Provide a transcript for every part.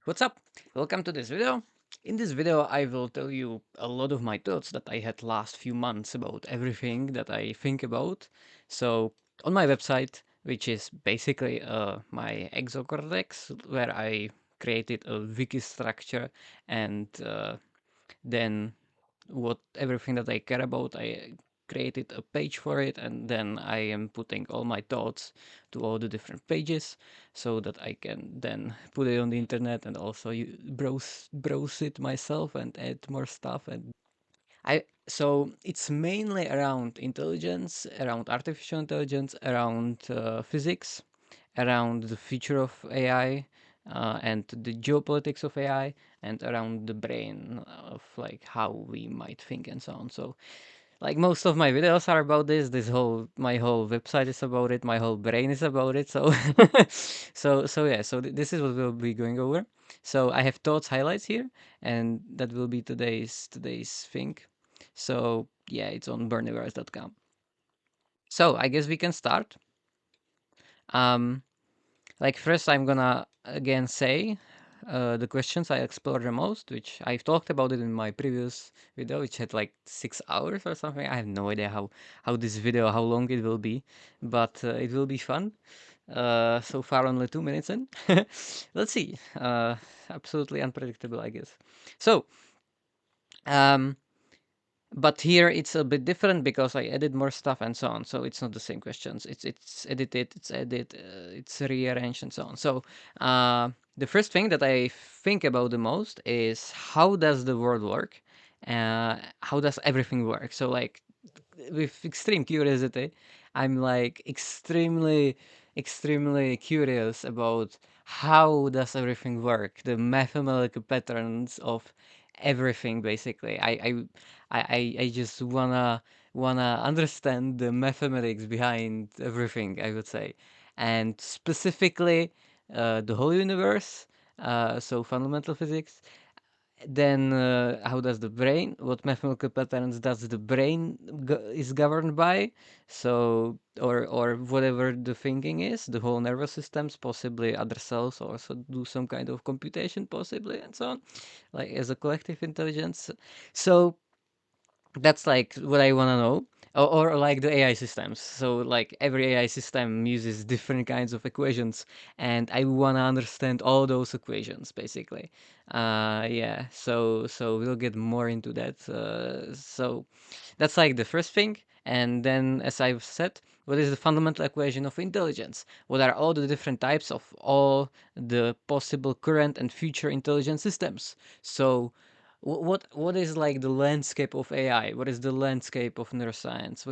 What's up? Welcome to this video. In this video, I will tell you a lot of my thoughts that I had last few months about everything that I think about. So on my website, which is basically my exocortex, where I created a wiki structure and then what everything that I care about, I created a page for it, and then I am putting all my thoughts to all the different pages so that I can then put it on the internet and also browse it myself and add more stuff. And so it's mainly around intelligence, around artificial intelligence, around physics, around the future of AI, and the geopolitics of AI, and around the brain of like how we might think and so on. So like most of my videos are about this. My whole website is about it. My whole brain is about it. So so yeah. So this is what we'll be going over. So I have thoughts highlights here, and that will be today's thing. So yeah, it's on burniverse.com. So I guess we can start. Um, like first, I'm gonna again say the questions I explore the most, which I've talked about it in my previous video, which had like 6 hours or something. I have no idea how this video how long it will be, but it will be fun. So far, only 2 minutes in. Let's see. Absolutely unpredictable, I guess. So, um, but here it's a bit different because I added more stuff and so on. So it's not the same questions. It's edited, it's rearranged and so on. So the first thing that I think about the most is how does the world work? How does everything work? So like with extreme curiosity, I'm like extremely curious about how does everything work, the mathematical patterns of everything basically. I just wanna understand the mathematics behind everything, I would say. And specifically the whole universe, so fundamental physics, then how does the brain, what mathematical patterns does the brain is governed by, so or whatever the thinking is, the whole nervous systems, possibly other cells also do some kind of computation possibly and so on, like as a collective intelligence. So that's like what I want to know. Or like the AI systems. So like every AI system uses different kinds of equations, and I want to understand all those equations basically. Yeah. So we'll get more into that. So that's like the first thing. And then, as I've said, what is the fundamental equation of intelligence? What are all the different types of all the possible current and future intelligence systems? So what is like the landscape of AI? What is the landscape of neuroscience?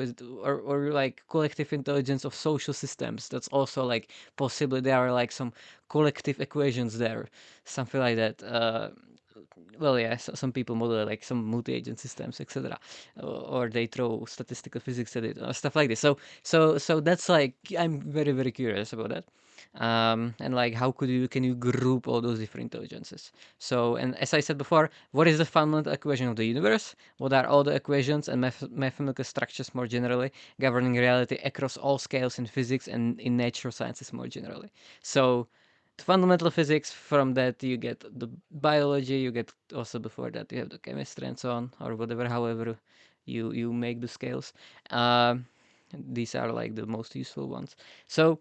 Or like collective intelligence of social systems? That's also like possibly there are like some collective equations there, something like that. Well, yeah, so some people model like some multi-agent systems, etc., or they throw statistical physics at it, or stuff like this. So that's like I'm very curious about that. And like how can you group all those different intelligences? So, and as I said before, what is the fundamental equation of the universe? What are all the equations and mathematical structures more generally governing reality across all scales in physics and in natural sciences more generally? So the fundamental physics, from that you get the biology, you get also before that you have the chemistry and so on, or whatever, however you make the scales. Um, these are like the most useful ones. So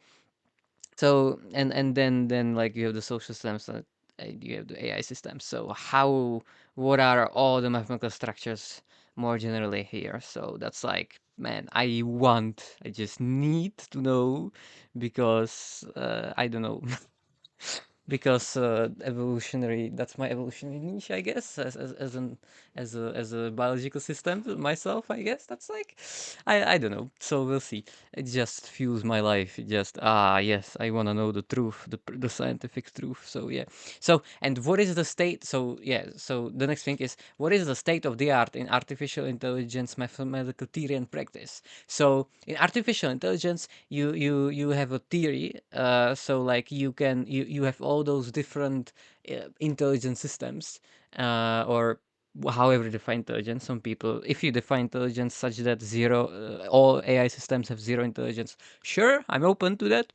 and then like you have the social systems, you have the AI systems. So what are all the mathematical structures more generally here? So that's like, man, I just need to know because I don't know. Because evolutionary, that's my evolutionary niche, I guess, as a biological system to myself, I guess. That's like, I don't know, so we'll see. It just fuels my life. It just, yes, I want to know the truth, the scientific truth. So yeah. So, and what is the state? So yeah, so the next thing is, what is the state of the art in artificial intelligence mathematical theory and practice? So in artificial intelligence, you have a theory. So like you have all those different intelligence systems, or however you define intelligence. Some people, if you define intelligence such that zero, all AI systems have zero intelligence, sure, I'm open to that.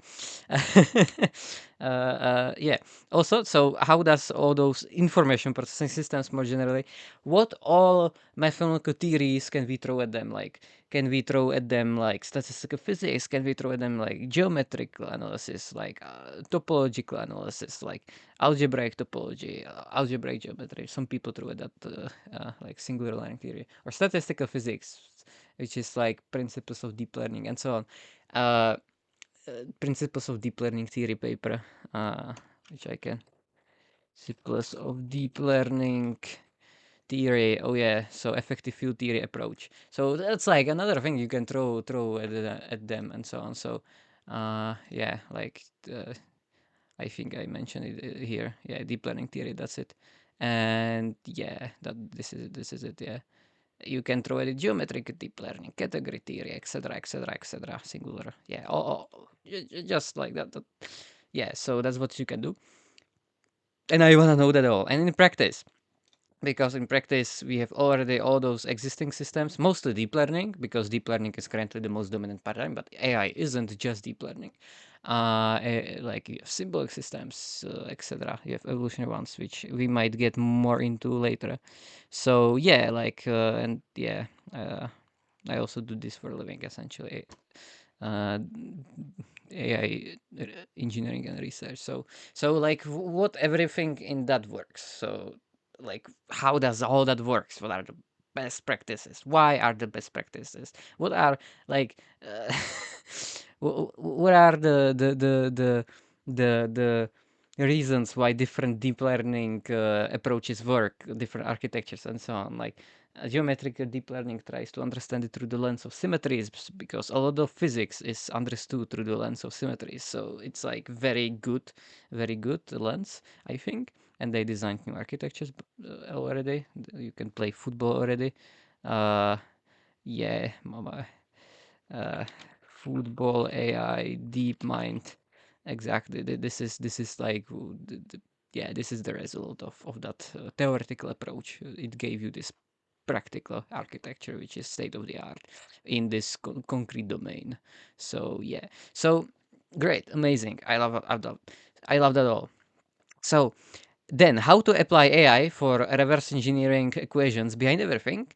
Yeah. Also, so how does all those information processing systems more generally, what all mathematical theories can we throw at them? Like, can we throw at them like statistical physics? Can we throw at them like geometrical analysis, like topological analysis, like algebraic topology, algebraic geometry? Some people throw at that like singular line theory or statistical physics, which is like principles of deep learning and so on. Uh, Principles of deep learning theory paper, which I can. Principles of deep learning theory. Oh yeah, so effective field theory approach. So that's like another thing you can throw at them and so on. So, yeah, like I think I mentioned it here. Yeah, deep learning theory. That's it. And yeah, that this is it. Yeah, you can throw at geometric deep learning, category theory, etc., etc., etc. Singular. Yeah, just like that. Yeah, so that's what you can do. And I wanna know that all. And in practice, because in practice we have already all those existing systems, mostly deep learning, because deep learning is currently the most dominant paradigm, but AI isn't just deep learning. Like you have symbolic systems, etc. You have evolutionary ones, which we might get more into later. So yeah, like and yeah, I also do this for a living, essentially. Uh, AI engineering and research. So like what everything in that works. So like how does all that works? What are the best practices? Why are the best practices? What are like what are the reasons why different deep learning approaches work, different architectures and so on. Like geometric deep learning tries to understand it through the lens of symmetries because a lot of physics is understood through the lens of symmetries. So it's like very good lens, I think. And they designed new architectures already. You can play football already. Uh, yeah, mama. Uh, Football AI deep mind. Exactly. This is like yeah. This is the result of that theoretical approach. It gave you this practical architecture, which is state of the art in this concrete domain. So yeah, so great, amazing. I love that all. So then, how to apply AI for reverse engineering equations behind everything?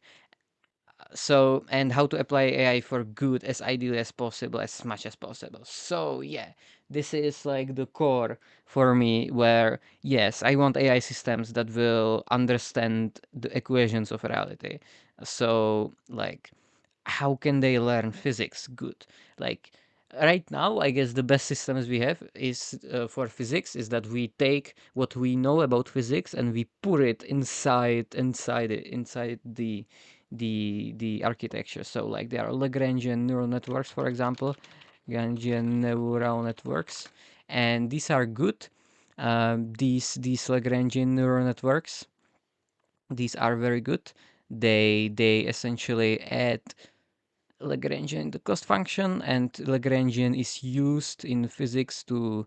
So and how to apply AI for good as ideally as possible, as much as possible. So yeah, this is like the core for me where yes, I want AI systems that will understand the equations of reality. So like how can they learn physics good? Like right now, I guess the best systems we have is for physics is that we take what we know about physics and we put it inside the architecture. So like there are Lagrangian neural networks, for example, Lagrangian neural networks, and these are good. These Lagrangian neural networks, these are very good. They essentially add Lagrangian the cost function, and Lagrangian is used in physics to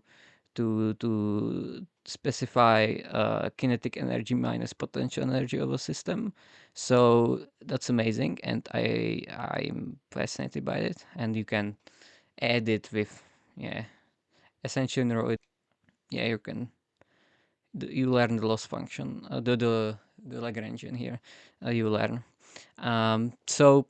specify kinetic energy minus potential energy of a system. So that's amazing, and I'm fascinated by it. And you can add it with yeah, essentially neural. Yeah, you can you learn the loss function, the Lagrangian here. You learn. So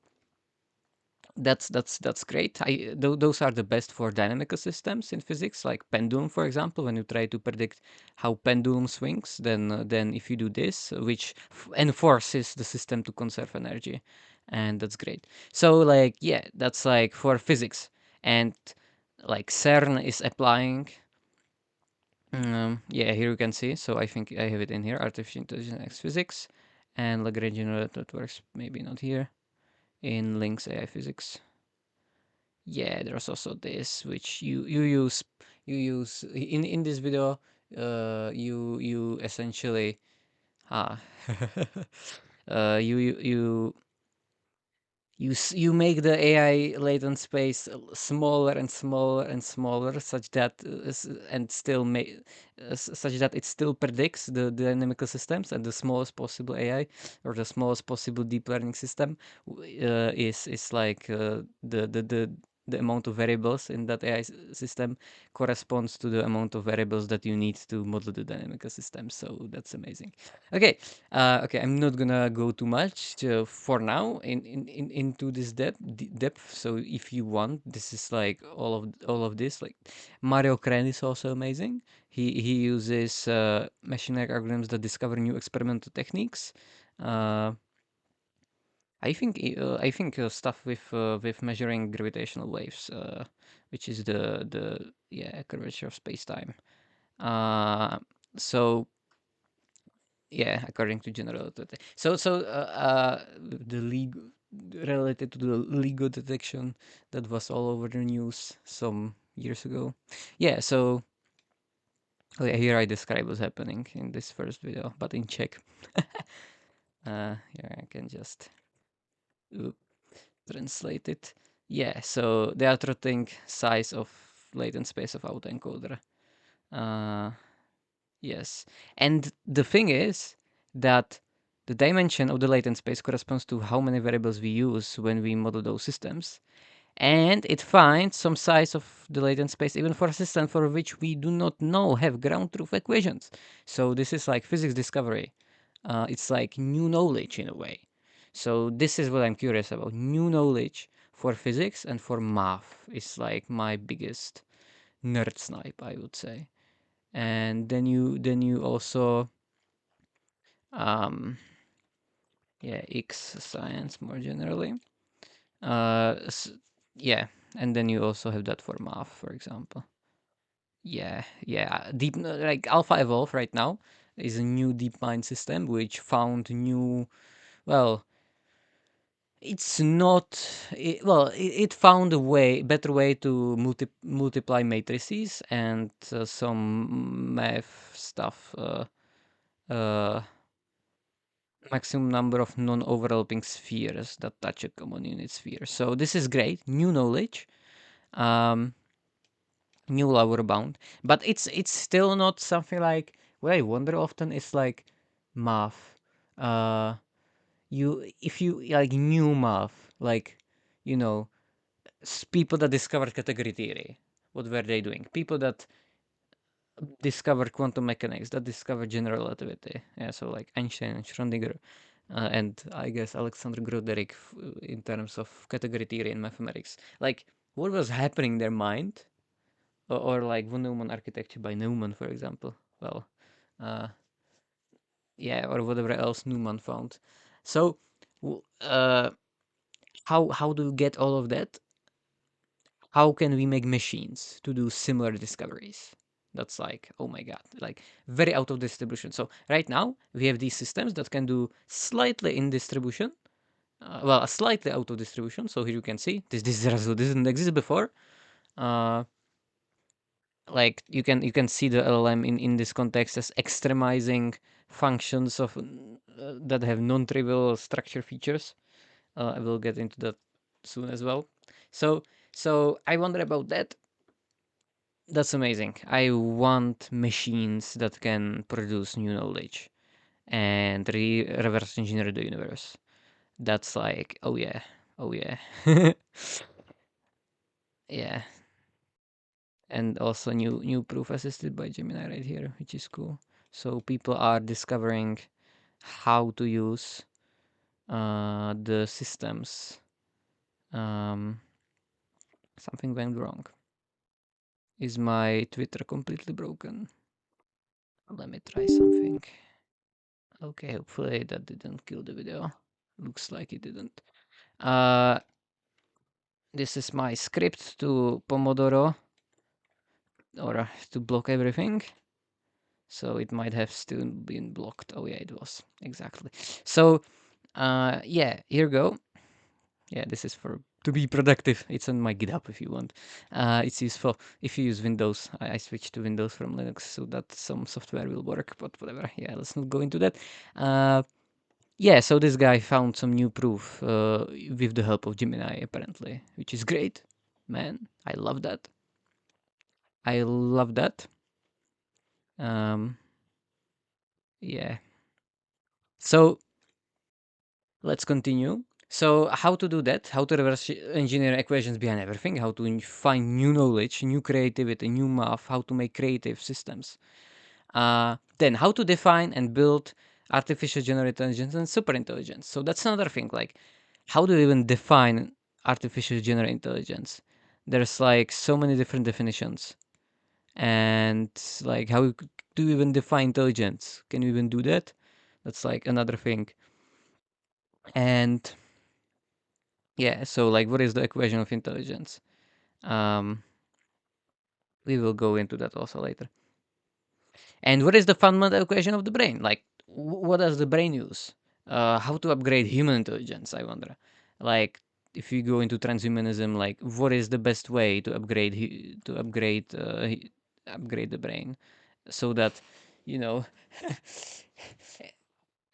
that's great. Those are the best for dynamical systems in physics, like pendulum, for example. When you try to predict how pendulum swings, then if you do this, which enforces the system to conserve energy, and that's great. So like yeah, that's like for physics, and like CERN is applying. Yeah, here you can see. So I think I have it in here: artificial intelligence X physics, and Lagrangian neural networks. Maybe not here in links AI physics. Yeah, there's also this which you use in this video. You essentially ah you make the AI latent space smaller and smaller and smaller, such that and still make such that it still predicts the dynamical systems, and the smallest possible AI or the smallest possible deep learning system is like the the amount of variables in that AI system corresponds to the amount of variables that you need to model the dynamical system. So that's amazing. Okay, okay, I'm not gonna go too much for now into this depth. So if you want, this is like all of this. Like Mario Kren is also amazing. He uses machine learning algorithms that discover new experimental techniques. Uh, I think stuff with measuring gravitational waves, which is the yeah curvature of space time. Uh, so yeah, according to general relativity. The league related to the LIGO detection that was all over the news some years ago. Yeah, so oh yeah, here I describe what's happening in this first video, but in Czech. Here I can just translate it. Yeah, so they are trotting size of latent space of autoencoder. Uh, yes, and the thing is that the dimension of the latent space corresponds to how many variables we use when we model those systems, and it finds some size of the latent space even for a system for which we do not know have ground truth equations. So this is like physics discovery. It's like new knowledge in a way. So this is what I'm curious about. New knowledge for physics and for math is like my biggest nerd snipe, I would say. And then you also um yeah, X science more generally. Uh s- yeah, and then you also have that for math, for example. Yeah, yeah. Deep like Alpha Evolve right now is a new deep mind system which found new, well, it's not well, it found a better way to multiply matrices and some math stuff, uh, maximum number of non-overlapping spheres that touch a common unit sphere. So this is great, new knowledge. Um, New lower bound, but it's still not something like what I wonder often is like math. Uh, you if you like new math, like you know, people that discovered category theory, what were they doing? People that discovered quantum mechanics, that discovered general relativity. Yeah, so like Einstein and Schrödinger, and I guess Alexander Groderik in terms of category theory and mathematics. Like, what was happening in their mind? Or like von Neumann architecture by Neumann, for example. Well, uh, yeah, or whatever else Neumann found. So, how do you get all of that? How can we make machines to do similar discoveries? That's like, oh my god, like very out of distribution. So right now we have these systems that can do slightly in distribution, well, a slightly out of distribution. So here you can see this didn't exist before. Uh, like you can see the LLM in this context as extremizing functions of that have non-trivial structure features. I will get into that soon as well. So I wonder about that. That's amazing. I want machines that can produce new knowledge and reverse engineer the universe. That's like, oh yeah, oh yeah, yeah. And also new proof assisted by Gemini right here, which is cool. So people are discovering how to use the systems. Um, Something went wrong. Is my Twitter completely broken? Let me try something. Okay, hopefully that didn't kill the video. Looks like it didn't. Uh, this is my script to Pomodoro, or to block everything. So it might have still been blocked. Oh yeah, it was exactly. So yeah, here go. Yeah, this is for to be productive. It's on my GitHub if you want. It's useful if you use Windows. I switched to Windows from Linux so that some software will work, but whatever. Yeah, let's not go into that. Yeah, so this guy found some new proof with the help of Gemini, apparently, which is great. Man, I love that. I love that. Um, yeah. So let's continue. So how to do that? How to reverse engineer equations behind everything? How to find new knowledge, new creativity, new math? How to make creative systems? Then how to define and build artificial general intelligence and super intelligence. So that's another thing. Like, how do you even define artificial general intelligence? There's like so many different definitions, and like do you even define intelligence? Can you even do that? That's like another thing. And yeah, so like, what is the equation of intelligence? Um, we will go into that also later. And what is the fundamental equation of the brain? Like, what does the brain use? How to upgrade human intelligence? I wonder. Like, if you go into transhumanism, like, what is the best way to upgrade upgrade the brain so that, you know,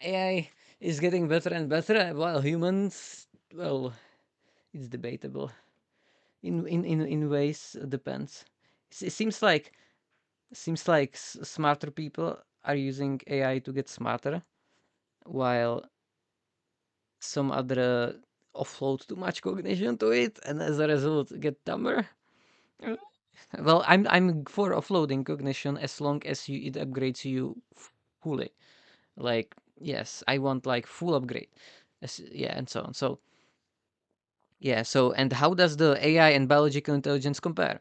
AI is getting better and better, while humans, well, it's debatable. In ways, depends. It seems like smarter people are using AI to get smarter, while some other offload too much cognition to it, and as a result get dumber. Uh, Well, I'm for offloading cognition as long as it upgrades you fully. Like, yes, I want like full upgrade. Yeah, and so on. So yeah, so and how does the AI and biological intelligence compare?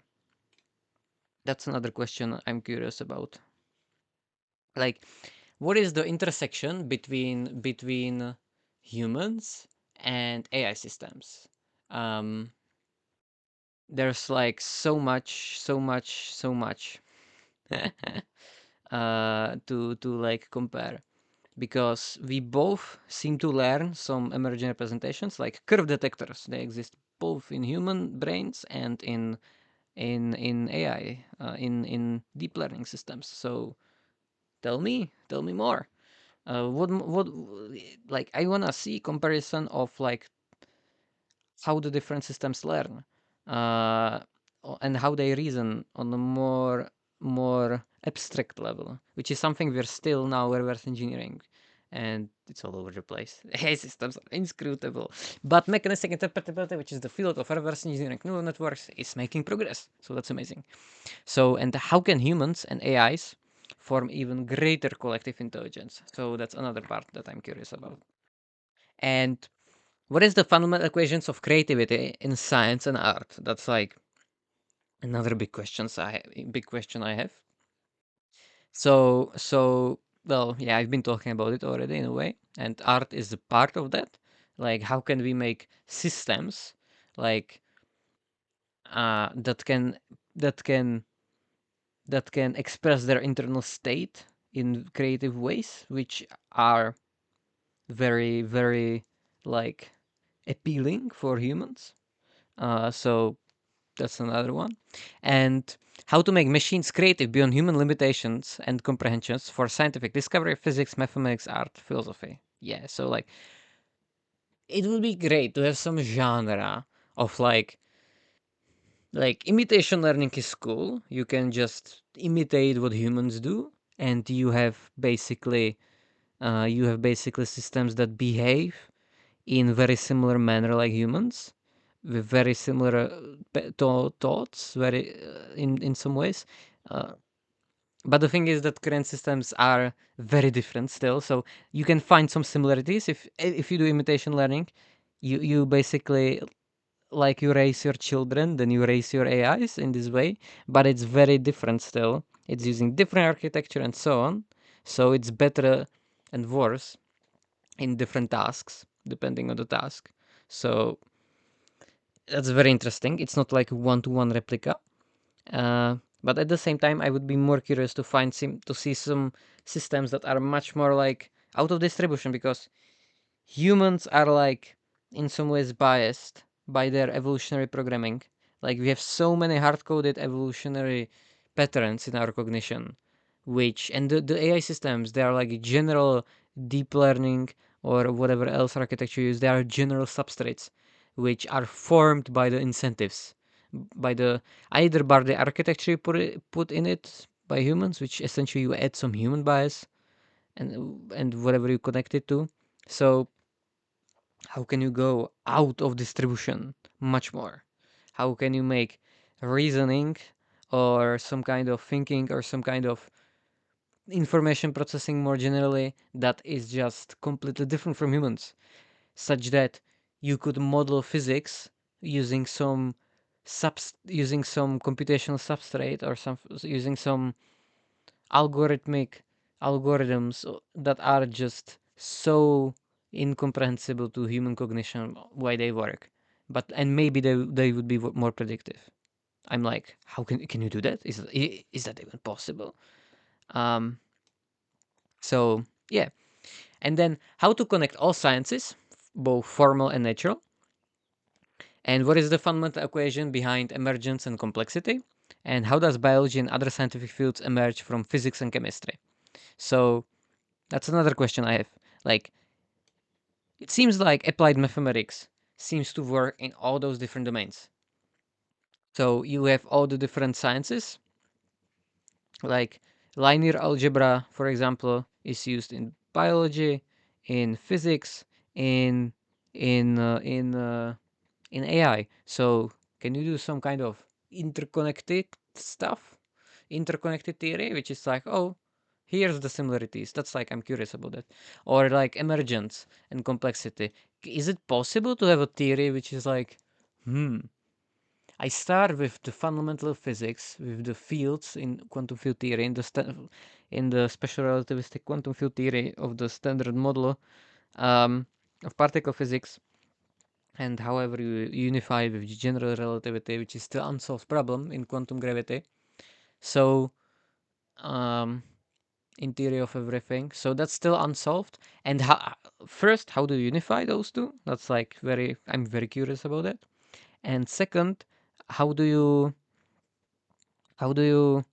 That's another question I'm curious about. Like, what is the intersection between humans and AI systems? Um, there's like so much to like compare, because we both seem to learn some emergent representations like curve detectors. They exist both in human brains and in AI, in deep learning systems. So tell me more. What like, I wanna see comparison of like how the different systems learn, uh, and how they reason on a more abstract level, which is something we're still now reverse engineering, and it's all over the place. AI systems are inscrutable, but mechanistic interpretability, which is the field of reverse engineering neural networks, is making progress. So that's amazing. So, and how can humans and AIs form even greater collective intelligence? So that's another part that I'm curious about. And what is the fundamental equations of creativity in science and art? That's like another big question I have. So well, yeah, I've been talking about it already in a way, and art is a part of that. Like, how can we make systems like that that can that can express their internal state in creative ways, which are very like appealing for humans. So that's another one. And how to make machines creative beyond human limitations and comprehensions for scientific discovery, physics, mathematics, art, philosophy. Yeah, so like, it would be great to have some genre of like imitation learning is cool. You can just imitate what humans do, and you have basically systems that behave in very similar manner like humans, with very similar thoughts, very in some ways. Uh, but the thing is that current systems are very different still. So you can find some similarities if you do imitation learning. You basically, like, you raise your children, then you raise your AIs in this way, but it's very different still. It's using different architecture and so on. So it's better and worse in different tasks depending on the task. So that's very interesting. It's not like one-to-one replica. But at the same time, I would be more curious to see some systems that are much more like out of distribution, because humans are like in some ways biased by their evolutionary programming. Like, we have so many hard-coded evolutionary patterns in our cognition, which, and the AI systems, they are like general deep learning or whatever else architecture you use. They are general substrates which are formed by the incentives, by the either by the architecture you put in it by humans, which essentially you add some human bias and whatever you connect it to. So How can you go out of distribution much more? How can you make reasoning or some kind of thinking or some kind of information processing more generally that is just completely different from humans, such that you could model physics using some using some computational substrate or some using some algorithmic algorithms that are just so incomprehensible to human cognition why they work, but and maybe they would be more predictive. I'm like, how can you do that? Is that even possible? um so yeah. And then how to connect all sciences, both formal and natural, and what is the fundamental equation behind emergence and complexity, and how does biology and other scientific fields emerge from physics and chemistry. So that's another question I have. Like, it seems like applied mathematics seems to work in all those different domains. So you have all the different sciences, like linear algebra, for example, is used in biology, in physics, in in uh, in uh, in AI. So can you do some kind of interconnected stuff, interconnected theory, which is like, oh, here's the similarities. That's like I'm curious about that, or like emergence and complexity. Is it possible to have a theory which is like, hmm, I start with the fundamental physics, with the fields in quantum field theory, in the special relativistic quantum field theory of the standard model um, of particle physics, and however you unify with general relativity, which is still unsolved problem in quantum gravity. So, um, in theory of everything, so that's still unsolved. And first, how do you unify those two? That's like I'm very curious about that. And second, how do you how do you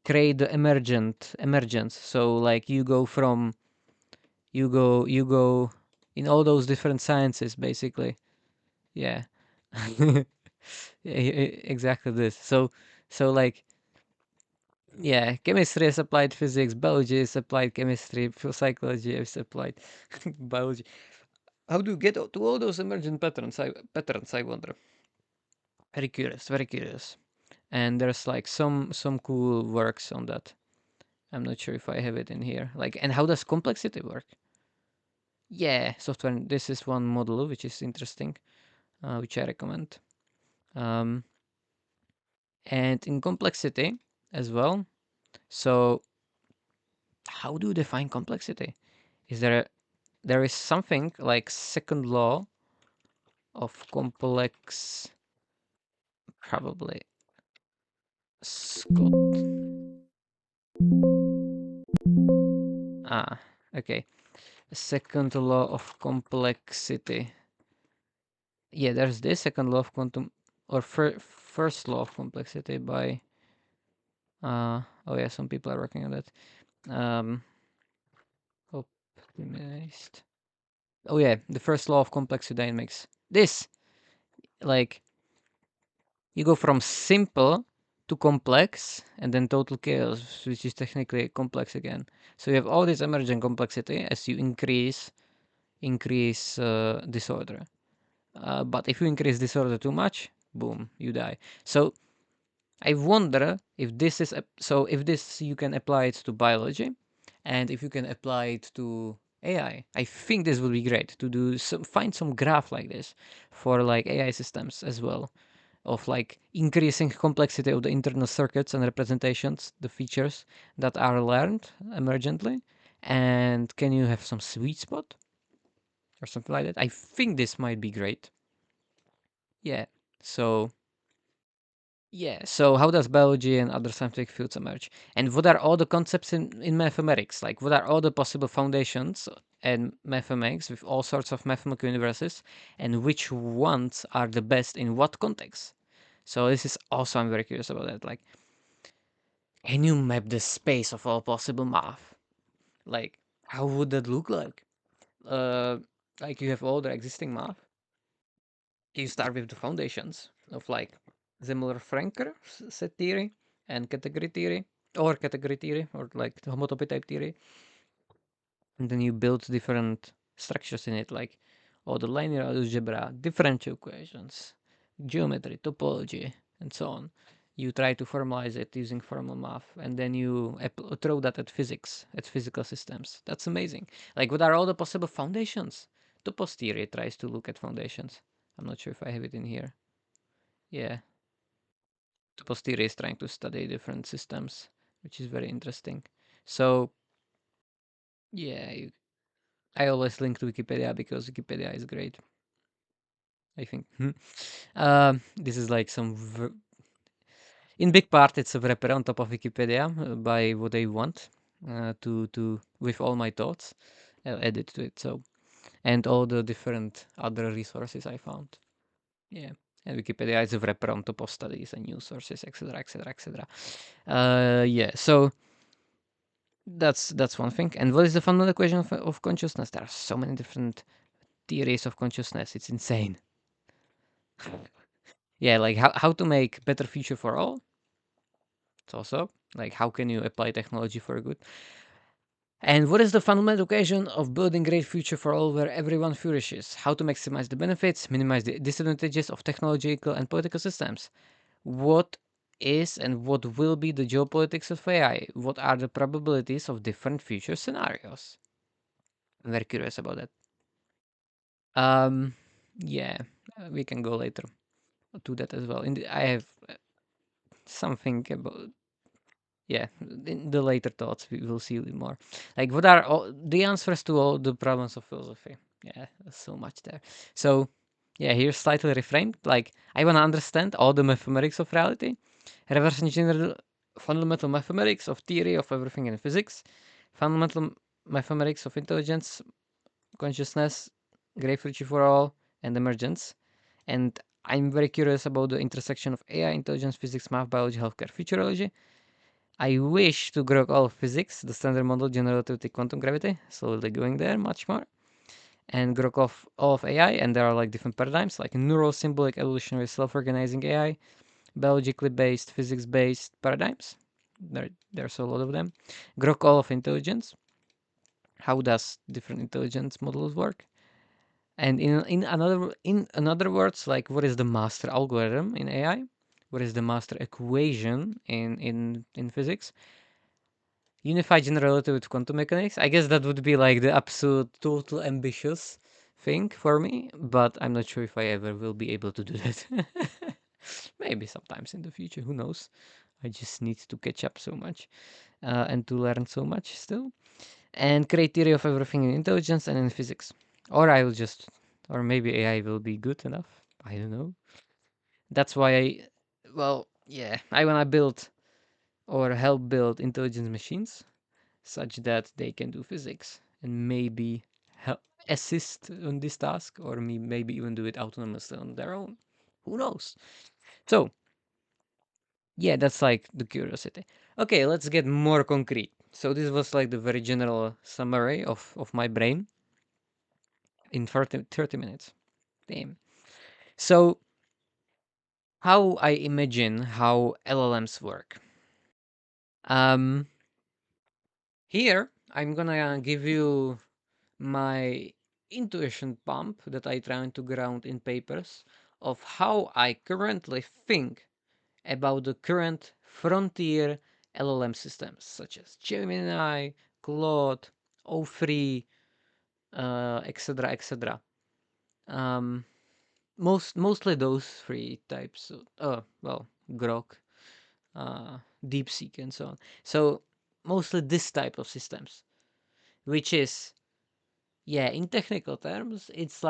create the emergence? So like you go in all those different sciences basically. Yeah. Exactly this. So like, yeah, chemistry is applied physics, biology is applied chemistry, psychology is applied biology. How do you get to all those emergent patterns? I wonder. Very curious, very curious. And there's like some cool works on that. I'm not sure if I have it in here. Like, and how does complexity work? Yeah, software. This is one model which is interesting, which I recommend. Um, and in complexity as well. So, how do you define complexity? Is there is something like second law of complex, probably Scott. Ah, okay. Second law of complexity. Yeah, there's this second law of quantum, or first law of complexity by. Oh yeah, some people are working on that. Um, optimized. Oh yeah, the first law of complexity dynamics. This, like, you go from simple to complex and then total chaos, which is technically complex again. So you have all this emergent complexity as you increase disorder. But if you increase disorder too much, boom, you die. So I wonder if this is so if this you can apply it to biology, and if you can apply it to AI. I think this would be great to find some graph like this for like AI systems as well, of like increasing complexity of the internal circuits and representations, the features that are learned emergently, and can you have some sweet spot or something like that? I think this might be great. Yeah. So yeah, so how does biology and other scientific fields emerge? And what are all the concepts in mathematics? Like, what are all the possible foundations in mathematics with all sorts of mathematical universes? And which ones are the best in what context? So this is also, I'm very curious about that. Like, can you map the space of all possible math? Like, how would that look like? Uh, like you have all the existing math. You start with the foundations of like Zimmer-Franker set theory and category theory, or like the homotopy type theory, and then you build different structures in it, like or the linear algebra, differential equations, geometry, topology, and so on. You try to formalize it using formal math, and then you throw that at physics, at physical systems. That's amazing. Like, what are all the possible foundations? Topos theory tries to look at foundations. I'm not sure if I have it in here. Yeah, Topos theory is trying to study different systems, which is very interesting. So, yeah, I always link to Wikipedia because Wikipedia is great, I think. This is like in big part, it's a wrapper on top of Wikipedia by what I want to with all my thoughts. I'll add it to it. So, and all the different other resources I found. Yeah. And Wikipedia is a wrapper on top of studies and news sources, etc., etc., etc. Yeah. So that's one thing. And what is the fundamental equation of consciousness? There are so many different theories of consciousness. It's insane. Yeah, like how to make better future for all. It's also like how can you apply technology for good. And what is the fundamental equation of building great future for all where everyone flourishes? How to maximize the benefits, minimize the disadvantages of technological and political systems? What is and what will be the geopolitics of AI? What are the probabilities of different future scenarios? I'm very curious about that. Um, yeah, we can go later to that as well. I have something about yeah, in the later thoughts we will see more. Like what are all the answers to all the problems of philosophy? Yeah, there's so much there. So yeah, here's slightly reframed. Like I wanna understand all the mathematics of reality, reverse engineer fundamental mathematics of theory of everything in physics, fundamental mathematics of intelligence, consciousness, great future for all, and emergence. And I'm very curious about the intersection of AI, intelligence, physics, math, biology, healthcare, futurology. I wish to grok all of physics, the standard model, general relativity, quantum gravity, slowly going there much more, and grok off all of AI, and there are like different paradigms, like neural symbolic evolutionary self-organizing AI, biologically based, physics-based paradigms. There's a lot of them. Grok all of intelligence. How does different intelligence models work? And in another words, like what is the master algorithm in AI? What is the master equation in physics? Unified general relativity with quantum mechanics. I guess that would be like the absolute total ambitious thing for me, but I'm not sure if I ever will be able to do that. Maybe sometimes in the future, who knows? I just need to catch up so much and to learn so much still. And create theory of everything in intelligence and in physics. Or I will just, or maybe AI will be good enough. I don't know. That's why well, yeah, I want to build or help build intelligence machines such that they can do physics and maybe help assist on this task or maybe even do it autonomously on their own. Who knows? So, yeah, that's like the curiosity. Okay, let's get more concrete. So, this was like the very general summary of my brain in 30 minutes. Damn. So, how I imagine how LLMs work. Um, Here, I'm gonna give you my intuition pump that I try to ground in papers of how I currently think about the current frontier LLM systems such as Gemini, Claude, O3, etc., etc. Um, mostly those three types. Well, Grok, DeepSeek, and so on. So mostly this type of systems, which is yeah, in technical terms, it's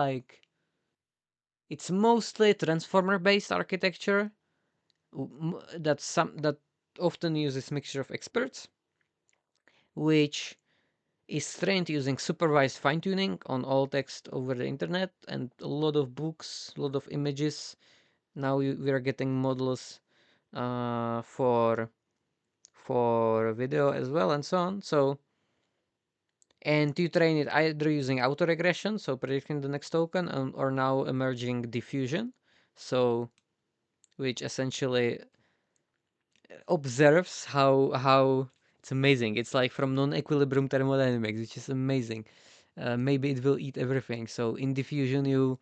mostly transformer-based architecture that often uses mixture of experts, which is trained using supervised fine-tuning on all text over the internet and a lot of books, a lot of images. Now we are getting models for video as well and so on. So and you train it either using autoregression, so predicting the next token, or now emerging diffusion, so which essentially observes how it's amazing. It's like from non-equilibrium thermodynamics, which is amazing. maybe it will eat everything. So in diffusion, you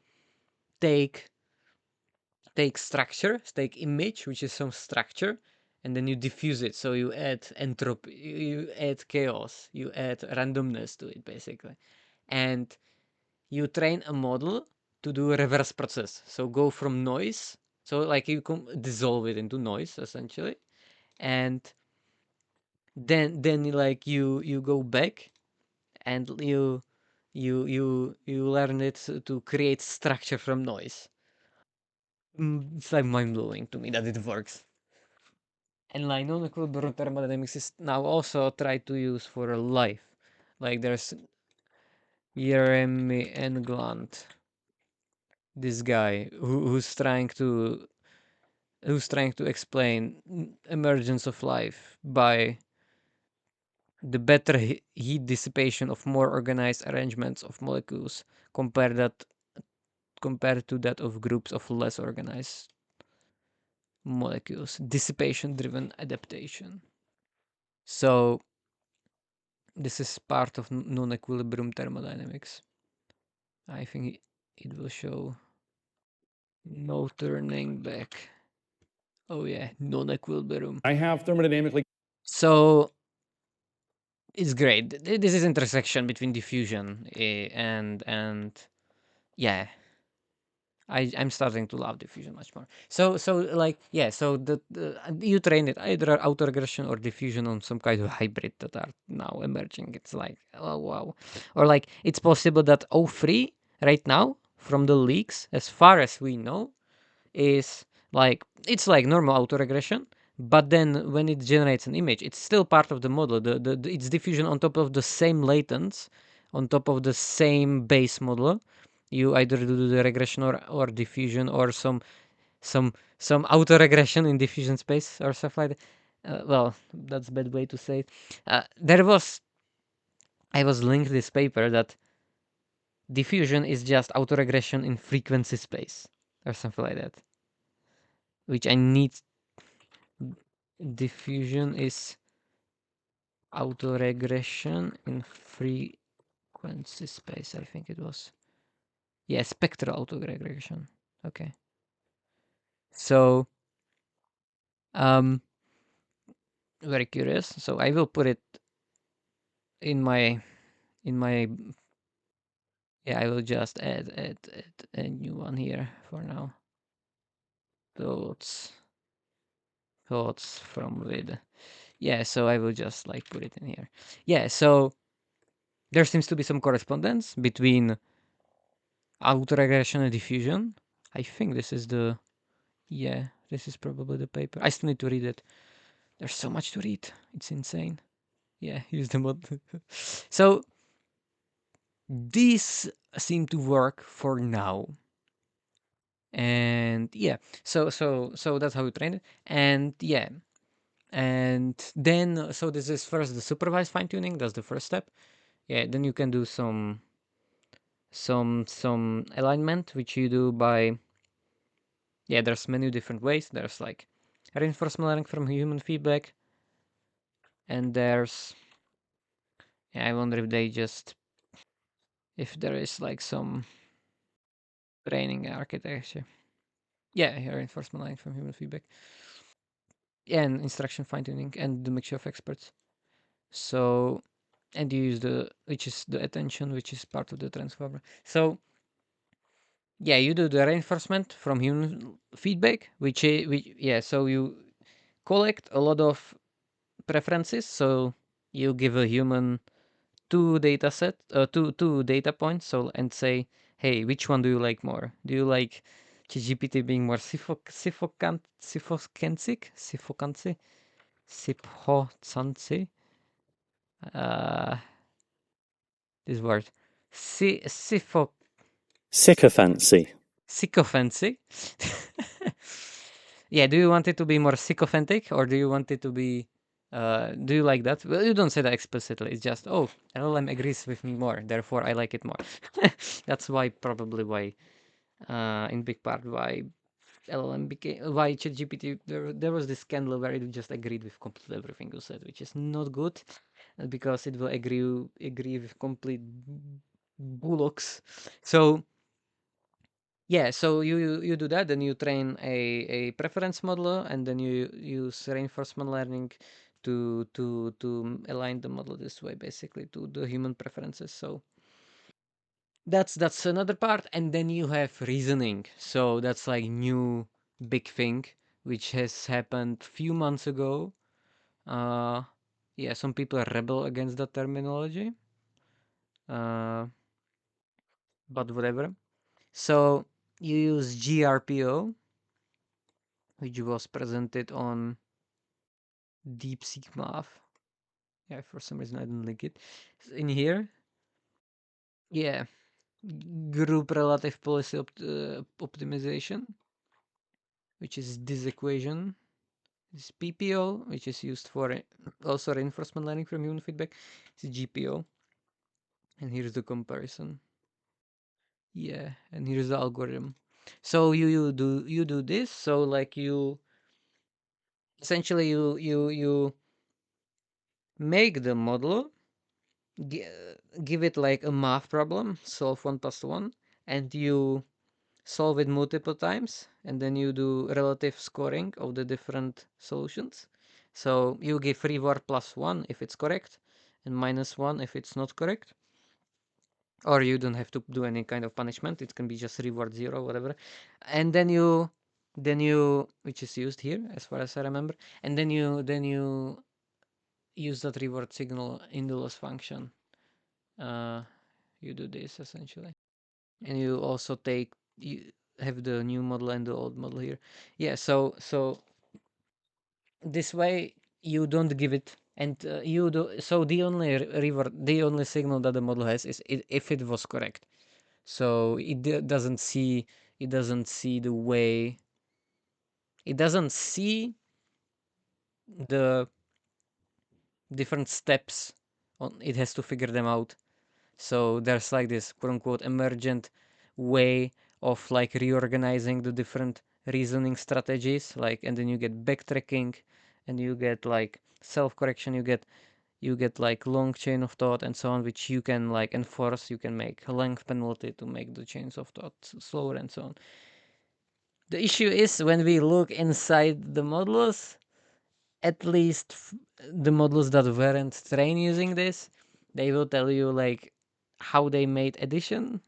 take structure, take image, which is some structure, and then you diffuse it. So you add entropy, you add chaos, you add randomness to it, basically, and you train a model to do a reverse process. So go from noise, so like you can dissolve it into noise essentially, and then like you go back and you learn it to create structure from noise. It's like mind blowing to me that it works. And like non-equilibrium thermodynamics is now also tried to use for life. Like there's Jeremy Englund, this guy who's trying to explain emergence of life by the better heat dissipation of more organized arrangements of molecules compared to that of groups of less organized molecules. Dissipation driven adaptation. So this is part of non-equilibrium thermodynamics. I think it will show no turning back. Oh yeah, non-equilibrium. I have thermodynamically. So it's great. This is intersection between diffusion and yeah, I'm starting to love diffusion much more. So like yeah, so the you train it either autoregression or diffusion on some kind of hybrid that are now emerging. It's like oh wow, or like it's possible that O3 right now from the leaks, as far as we know, is like it's like normal autoregression, but then when it generates an image, it's still part of the model. It's diffusion on top of the same latents, on top of the same base model. You either do the regression or diffusion or some autoregression in diffusion space or stuff like that. Well, that's a bad way to say it. I was linked this paper that diffusion is just autoregression in frequency space or something like that, which I need. Diffusion is autoregression in frequency space. I think it was. Yeah, spectral autoregression. Okay. So, um, very curious. So I will put it in my. Yeah, I will just add a new one here for now. Thoughts from with. Yeah, so I will just like put it in here. Yeah, so there seems to be some correspondence between autoregression and diffusion. I think this is the yeah, this is probably the paper. I still need to read it. There's so much to read. It's insane. Yeah, use the mod. So these seem to work for now. And yeah, so that's how we train it. And yeah, and then so this is first the supervised fine tuning. That's the first step. Yeah, then you can do some alignment, which you do by yeah. There's many different ways. There's like reinforcement learning from human feedback, and there's yeah, I wonder if they just if there is like some training architecture. Yeah, here reinforcement learning from human feedback. Yeah, and instruction fine tuning and the mixture of experts. So and you use the which is the attention, which is part of the transformer. So yeah, you do the reinforcement from human feedback, which yeah, so you collect a lot of preferences. So you give a human two data points. So and say, hey, which one do you like more? Do you like ChatGPT being more siphocancy? Uh, this word, sypho Sycophancy. sycophancy. Yeah, do you want it to be more sycophantic or do you want it to be do you like that? Well, you don't say that explicitly. It's just, oh, LLM agrees with me more, therefore I like it more. That's why probably why in big part why LLM became why ChatGPT there was this scandal where it just agreed with completely everything you said, which is not good because it will agree with complete bullocks. So yeah, so you do that, then you train a preference modeler, and then you use reinforcement learning to align the model this way, basically to the human preferences. So that's another part, and then you have reasoning. So that's like new big thing which has happened few months ago. Yeah, some people rebel against that terminology. Uh, but whatever. So you use GRPO, which was presented on DeepSeek Math. Yeah, for some reason I didn't link it. In here, yeah, group relative policy optimization, which is this equation. This PPO, which is used for also reinforcement learning from human feedback. It's GPO, and here's the comparison. Yeah, and here's the algorithm. So you do this. So like you essentially you make the model, give it like a math problem, solve 1 plus 1, and you solve it multiple times, and then you do relative scoring of the different solutions. So you give reward plus 1 if it's correct, and minus 1 if it's not correct. Or you don't have to do any kind of punishment, it can be just reward 0, whatever. And then you which is used here as far as I remember, and then you use that reward signal in the loss function. uh you do this essentially, and you also you have the new model and the old model here. Yeah, so this way you don't give it, and you do. So the only reward, the only signal that the model has is if it was correct. So doesn't see, it doesn't see the way, it doesn't see the different steps on, it has to figure them out. So there's like this quote unquote emergent way of like reorganizing the different reasoning strategies, like, and then you get backtracking, and you get like self-correction, you get like long chain of thought and so on, which you can like enforce. You can make a length penalty to make the chains of thought slower and so on. The issue is when we look inside the models, at least the models that weren't trained using this, they will tell you like how they made addition,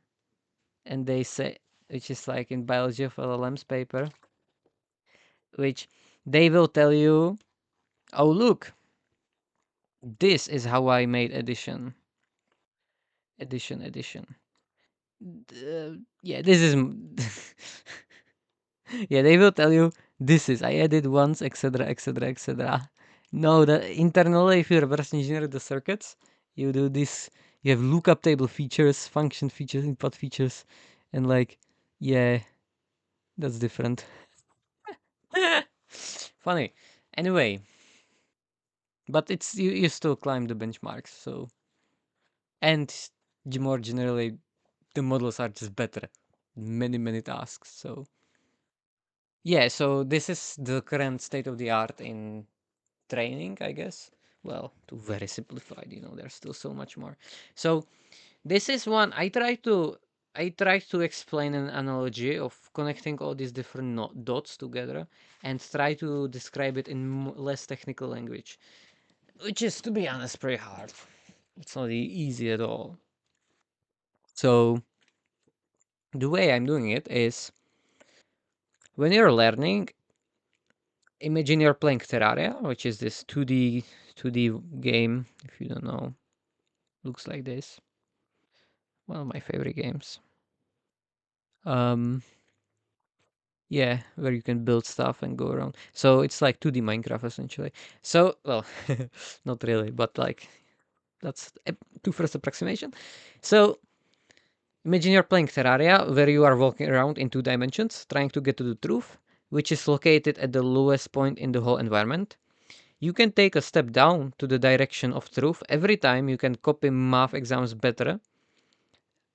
and they say, which is like in biology of LLMs paper, which they will tell you, oh look, this is how I made addition, addition. Yeah, this is yeah, they will tell you this is I added once, etc., etc., etc. No, the internally, if you reverse engineer the circuits, you do this. You have lookup table features, function features, input features, and like, yeah, that's different. Funny. Anyway, but it's you still climb the benchmarks. So, and more generally, the models are just better. Many tasks. So yeah, so this is the current state of the art in training, I guess. Well, to very simplified, there's still so much more. So this is one I try to explain an analogy of connecting all these different dots together and try to describe it in less technical language, which is, to be honest, pretty hard. It's not easy at all. So the way I'm doing it is, when you're learning, imagine you're playing Terraria, which is this 2D game. If you don't know, looks like this. One of my favorite games. Um, yeah, where you can build stuff and go around. So it's like 2D Minecraft essentially. So, well, not really, but like that's a too first approximation. So imagine you're playing Terraria, where you are walking around in 2 dimensions, trying to get to the truth, which is located at the lowest point in the whole environment. You can take a step down to the direction of truth every time you can copy math exams better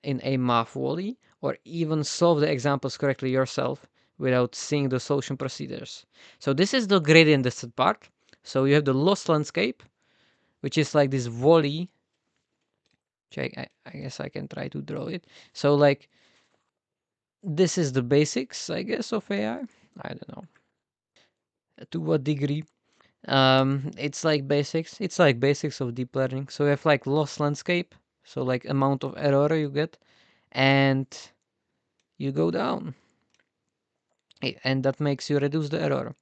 in a math volley, or even solve the examples correctly yourself without seeing the solution procedures. So this is the gradient descent part. So you have the lost landscape, which is like this volley, which I I guess I can try to draw it. So like this is the basics, I guess, of AI. I don't know to what degree. It's like basics. It's like basics of deep learning. So you have like loss landscape. So like amount of error you get, and you go down, and that makes you reduce the error.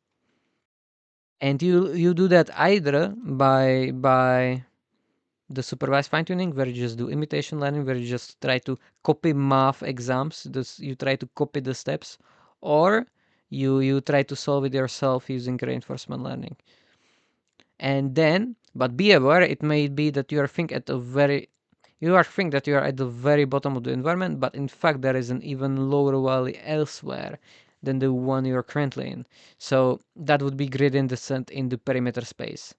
And you do that either by the supervised fine tuning, where you just do imitation learning, where you just try to copy math exams. You try to copy the steps, or you try to solve it yourself using reinforcement learning. And then, but be aware, it may be that you are think at a very you are think that you are at the very bottom of the environment, but in fact there is an even lower valley elsewhere than the one you are currently in. So that would be gradient descent in the perimeter space,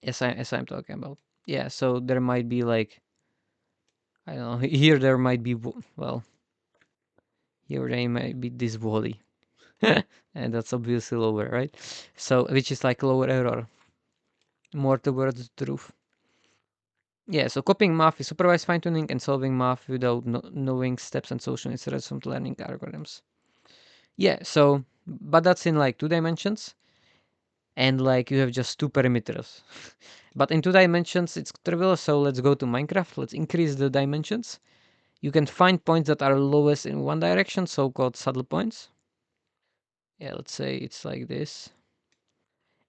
as I'm talking about. Yeah, so there might be like, I don't know, here there might be, well, here there might be this volley. And that's obviously lower, right? So, which is like lower error, more towards the truth. Yeah, so copying math is supervised fine tuning, and solving math without knowing steps and solutions is result learning algorithms. Yeah, so, but that's in like 2 dimensions, and like you have just two perimeters. But in 2 dimensions, it's trivial, so let's go to Minecraft. Let's increase the dimensions. You can find points that are lowest in one direction, so-called saddle points. Yeah, let's say it's like this.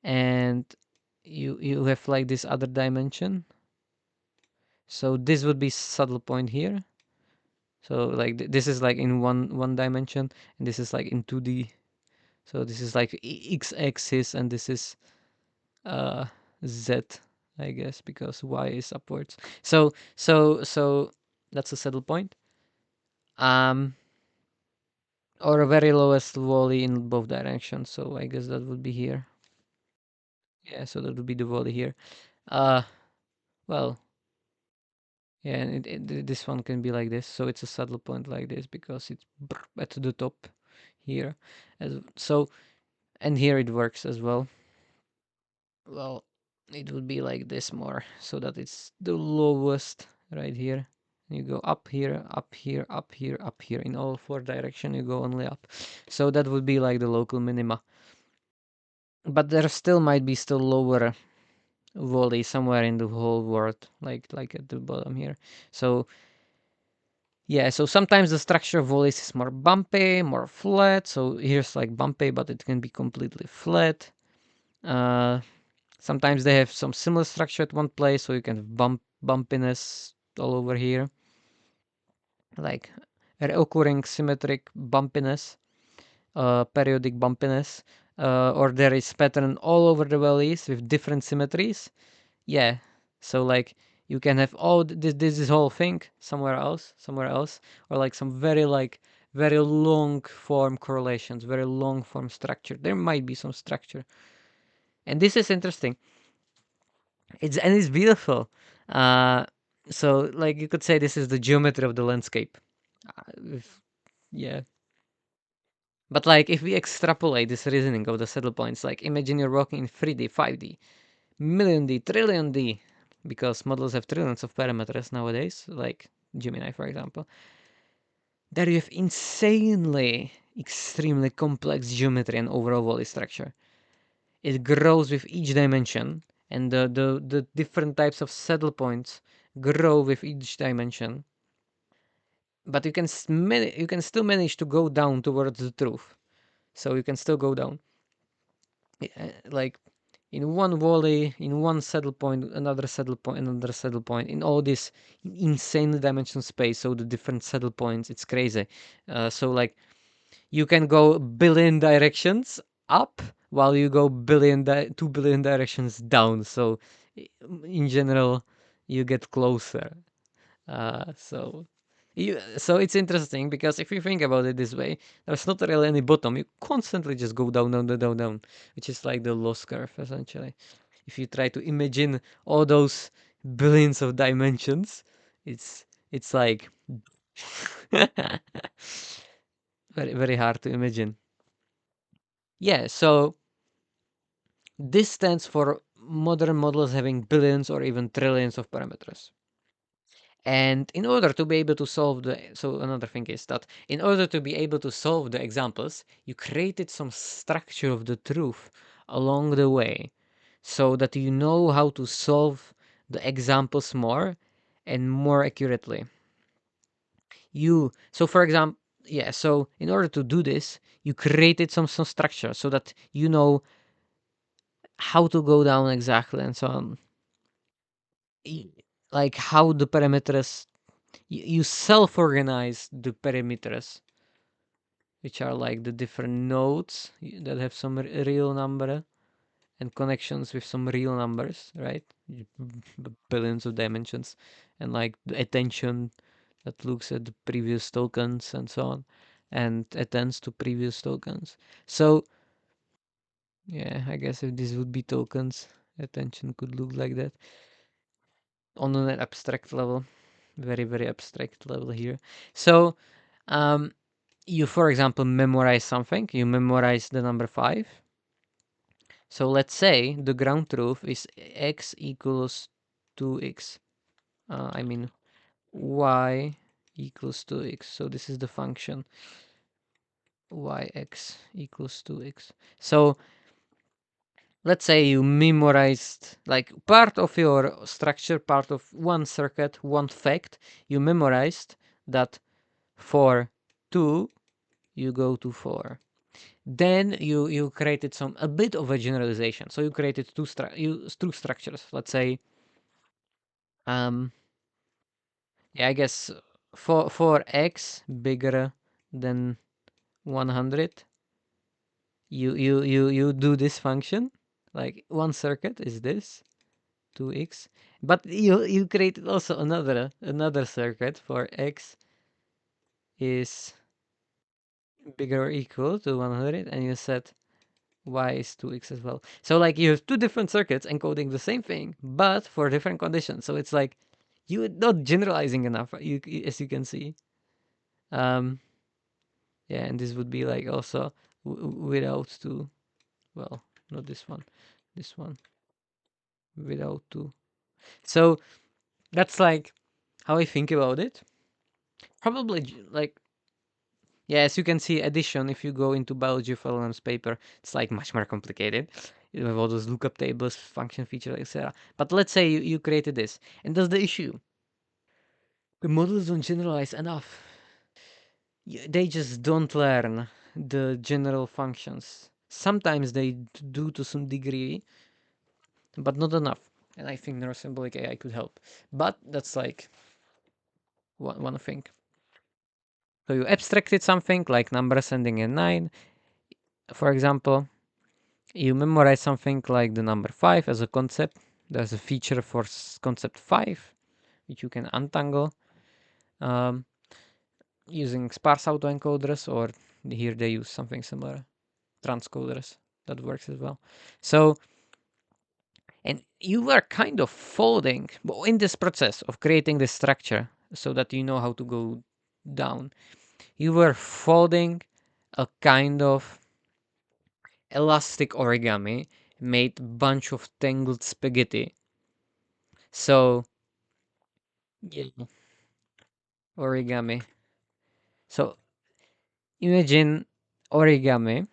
And you have like this other dimension. So this would be saddle point here. So like this is like in one dimension, and this is like in 2D. So this is like x-axis, and this is uh z, I guess, because y is upwards. So that's a saddle point. Um, or a very lowest volley in both directions. So I guess that would be here. Yeah, so that would be the volley here. Uh, well, yeah, and this one can be like this. So it's a saddle point like this because it's at the top here. So, and here it works as well. Well, it would be like this more, so that it's the lowest right here. You go up here, up here, up here, up here. In all four direction, you go only up. So that would be like the local minima. But there still might be still lower volley somewhere in the whole world, like at the bottom here. So yeah, so sometimes the structure of volleys is more bumpy, more flat. So here's like bumpy, but it can be completely flat. Uh, Sometimes they have some similar structure at one place, so you can have bumpiness all over here, like reoccurring symmetric bumpiness, periodic bumpiness, or there is pattern all over the valleys with different symmetries. Yeah, so like you can have this whole thing somewhere else, or like some very long form correlations, very long form structure. There might be some structure, and this is interesting. It's beautiful. Uh, so like you could say this is the geometry of the landscape. Yeah, but like if we extrapolate this reasoning of the saddle points, like imagine you're walking in 3D, 5D, million D, trillion D, because models have trillions of parameters nowadays, like Gemini, for example. There you have insanely, extremely complex geometry and overall volley structure. It grows with each dimension, and the different types of saddle points grow with each dimension. But you can still manage to go down towards the truth. So you can still go down. Like in one volley, in one saddle point, another saddle point, another saddle point, in all this insane dimension space. So the different saddle points, it's crazy. So like you can go a billion directions up while you go 2 billion directions down. So in general, you get closer. So so it's interesting because if you think about it this way, there's not really any bottom. You constantly just go down, down, down, down, down, which is like the loss curve essentially. If you try to imagine all those billions of dimensions, it's like very hard to imagine. Yeah, so this stands for modern models having billions or even trillions of parameters. And in order to be able to solve so another thing is that in order to be able to solve the examples, you created some structure of the truth along the way so that you know how to solve the examples more and more accurately. So for example, yeah, so in order to do this, you created some structure so that you know how to go down exactly and so on. Like how the parameters, you self-organize the parameters, which are like the different nodes that have some real number and connections with some real numbers, right? Billions of dimensions, and like the attention that looks at the previous tokens and so on, and attends to previous tokens. So yeah, I guess if this would be tokens, attention could look like that on an abstract level, very abstract level here. So you, for example, memorize something. You memorize the number 5. So let's say the ground truth is x equals 2x. I mean y equals 2x. So this is the function yx equals 2x. So let's say you memorized like part of your structure, part of one circuit, one fact. You memorized that for 2 you go to 4. Then you created a bit of a generalization. So you created two structures. Let's say yeah, I guess for x bigger than 100, you do this function. Like one circuit is this 2x, but you created also another circuit for x is bigger or equal to 100, and you said y is 2x as well. So like you have two different circuits encoding the same thing, but for different conditions. So it's like you're not generalizing enough, as you can see. Um, yeah, and this would be like also without two. Well, not this one without two. So that's like how I think about it. Probably like yeah, as you can see, addition, if you go into biology of LLM's paper, it's like much more complicated. You have all those lookup tables, function features, etc. But let's say you created this, and that's the issue. The models don't generalize enough. They just don't learn the general functions. Sometimes they do to some degree, but not enough. And I think neurosymbolic AI could help. But that's like one thing. So you abstracted something like numbers ending in 9, for example. You memorize something like the number 5 as a concept. There's a feature for concept 5, which you can untangle um, using sparse autoencoders, or here they use something similar, transcoders. That works as well. So, and you were kind of folding in this process of creating this structure so that you know how to go down. You were folding a kind of elastic origami made bunch of tangled spaghetti. So yeah, origami. So imagine origami,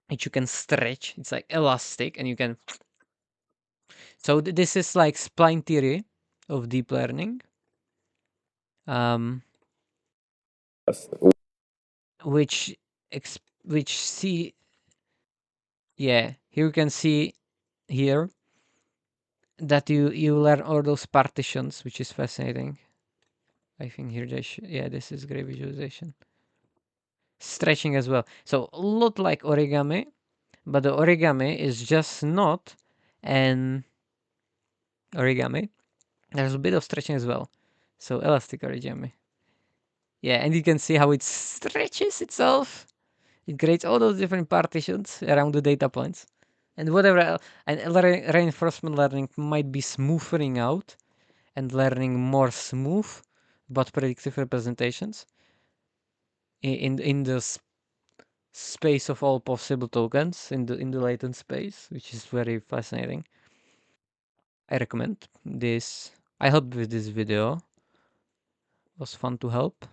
which you can stretch. It's like elastic, and you can. So this is like spline theory of deep learning. Um, which which see, yeah, here you can see here that you learn all those partitions, which is fascinating. I think here they yeah, this is great visualization. Stretching as well. So a lot like origami, but the origami is just not an origami. There's a bit of stretching as well. So elastic origami. Yeah, and you can see how it stretches itself. It creates all those different partitions around the data points. And whatever, and reinforcement learning might be smoothing out and learning more smooth but predictive representations in the space of all possible tokens in the latent space, which is very fascinating. I recommend this. I hope with this video was fun to help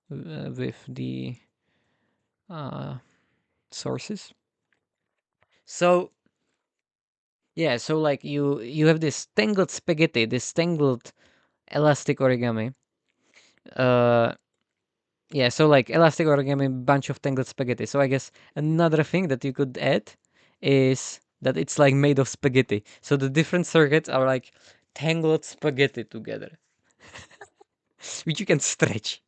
with the uh, sources. So yeah, so like you have this tangled spaghetti, this tangled elastic origami. Uh, yeah, so like elastic origami, bunch of tangled spaghetti. So I guess another thing that you could add is that it's like made of spaghetti. So the different circuits are like tangled spaghetti together, which you can stretch.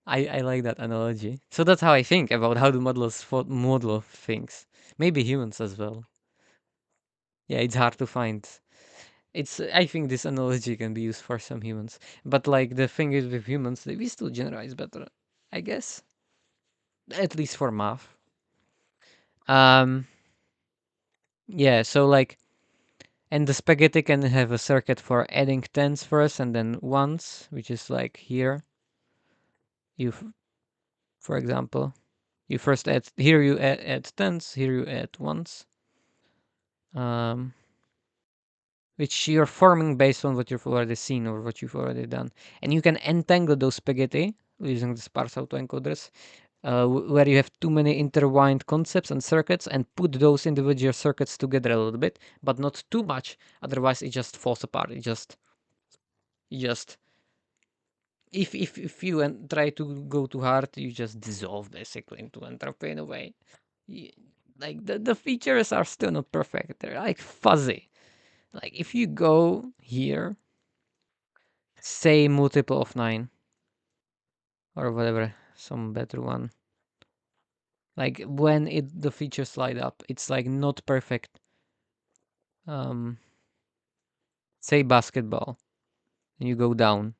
I like that analogy. So that's how I think about how the model things. Maybe humans as well. Yeah, it's hard to find. It's I think this analogy can be used for some humans, but like the thing is with humans, we still generalize better, I guess, at least for math. Um, yeah. So like, and the spaghetti can have a circuit for adding tens first and then ones, which is like here. You, for example, you first add here. You add tens. Here you add ones. Um, which you're forming based on what you've already seen or what you've already done. And you can entangle those spaghetti using the sparse autoencoders, where you have too many intertwined concepts and circuits, and put those individual circuits together a little bit, but not too much. Otherwise, it just falls apart. It just if you try to go too hard, you just dissolve basically into entropy in a way. Y- Like the features are still not perfect. They're like fuzzy. Like if you go here, say multiple of 9 or whatever, some better one. Like when the features slide up, it's like not perfect. Um, say basketball, and you go down.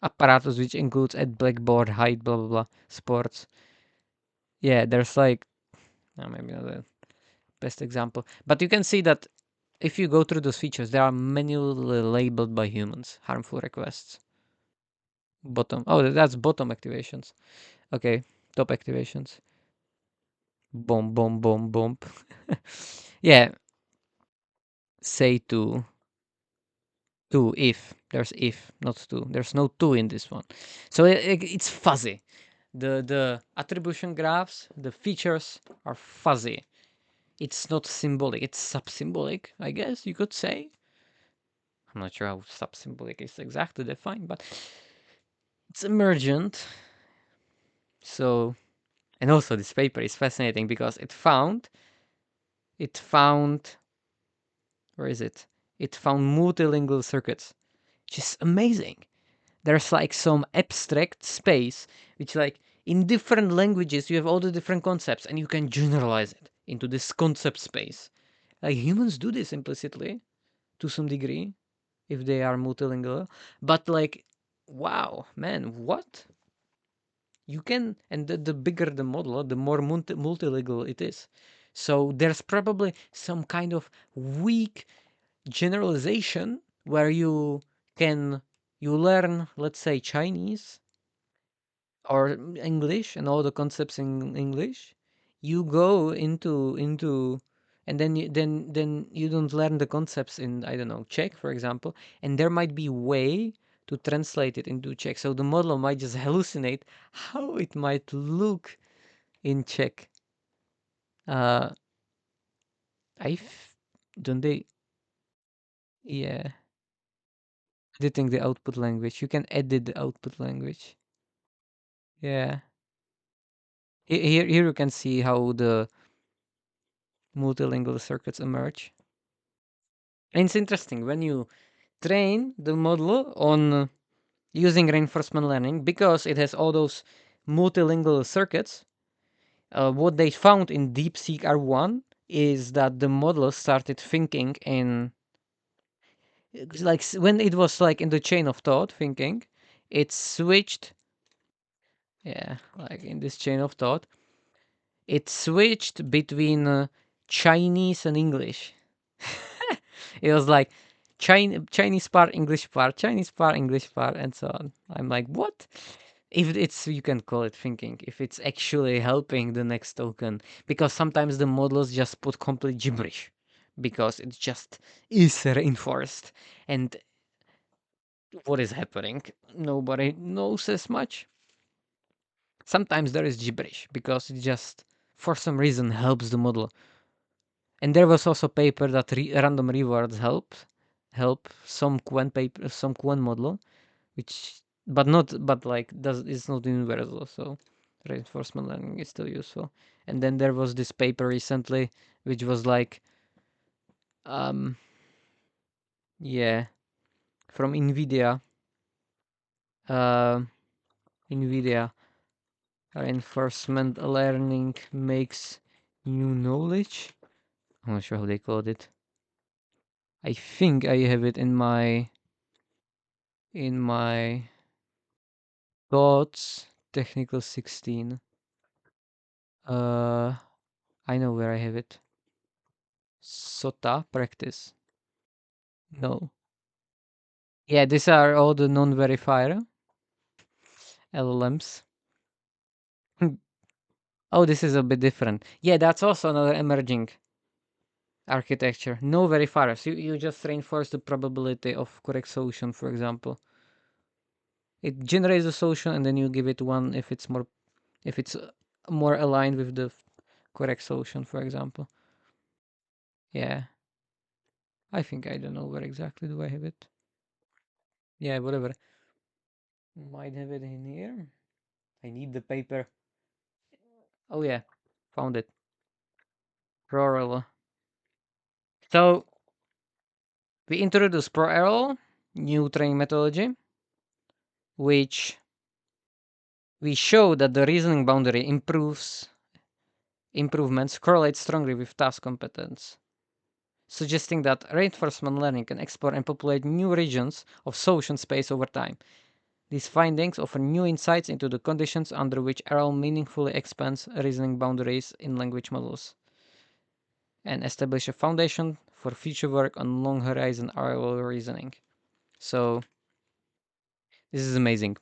Apparatus which includes at blackboard, height, blah blah blah, sports. Yeah, there's like maybe not the best example, but you can see that if you go through those features, they are manually labeled by humans. Harmful requests. Bottom. Oh, that's bottom activations. Okay, top activations. Boom, boom, boom, boom. Yeah, say two if there's if not two. There's no two in this one, so it's fuzzy. The attribution graphs, the features are fuzzy. It's not symbolic. It's sub-symbolic, I guess you could say. I'm not sure how sub-symbolic is exactly defined, but it's emergent. So, and also this paper is fascinating because it found where is it? It found multilingual circuits, which is amazing. There's like some abstract space which like in different languages you have all the different concepts and you can generalize it into this concept space. Like humans do this implicitly to some degree if they are multilingual, but like wow, man, what? You can, and the bigger the model, the more multilingual it is. So there's probably some kind of weak generalization where you learn, let's say, Chinese or English and all the concepts in English. You go into and then you don't learn the concepts in, I don't know, Czech, for example, and there might be way to translate it into Czech. So the model might just hallucinate how it might look in Czech. Uh, don't they? Yeah, editing the output language. You can edit the output language. Yeah. Here you can see how the multilingual circuits emerge. And it's interesting when you train the model on using reinforcement learning because it has all those multilingual circuits. What they found in DeepSeek R1 is that the model started thinking in like when it was like in the chain of thought thinking, it switched. Yeah, like in this chain of thought, it switched between Chinese and English. It was like Chinese part, English part, Chinese part, English part, and so on. I'm like, what? If it's, you can call it thinking, if it's actually helping the next token, because sometimes the models just put complete gibberish, because it just is reinforced. And what is happening? Nobody knows as much. Sometimes there is gibberish because it just, for some reason, helps the model. And there was also paper that random rewards help some quant paper, some quant model, which but like does it's not universal. So reinforcement learning is still useful. And then there was this paper recently, which was like, um, yeah, from NVIDIA. Uh, NVIDIA reinforcement learning makes new knowledge. I'm not sure how they called it. I think I have it in my thoughts. Technical 16. Uh, I know where I have it. SOTA practice. No. Yeah, these are all the non-verifier LLMs. Oh, this is a bit different. Yeah, that's also another emerging architecture. No verifiers. You just reinforce the probability of correct solution, for example. It generates a solution and then you give it one if it's more aligned with the correct solution, for example. Yeah. I think I don't know where exactly do I have it. Yeah, whatever. Might have it in here. I need the paper. Oh yeah, found it. ProRL. So we introduced ProRL, new training methodology, which we show that the reasoning boundary improvements correlate strongly with task competence, suggesting that reinforcement learning can explore and populate new regions of solution space over time. These findings offer new insights into the conditions under which RL meaningfully expands reasoning boundaries in language models and establish a foundation for future work on long horizon RL reasoning. So this is amazing.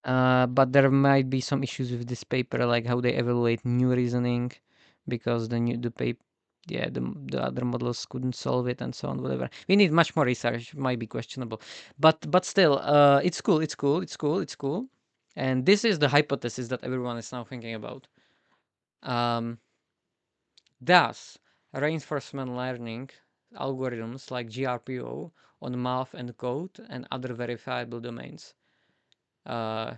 But there might be some issues with this paper, like how they evaluate new reasoning, because the paper, yeah, the other models couldn't solve it and so on. Whatever. We need much more research. Might be questionable, but still, it's cool. It's cool. It's cool. It's cool. And this is the hypothesis that everyone is now thinking about. Thus, reinforcement learning algorithms like GRPO on math and code and other verifiable domains. Uh,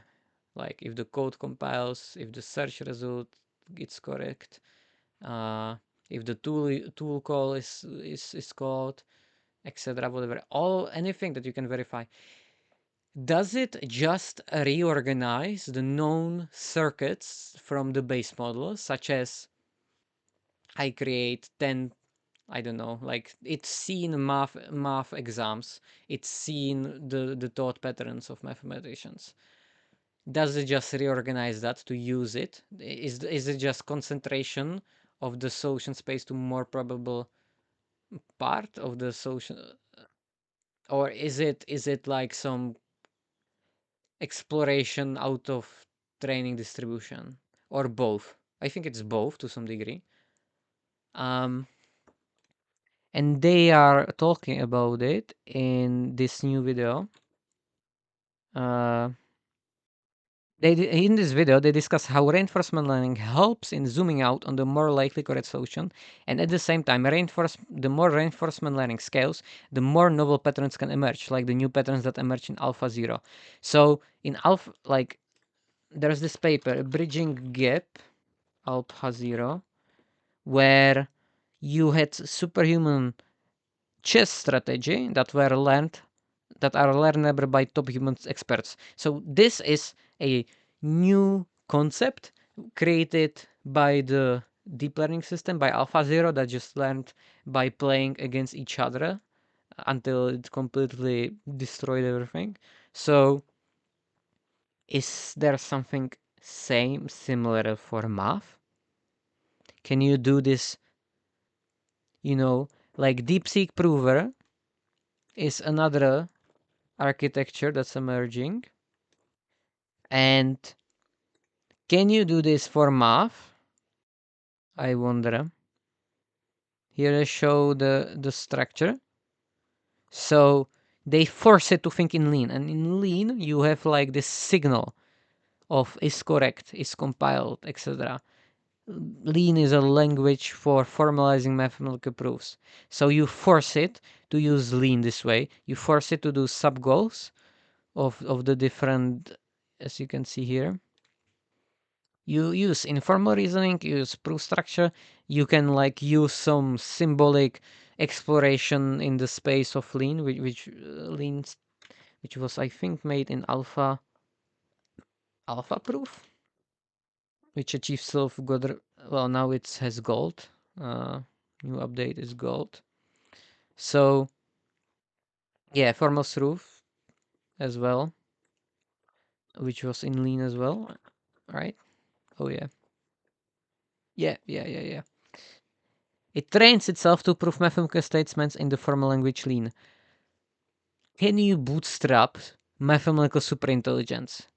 like if the code compiles, if the search result is correct, uh, if the tool call is called, etc. Whatever, anything that you can verify. Does it just reorganize the known circuits from the base model, such as I create 10, I don't know, like it's seen math exams, it's seen the thought patterns of mathematicians. Does it just reorganize that to use it? Is it just concentration of the solution space to more probable part of the solution, or is it like some exploration out of training distribution, or both? I think it's both to some degree. Um, and they are talking about it in this new video. Uh, in this video, they discuss how reinforcement learning helps in zooming out on the more likely correct solution, and at the same time, the more reinforcement learning scales, the more novel patterns can emerge, like the new patterns that emerge in Alpha Zero. So in Alpha, like there's this paper, Bridging Gap, Alpha Zero, where you had superhuman chess strategy that are learnable by top human experts. So this is a new concept created by the deep learning system, by AlphaZero, that just learned by playing against each other until it completely destroyed everything. So is there something similar for math? Can you do this, like DeepSeek Prover is another architecture that's emerging. And can you do this for math? I wonder. Here I show the structure. So they force it to think in lean, and in lean you have like this signal of is correct, is compiled, etc. Lean is a language for formalizing mathematical proofs. So you force it to use lean this way. You force it to do sub goals of the different, as you can see here. You use informal reasoning, you use proof structure. You can like use some symbolic exploration in the space of lean, which lean, which was I think made in alpha proof, which achieves self good. Well, now it has gold. New update is gold. So yeah, formal proof as well, which was in lean as well, right? Oh yeah, yeah. It trains itself to prove mathematical statements in the formal language lean. Can you bootstrap mathematical superintelligence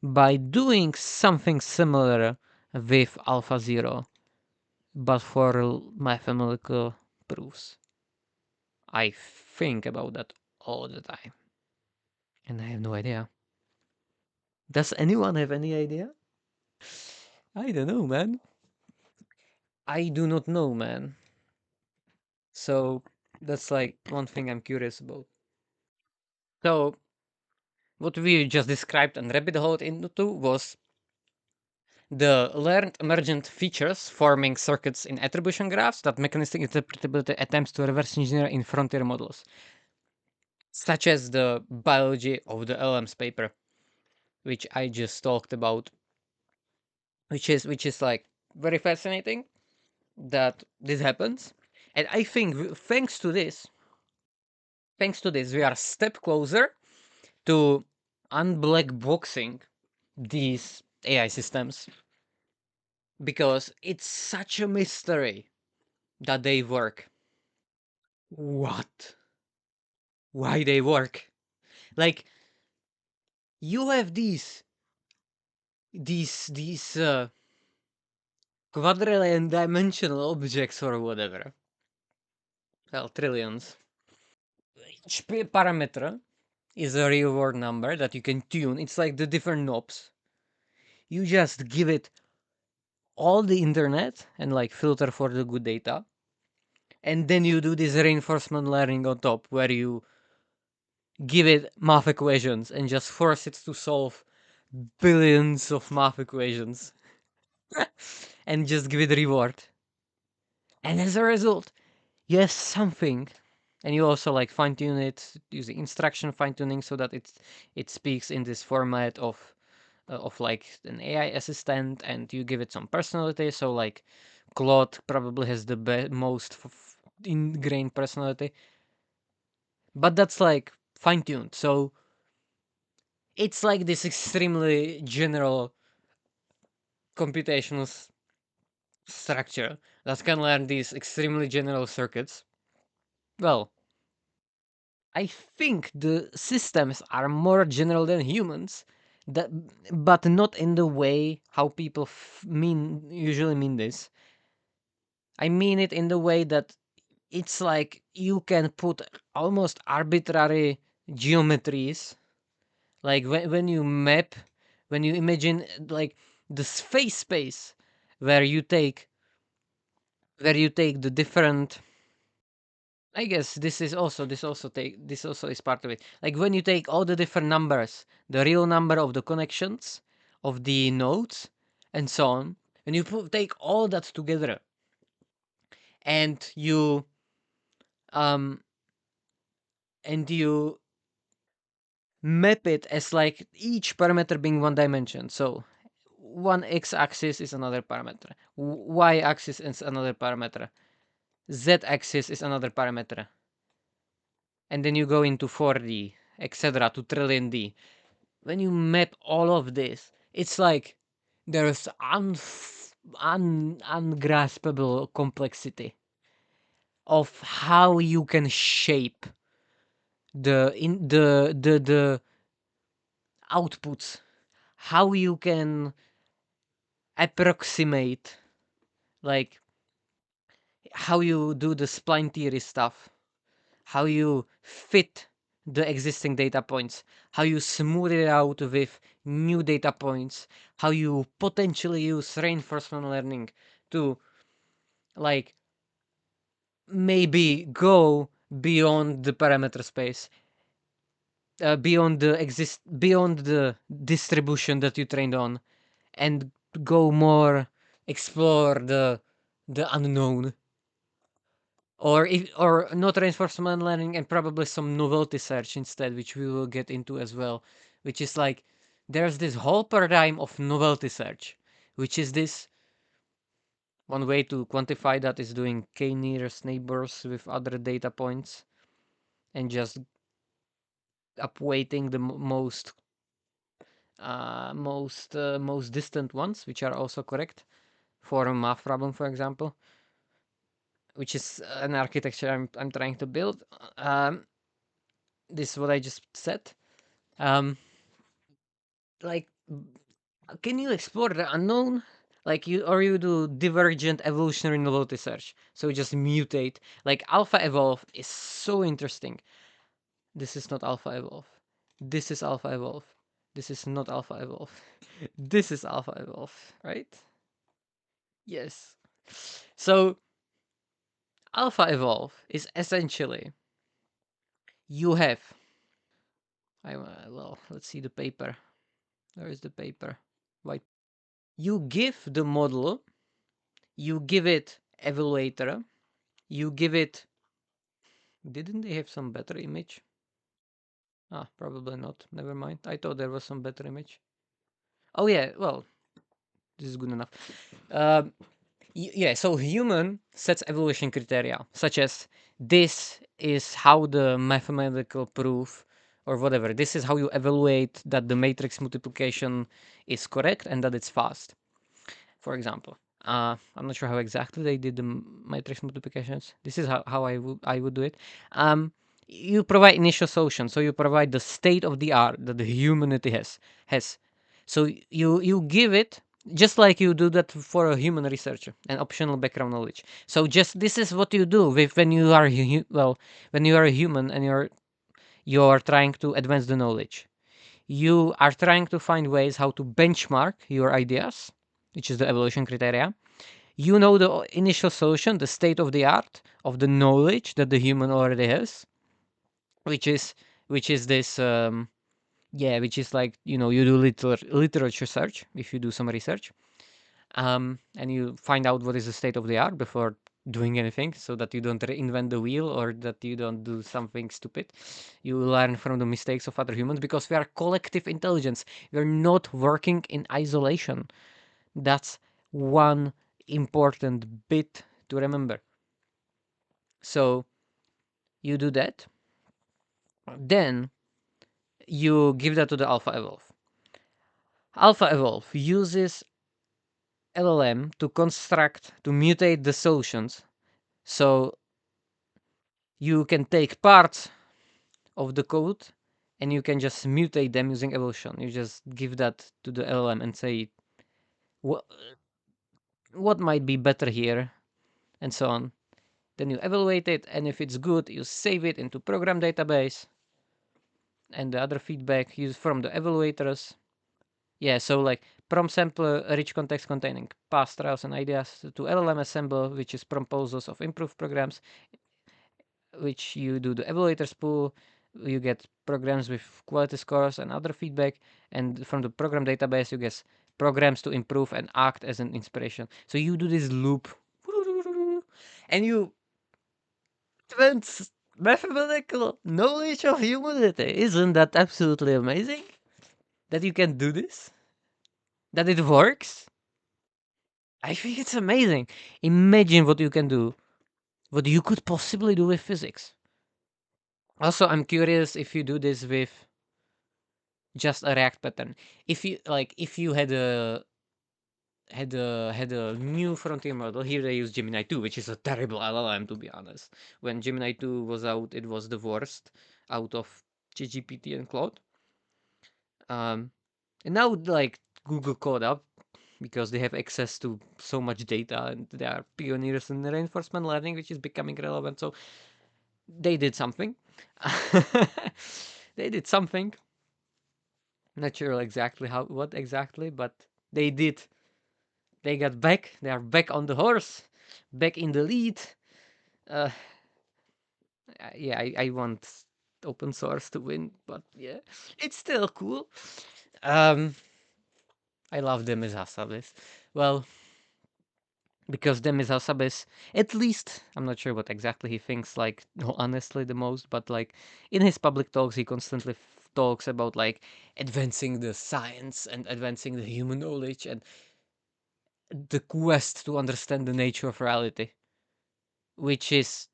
by doing something similar with Alpha Zero, but for mathematical proofs? I think about that all the time, and I have no idea. Does anyone have any idea? I don't know, man. I do not know, man. So that's like one thing I'm curious about. So what we just described and rabbit hole into was the learned emergent features forming circuits in attribution graphs that mechanistic interpretability attempts to reverse engineer in frontier models, such as the biology of the LM's paper, which I just talked about, which is like very fascinating that this happens. And I think thanks to this, we are a step closer to unblack boxing these AI systems because it's such a mystery that they work. What? Why they work? Like you have these quadrillion dimensional objects or whatever. Well, trillions. Each parameter is a real world number that you can tune. It's like the different knobs. You just give it all the internet and like filter for the good data. And then you do this reinforcement learning on top where you give it math equations and just force it to solve billions of math equations and just give it a reward. And as a result, you have something. And you also like fine tune it using instruction fine tuning so that it speaks in this format of like an AI assistant, and you give it some personality. So like Claude probably has the most ingrained personality, but that's like fine tuned. So it's like this extremely general computational structure that can learn these extremely general circuits. Well, I think the systems are more general than humans, that, but not in the way how people usually mean this. I mean it in the way that it's like you can put almost arbitrary geometries, like when you imagine like the space where you take the different. I guess this also is part of it. Like when you take all the different numbers, the real number of the connections of the nodes and so on, and you take all that together and um you map it as like each parameter being one dimension. So one x-axis is another parameter, y-axis is another parameter, z-axis is another parameter, and then you go into 4D, etc., to trillion D. When you map all of this, it's like there's ungraspable complexity of how you can shape the outputs, how you can approximate, like how you do the spline theory stuff, how you fit the existing data points, how you smooth it out with new data points, how you potentially use reinforcement learning to like maybe go beyond the parameter space, beyond the distribution that you trained on, and go more explore the unknown, or not reinforcement learning and probably some novelty search instead, which we will get into as well, which is like there's this whole paradigm of novelty search, which is this one way to quantify that is doing k nearest neighbors with other data points and just upweighting the most distant ones, which are also correct for a math problem, for example, which is an architecture I'm trying to build. This is what I just said. Um, like, can you explore the unknown? Like you do divergent evolutionary novelty search. So just mutate. Like alpha evolve is so interesting. This is not alpha evolve. This is alpha evolve. This is not alpha evolve. This is alpha evolve, right? Yes. So alpha evolve is essentially you have. Well, let's see the paper. Where is the paper? White. You give the model. You give it evaluator. You give it. Didn't they have some better image? Ah, probably not. Never mind. I thought there was some better image. Oh yeah. Well, this is good enough. Um, yeah, so human sets evaluation criteria, such as this is how the mathematical proof or whatever, this is how you evaluate that the matrix multiplication is correct and that it's fast, for example. I'm not sure how exactly they did the matrix multiplications. This is how I would do it. You provide initial solution, so you provide the state of the art that the humanity has. So you give it just like you do that for a human researcher, an optional background knowledge. So just this is what you do with when you are when you are a human and you're trying to advance the knowledge. You are trying to find ways how to benchmark your ideas, which is the evaluation criteria. You know the initial solution, the state of the art of the knowledge that the human already has, which is this which is like you do literature search if you do some research, and you find out what is the state of the art before doing anything, so that you don't reinvent the wheel or that you don't do something stupid. You learn from the mistakes of other humans because we are collective intelligence. We're not working in isolation. That's one important bit to remember. So you do that, then you give that to the alpha evolve. Alpha evolve uses LLM to mutate the solutions. So you can take parts of the code and you can just mutate them using evolution. You just give that to the LLM and say what might be better here, and so on. Then you evaluate it, and if it's good, you save it into program database, and the other feedback used from the evaluators. Yeah, so like prompt sample rich context containing past trials and ideas to LLM assemble, which is proposals of improved programs, which you do the evaluators pool. You get programs with quality scores and other feedback, and from the program database, you get programs to improve and act as an inspiration. So you do this loop, and you advance mathematical knowledge of humanity. Isn't that absolutely amazing? That you can do this? That it works? I think it's amazing. Imagine what you can do, what you could possibly do with physics. Also, I'm curious if you do this with just a React pattern. If you had a new frontier model, here they use Gemini 2, which is a terrible LLM, to be honest. When Gemini 2 was out, it was the worst out of ChatGPT and Claude. And now like Google caught up, because they have access to so much data and they are pioneers in reinforcement learning, which is becoming relevant. So they did something. They did something. Not sure exactly how, what exactly, but they did. They got back. They are back on the horse, back in the lead. Uh, yeah, I want open source to win, but yeah, it's still cool. Um, I love Demis Hassabis. Well, because Demis Hassabis, at least, I'm not sure what exactly he thinks, like, honestly, the most, but like, in his public talks, he constantly talks about like advancing the science and advancing the human knowledge and the quest to understand the nature of reality, which is,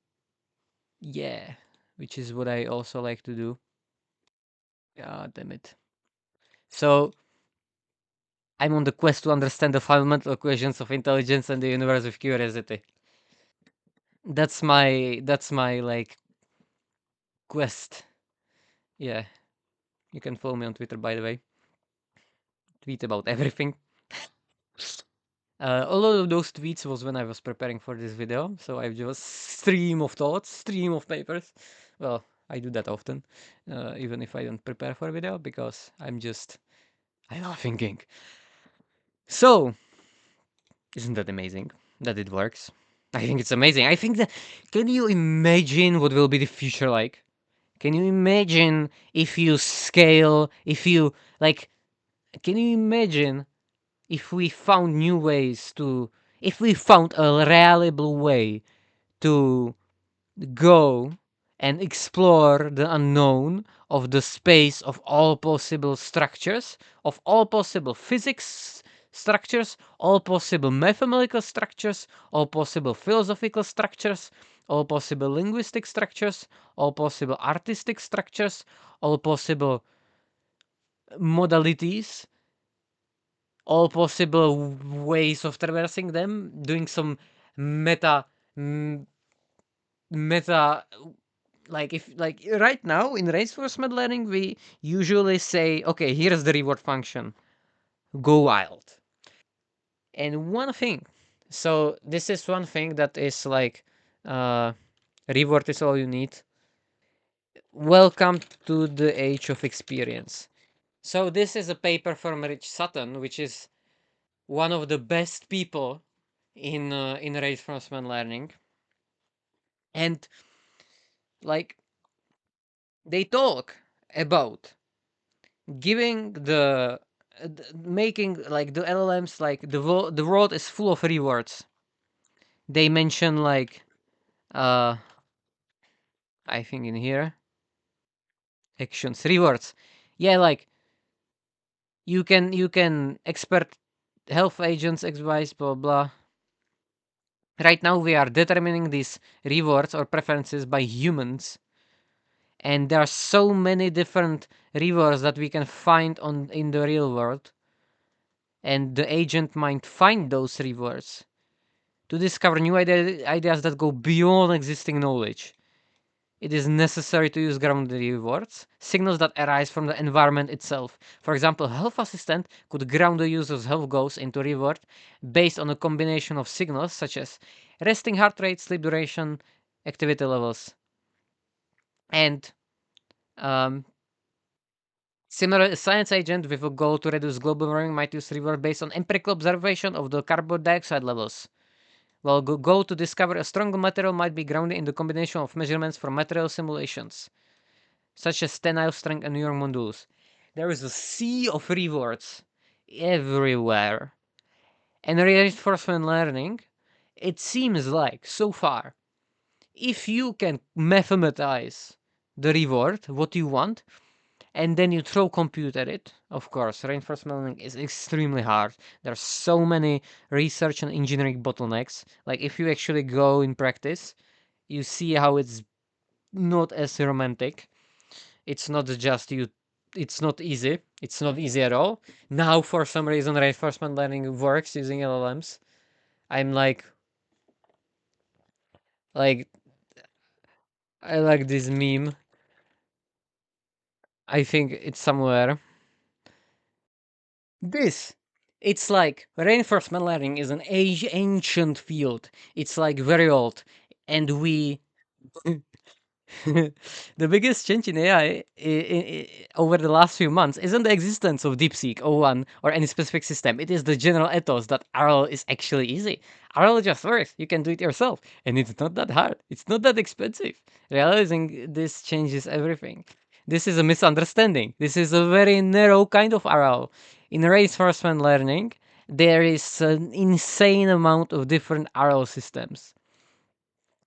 yeah, which is what I also like to do. Yeah, damn it. So I'm on the quest to understand the fundamental equations of intelligence and the universe with curiosity. That's my like quest. Yeah, you can follow me on Twitter, by the way. Tweet about everything. A lot of those tweets was when I was preparing for this video, so I just stream of thoughts, stream of papers. Well, I do that often, even if I don't prepare for a video, because I love thinking. So, isn't that amazing that it works? I think it's amazing. I think that, can you imagine what will be the future like? Can you imagine if you scale, if you, like, can you imagine if we found new ways to, if we found a reliable way to go and explore the unknown of the space of all possible structures, of all possible physics structures, all possible mathematical structures, all possible philosophical structures, all possible linguistic structures, all possible artistic structures, all possible modalities, all possible ways of traversing them, doing some meta meta, like, if, like, right now in reinforcement learning we usually say, okay, here's the reward function, go wild. And one thing, so this is one thing that is like, uh reward is all you need. Welcome to the age of experience. So this is a paper from Rich Sutton, which is one of the best people in reinforcement learning. And like, they talk about giving making like the LLMs, like the world is full of rewards. They mention like, uh I think in here, actions, rewards. Yeah, like, you can expert health agents, advice, blah blah. Right now we are determining these rewards or preferences by humans, and there are so many different rewards that we can find on in the real world, and the agent might find those rewards to discover new ideas that go beyond existing knowledge. It is necessary to use grounded rewards, signals that arise from the environment itself. For example, a health assistant could ground the user's health goals into reward based on a combination of signals such as resting heart rate, sleep duration, activity levels, and um, similar, a science agent with a goal to reduce global warming might use reward based on empirical observation of the carbon dioxide levels. While goal to discover a stronger material might be grounded in the combination of measurements from material simulations, such as tensile strength and neuron modules. There is a sea of rewards everywhere. And reinforcement learning, it seems like, so far, if you can mathematize the reward, what you want, and then you throw compute at it. Of course, reinforcement learning is extremely hard. There's so many research and engineering bottlenecks. Like, if you actually go in practice, you see how it's not as romantic. It's not just you. It's not easy. It's not easy at all. Now, for some reason, reinforcement learning works using LLMs. I'm like, I like this meme. I think it's somewhere. This. It's like reinforcement learning is an ancient field. It's like very old, and we the biggest change in AI over the last few months isn't the existence of DeepSeek, O1, or any specific system. It is the general ethos that RL is actually easy. RL just works. You can do it yourself. And it's not that hard. It's not that expensive. Realizing this changes everything. This is a misunderstanding. This is a very narrow kind of RL. In reinforcement learning, there is an insane amount of different RL systems.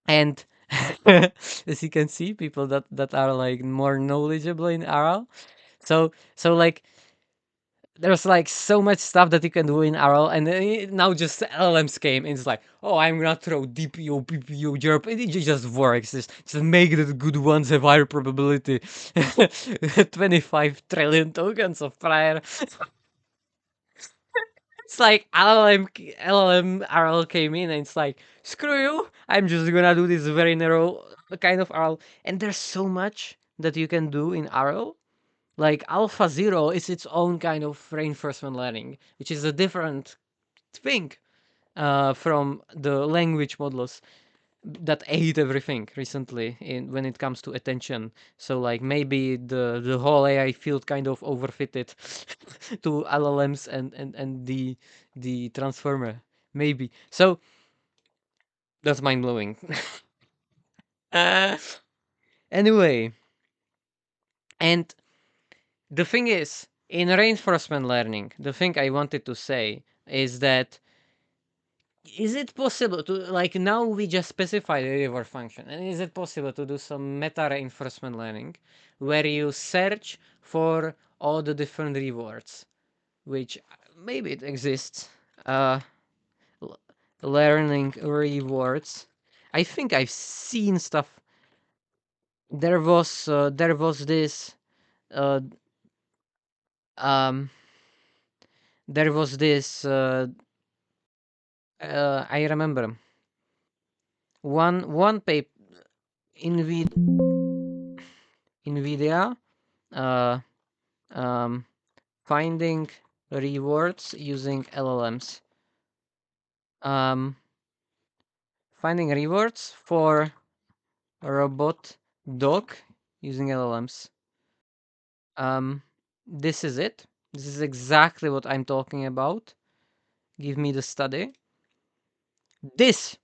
And as you can see, people that are like more knowledgeable in RL. So like there's like so much stuff that you can do in RL, and now just LLMs came, and it's like, oh, I'm gonna throw DPO, PPO, JERP, and it just works. Just make the good ones have higher probability. 25 trillion tokens of prior. It's like LLM RL came in and it's like, screw you, I'm just gonna do this very narrow kind of RL. And there's so much that you can do in RL. Like Alpha Zero is its own kind of reinforcement learning, which is a different thing from the language models that ate everything recently in when it comes to attention. So like maybe the whole AI field kind of overfitted to LLMs and the transformer. Maybe. So that's mind blowing. uh, anyway, and the thing is, in reinforcement learning, the thing I wanted to say is that is it possible to like now we just specify the reward function, and is it possible to do some meta reinforcement learning where you search for all the different rewards, which maybe it exists, uh learning rewards. I think I've seen stuff. There was this uh um there was this I remember one paper in NVIDIA, uh, um, finding rewards using LLMs. Um, finding rewards for a robot dog using LLMs. Um, this is it. This is exactly what I'm talking about. Give me the study. This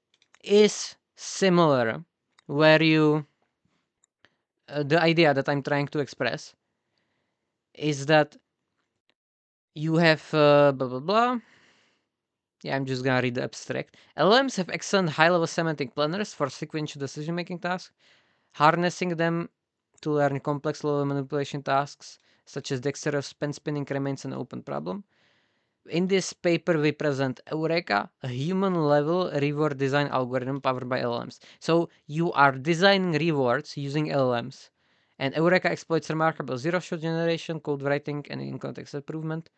is similar, where you the idea that I'm trying to express is that you have blah blah blah. Yeah, I'm just gonna read the abstract. LLMs have excellent high-level semantic planners for sequential decision-making tasks. Harnessing them to learn complex low-level manipulation tasks, such as dexterous pen spinning, remains an open problem. In this paper, we present Eureka, a human-level reward design algorithm powered by LLMs. So you are designing rewards using LLMs, and Eureka exploits remarkable zero-shot generation, code writing, and in-context improvement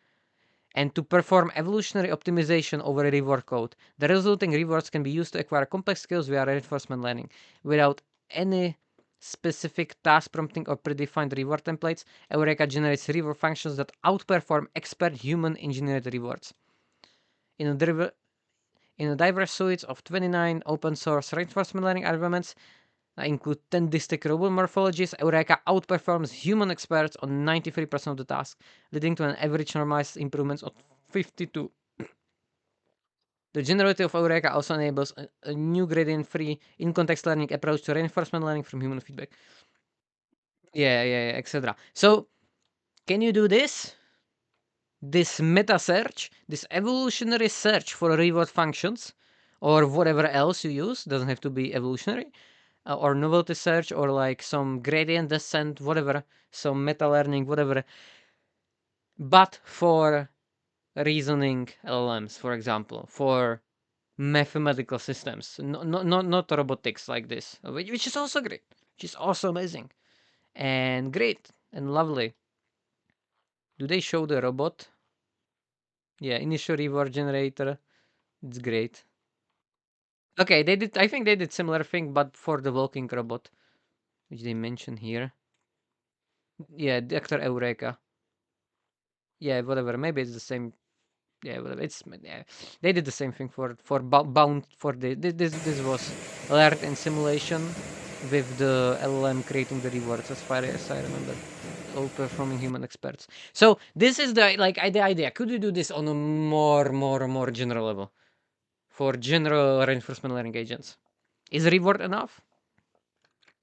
and to perform evolutionary optimization over a reward code. The resulting rewards can be used to acquire complex skills via reinforcement learning. Without any specific task prompting or predefined reward templates, Eureka generates reward functions that outperform expert human engineered rewards. In a, in a diverse suite of 29 open source reinforcement learning environments, that include 10 distinct robot morphologies, Eureka outperforms human experts on 93% of the tasks, leading to an average normalized improvements of 52. The generality of Eureka also enables a new gradient-free in-context learning approach to reinforcement learning from human feedback. Yeah, etc. So, can you do this? This meta search, this evolutionary search for reward functions, or whatever else you use, doesn't have to be evolutionary, or novelty search, or like some gradient descent, whatever, some meta learning, whatever, but for reasoning LLMs, for example, for mathematical systems, not robotics like this, which is also great, which is also amazing and great and lovely. Do they show the robot? Yeah, initial reward generator. It's great. Okay, they did. I think they did similar thing, but for the walking robot, which they mention here. Yeah, Doctor Eureka. Yeah, whatever. Maybe it's the same. Yeah, well, it's yeah. They did the same thing for bound for this was learned in simulation with the LLM creating the rewards as far as I remember, all performing human experts. So this is the the idea. Could you do this on a more general level for general reinforcement learning agents? Is reward enough?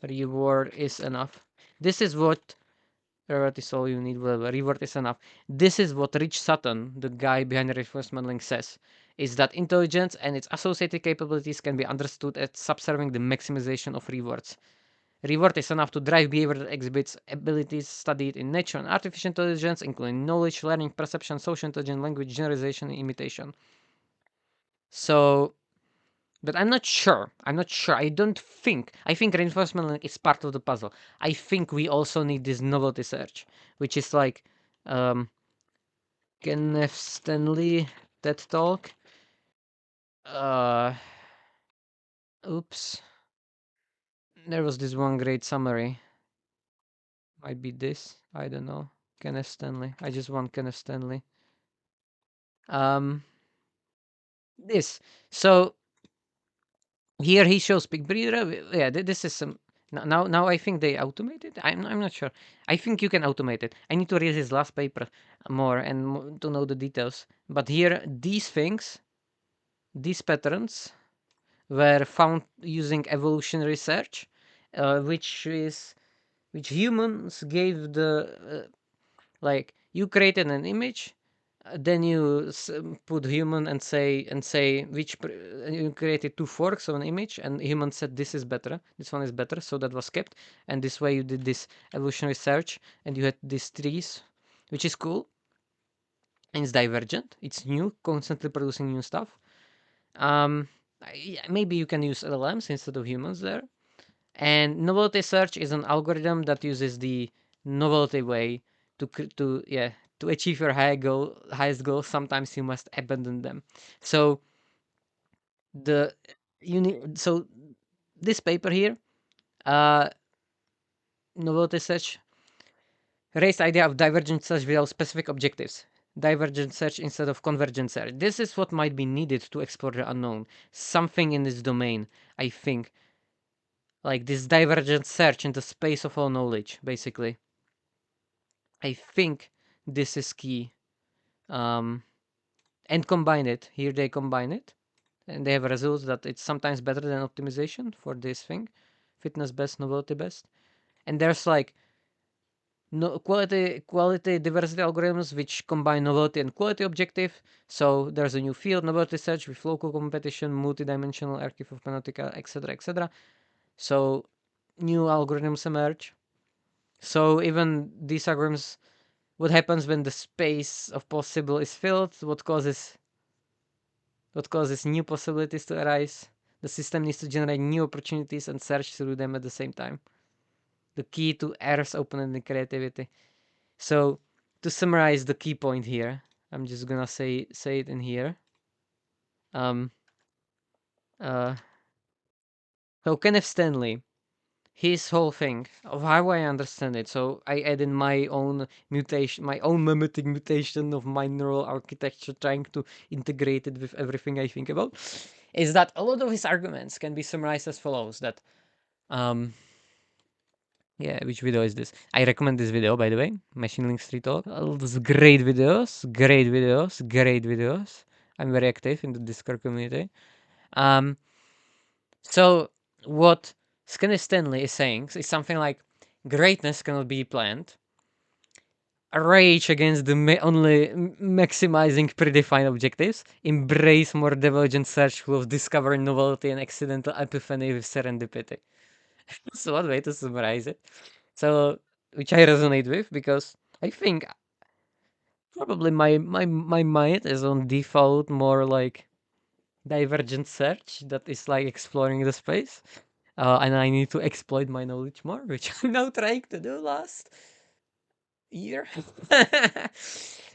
Reward is enough. This is what reward is all you need. Whatever. Reward is enough. This is what Rich Sutton, the guy behind reinforcement learning, says: is that intelligence and its associated capabilities can be understood as subserving the maximization of rewards. Reward is enough to drive behavior that exhibits abilities studied in nature and artificial intelligence, including knowledge, learning, perception, social intelligence, language generalization, and imitation. So, but I'm not sure. I'm not sure. I don't think. I think reinforcement learning is part of the puzzle. I think we also need this novelty search, which is like Kenneth Stanley TED Talk. Uh, oops. There was this one great summary. Might be this. I don't know. Kenneth Stanley. I just want Kenneth Stanley. Um, this. So here he shows Big Breeder. Yeah, this is some. Now I think they automated. I'm not sure. I think you can automate it. I need to read his last paper more and to know the details. But here, these things, these patterns, were found using evolution research, which humans gave the you created an image, then you put human and say you created two forks of an image, and human said this is better, this one is better, so that was kept, and this way you did this evolution research, and you had these trees, which is cool, and it's divergent, it's new, constantly producing new stuff. Maybe you can use LLMs instead of humans there. And novelty search is an algorithm that uses the novelty way to achieve your highest goal. Sometimes you must abandon them. So the so this paper here, uh, novelty search, raised idea of divergent search without specific objectives. Divergent search instead of convergent search. This is what might be needed to explore the unknown. Something in this domain, I think, like this divergent search in the space of all knowledge, basically. I think this is key. And combine it. Here they combine it. And they have results that it's sometimes better than optimization for this thing. Fitness best, novelty best. And there's like no quality diversity algorithms which combine novelty and quality objective. So there's a new field, novelty search with local competition, multidimensional archive of Panotica, etc. etc. So new algorithms emerge. So even these algorithms, what happens when the space of possible is filled, what causes new possibilities to arise. The system needs to generate new opportunities and search through them at the same time. The key to errors, openness, and creativity. So to summarize the key point here, I'm just gonna say it in here. Um so Kenneth Stanley, his whole thing of how I understand it. So I add in my own mutation, my own mimetic mutation of my neural architecture, trying to integrate it with everything I think about. Is that a lot of his arguments can be summarized as follows: that yeah, which video is this? I recommend this video, by the way. Machine Link Street Talk. Those great videos, great videos, great videos. I'm very active in the Discord community. Um, so what Skinner Stanley is saying is something like greatness cannot be planned. A rage against the only maximizing predefined objectives. Embrace more divergent search full of discovery, novelty, and accidental epiphany with serendipity. So one way to summarize it. So which I resonate with because I think probably my mind is on default more like divergent search that is like exploring the space. And I need to exploit my knowledge more, which I'm now trying to do last year.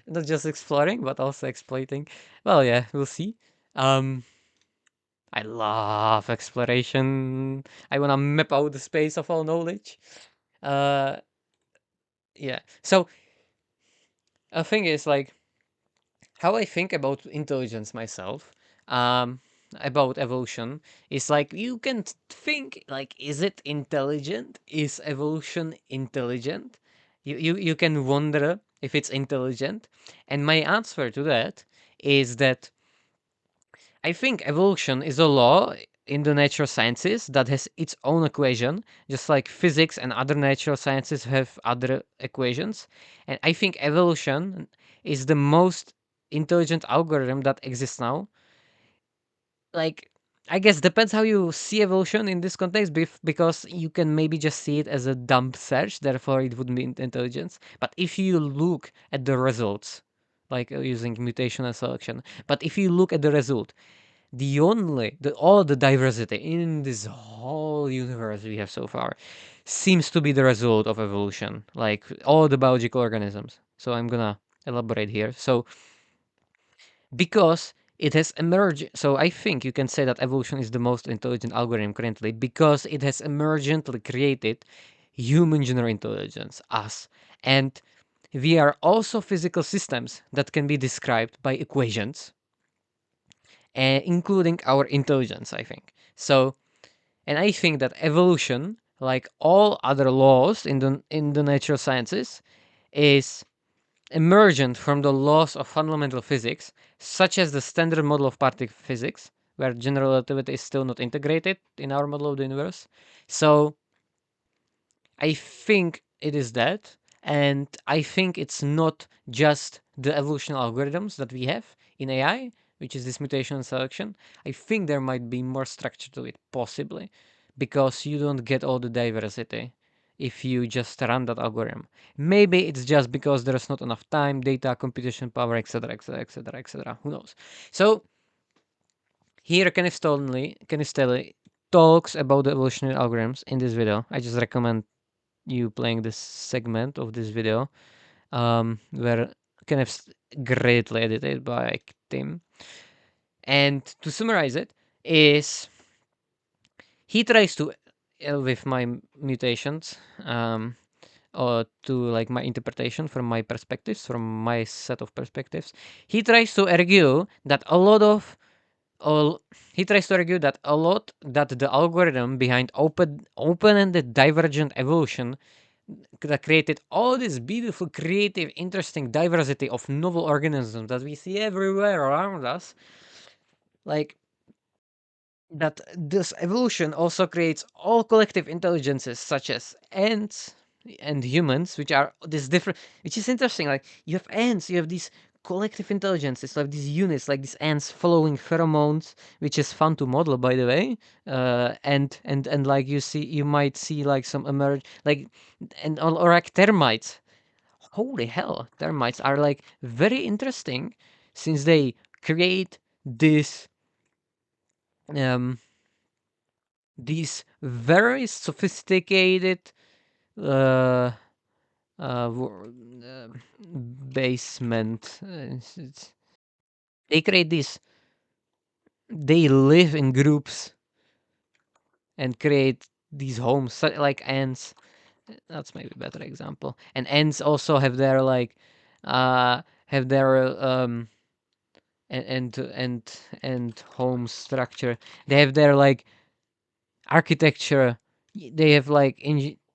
Not just exploring, but also exploiting. Well, yeah, we'll see. Um, I love exploration. I wanna map out the space of all knowledge. Uh, yeah. So a thing is like, how I think about intelligence myself, um, about evolution, is like you can think like, is it intelligent? Is evolution intelligent? You can wonder if it's intelligent, and my answer to that is that I think evolution is a law in the natural sciences that has its own equation, just like physics and other natural sciences have other equations. And I think evolution is the most intelligent algorithm that exists now. Like, I guess depends how you see evolution in this context, because you can maybe just see it as a dumb search, therefore it wouldn't be intelligence. But if you look at the results, like using mutation and selection, but if you look at the result, all the diversity in this whole universe we have so far seems to be the result of evolution, like all the biological organisms. So I'm gonna elaborate here. So because it has emerged, so I think you can say that evolution is the most intelligent algorithm currently because it has emergently created human general intelligence, us. And we are also physical systems that can be described by equations, including our intelligence, I think. So, and I think that evolution, like all other laws in the natural sciences, is emergent from the laws of fundamental physics, such as the standard model of particle physics, where general relativity is still not integrated in our model of the universe. So I think it is that, and I think it's not just the evolutional algorithms that we have in AI, which is this mutation and selection. I think there might be more structure to it, possibly, because you don't get all the diversity if you just run that algorithm. Maybe it's just because there's not enough time, data, computation power, etc., etc., etc., etc. Who knows? So here, Kenneth Stanley talks about the evolutionary algorithms in this video. I just recommend you playing this segment of this video, where kind of greatly edited by Tim. And to summarize it, is he tries to, with my mutations, or to like my interpretation from my perspectives, from my set of perspectives, he tries to argue that a lot of all he tries to argue that a lot that the algorithm behind open-ended divergent evolution that created all this beautiful, creative, interesting diversity of novel organisms that we see everywhere around us, like that this evolution also creates all collective intelligences such as ants and humans, which are this different, which is interesting. Like you have ants, you have these collective intelligences, like these units, like these ants following pheromones, which is fun to model, by the way. And like you might see like some emerge, like, and or like termites. Holy hell, termites are like very interesting since they create this um these very sophisticated uh, uh, wo- uh, basement. They create these. They live in groups and create these homes, like ants. That's maybe a better example. And ants also have their like, have their and home structure. They have their like architecture. They have like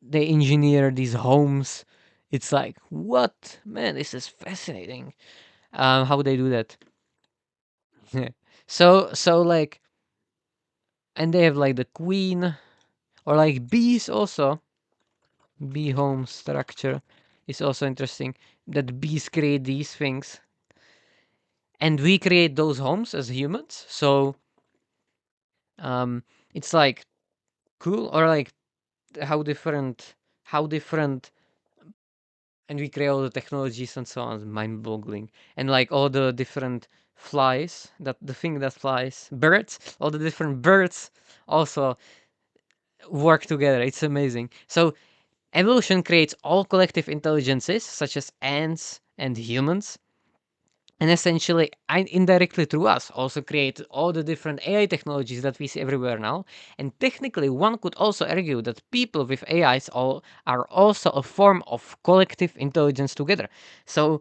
they engineer these homes. It's like, what, man, this is fascinating, how they do that. So like, and they have like the queen, or like bees also. Bee home structure is also interesting, that bees create these things and we create those homes as humans. So um it's like cool, or like how different, how different and we create all the technologies and so on. Mind-boggling. And like all the different flies, that the thing that flies, birds, all the different birds also work together. It's amazing. So evolution creates all collective intelligences, such as ants and humans, and essentially indirectly through us also create all the different AI technologies that we see everywhere now. And technically one could also argue that people with AIs all are also a form of collective intelligence together. So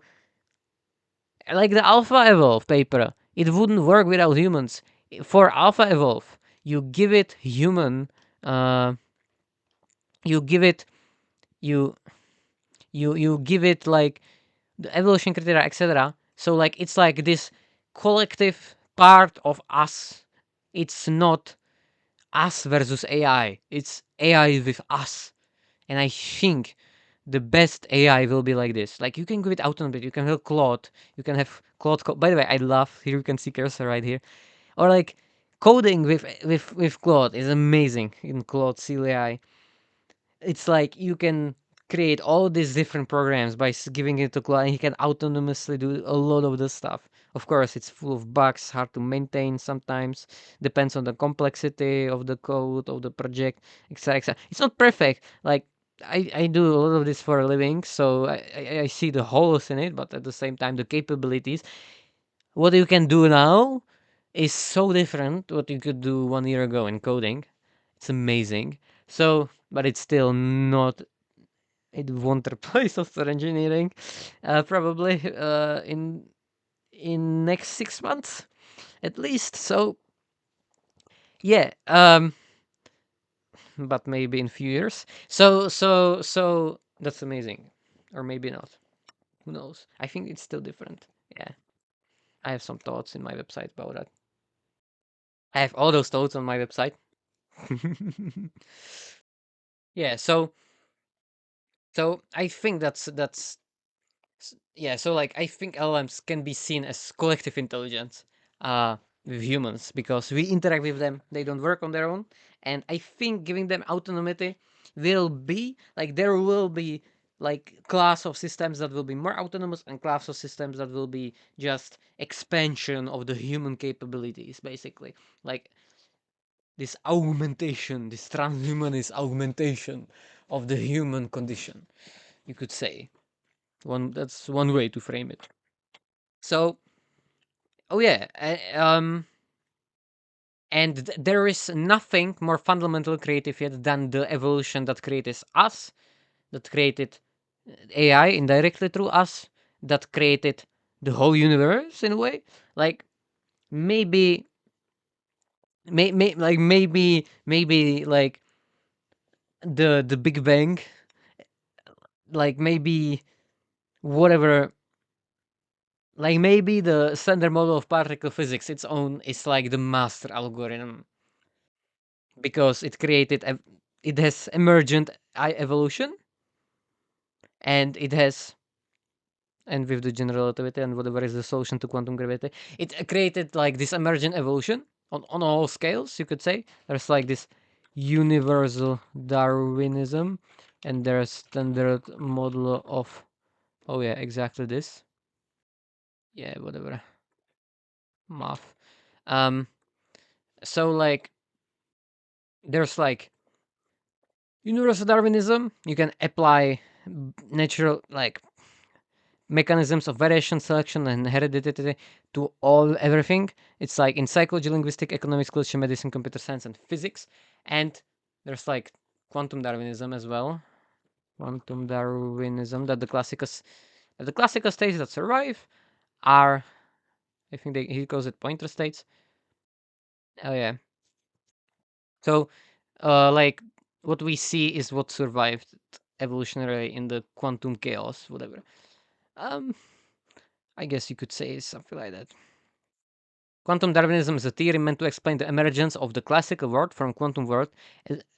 like the Alpha Evolve paper, it wouldn't work without humans. For Alpha Evolve, you give it human, uh, you give it you you give it like the evolution criteria, etc. So like it's like this collective part of us. It's not us versus AI. It's AI with us. And I think the best AI will be like this. Like you can give it autonomy. You can have Claude. You can have Claude. By the way, I love here. You can see cursor right here. Or like coding with Claude is amazing in Claude CLI. It's like you can create all these different programs by giving it to Claude, and he can autonomously do a lot of the stuff. Of course, it's full of bugs, hard to maintain sometimes, depends on the complexity of the code of the project, etc. etc. It's not perfect. Like I do a lot of this for a living, so I see the holes in it, but at the same time, the capabilities. What you can do now is so different what you could do 1 year ago in coding. It's amazing. So, but it's still not. It won't replace software engineering, probably in next 6 months at least. So yeah, but maybe in few years. So that's amazing, or maybe not. Who knows? I think it's still different. Yeah, I have some thoughts in my website about that. I have all those thoughts on my website. Yeah, so I think yeah, so like I think LLMs can be seen as collective intelligence uh with humans because we interact with them, they don't work on their own, and I think giving them autonomy will be like there will be like class of systems that will be more autonomous and class of systems that will be just expansion of the human capabilities basically. Like this augmentation, this transhumanist augmentation of the human condition, you could say. That's one way to frame it. So, oh yeah, and there is nothing more fundamental creative yet than the evolution that created us, that created AI indirectly through us, that created the whole universe in a way. Like maybe, maybe like the Big Bang, like maybe whatever, like maybe the standard model of particle physics its own is like the master algorithm because it has emergent evolution, and it has, and with the general relativity and whatever is the solution to quantum gravity, it created like this emergent evolution on all scales, you could say. There's like this universal Darwinism, and there's standard model of, oh yeah, exactly this, yeah, whatever, math. um so like there's like universal Darwinism. You can apply natural like mechanisms of variation, selection, and heredity to all everything. It's like in psychology, linguistics, economics, culture, medicine, computer science, and physics. And there's like quantum Darwinism as well. Quantum Darwinism that the classical states that survive are, I think he calls it pointer states. Oh yeah. So like what we see is what survived evolutionarily in the quantum chaos, whatever. Um, I guess you could say something like that. Quantum Darwinism is a theory meant to explain the emergence of the classical world from quantum world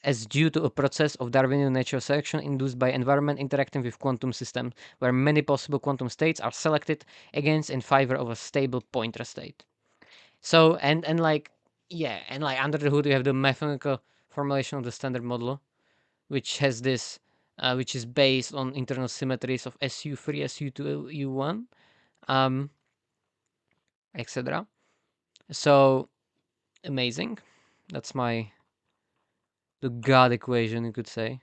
as due to a process of Darwinian natural selection induced by environment interacting with quantum system, where many possible quantum states are selected against in favor of a stable pointer state. So and like yeah, and like under the hood you have the mathematical formulation of the standard model, which has this, which is based on internal symmetries of SU3, SU2, U1, um, etc. So amazing. That's my the God equation, you could say.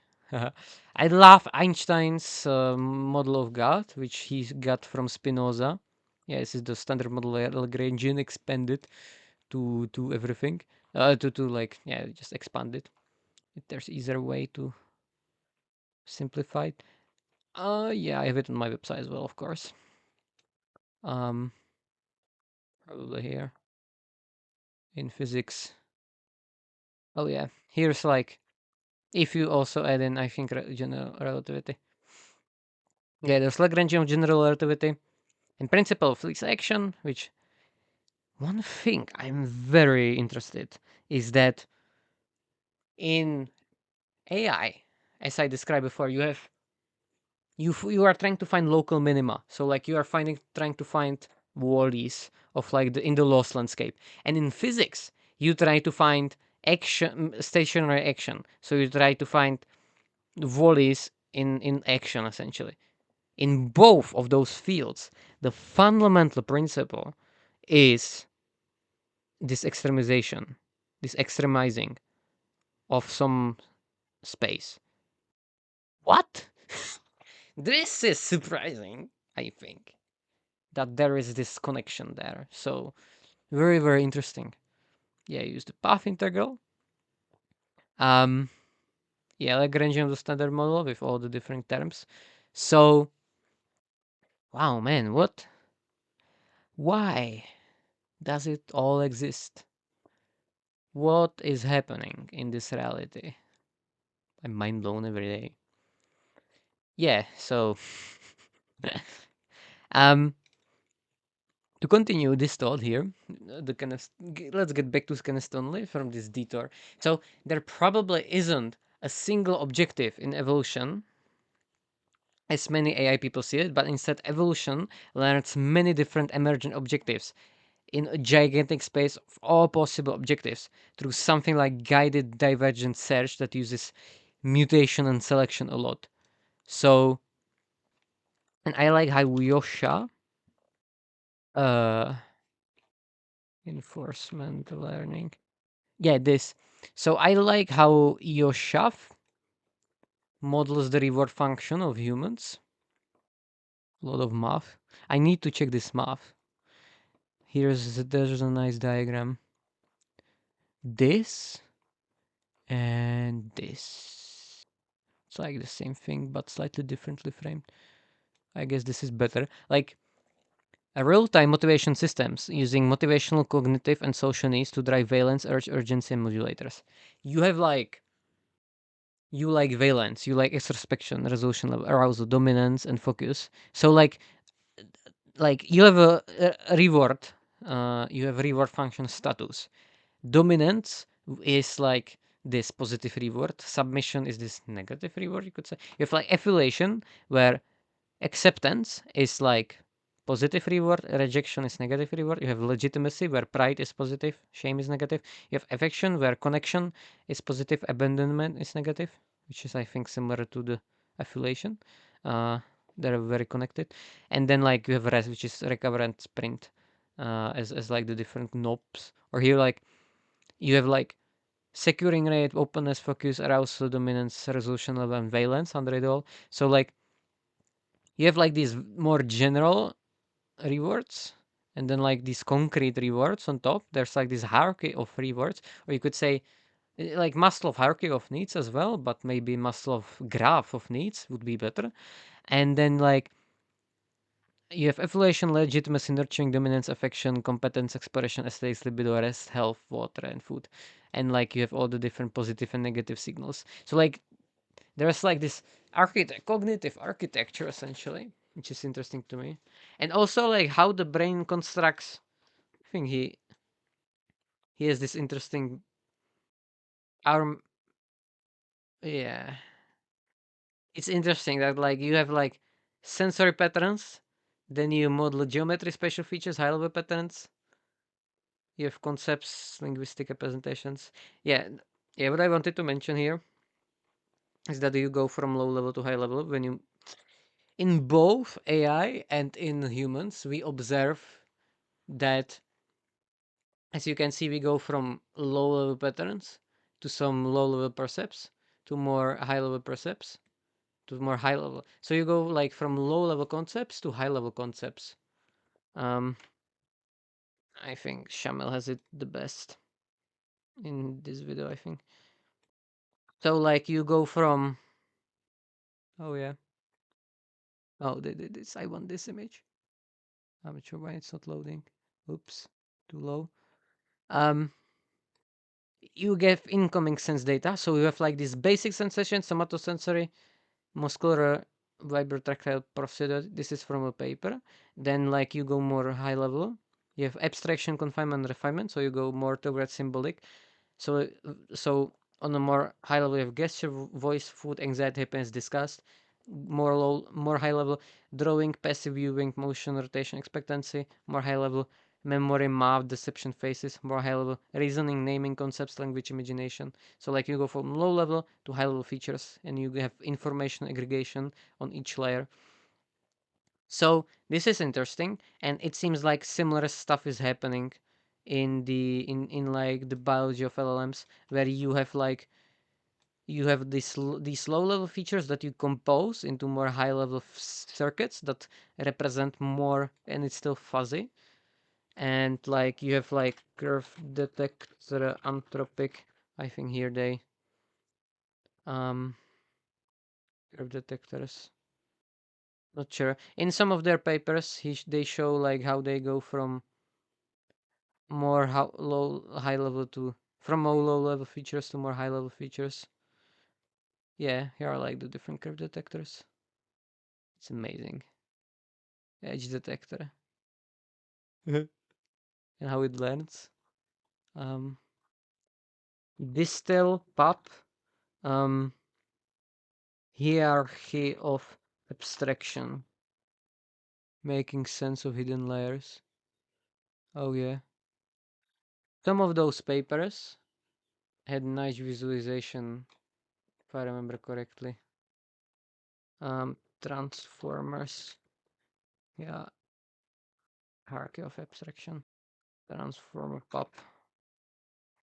I love Einstein's model of God, which he got from Spinoza. Yeah, this is the standard model Lagrangian expanded to everything. To like yeah, just expand it. If there's easier way to simplify it. Yeah, I have it on my website as well, of course. Um, Probably here in physics. Oh yeah, here's like if you also add in, I think, general relativity. Yeah, there's Lagrangian general relativity and principle of least action. Which one thing I'm very interested is that in AI, as I described before, you are trying to find local minima. So like you are trying to find wallies of like in the lost landscape. And in physics, you try to find stationary action. So you try to find volleys in action essentially. In both of those fields, the fundamental principle is this extremization, this extremizing of some space. What? This is surprising, I think, that there is this connection there. So very, very interesting. Yeah, use the path integral. Um, yeah, Lagrangian the standard model with all the different terms. So, wow, man, what? Why does it all exist? What is happening in this reality? I'm mind blown every day. Yeah, so um to continue this thought here, the kind of let's get back to Scanestone from this detour. So there probably isn't a single objective in evolution as many AI people see it, but instead evolution learns many different emergent objectives in a gigantic space of all possible objectives through something like guided divergent search that uses mutation and selection a lot. So, and I like how Yosha, uh, enforcement learning. Yeah, this. So I like how Yoshav models the reward function of humans. A lot of math. I need to check this math. There's a nice diagram. This and this. It's like the same thing, but slightly differently framed. I guess this is better. Like a real-time motivation systems using motivational, cognitive, and social needs to drive valence, urge, urgency, and modulators. You have like you like valence, you like extrospection, resolution level, arousal, dominance, and focus. So like you have a reward, you have reward function status. Dominance is like this positive reward. Submission is this negative reward. You could say you have like affiliation where acceptance is like positive reward, rejection is negative reward. You have legitimacy where pride is positive, shame is negative. You have affection where connection is positive, abandonment is negative, which is I think similar to the affiliation. Uh, they're very connected. And then like you have rest, which is recover and sprint, as like the different knobs. Or here like you have like securing rate, openness, focus, arousal, dominance, resolution level, and valence under it all. So like you have like these more general rewards and then like these concrete rewards on top. There's like this hierarchy of rewards, or you could say like Maslow hierarchy of needs as well, but maybe Maslow graph of needs would be better. And then like you have affiliation, legitimacy, nurturing, dominance, affection, competence, exploration, aesthetics, libido, rest, health, water, and food. And like you have all the different positive and negative signals. So like there's like this cognitive architecture essentially, which is interesting to me. And also like how the brain constructs. I think he has this interesting arm. Yeah, it's interesting that like you have like sensory patterns, then you model geometry, spatial features, high level patterns. You have concepts, linguistic representations. Yeah, yeah. What I wanted to mention here is that you go from low level to high level when you in both AI and in humans we observe that, as you can see, we go from low level patterns to some low level percepts to more high level percepts to more high level. So you go like from low level concepts to high level concepts. um I think Shamil has it the best in this video, I think. So like you go from, oh yeah, oh this I want this image. I'm not sure why it's not loading. Oops, too low. Um, you get incoming sense data. So you have like this basic sensation, somatosensory, muscular, vibrotractile procedure. This is from a paper. Then like you go more high level. You have abstraction, confinement, refinement. So you go more towards symbolic. So on a more high level, you have gesture, voice, food, anxiety, happiness, disgust. More high level, drawing, passive viewing, motion, rotation, expectancy. More high level, memory, math, deception, faces. More high level, reasoning, naming, concepts, language, imagination. So like you go from low level to high level features, and you have information aggregation on each layer. So this is interesting, and it seems like similar stuff is happening in like the biology of LLMs, where you have these low level features that you compose into more high level circuits that represent more, and it's still fuzzy. And like you have like curve detector, anthropic. I think here they um curve detectors. Not sure. In some of their papers, they show like how they go from more high level to from more low level features to more high level features. Yeah, here are like the different curve detectors. It's amazing. Edge detector and how it learns. Um, Distal pub. Um, Hierarchy of abstraction, making sense of hidden layers. Oh yeah, some of those papers had nice visualization, if I remember correctly. Transformers. Yeah, hierarchy of abstraction. Transformer pop.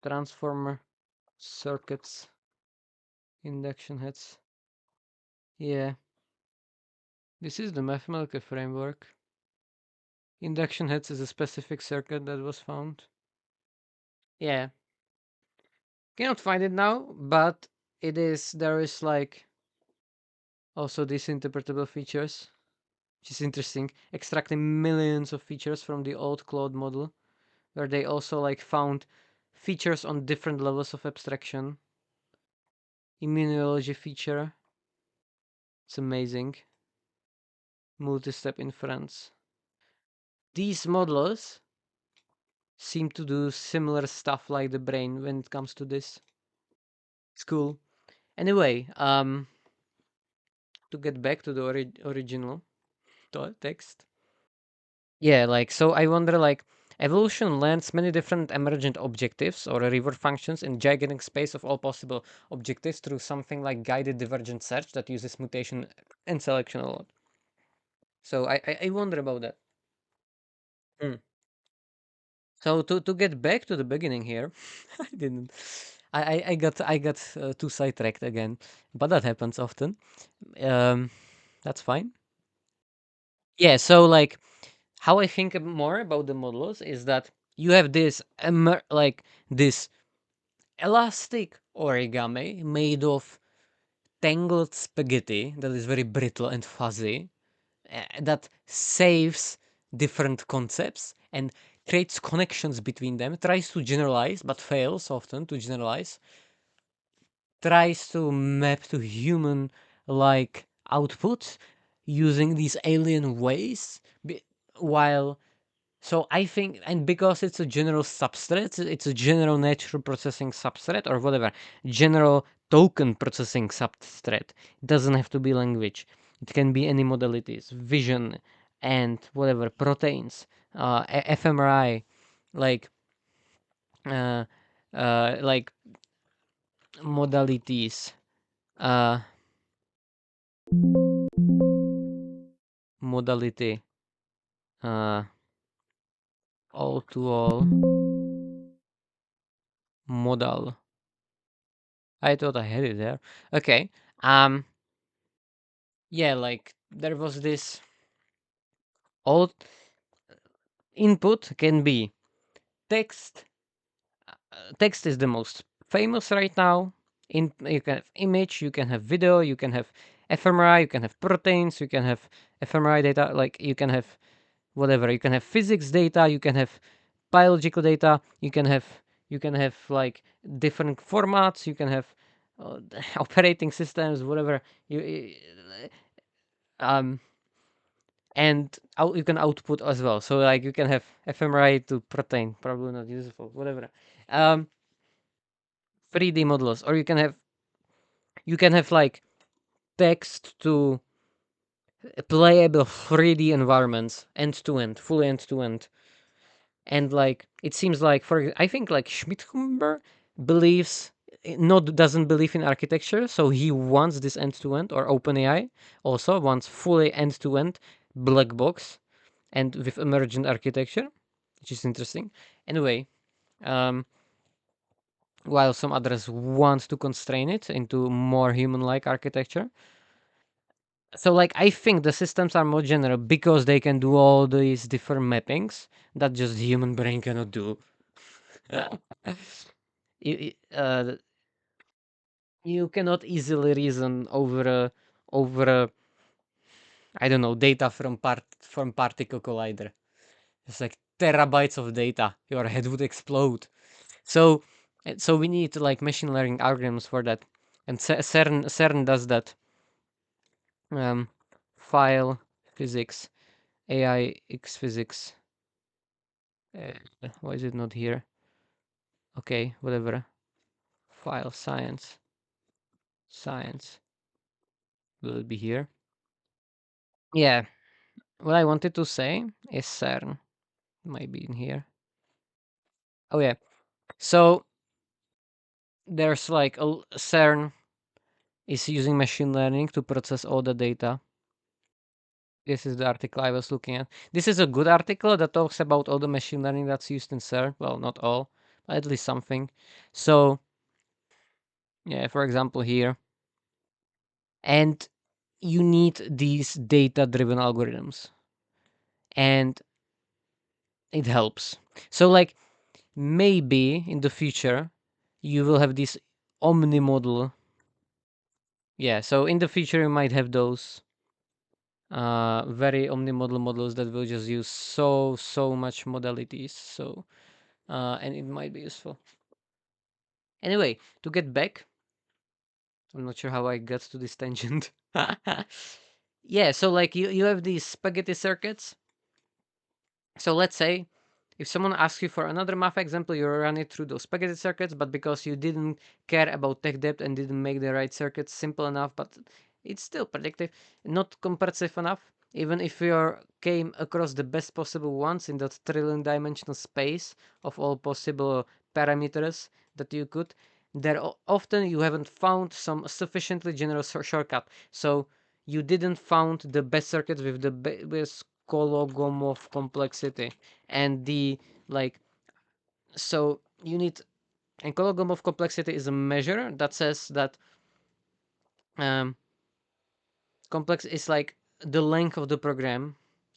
Transformer circuits. Induction heads. Yeah, this is the mathematical framework. Induction heads is a specific circuit that was found. Yeah, cannot find it now, but it is. There is like also these interpretable features, which is interesting. Extracting millions of features from the old Claude model, where they also like found features on different levels of abstraction. Immunology feature. It's amazing. Multi-step inference. These models seem to do similar stuff like the brain when it comes to this. It's cool. Anyway, to get back to the original text. Yeah, like so I wonder like evolution learns many different emergent objectives or reward functions in gigantic space of all possible objectives through something like guided divergent search that uses mutation and selection a lot. So I wonder about that. Hmm. So to get back to the beginning here, I didn't. I got too sidetracked again, but that happens often. Um, that's fine. Yeah. So like how I think more about the models is that you have this like this elastic origami made of tangled spaghetti that is very brittle and fuzzy, that saves different concepts and creates connections between them, tries to generalize but fails often to generalize, tries to map to human like outputs using these alien ways, while so I think, and because it's a general substrate, it's a general natural processing substrate or whatever, general token processing substrate. It doesn't have to be language. It can be any modalities, vision, and whatever proteins, fMRI, like uh, like modalities, uh, modality, uh, all to all, modal. I thought I had it there. Okay. Um, yeah, like there was this old input can be text. Text is the most famous right now. You can have image, you can have video, you can have fMRI, you can have proteins, you can have fMRI data. Like you can have whatever. You can have physics data, you can have biological data, you can have like different formats, you can have uh, operating systems, whatever. You um and you can output as well. So like you can have fMRI to protein, probably not useful, whatever. Um, 3D models, or you can have like text to playable 3D environments end to end, fully end to end. And like it seems like I think like Schmidhuber believes not doesn't believe in architecture, so he wants this end to end, or OpenAI also wants fully end to end black box and with emergent architecture, which is interesting. Anyway, um, while some others want to constrain it into more human-like architecture. So like I think the systems are more general because they can do all these different mappings that just human brain cannot do. You cannot easily reason over I don't know, data from particle collider. It's like terabytes of data. Your head would explode. So so we need like machine learning algorithms for that, and CERN does that. Um, file physics, AI X physics. Why is it not here? Okay, whatever. File science. Will it be here? Yeah. What I wanted to say is CERN might be in here. Oh yeah. So there's like CERN is using machine learning to process all the data. This is the article I was looking at. This is a good article that talks about all the machine learning that's used in CERN. Well, not all, but at least something. So, yeah, for example, here. And you need these data driven algorithms, and it helps. So, like, maybe in the future, you will have this omni model. Yeah, so in the future, you might have those very omni-model models that will just use so much modalities. So and it might be useful. Anyway, to get back, I'm not sure how I got to this tangent. Yeah, so like you have these spaghetti circuits. So let's say if someone asks you for another math example, you run it through those spaghetti circuits, but because you didn't care about tech debt and didn't make the right circuits simple enough, but it's still predictive, not comparative enough, even if you came across the best possible ones in that trillion dimensional space of all possible parameters that you could, there often you haven't found some sufficiently generous shortcut. So you didn't found the best circuit with the best Kologomov complexity, and the like. So you need, and Kologomov complexity is a measure that says that um, complex is like the length of the program.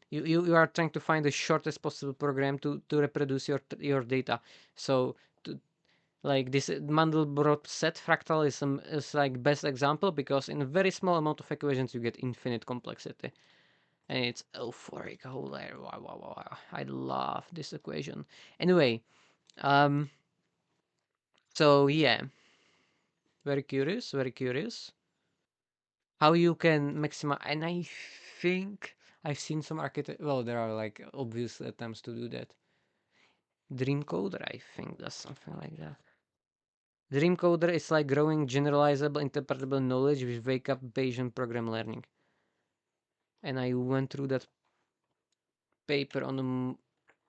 You are trying to find the shortest possible program to reproduce your data. So to, like this Mandelbrot set fractal is like best example, because in a very small amount of equations you get infinite complexity. And it's euphoric. Holy wow, wow, wow, wow. I love this equation. Anyway, um, so yeah, very curious, very curious. How you can maximize, and I think I've seen some architect. Well, there are like obvious attempts to do that. Dreamcoder, I think, does something like that. Dreamcoder is like growing generalizable interpretable knowledge with wake up Bayesian program learning. And I went through that paper on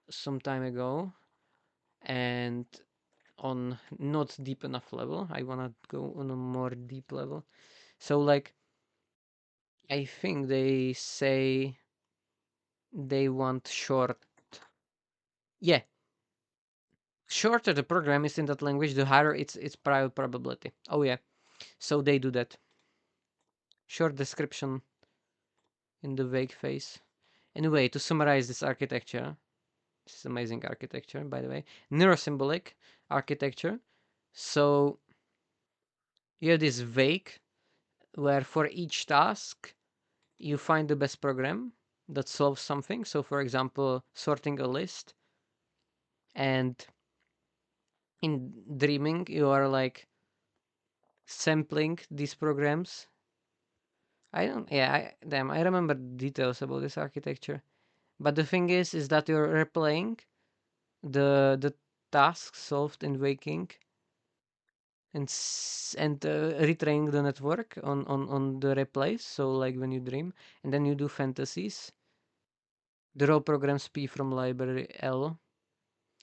some time ago, and on not deep enough level. I wanna go on a more deep level. So like I think they say they want short. Yeah, shorter the program is in that language, the higher its prior probability. Oh yeah, so they do that. Short description in the vague phase. Anyway, to summarize this architecture, this is amazing architecture, by the way. Neurosymbolic architecture. So you have this vague, where for each task you find the best program, that solves something. So, for example, sorting a list, and in dreaming, you are like sampling these programs. I don't, yeah, I remember details about this architecture. But the thing is that you're replaying the task solved in waking, and retraining the network on the replays. So like when you dream, and then you do fantasies. The raw programs P from library L.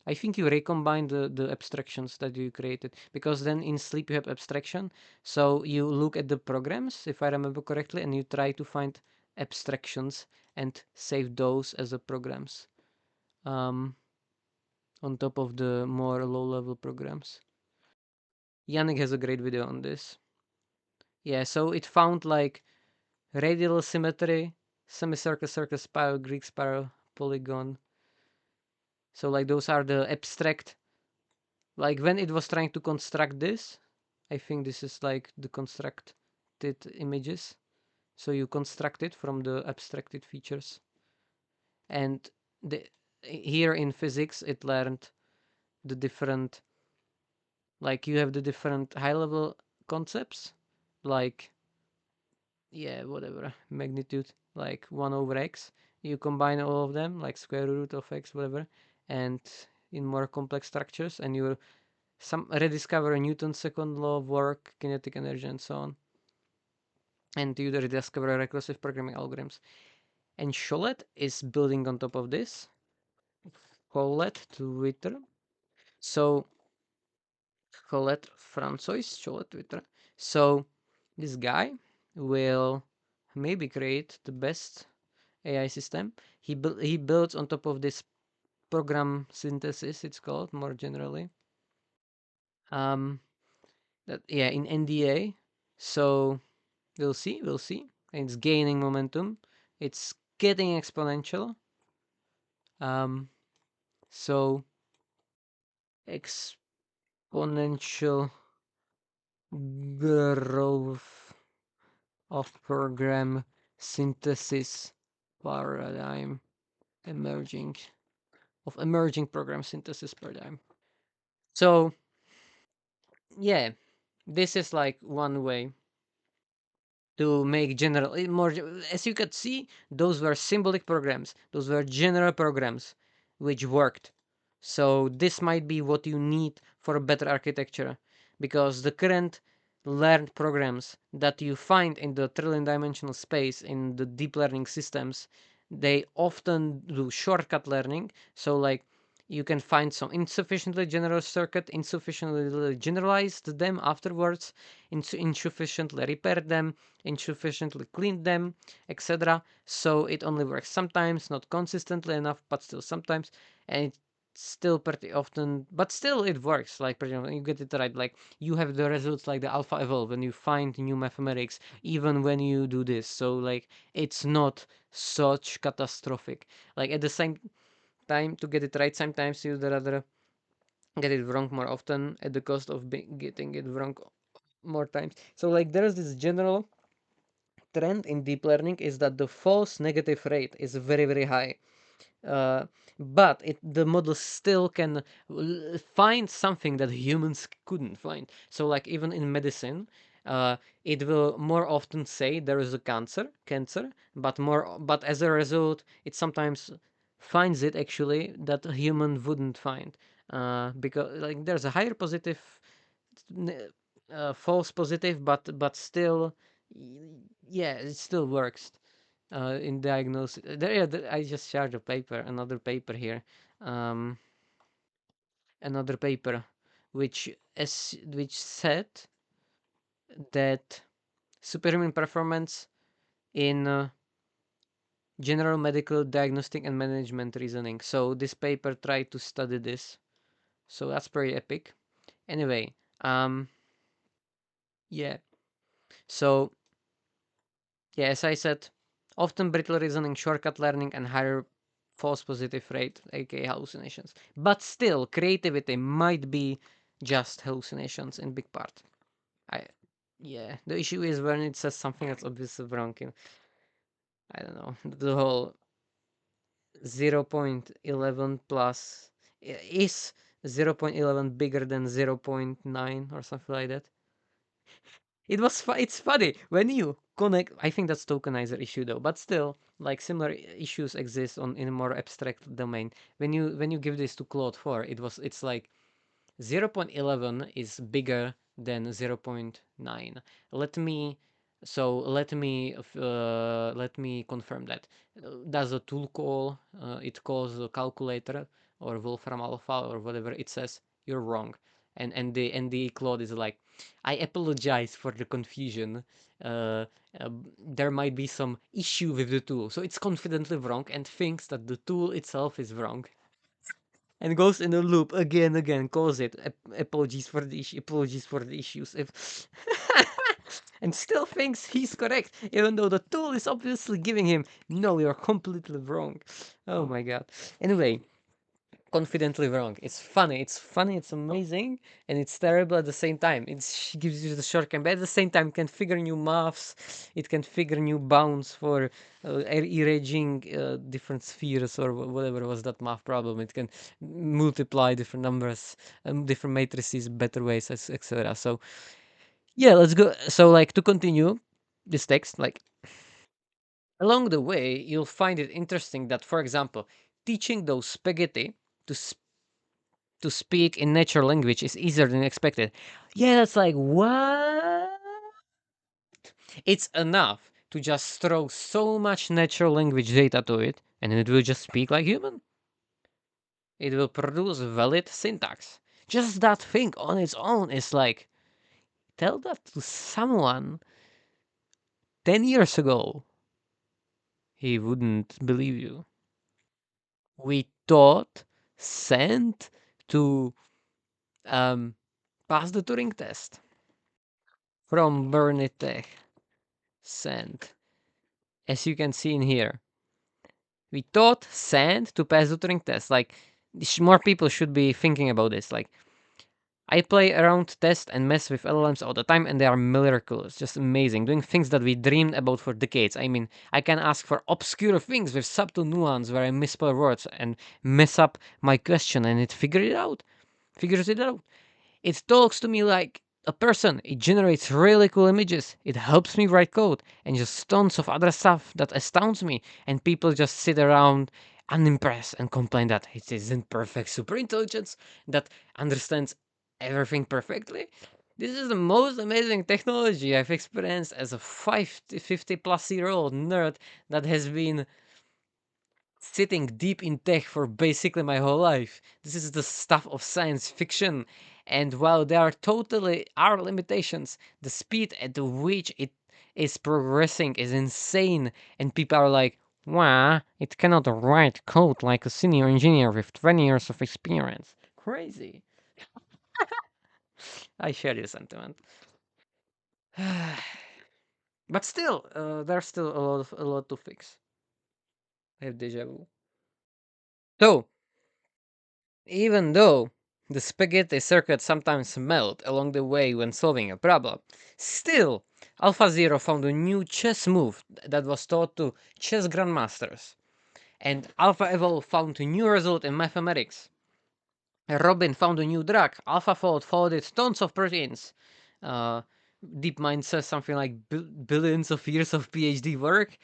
I think you recombine the abstractions that you created, because then in sleep you have abstraction. So you look at the programs, if I remember correctly, and you try to find abstractions and save those as a programs, um, on top of the more low level programs. Yannick has a great video on this. Yeah, so it found like radial symmetry, semicircle, circle, spiral, Greek spiral, polygon. So like those are the abstract. Like when it was trying to construct this, I think this is like the constructed images. So you construct it from the abstracted features. And the, here in physics, it learned the different, like you have the different high level concepts, like, yeah, whatever, magnitude, like 1 over x. You combine all of them, like square root of x, whatever, and in more complex structures, and you rediscover Newton's second law of work, kinetic energy, and so on. And you rediscover recursive programming algorithms. And Cholet is building on top of this. Cholet Twitter. So Cholet Francois, Cholet Twitter. So this guy will maybe create the best AI system. He builds on top of this program synthesis, it's called more generally. Um, that yeah, in NDA. So we'll see. It's gaining momentum. It's getting exponential. Um, so exponential growth of program synthesis paradigm emerging emerging program synthesis paradigm. So yeah, this is like one way to make general more. As you could see, those were symbolic programs, those were general programs which worked. So this might be what you need for a better architecture, because the current learned programs that you find in the trillion dimensional space in the deep learning systems, they often do shortcut learning. So like you can find some insufficiently general circuit, insufficiently generalized them afterwards, insufficiently repaired them, insufficiently cleaned them, etc. So it only works sometimes, not consistently enough, but still sometimes, and it's still pretty often, but still it works. Like pretty often, you get it right. Like you have the results like the alpha evolve when you find new mathematics, even when you do this. So like it's not such catastrophic. Like at the same time, to get it right, sometimes you'd rather get it wrong more often at the cost of getting it wrong more times. So like there's this general trend in deep learning is that the false negative rate is very very high, uh, but the model still can find something that humans couldn't find. So like even in medicine, uh, it will more often say there is a cancer, but as a result it sometimes finds it actually that a human wouldn't find, because like there's a higher positive, false positive, but still, yeah, it still works in diagnosis. I just shared a paper, another paper here, um, another paper, which said that superhuman performance in general medical diagnostic and management reasoning. So this paper tried to study this. So that's pretty epic. Anyway, yeah. So yeah, as I said, often brittle reasoning, shortcut learning, and higher false positive rate, aka hallucinations. But still, creativity might be just hallucinations in big part. I, yeah, the issue is when it says something that's obviously wrong. I don't know, the whole 0.11 plus is 0.11 bigger than 0.9 or something like that. It's funny when you connect. I think that's tokenizer issue though, but still, like similar issues exist on in a more abstract domain. When you give this to Claude 4, it's like 0.11 is bigger than 0.9. Let me let me confirm that. Does a tool call it calls a calculator or Wolfram Alpha or whatever it says? You're wrong. And the Claude is like, I apologize for the confusion. Uh, there might be some issue with the tool, so it's confidently wrong and thinks that the tool itself is wrong and goes in a loop again, calls it apologies for the issue, apologies for the issues, if and still thinks he's correct, even though the tool is obviously giving him, no, you're completely wrong. Oh my god. Anyway, confidently wrong. It's funny, it's amazing, and it's terrible at the same time. It gives you the shortcut, but at the same time, it can figure new maths, it can figure new bounds for erasing different spheres or whatever was that math problem. It can multiply different numbers, different matrices, better ways, etc. So, yeah, let's go. So, like, to continue this text, like, along the way, you'll find it interesting that, for example, teaching those spaghetti to speak in natural language is easier than expected. Yeah, that's like, what? It's enough to just throw so much natural language data to it, and it will just speak like human. It will produce valid syntax. Just that thing on its own is like, tell that to someone 10 years ago. He wouldn't believe you. We taught, sent to pass the Turing test from Bernitech. Sent. As you can see in here, we taught send to pass the Turing test. Like, more people should be thinking about this. Like, I play around, test, and mess with LLMs all the time, and they are miracles. Just amazing. Doing things that we dreamed about for decades. I mean, I can ask for obscure things with subtle nuance where I misspell words and mess up my question, and it figures it out. It talks to me like a person. It generates really cool images. It helps me write code and just tons of other stuff that astounds me. And people just sit around unimpressed and complain that it isn't perfect super intelligence that understands everything perfectly. This is the most amazing technology I've experienced as a 50 plus year old nerd that has been sitting deep in tech for basically my whole life. This is the stuff of science fiction. And while there are totally are limitations, the speed at which it is progressing is insane. And people are like, wow, it cannot write code like a senior engineer with 20 years of experience. Crazy. I share your sentiment. But still, there's still a lot to fix. I have deja vu. So, even though the spaghetti circuit sometimes melt along the way when solving a problem, still, AlphaZero found a new chess move that was taught to chess grandmasters, and AlphaEvol found a new result in mathematics. Robin found a new drug. AlphaFold folded tons of proteins. Uh, DeepMind says something like billions of years of PhD work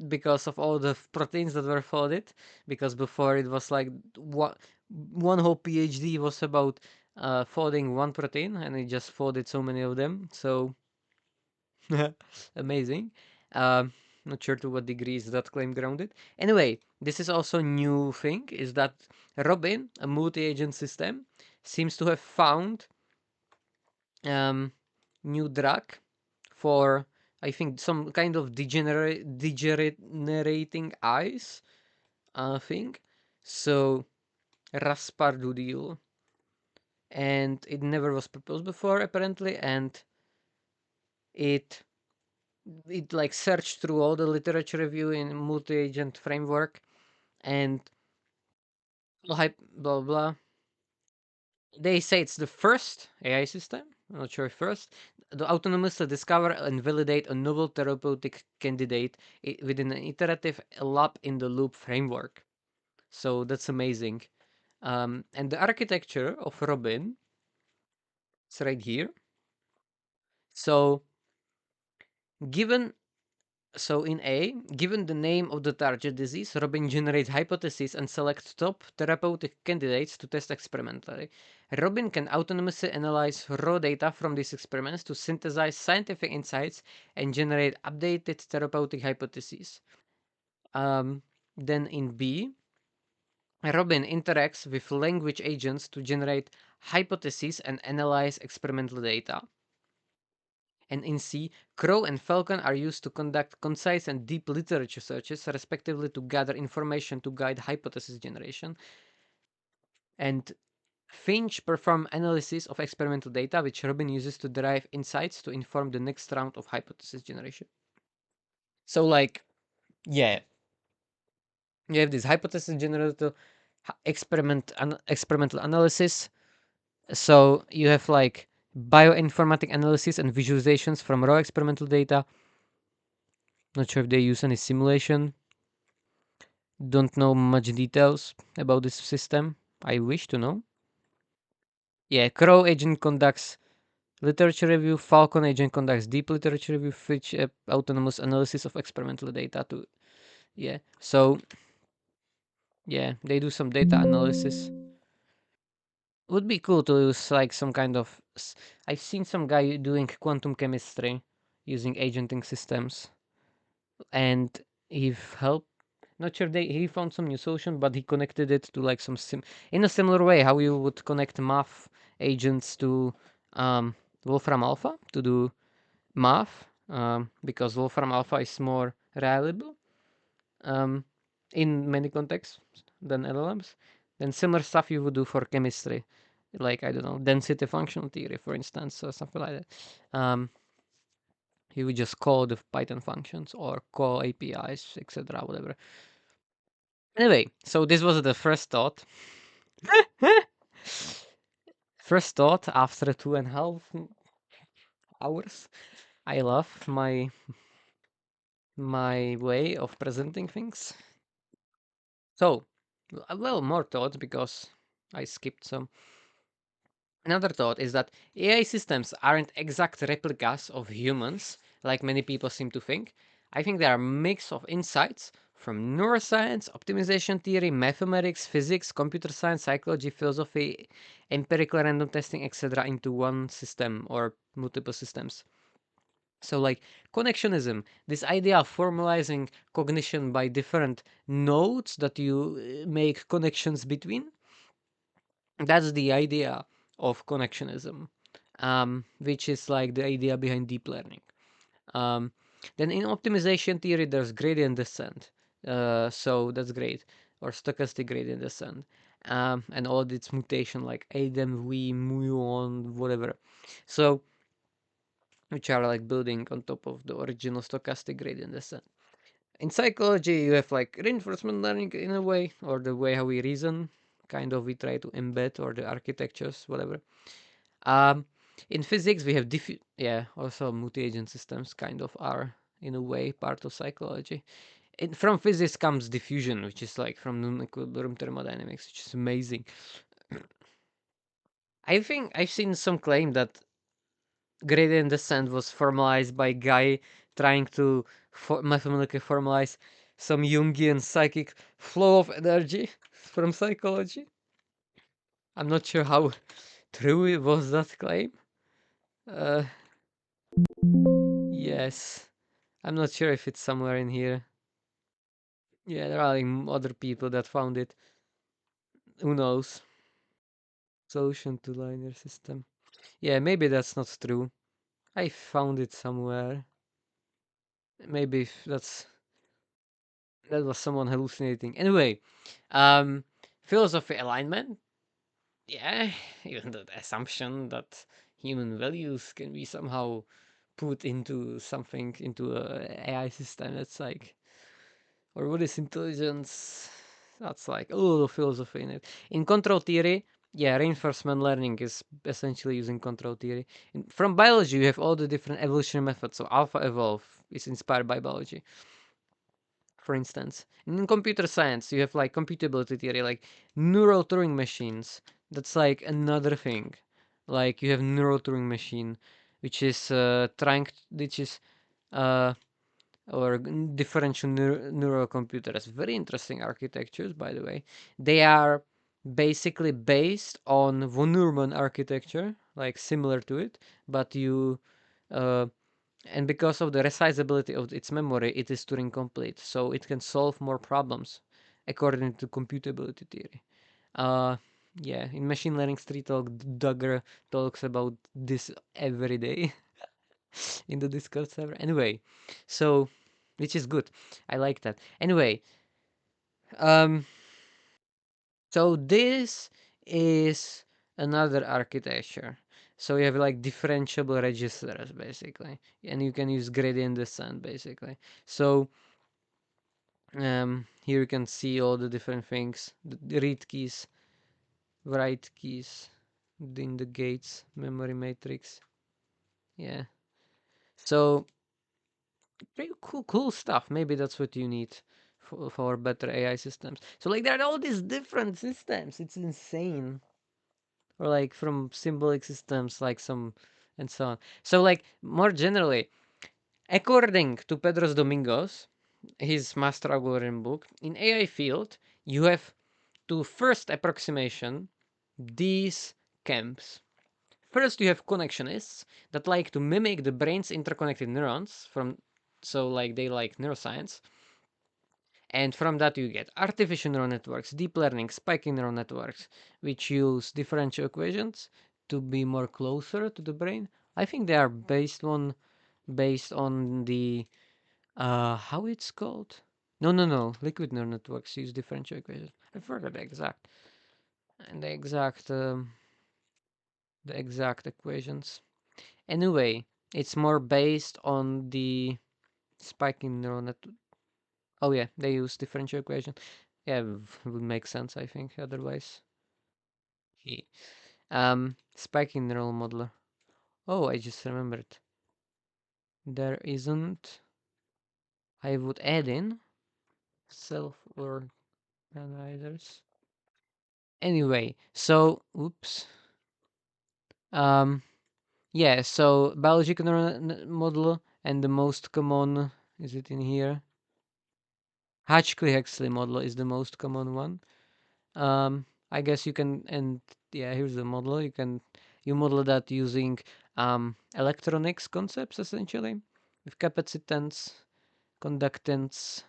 because of all the proteins that were folded. Because before it was like one whole PhD was about folding one protein, and it just folded so many of them. So amazing. Not sure to what degree is that claim grounded. Anyway, this is also new thing, is that Robin, a multi-agent system, seems to have found new drug for, I think, some kind of degenerating eyes thing. So Raspardudiol, and it never was proposed before apparently, and it like searched through all the literature review in multi-agent framework and blah blah. They say it's the first AI system, I'm not sure if first, to autonomously discover and validate a novel therapeutic candidate within an iterative lab in the loop framework. So that's amazing. And the architecture of Robin is right here. So given in A, given the name of the target disease, Robin generates hypotheses and selects top therapeutic candidates to test experimentally. Robin can autonomously analyze raw data from these experiments to synthesize scientific insights and generate updated therapeutic hypotheses. Then in B, Robin interacts with language agents to generate hypotheses and analyze experimental data. And in C, Crow and Falcon are used to conduct concise and deep literature searches, respectively, to gather information to guide hypothesis generation. And Finch perform analysis of experimental data, which Robin uses to derive insights to inform the next round of hypothesis generation. So, like, yeah, you have this hypothesis generator, experimental analysis. So you have like bioinformatic analysis and visualizations from raw experimental data. Not sure if they use any simulation. Don't know much details about this system. I wish to know. Yeah, Crow agent conducts literature review. Falcon agent conducts deep literature review, which autonomous analysis of experimental data. To yeah, so yeah, they do some data analysis. Would be cool to use like some kind of. I've seen some guy doing quantum chemistry using agenting systems, and he helped. Not sure he found some new solution, but he connected it to like in a similar way how you would connect math agents to Wolfram Alpha to do math, because Wolfram Alpha is more reliable um, in many contexts than LLMs. Then similar stuff you would do for chemistry, like I don't know density functional theory, for instance, or something like that. You would just call the Python functions or call APIs, etc., whatever. Anyway, so this was the first thought. First thought after 2.5 hours. I love my way of presenting things. So, well, more thoughts because I skipped some. Another thought is that AI systems aren't exact replicas of humans, like many people seem to think. I think they are a mix of insights from neuroscience, optimization theory, mathematics, physics, computer science, psychology, philosophy, empirical random testing, etc., into one system or multiple systems. So, like connectionism, this idea of formalizing cognition by different nodes that you make connections between, that's the idea of connectionism, which is like the idea behind deep learning. Um, then in optimization theory, there's gradient descent. So that's great, or stochastic gradient descent, and all its mutation like ADEM, V, muon, whatever. So which are like building on top of the original stochastic gradient descent. In psychology, you have like reinforcement learning in a way, or the way how we reason, kind of we try to embed, or the architectures, whatever. Um, in physics, we have also multi-agent systems kind of are in a way part of psychology. From physics comes diffusion, which is like from non-equilibrium thermodynamics, which is amazing. I think I've seen some claim that gradient descent was formalized by guy trying to mathematically formalize some Jungian psychic flow of energy from psychology. I'm not sure how true it was that claim. Uh, yes, I'm not sure if it's somewhere in here. Yeah, there are like other people that found it. Who knows? Solution to linear system. Yeah, maybe that's not true. I found it somewhere. Maybe that was someone hallucinating. Anyway, um, philosophy alignment. Yeah, even the assumption that human values can be somehow put into something into a AI system. That's like, or what is intelligence? That's like a little philosophy in it. In control theory, yeah, reinforcement learning is essentially using control theory. From biology, you have all the different evolutionary methods. So AlphaEvolve is inspired by biology. for instance. In computer science, you have like computability theory, like neural Turing machines. That's like another thing. Like you have neural Turing machine, which is which is uh, or differential neural computers. Very interesting architectures, by the way. They are basically based on von Neumann architecture, like similar to it, but you uh, and because of the resizability of its memory, it is Turing complete, so it can solve more problems according to computability theory. Uh, yeah, in machine learning street talk, Duggar talks about this every day in the Discord server. Anyway, so which is good. I like that. Anyway, um, so this is another architecture. So you have like differentiable registers basically, and you can use gradient descent basically. So here you can see all the different things: the read keys, write keys, in the gates, memory matrix. Yeah. So pretty cool stuff. Maybe that's what you need for better AI systems. So like there are all these different systems. It's insane. Or like from symbolic systems, like some and so on. So like more generally, according to Pedros Domingos, his master algorithm book, in AI field, you have to first approximation these camps. First, you have connectionists that like to mimic the brain's interconnected neurons from, so like they like neuroscience, and from that you get artificial neural networks, deep learning, spiking neural networks, which use differential equations to be more closer to the brain. I think they are based on the how it's called. No. Liquid neural networks use differential equations. I forgot the exact equations. Anyway, it's more based on the spiking neural net. Oh yeah, they use differential equation. Yeah, would make sense, I think. Otherwise, spiking neural modeler. Oh, I just remembered. There isn't. I would add in self-organizers. Anyway, so oops. Um, yeah. So biological neural model and the most common is it in here? Hatchclay-Huxley model is the most common one. I guess you can, and yeah, here's the model. You model that using electronics concepts essentially, with capacitance, conductance,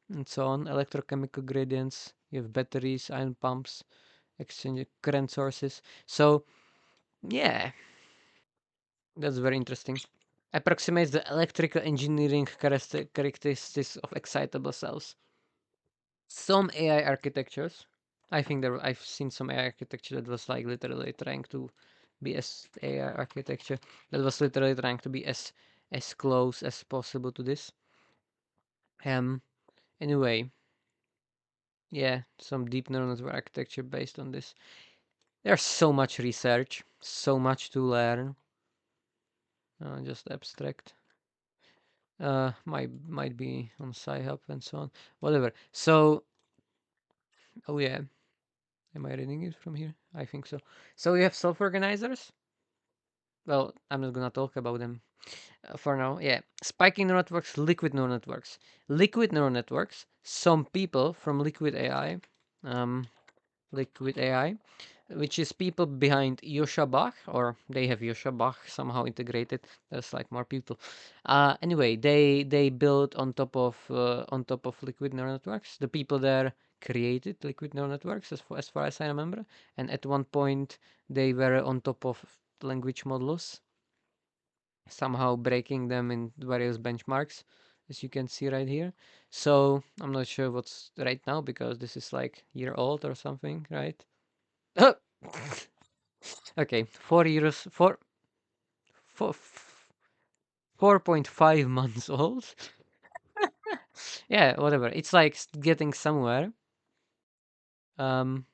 and so on, electrochemical gradients. You have batteries, ion pumps, exchange current sources. So yeah, that's very interesting. Approximates the electrical engineering characteristics of excitable cells. Some AI architectures, I think I've seen some AI architecture that was like literally trying to be as AI architecture that was literally trying to be as close as possible to this. Um. Anyway, yeah, some deep neural network architecture based on this. There's so much research, so much to learn. Just abstract. Might be on Sci-Hub and so on. Whatever. So, oh yeah, am I reading it from here? I think so. So you have self-organizers. Well, I'm not gonna talk about them for now. Yeah, spiking neural networks, liquid neural networks. Liquid neural networks. Some people from Liquid AI, um, Liquid AI, which is people behind Yosha Bach, or they have Yosha Bach somehow integrated. There's like more people. Anyway, they built on top of liquid neural networks. The people there created liquid neural networks, as far as I remember, and at one point they were on top of language models, somehow breaking them in various benchmarks, as you can see right here. So I'm not sure what's right now because this is like year old or something, right? Okay, 4 years, 4.5 months old. Yeah, whatever. It's like getting somewhere. Um,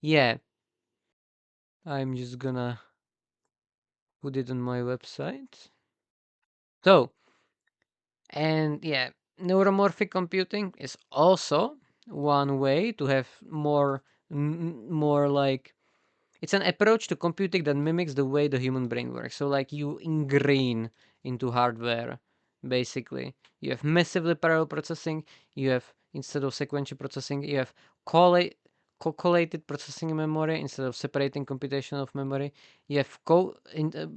yeah, I'm just gonna put it on my website. So, and yeah, Neuromorphic computing is also one way to have more like it's an approach to computing that mimics the way the human brain works. So like you ingrain into hardware, basically. You have massively parallel processing. You have instead of sequential processing, you have collated processing memory instead of separating computation of memory. You have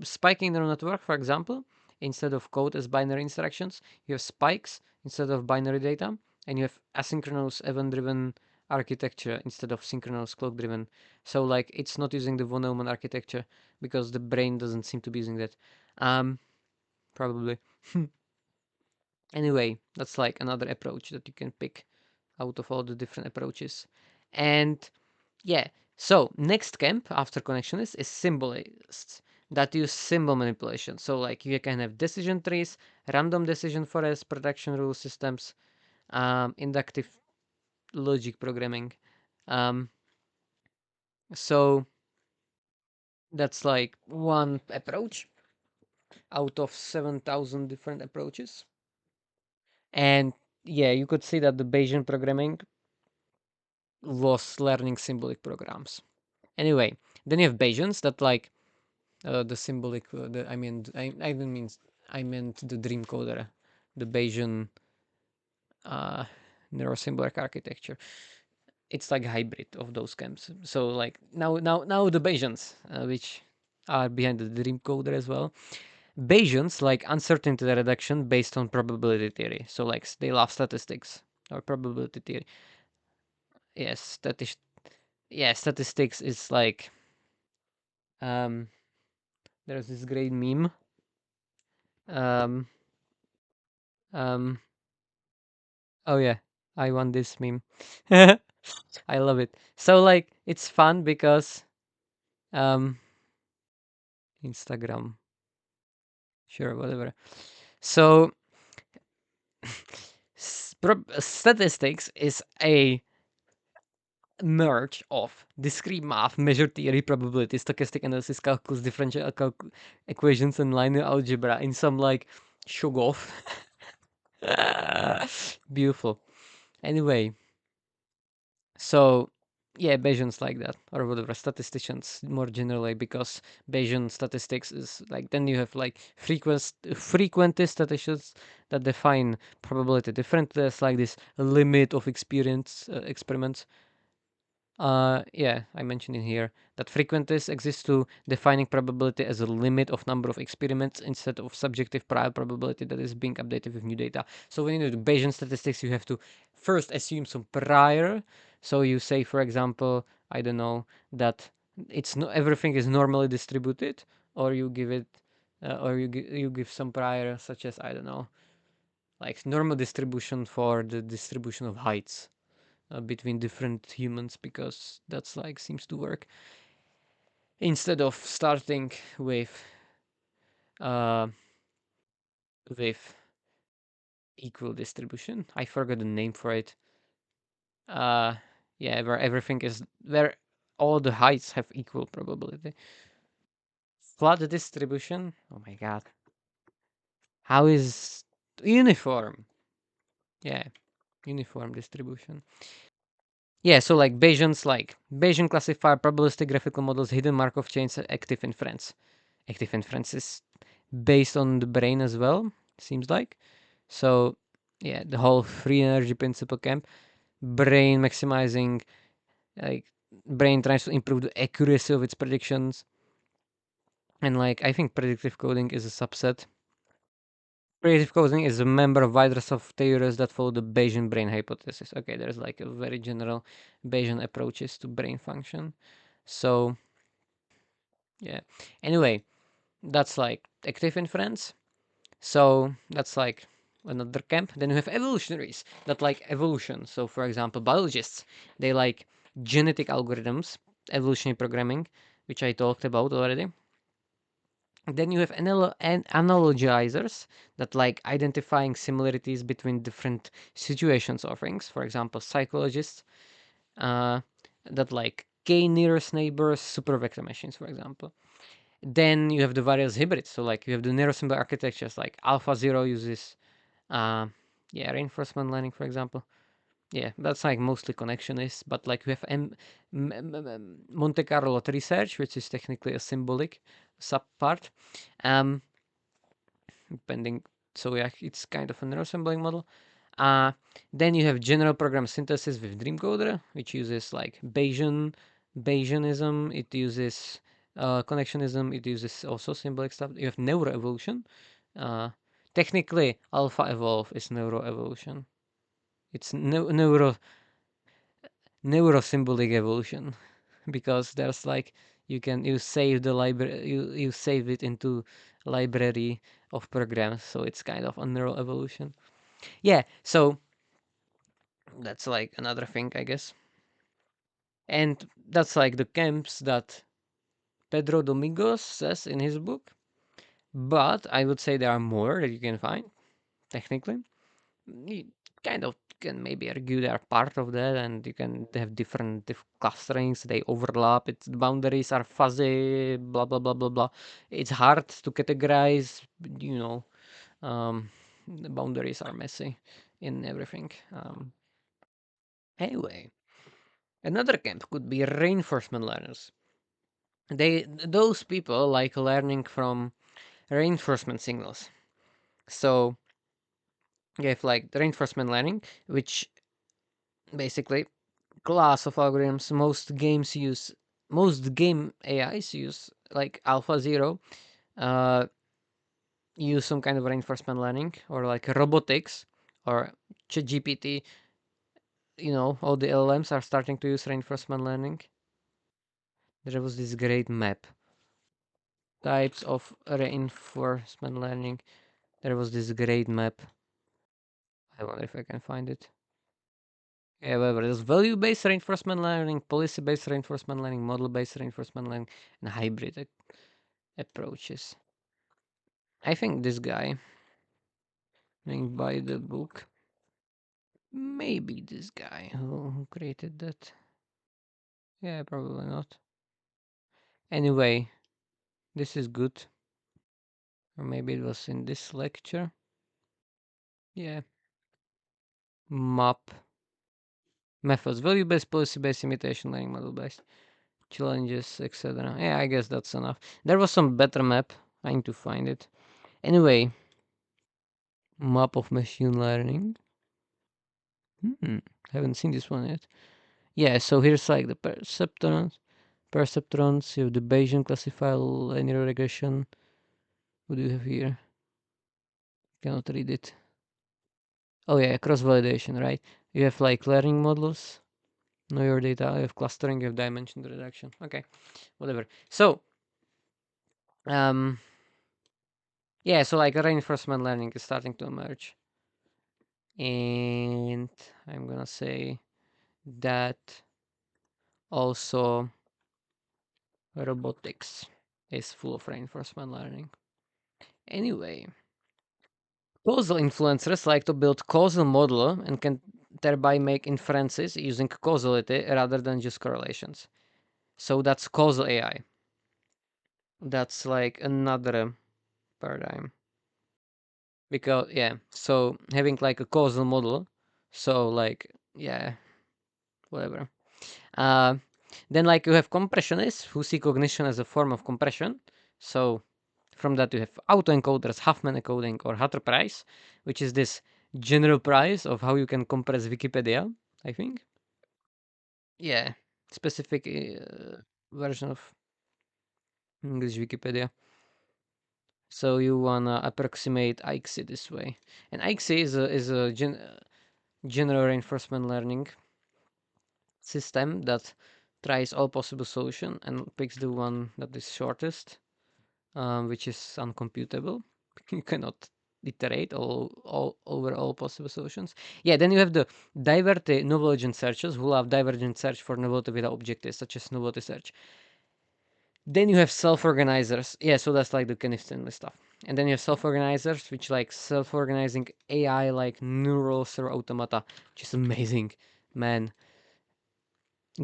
spiking neural network, for example, instead of code as binary instructions. You have spikes instead of binary data, and you have asynchronous event-driven architecture instead of synchronous clock-driven. So like it's not using the von Neumann architecture because the brain doesn't seem to be using that. Probably. Anyway, that's like another approach that you can pick out of all the different approaches. And yeah, so next camp after connectionists is symbolists that use symbol manipulation. So like you can have decision trees, random decision forests, protection rule systems, inductive logic programming. Um, so that's like one approach out of 7,000 different approaches. And yeah, you could see that the Bayesian programming was learning symbolic programs. Anyway, then you have Bayesians that like the symbolic. I didn't mean I meant the dream coder, the Bayesian uh, neurosymbolic architecture. It's like a hybrid of those camps. So like now the Bayesians, which are behind the dream coder as well. Bayesians like uncertainty reduction based on probability theory. So like they love statistics or probability theory. Yes, statistics is like um there's this great meme. Um um oh yeah, I want this meme. I love it. So like it's fun because um Instagram, sure, whatever. So statistics is a merge of discrete math, measure theory, probability, stochastic analysis, calculus, differential equations, and linear algebra in some like shoggoth. Beautiful. Anyway, so yeah, Bayesians like that, or whatever, statisticians more generally, because Bayesian statistics is like then you have like frequentist statisticians that define probability different. There's like this limit of experience experiments. Yeah, I mentioned in here that frequentist exists to defining probability as a limit of number of experiments instead of subjective prior probability that is being updated with new data. So when you do Bayesian statistics, you have to first assume some prior. So you say, for example, I don't know, that it's no everything is normally distributed, or you give it, you give some prior such as I don't know, like normal distribution for the distribution of heights between different humans because that's like seems to work instead of starting uh with equal distribution. I forgot the name for it. uh yeah, where everything is where all the heights have equal probability. Flat distribution, oh my god, how is uniform? Yeah, uniform distribution. Yeah, so like Bayesian classifier, probabilistic graphical models, hidden Markov chains, active inference. Active inference is based on the brain as well, seems like. So yeah, the whole free energy principle camp, brain maximizing, like brain tries to improve the accuracy of its predictions, and like I think predictive coding is a subset. Predictive coding is a member of wide range of theories that follow the Bayesian brain hypothesis. Okay, there's like a very general Bayesian approaches to brain function. So yeah. Anyway, that's like active inference. So that's like another camp. Then you have evolutionaries that like evolution. So for example, biologists, they like genetic algorithms, evolutionary programming, which I talked about already. Then you have analogizers that like identifying similarities between different situations or things. For example, psychologists uh, that like k-nearest neighbors, super vector machines, for example. Then you have the various hybrids. So like you have the neurosymbol architectures like AlphaZero uses uh, Yeah, reinforcement learning, for example. Yeah, that's like mostly connectionist, but like we have Monte Carlo research, which is technically a symbolic subpart. Um, depending, so yeah, it's kind of a neurosymbolic model. Uh, then you have general program synthesis with Dreamcoder, which uses like Bayesianism. It uses connectionism. It uses also symbolic stuff. You have neuroevolution. Uh, technically, Alpha Evolve is neuroevolution. It's neurosymbolic evolution because there's like you save the library you save it into library of programs, so it's kind of a neural evolution. Yeah, so that's like another thing, I guess. And that's like the camps that Pedro Domingos says in his book. But I would say there are more that you can find, technically. You kind of can maybe argue they are part of that, and you can have different clusterings, they overlap, the boundaries are fuzzy, blah, blah, blah, blah, blah. It's hard to categorize, you know, the boundaries are messy in everything. Anyway, another camp could be reinforcement learners. Those people like learning from reinforcement signals. So you have like reinforcement learning, which basically class of algorithms most game AIs use like Alpha Zero, uh, use some kind of reinforcement learning, or like robotics or ChatGPT. All the LLMs are starting to use reinforcement learning. There was this great map. Types of reinforcement learning. There was this great map. I wonder if I can find it. Yeah, whatever. There's value-based reinforcement learning, policy-based reinforcement learning, model-based reinforcement learning, and hybrid approaches. I think this guy, named by the book, maybe this guy who created that. Yeah, probably not. Anyway, this is good. Or maybe it was in this lecture. Yeah. Map. Methods. Value-based, policy-based, imitation learning, model-based. Challenges, etc. Yeah, I guess that's enough. There was some better map. I need to find it. Anyway, map of machine learning. Haven't seen this one yet. Yeah, so here's like the perceptrons, you have the Bayesian classifier, linear regression. What do you have here? Cannot read it. Oh yeah, cross validation, right? You have like learning models, know your data, you have clustering, you have dimension reduction. Okay, whatever. So, um, yeah, so like reinforcement learning is starting to emerge. And I'm gonna say that also robotics is full of reinforcement learning. Anyway, causal influencers like to build causal model and can thereby make inferences using causality rather than just correlations. So that's causal AI. That's like another paradigm. Because yeah, so having like a causal model, so like yeah, whatever. Uh, then like you have compressionists who see cognition as a form of compression. So from that you have autoencoders, Huffman encoding, or Hatter price, which is this general price of how you can compress Wikipedia, I think. Yeah, specific version of English Wikipedia. So you wanna approximate IXI this way, and IXI is a general reinforcement learning system that tries all possible solution and picks the one that is shortest, which is uncomputable. You cannot iterate all over all possible solutions. Yeah, then you have the divergent searchers who love divergent search for novelty without objectives, such as novelty search. Then you have self-organizers. Yeah, so that's like the Kniff-Stanley stuff. And then you have self-organizers, which like self-organizing AI like neural server automata, which is amazing, man.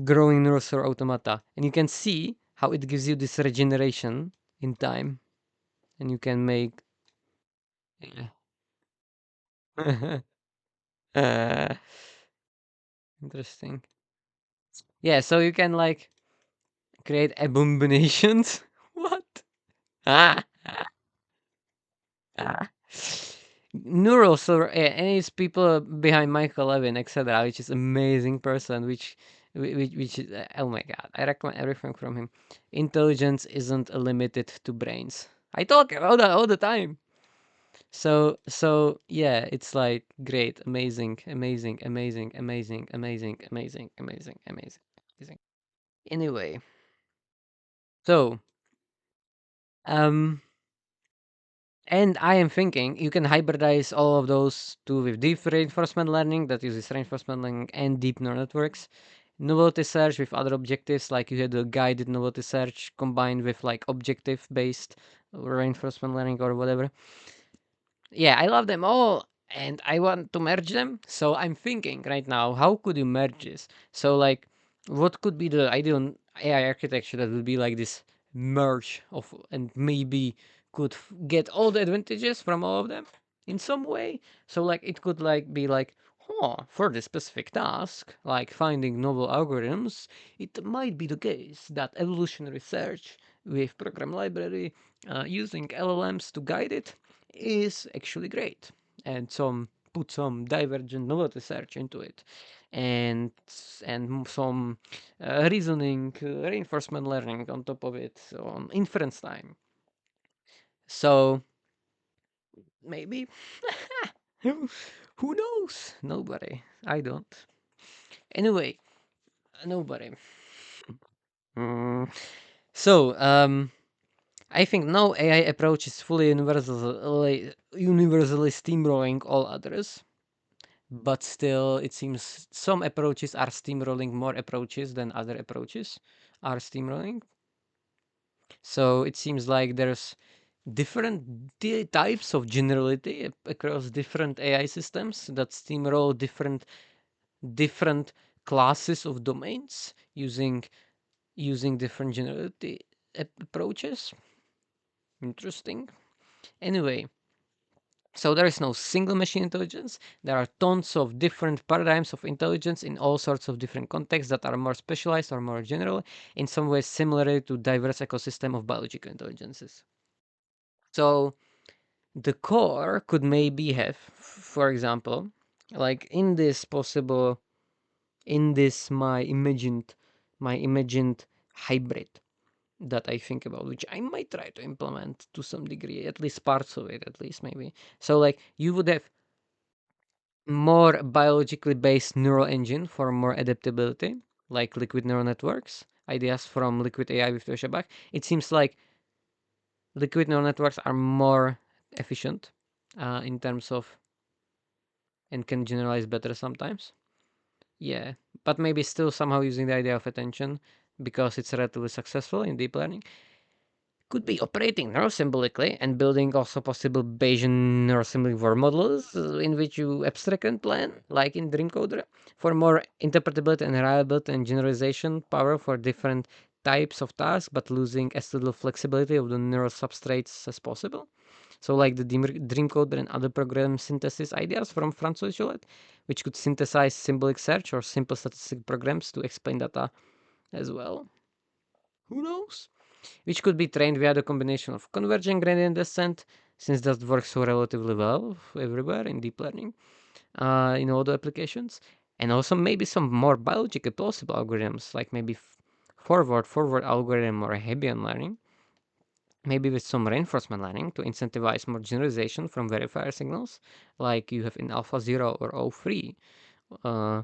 Growing neural server automata. And you can see how it gives you this regeneration in time. And you can make yeah. Uh, Interesting. Yeah, so you can like create abominations. What? Ah, ah. Neural, so and it's people behind Michael Levin, etc., which is amazing person, which is oh my god, I recommend everything from him. Intelligence isn't limited to brains. I talk about that all the time. So yeah, it's like great, amazing, amazing, amazing, amazing, amazing, amazing, amazing, amazing, amazing. Anyway, so um and I am thinking you can hybridize all of those two with deep reinforcement learning that uses reinforcement learning and deep neural networks. Novelty search with other objectives, like you had a guided novelty search combined with like objective based reinforcement learning or whatever. Yeah, I love them all and I want to merge them. So I'm thinking right now, how could you merge this? So like what could be the ideal AI architecture that would be like this merge of and maybe could get all the advantages from all of them in some way? So like it could like be like, for this specific task, like finding novel algorithms, it might be the case that evolutionary search with program library using LLMs to guide it is actually great, and some put some divergent novelty search into it, and some reasoning reinforcement learning on top of it on inference time. So maybe who knows? Nobody. I don't. Anyway, nobody. Mm. So I think no AI approach is fully universally steamrolling all others. But still, it seems some approaches are steamrolling more approaches than other approaches are steamrolling. So it seems like there's different types of generality across different AI systems that steamroll different classes of domains using different generality approaches. Interesting. Anyway, so there is no single machine intelligence. There are tons of different paradigms of intelligence in all sorts of different contexts that are more specialized or more general, in some ways similar to diverse ecosystem of biological intelligences. So the core could maybe have, for example, like in this possible, in this my imagined hybrid that I think about, which I might try to implement to some degree, at least parts of it, at least maybe. So like you would have more biologically based neural engine for more adaptability, like liquid neural networks, ideas from liquid AI with Toshabak. It seems like liquid neural networks are more efficient in terms of and can generalize better sometimes. Yeah, but maybe still somehow using the idea of attention because it's relatively successful in deep learning. Could be operating neurosymbolically and building also possible Bayesian neurosymbolic word models in which you abstract and plan, like in Dreamcoder, for more interpretability and reliability and generalization power for different types of tasks, but losing as little flexibility of the neural substrates as possible. So, like the Dreamcoder and other program synthesis ideas from Francois Jolet, which could synthesize symbolic search or simple statistic programs to explain data as well. Who knows? Which could be trained via the combination of convergent gradient descent, since that works so relatively well everywhere in deep learning, in all the applications, and also maybe some more biologically plausible algorithms, like maybe forward algorithm or a Hebbian learning, maybe with some reinforcement learning to incentivize more generalization from verifier signals, like you have in Alpha 0 or O3. Uh,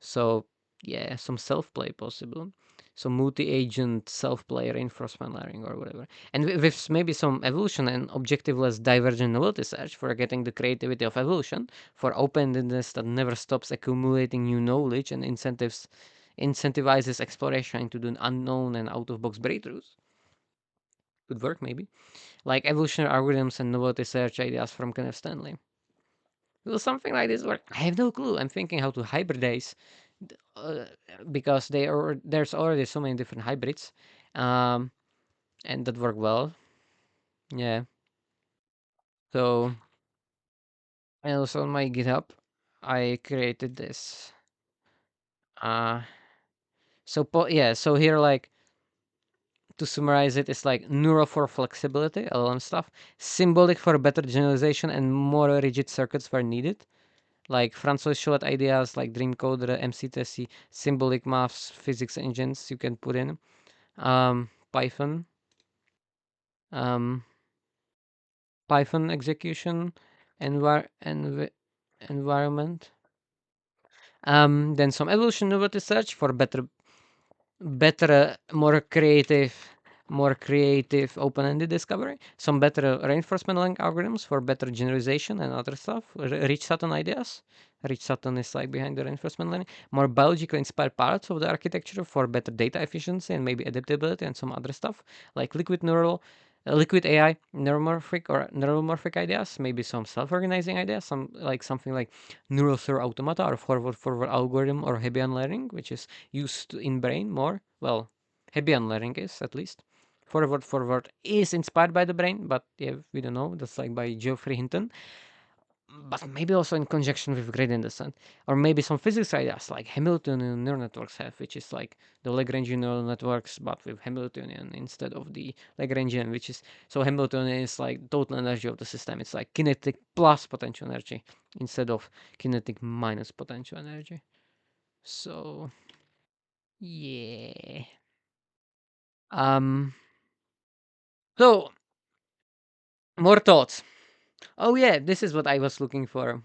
so yeah, some self-play possible. So multi-agent self-play reinforcement learning or whatever. And with maybe some evolution and objective-less divergent novelty search for getting the creativity of evolution, for openness that never stops accumulating new knowledge and incentivizes exploration into the unknown and out-of-box breakthroughs. Could work maybe. Like evolutionary algorithms and novelty search ideas from Kenneth Stanley. Will something like this work? I have no clue. I'm thinking how to hybridize uh, because there's already so many different hybrids, um, and that work well. Yeah. So and also on my GitHub, I created this. Uh, yeah, so here, like, to summarize it, it's like neural for flexibility, LLM stuff, symbolic for better generalization and more rigid circuits where needed, like Francois Short ideas like Dreamcoder, MCTC, symbolic maths, physics engines you can put in, Python, um, Python execution, environment, then some evolution neural research for better, more creative open-ended discovery, some better reinforcement learning algorithms for better generalization and other stuff, rich Sutton ideas. Rich Sutton is like behind the reinforcement learning, more biologically inspired parts of the architecture for better data efficiency and maybe adaptability and some other stuff, like liquid AI, neuromorphic ideas, maybe some self-organizing ideas, something like neural through automata or forward algorithm or Hebbian learning, which is used in brain more. Well, Hebbian learning is at least. Forward is inspired by the brain, but yeah, we don't know. That's like by Geoffrey Hinton, but maybe also in conjunction with gradient descent, or maybe some physics ideas like Hamiltonian neural networks have, which is like the Lagrangian neural networks, but with Hamiltonian instead of the Lagrangian, which is so Hamiltonian is like total energy of the system. It's like kinetic plus potential energy instead of kinetic minus potential energy. So yeah. Um. So more thoughts. Oh yeah, this is what I was looking for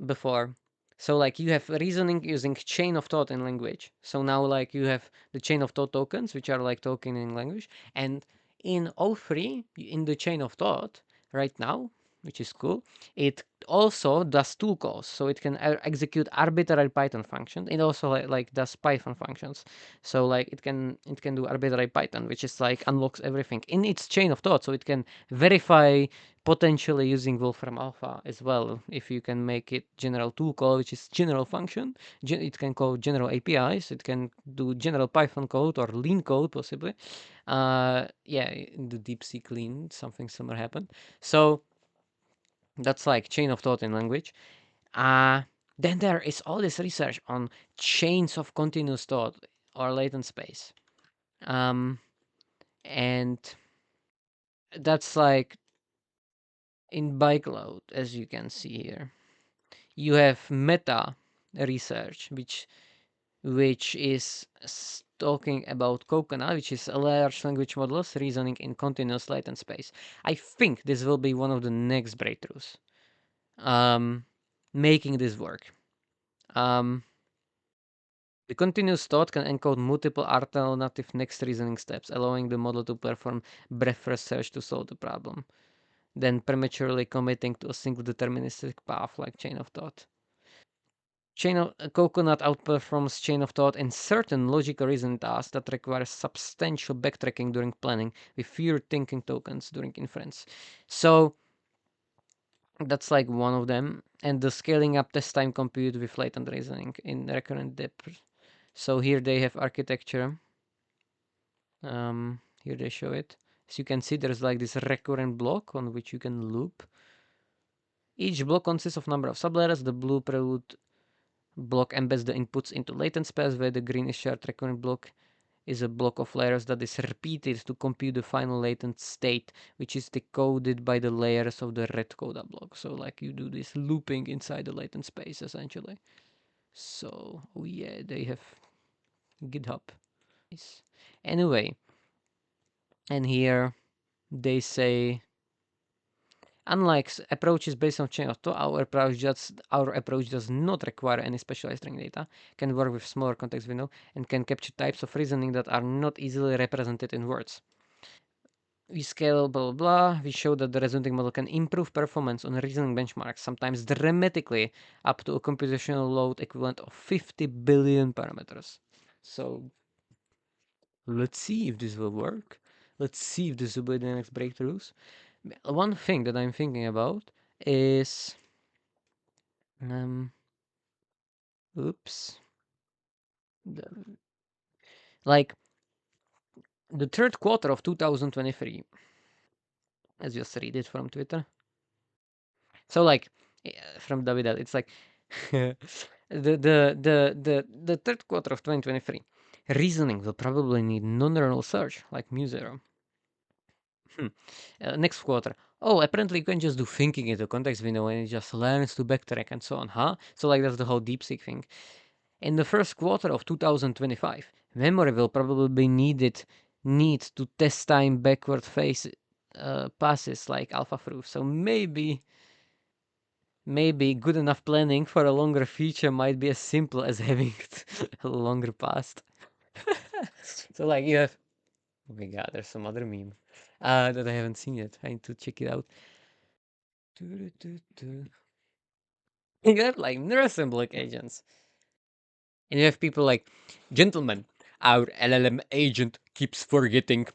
before. So like you have reasoning using chain of thought in language. So now like you have the chain of thought tokens, which are like token in language. And in O3, in the chain of thought right now, which is cool, it also does tool calls. So it can execute arbitrary Python functions. It also like does Python functions. So like it can do arbitrary Python, which is like unlocks everything in its chain of thought. So it can verify potentially using Wolfram Alpha as well. If you can make it general tool call, which is general function, it can call general APIs. It can do general Python code or lean code possibly. Yeah, in the DeepSeek lean, something similar happened. So that's like chain of thought in language. Uh, then there is all this research on chains of continuous thought or latent space. Um, and that's like in bike load, as you can see here. You have meta research, which is talking about Coconut, which is a large language models reasoning in continuous latent space. I think this will be one of the next breakthroughs, um, making this work. Um, the continuous thought can encode multiple alternative next reasoning steps, allowing the model to perform breadth first search to solve the problem, then prematurely committing to a single deterministic path like chain of thought. Coconut outperforms chain of thought in certain logical reasoning tasks that require substantial backtracking during planning, with fewer thinking tokens during inference. So that's like one of them. And the scaling up test time compute with latent reasoning in recurrent depth. So here they have architecture. Here they show it. As you can see, there's like this recurrent block on which you can loop. Each block consists of number of sublayers. The blue prelude block embeds the inputs into latent space, where the green is shared recurrent block is a block of layers that is repeated to compute the final latent state, which is decoded by the layers of the red coda block. So like you do this looping inside the latent space essentially. So oh yeah, they have GitHub. Nice. Anyway, and here they say unlike approaches based on chain of thought, our approach does not require any specialized training data, can work with smaller context window, and can capture types of reasoning that are not easily represented in words. We scale blah, blah, blah. We show that the reasoning model can improve performance on reasoning benchmarks, sometimes dramatically, up to a computational load equivalent of 50 billion parameters. So let's see if this will work. Let's see if this will be the next breakthroughs. One thing that I'm thinking about is oops, the, like the third quarter of 2023. Let's just read it from Twitter. So like from David, it's like The third quarter of 2023, reasoning will probably need non-neural search like Musero. Next quarter. Oh, apparently you can just do thinking into context window and it just learns to backtrack and so on, huh? So like that's the whole DeepSeek thing. In the first quarter of 2025, memory will probably be need to test time backward phase passes like AlphaFroof. So maybe good enough planning for a longer future might be as simple as having a longer past. So like you have, oh my god, there's some other meme that I haven't seen yet. I need to check it out. You have like neurosymbolic agents, and you have people like, gentlemen, our LLM agent keeps forgetting.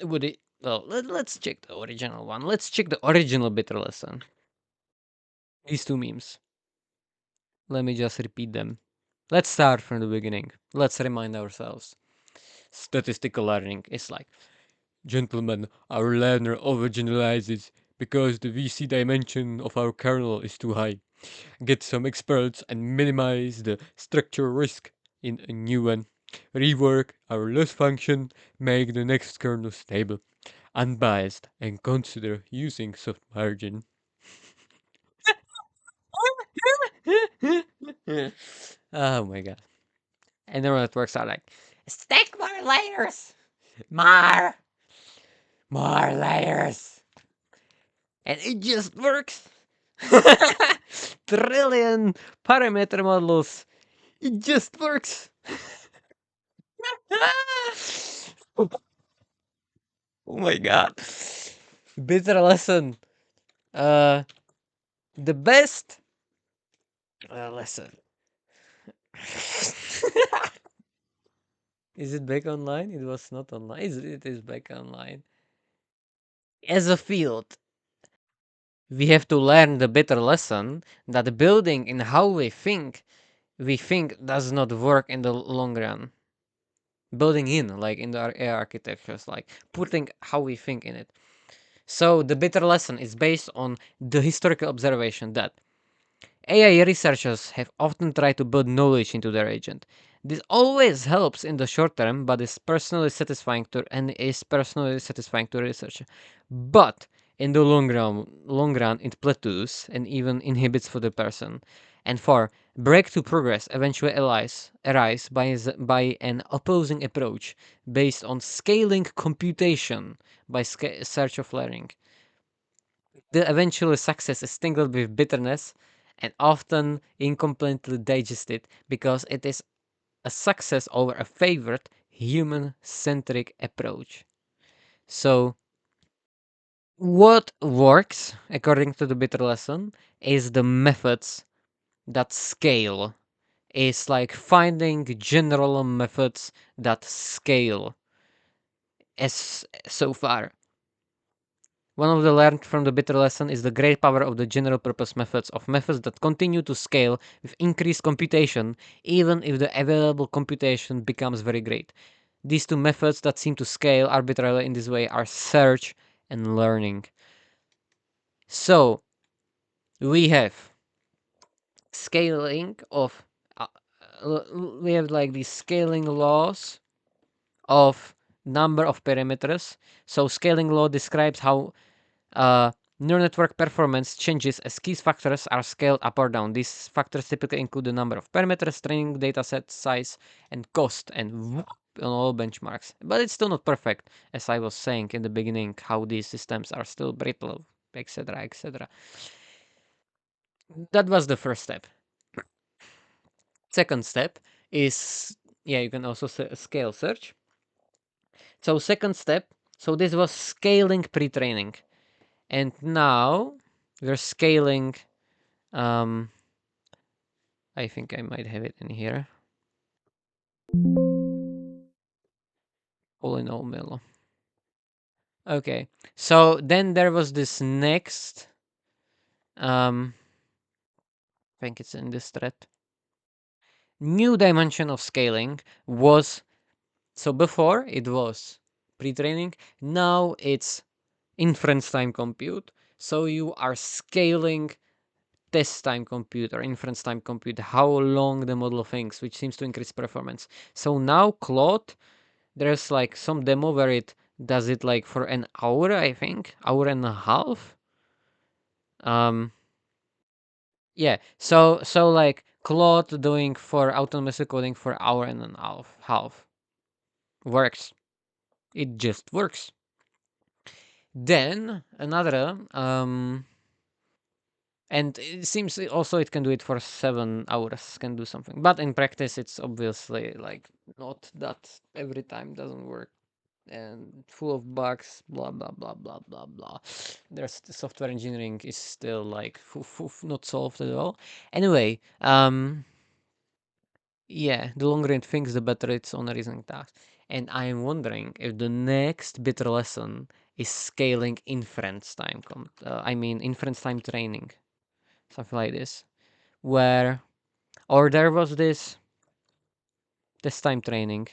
Would it? Well, let's check the original one. Let's check the original bitter lesson. These two memes. Let me just repeat them. Let's start from the beginning. Let's remind ourselves. Statistical learning is like, gentlemen, our learner overgeneralizes because the VC dimension of our kernel is too high. Get some experts and minimize the structure risk in a new one. Rework our loss function, make the next kernel stable, unbiased, and consider using soft margin. Oh my god. And neural networks are like, stack more layers! More! More layers! And it just works! Trillion parameter models! It just works! Oh my god. Bitter lesson. Uh, the best lesson. Is it back online? It was not online. It is back online. As a field, we have to learn the bitter lesson that building in how we think does not work in the long run. Building in, like in the AI architectures, like putting how we think in it. So the bitter lesson is based on the historical observation that AI researchers have often tried to build knowledge into their agent. This always helps in the short term, but is personally satisfying to a researcher. But in the long run, it plateaus and even inhibits for the person. And for breakthrough progress eventually arise by an opposing approach based on scaling computation by search of learning. The eventual success is tingled with bitterness and often incompletely digested because it is a success over a favored human centric approach. So, what works, according to the bitter lesson, is the methods that scale. Is like finding general methods that scale as so far. One of the learned from the bitter lesson is the great power of the general purpose methods, of methods that continue to scale with increased computation, even if the available computation becomes very great. These two methods that seem to scale arbitrarily in this way are search and learning. So, we have scaling of, we have like these scaling laws of number of parameters. So, scaling law describes how neural network performance changes as key factors are scaled up or down. These factors typically include the number of parameters, training dataset size, and cost, and on all benchmarks. But it's still not perfect, as I was saying in the beginning, how these systems are still brittle, etc., etc. That was the first step. Second step is, yeah, you can also scale search. So second step, so this was scaling pre-training. And now we're scaling, I think I might have it in here. Polynomial. Okay, so then there was this next, I think it's in this thread. New dimension of scaling was, so before it was pre-training, now it's inference time compute. So you are scaling test time compute or inference time compute, how long the model thinks, which seems to increase performance. So now Claude, there's like some demo where it does it like for an hour, I think, hour and a half. Um, yeah. So like Claude doing for autonomous coding for hour and a half works. It just works. Then another and it seems also it can do it for 7 hours, can do something. But in practice, it's obviously like not that every time doesn't work and full of bugs, blah blah blah blah blah blah. There's the software engineering is still like not solved at all. Anyway, yeah, the longer it thinks, the better it's on a reasoning task. And I'm wondering if the next bitter lesson is scaling inference time. I mean inference time training, something like this, where or there was this test time training.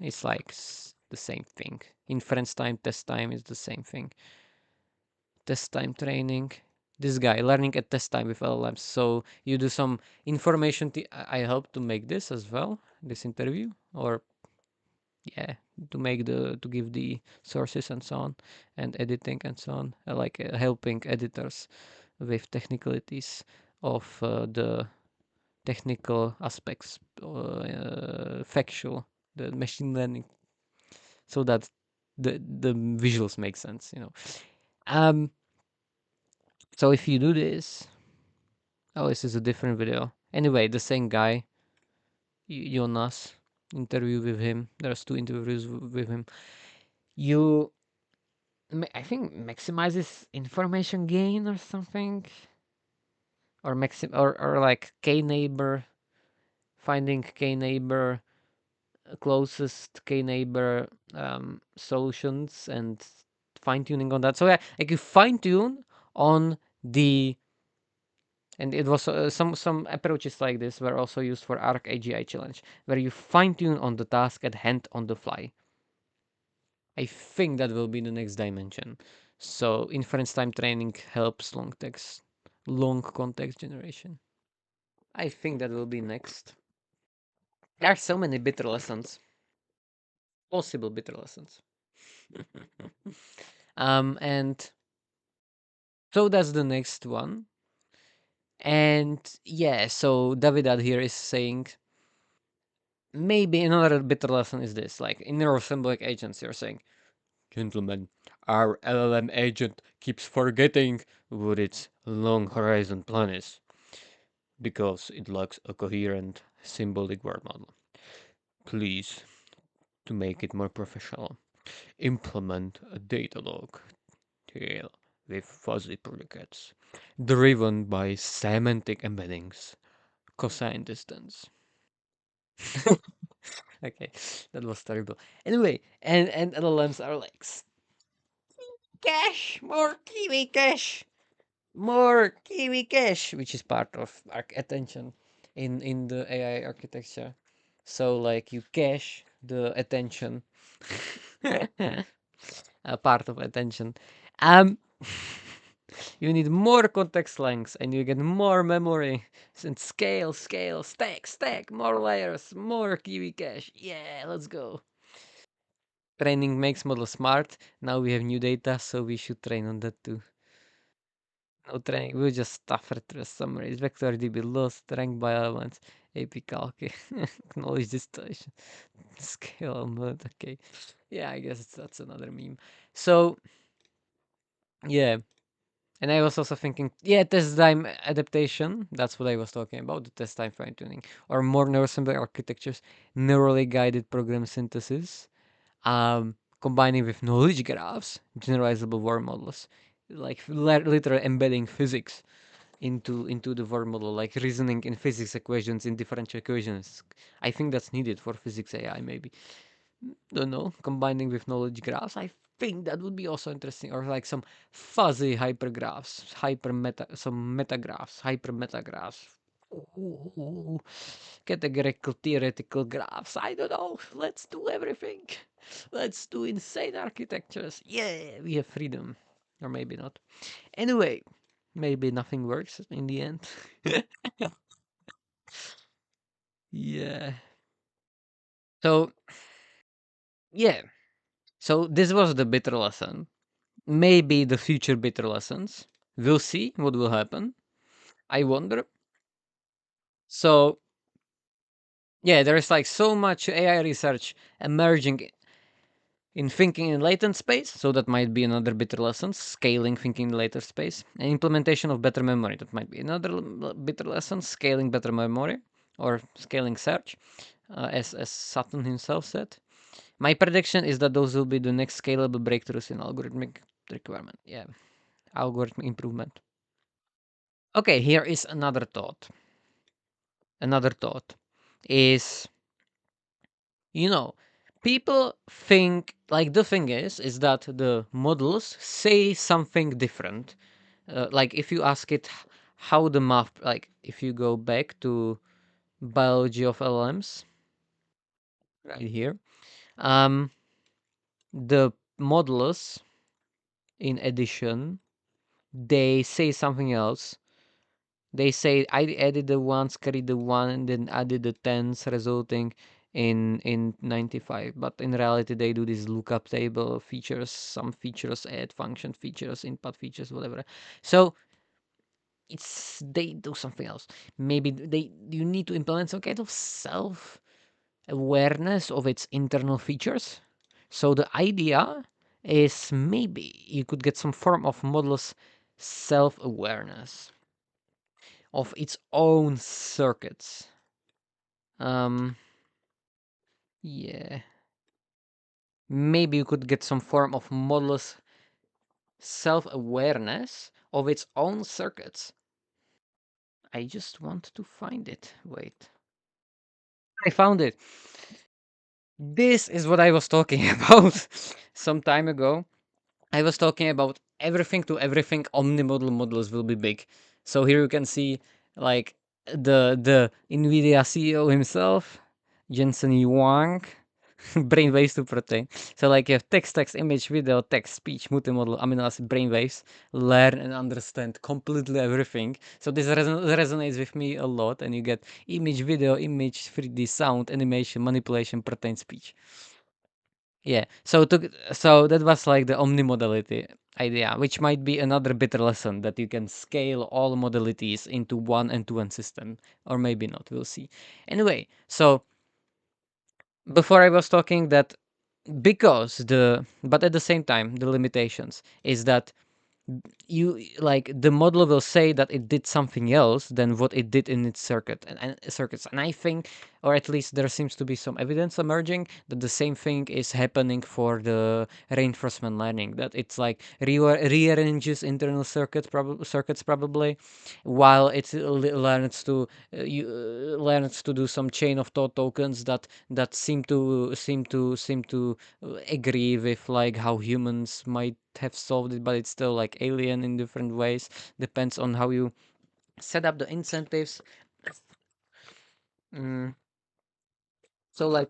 It's like the same thing. Inference time, test time is the same thing. Test time training. This guy learning at test time with LLMs. So you do some information. I helped to make this as well. This interview, or yeah, to make to give the sources and so on, and editing and so on. Like helping editors with technicalities of the technical aspects, factual, the machine learning, so that the visuals make sense. Um. So if you do this, oh, this is a different video. Anyway, the same guy, Jonas, interview with him. There's two interviews with him. You, I think, maximizes information gain or something, or or like k neighbor, finding k neighbor closest k neighbor solutions and fine tuning on that. So yeah, like you fine tune on the and it was some approaches like this were also used for Arc AGI challenge, where you fine tune on the task at hand on the fly. I think that will be the next dimension. So inference time training helps long context generation. I think that will be next. There are so many bitter lessons, possible bitter lessons. And so that's the next one. And yeah, so Davidad here is saying maybe another bitter lesson is this, like in neurosymbolic agents, you're saying, gentlemen, our LLM agent keeps forgetting what its long horizon plan is because it lacks a coherent symbolic word model. Please, to make it more professional, implement a data log tail with fuzzy predicates driven by semantic embeddings, cosine distance. Okay, that was terrible. Anyway, and LLMs are like cache, more Kiwi cache, more Kiwi cache, which is part of attention in the AI architecture. So like you cache the attention, a part of attention. Um, you need more context lengths, and you get more memory. And stack, more layers, more Kiwi cache. Yeah, let's go. Training makes model smart. Now we have new data, so we should train on that too. No training, we'll just suffer through summaries. Vector DB lost, rank by elements, AP calc, knowledge distillation, scale mode. Okay, yeah, I guess that's another meme. So yeah, and I was also thinking, yeah, test time adaptation. That's what I was talking about, the test time fine tuning, or more neurosymbolic architectures, neurally guided program synthesis, combining with knowledge graphs, generalizable word models, like literally embedding physics into the word model, like reasoning in physics equations in differential equations. I think that's needed for physics AI, maybe. Don't know. Combining with knowledge graphs, I think that would be also interesting. Or like some fuzzy hypergraphs, some metagraphs, hyper metagraphs. Ooh, categorical theoretical graphs. I don't know. Let's do everything. Let's do insane architectures. Yeah, we have freedom. Or maybe not. Anyway, Maybe nothing works in the end. Yeah. So yeah. So this was the bitter lesson. Maybe the future bitter lessons. We'll see what will happen. I wonder. So yeah, there is like so much AI research emerging in thinking in latent space, so that might be another bitter lesson. Scaling thinking in latent space, and implementation of better memory, that might be another bitter lesson. Scaling better memory or scaling search, as Sutton himself said. My prediction is that those will be the next scalable breakthroughs in algorithmic requirement. Yeah, algorithm improvement. Okay, here is another thought. Another thought is, you know, people think like the thing is that the models say something different. Like if you ask it how the math, like if you go back to biology of LLMs right here, um, the models in addition, they say something else. They say I added the ones, carried the one, and then added the tens, resulting in 95. But in reality, they do this lookup table features, some features, add function features, input features, whatever. So it's they do something else. Maybe you need to implement some kind of self awareness of its internal features. So the idea is maybe you could get some form of model's self awareness of its own circuits. Um, yeah. Maybe you could get some form of model's self-awareness of its own circuits. I just want to find it. Wait. I found it. This is what I was talking about some time ago. I was talking about everything to everything omnimodal models will be big. So here you can see like the Nvidia CEO himself, Jensen Huang, brainwaves to protein. So like you have text, image, video, text, speech, multimodal, amino acid, brainwaves, learn and understand completely everything. So this resonates with me a lot, and you get image, video, image, 3D sound, animation, manipulation, protein, speech. Yeah. So that was like the omnimodality idea, which might be another bitter lesson that you can scale all modalities into one end-to-end system, or maybe not. We'll see. Anyway, so before I was talking that because but at the same time the limitations is that you like the model will say that it did something else than what it did in its and circuits, and I think, or at least there seems to be some evidence emerging that the same thing is happening for the reinforcement learning, that it's like rearranges internal circuits probably, while it learns to do some chain of thought tokens that seem to agree with like how humans might have solved it, but it's still like alien in different ways. Depends on how you set up the incentives. Mm, so like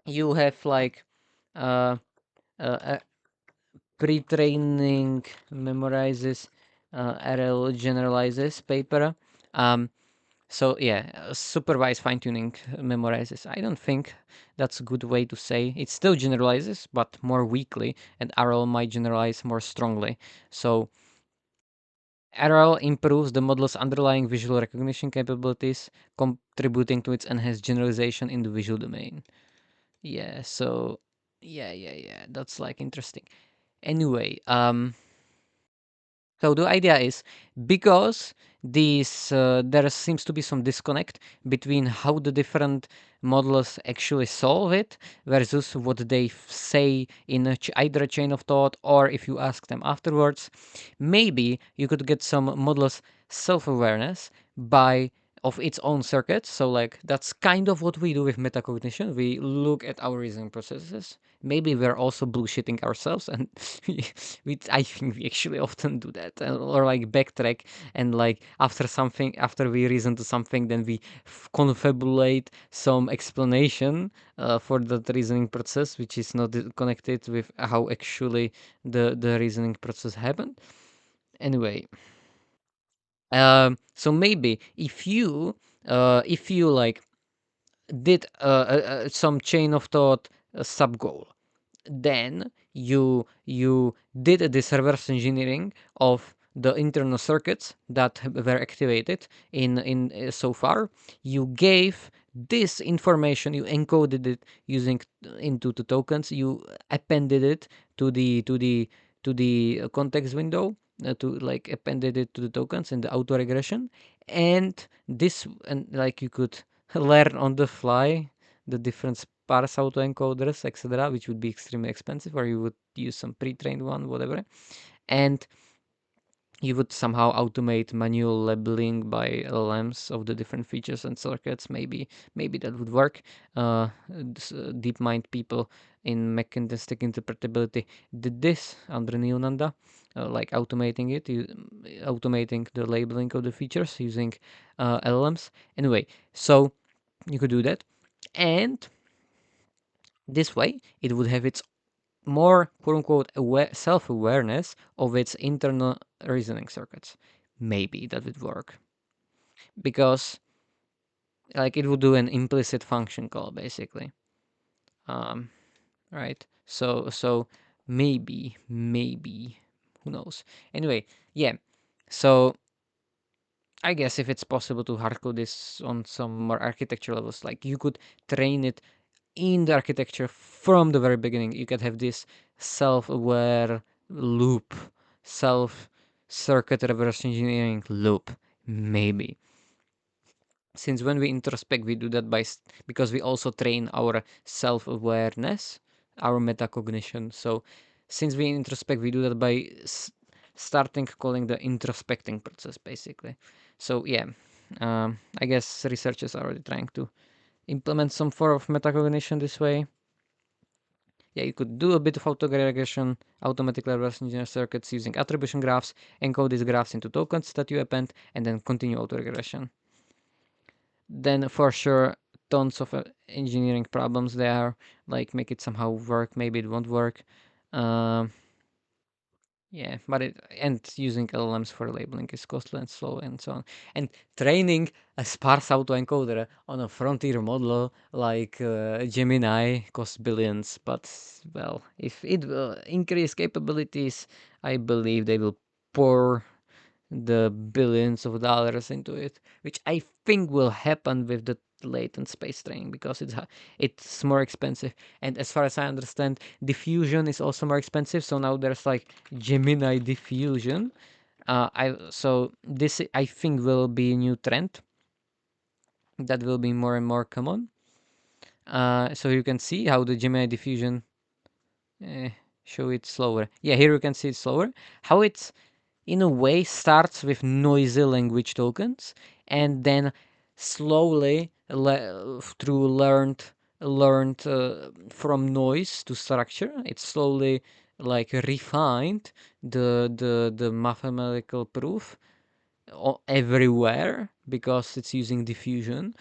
you have like uh, a pre-training memorizes, RL generalizes paper. Um, So yeah, supervised fine tuning memorizes. I don't think that's a good way to say. It still generalizes, but more weakly, and RL might generalize more strongly. So RL improves the model's underlying visual recognition capabilities, contributing to its enhanced generalization in the visual domain. Yeah, so yeah, that's like interesting. Anyway, so the idea is because there seems to be some disconnect between how the different models actually solve it versus what they say in either a chain of thought or if you ask them afterwards. Maybe you could get some models self-awareness by of its own circuits. So like that's kind of what we do with metacognition. We look at our reasoning processes. Maybe we're also bullshitting ourselves, and I think we actually often do that, or like backtrack, and like after we reason to something, then we confabulate some explanation for that reasoning process, which is not connected with how actually the reasoning process happened. Anyway, So maybe if you like did some chain of thought sub goal, then you did this reverse engineering of the internal circuits that were activated in so far. You gave this information, you encoded it using into the tokens, you appended it to the context window, to like appended it to the tokens in the auto regression, and like you could learn on the fly the different sparse autoencoders, etc., which would be extremely expensive, or you would use some pre-trained one, whatever, and you would somehow automate manual labeling by LLMs of the different features and circuits. Maybe that would work. DeepMind people in mechanistic interpretability did this under Nilnanda, like automating the labeling of the features using LLMs. Anyway, so you could do that, and this way it would have its more quote unquote self awareness of its internal reasoning circuits. Maybe that would work because like it would do an implicit function call basically. Um, right. So maybe who knows. Anyway, yeah. So I guess if it's possible to hardcode this on some more architecture levels, like you could train it in the architecture from the very beginning. You could have this self-aware loop, self circuit reverse engineering loop, maybe. Since when we introspect, we do that because we also train our self-awareness, our metacognition. So since we introspect, we do that by starting calling the introspecting process, basically. So yeah, I guess researchers are already trying to implement some form of metacognition this way. Yeah, you could do a bit of auto-regression, automatic reverse engineer circuits using attribution graphs, encode these graphs into tokens that you append, and then continue auto-regression. Then for sure, tons of engineering problems there, like make it somehow work, maybe it won't work. Um, yeah, but using LLMs for labeling is costly and slow and so on. And training a sparse autoencoder on a frontier model like Gemini costs billions. But well, if it will increase capabilities, I believe they will pour the billions of dollars into it, which I think will happen with the latent space training because it's more expensive. And as far as I understand, diffusion is also more expensive. So now there's like Gemini diffusion. This I think will be a new trend that will be more and more common. So you can see how the Gemini diffusion show it slower. Yeah, here you can see it slower. How it's in a way starts with noisy language tokens and then slowly through learned from noise to structure, it's slowly like refined the mathematical proof everywhere because it's using diffusion.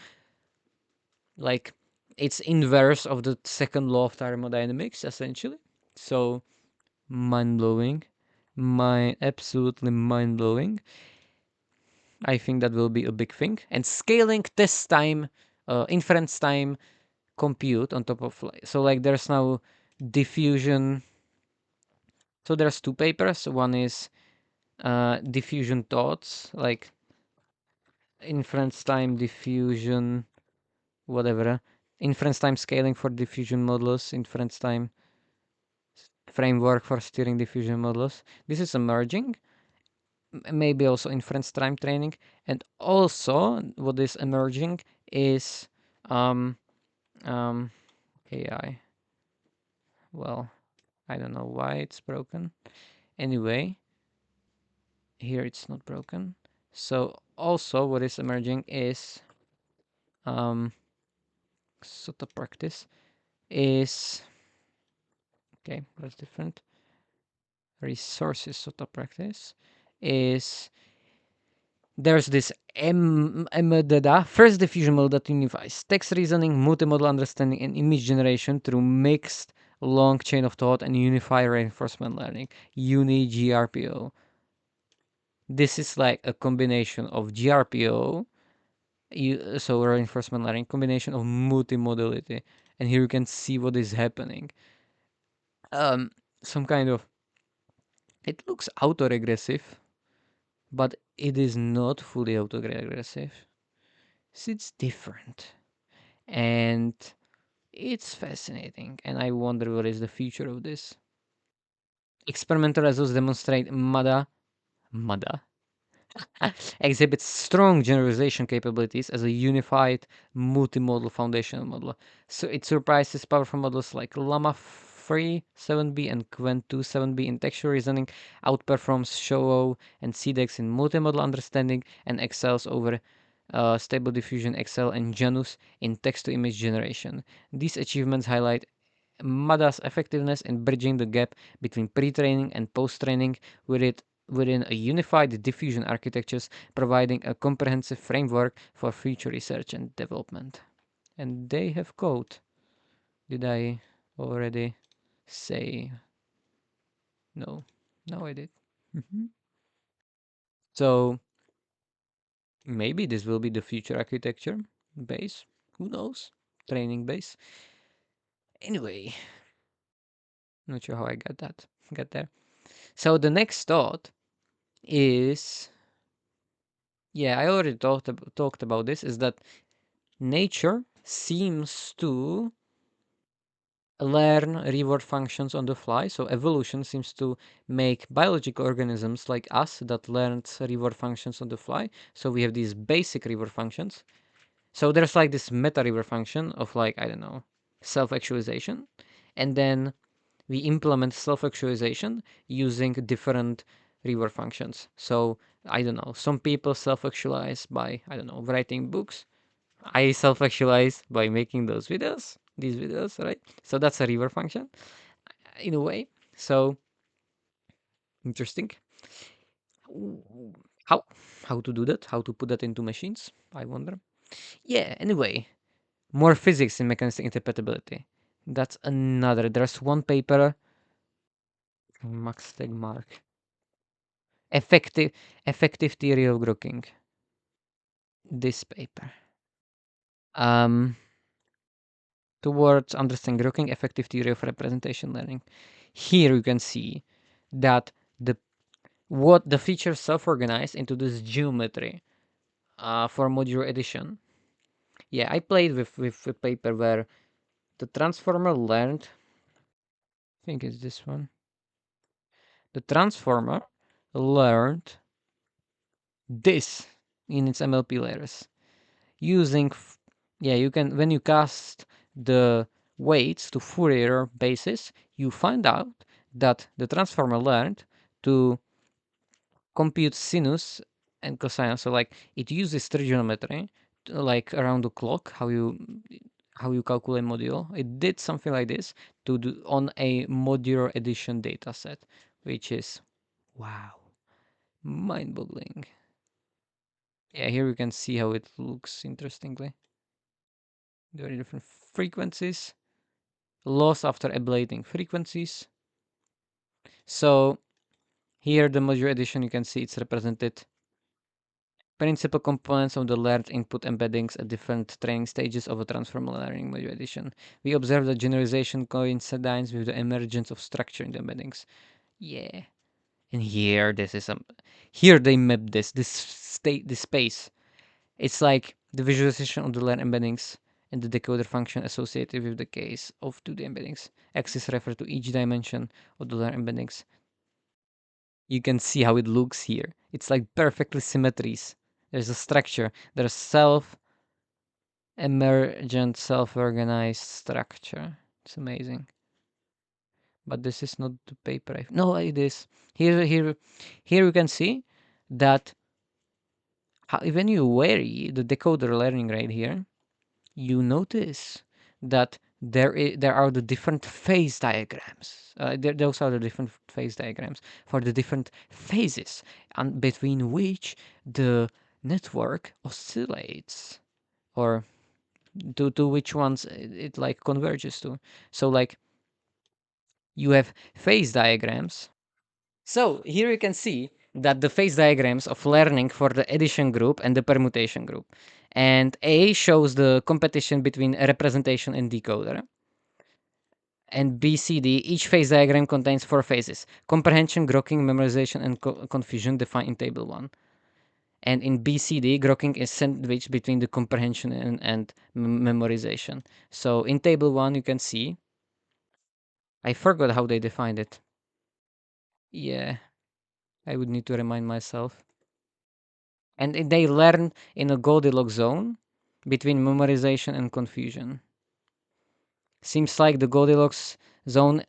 Like it's inverse of the second law of thermodynamics essentially. So mind-blowing, absolutely mind-blowing. I think that will be a big thing. And scaling test time, inference time, compute on top of so like there's now diffusion. So there's two papers. One is diffusion thoughts, like inference time diffusion, whatever. Inference time scaling for diffusion models, inference time framework for steering diffusion models. This is emerging. Maybe also inference time training, and also what is emerging is um, um, AI. Well, I don't know why it's broken. Anyway, here it's not broken. So also what is emerging is sort of practice is okay. That's different. Resources sort of practice is there's this MDDA, first diffusion model that unifies text reasoning, multimodal understanding, and image generation through mixed long chain of thought and unified reinforcement learning, UniGRPO. This is like a combination of GRPO, so reinforcement learning, combination of multimodality, and here you can see what is happening. Some kind of, it looks autoregressive, but it is not fully autoregressive. So it's different, and it's fascinating, and I wonder what is the future of this. Experimental results demonstrate MADA exhibits strong generalization capabilities as a unified multimodal foundational model. So it surprises powerful models like Llama 3 7B and Qwen 2 7B in textual reasoning, outperforms Show and CDEX in multimodal understanding, and excels over Stable Diffusion XL and Janus in text-to-image generation. These achievements highlight MADA's effectiveness in bridging the gap between pre-training and post-training within a unified diffusion architectures, providing a comprehensive framework for future research and development. And they have code. Did I already say no? No, I did. So maybe this will be the future architecture base. Who knows? Training base. Anyway, not sure how I got there. So the next thought is, yeah, I already talked about this, is that nature seems to learn reward functions on the fly. So evolution seems to make biological organisms like us that learned reward functions on the fly. So we have these basic reward functions. So there's like this meta reward function of, like, I don't know, self-actualization. And then we implement self-actualization using different reward functions. So I don't know, some people self-actualize by, I don't know, writing books. I self-actualize by making these videos, right? So that's a reward function in a way. So interesting. How how to do that? How to put that into machines? I wonder. Yeah. Anyway, more physics in mechanistic interpretability. That's another. There's one paper. Max Tegmark. Effective theory of grokking. This paper. Um, Towards understanding grokking, effective theory of representation learning. Here you can see that the features self-organize into this geometry for modular addition. Yeah, I played with a paper where the transformer learned. I think it's this one. The transformer learned this in its MLP layers using. Yeah, you can, when you cast the weights to Fourier basis, you find out that the transformer learned to compute sinus and cosine. So like it uses trigonometry, like around the clock, how you calculate module. It did something like this to do on a modular addition data set, which is, wow, mind-boggling. Yeah, here you can see how it looks interestingly. There are different frequencies, loss after ablating frequencies. So here the modular addition, you can see it's represented principal components of the learned input embeddings at different training stages of a transformer learning module addition. We observe that generalization coincides with the emergence of structure in the embeddings. Yeah. And here this is here they map this space. It's like the visualization of the learned embeddings and the decoder function associated with the case of 2D embeddings. Axis refer to each dimension of the learned embeddings. You can see how it looks here. It's like perfectly symmetries. There's a structure. There's self-emergent, self-organized structure. It's amazing. But this is not the paper. No, it is. Here you can see that when you vary the decoder learning rate here, you notice that there are the different phase diagrams. Those are the different phase diagrams for the different phases, and between which the network oscillates, or to which ones it like converges to. So like you have phase diagrams. So here you can see that the phase diagrams of learning for the addition group and the permutation group. And A shows the competition between a representation and decoder. And BCD, each phase diagram contains 4 phases: comprehension, grokking, memorization, and confusion defined in table 1. And in BCD, grokking is sandwiched between the comprehension and memorization. So in table 1, you can see, I forgot how they defined it. Yeah, I would need to remind myself. And they learn in a Goldilocks zone between memorization and confusion. Seems like the Goldilocks zone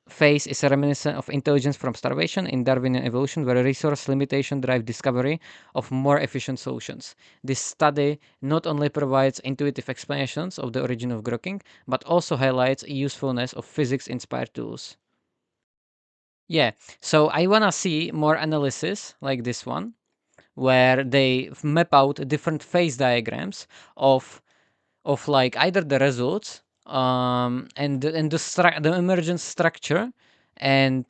phase is a reminiscent of intelligence from starvation in Darwinian evolution, where resource limitation drive discovery of more efficient solutions. This study not only provides intuitive explanations of the origin of grokking, but also highlights usefulness of physics-inspired tools. Yeah, so I wanna see more analysis like this one, where they map out different phase diagrams of like either the results and the emergent structure, and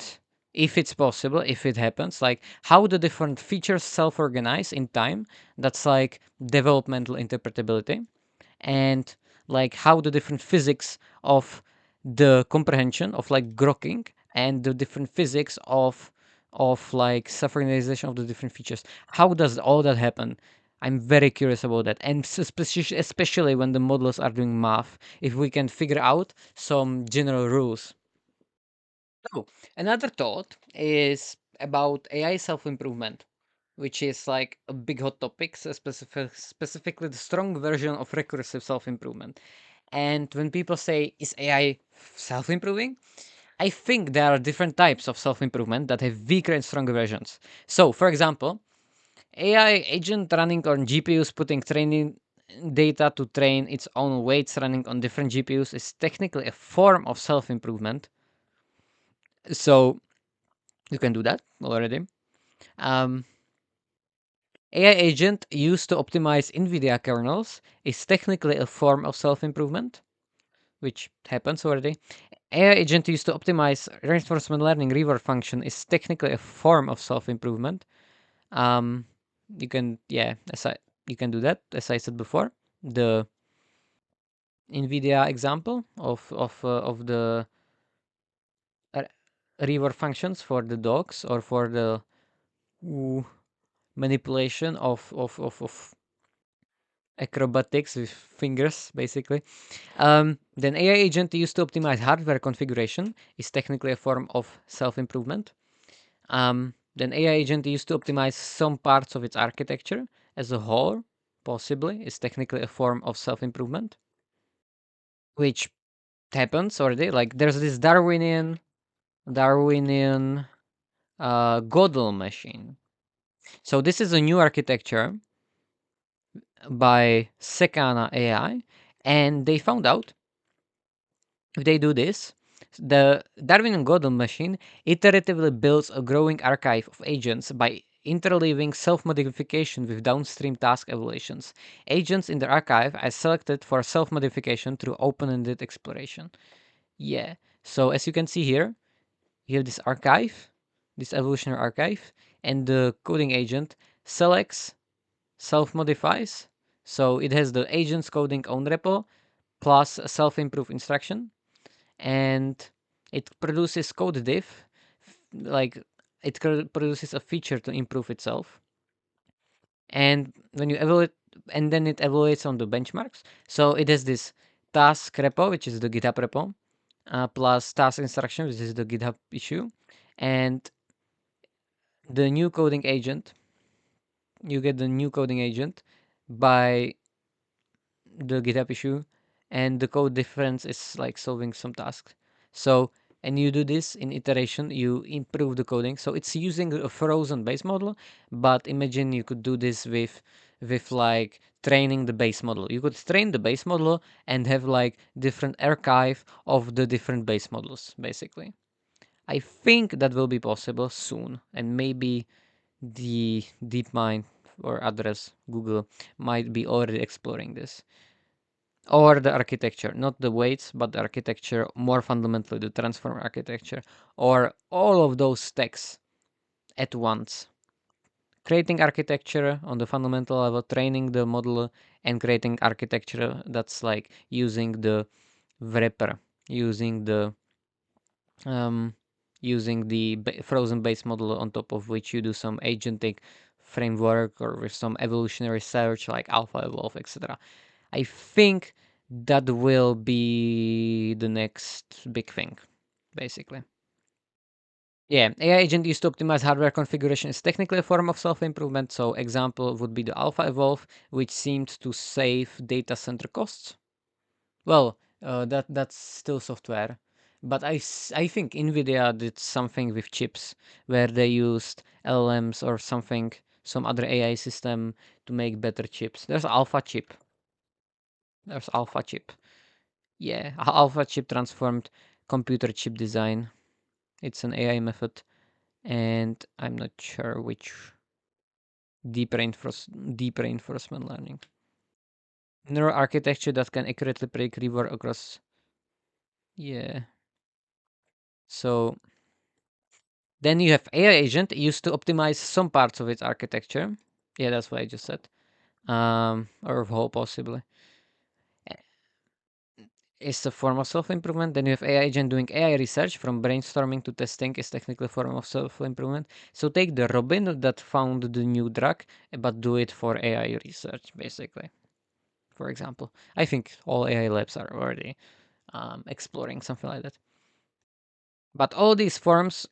if it's possible, if it happens, like how the different features self-organize in time. That's like developmental interpretability. And like how the different physics of the comprehension of like grokking and the different physics of like self-organization of the different features, how does all that happen? I'm very curious about that, and especially when the models are doing math, if we can figure out some general rules. So another thought is about AI self-improvement, which is like a big hot topic, so specifically the strong version of recursive self-improvement. And when people say, is AI self-improving? I think there are different types of self-improvement that have weaker and stronger versions. So, for example, AI agent running on GPUs putting training data to train its own weights running on different GPUs is technically a form of self-improvement. So you can do that already. Um, AI agent used to optimize NVIDIA kernels is technically a form of self-improvement, which happens already. AI agent used to optimize reinforcement learning reward function is technically a form of self-improvement. Um, you can, yeah, you can do that, as I said before. The NVIDIA example of the uh, reward functions for the dogs, or for the ooh, manipulation of acrobatics with fingers, basically. Then AI agent used to optimize hardware configuration is technically a form of self-improvement. Then AI agent used to optimize some parts of its architecture as a whole, possibly, is technically a form of self-improvement, which happens already. Like there's this Darwinian Gödel machine. So this is a new architecture by Sekana AI, and they found out if they do this, the Darwin and Gödel machine iteratively builds a growing archive of agents by interleaving self-modification with downstream task evaluations. Agents in the archive are selected for self-modification through open-ended exploration. Yeah. So as you can see here, you have this archive, this evolutionary archive, and the coding agent selects, self-modifies. So it has the agent's coding own repo plus a self-improve instruction, and it produces code diff, like it produces a feature to improve itself. And when you evaluate, and then it evaluates on the benchmarks. So it has this task repo, which is the GitHub repo, plus task instruction, which is the GitHub issue, and the new coding agent. You get the new coding agent by the GitHub issue, and the code difference is like solving some tasks. So, and you do this in iteration, you improve the coding. So it's using a frozen base model, but imagine you could do this with like training the base model. You could train the base model and have like different archive of the different base models, basically. I think that will be possible soon, and maybe the DeepMind or others, Google, might be already exploring this, or the architecture, not the weights, but the architecture, more fundamentally, the transform architecture, or all of those stacks at once. creating architecture on the fundamental level, training the model, and creating architecture that's like using the wrapper, using the um, using the frozen base model on top of which you do some agentic framework or with some evolutionary search like alpha evolve, etc. I think that will be the next big thing, basically. Yeah, AI agent used to optimize hardware configuration is technically a form of self-improvement. So example would be the Alpha Evolve, which seemed to save data center costs. Well, that's still software, but I think Nvidia did something with chips where they used LLMs or something, some other AI system to make better chips. There's Alpha chip. There's Alpha chip. Yeah, Alpha chip transformed computer chip design. It's an AI method, and I'm not sure which deep reinforcement learning. Neural architecture that can accurately predict reward across. Yeah. So then you have AI agent used to optimize some parts of its architecture. Yeah, that's what I just said. Or whole possibly. It's a form of self-improvement. Then you have AI agent doing AI research from brainstorming to testing is technically a form of self-improvement. So take the Robin that found the new drug, but do it for AI research, basically. For example, I think all AI labs are already exploring something like that. But all these forms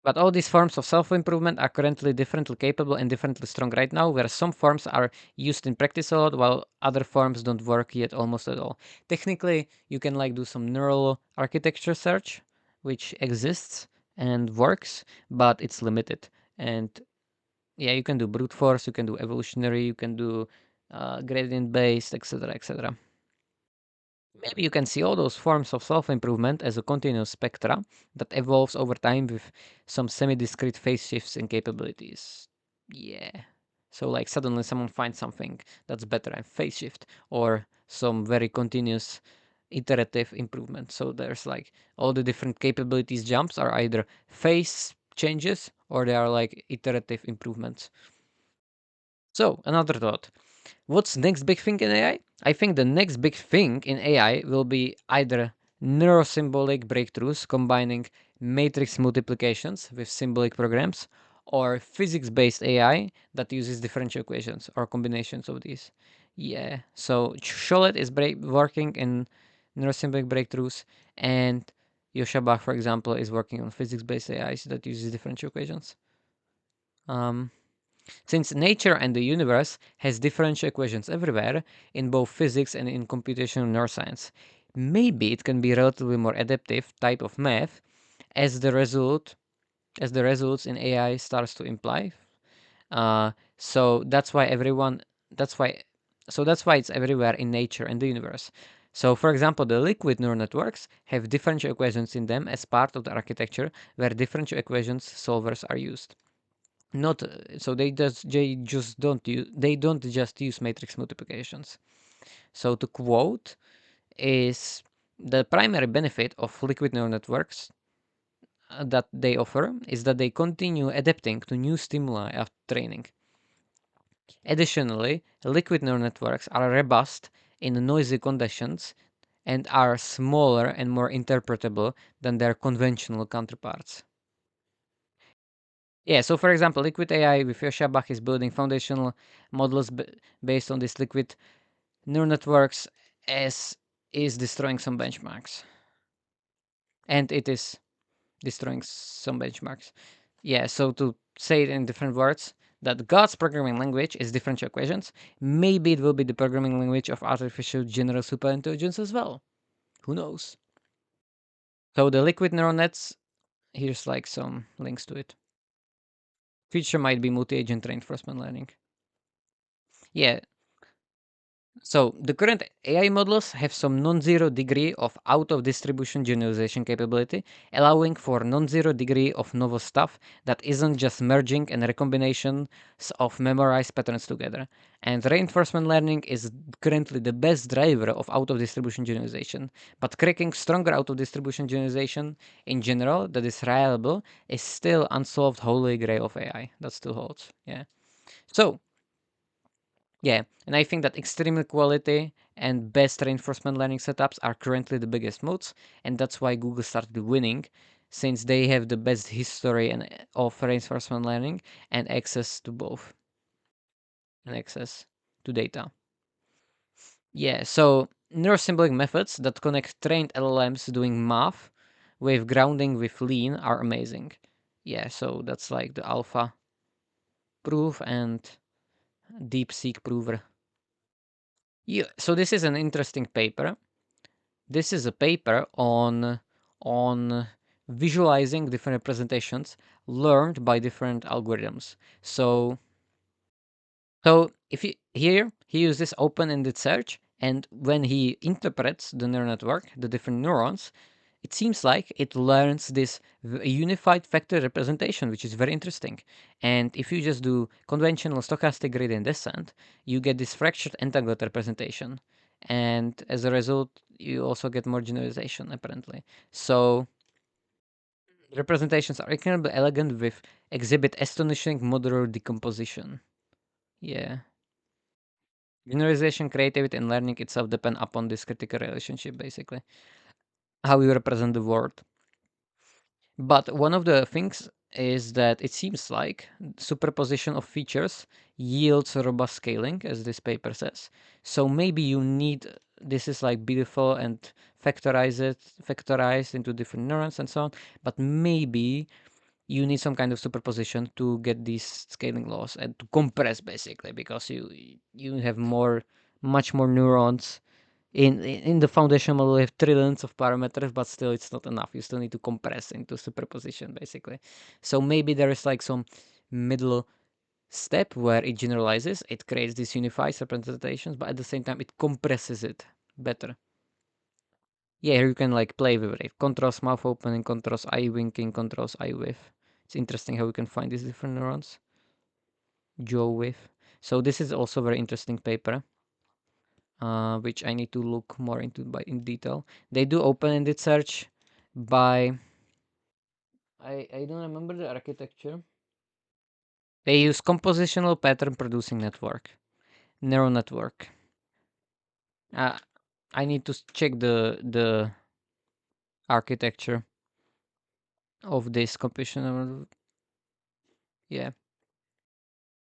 But all these forms of self-improvement are currently differently capable and differently strong right now, where some forms are used in practice a lot, while other forms don't work yet almost at all. Technically, you can like do some neural architecture search, which exists and works, but it's limited. And yeah, you can do brute force, you can do evolutionary, you can do gradient based, etc., etc. Maybe you can see all those forms of self-improvement as a continuous spectra that evolves over time with some semi-discrete phase shifts in capabilities. Yeah. So like suddenly someone finds something that's better and phase shift, or some very continuous iterative improvement. So there's like all the different capabilities jumps are either phase changes or they are like iterative improvements. So another thought. What's next big thing in AI? I think the next big thing in AI will be either neurosymbolic breakthroughs combining matrix multiplications with symbolic programs, or physics-based AI that uses differential equations or combinations of these. Yeah, so Cholet is working in neurosymbolic breakthroughs, and Yoshabach, for example, is working on physics-based AIs that uses differential equations. Um, since nature and the universe has differential equations everywhere, in both physics and in computational neuroscience, maybe it can be relatively more adaptive type of math as the results in AI starts to imply. So that's why everyone that's why that's why it's everywhere in nature and the universe. So for example, the liquid neural networks have differential equations in them as part of the architecture where differential equations solvers are used. Not so they don't just use matrix multiplications. So to quote is the primary benefit of liquid neural networks that they offer is that they continue adapting to new stimuli after training. Additionally, liquid neural networks are robust in noisy conditions and are smaller and more interpretable than their conventional counterparts. Yeah, so for example, Liquid AI with Yoshabach is building foundational models based on these liquid neural networks as is destroying some benchmarks. And it is destroying some benchmarks. Yeah, so to say it in different words, that God's programming language is differential equations, maybe it will be the programming language of artificial general superintelligence as well. Who knows? So the liquid neural nets, here's like some links to it. Future might be multi-agent reinforcement learning. Yeah, So the current AI models have some non-zero degree of out-of-distribution generalization capability, allowing for non-zero degree of novel stuff that isn't just merging and recombinations of memorized patterns together. And reinforcement learning is currently the best driver of out-of-distribution generalization. But cracking stronger out-of-distribution generalization in general that is reliable is still unsolved holy grail of AI. That still holds. Yeah. So yeah, and I think that extreme quality and best reinforcement learning setups are currently the biggest moats, and that's why Google started winning, since they have the best history and of reinforcement learning and access to both, and access to data. Yeah, so neurosymbolic methods that connect trained LLMs doing math with grounding with lean are amazing. Yeah, so that's like the alpha proof and DeepSeek prover. Yeah, so this is an interesting paper. This is a paper on visualizing different representations learned by different algorithms. So if you here he uses open-ended search, and when he interprets the neural network, the different neurons, it seems like it learns this unified factor representation, which is very interesting. And if you just do conventional stochastic gradient descent, you get this fractured entangled representation. And as a result, you also get more generalization, apparently. So representations are incredibly elegant with exhibit astonishing modular decomposition. Yeah. Generalization, creativity, and learning itself depend upon this critical relationship, basically. How you represent the world. But one of the things is that it seems like superposition of features yields robust scaling, as this paper says. So maybe you need this is like beautiful and factorized into different neurons and so on. But maybe you need some kind of superposition to get these scaling laws and to compress basically, because you have much more neurons in the foundation model. We have trillions of parameters, but still it's not enough. You still need to compress into superposition basically. So maybe there is like some middle step where it generalizes, it creates these unified representations, but at the same time it compresses it better. Yeah, here you can like play with it. Controls mouth opening, controls eye winking, controls eye width. It's interesting how we can find these different neurons. Jaw width. So this is also a very interesting paper, which I need to look more into in detail. They do open-ended search by I don't remember the architecture. They use compositional pattern producing network, neural network. Uh, I need to check the architecture of this compositional. Yeah,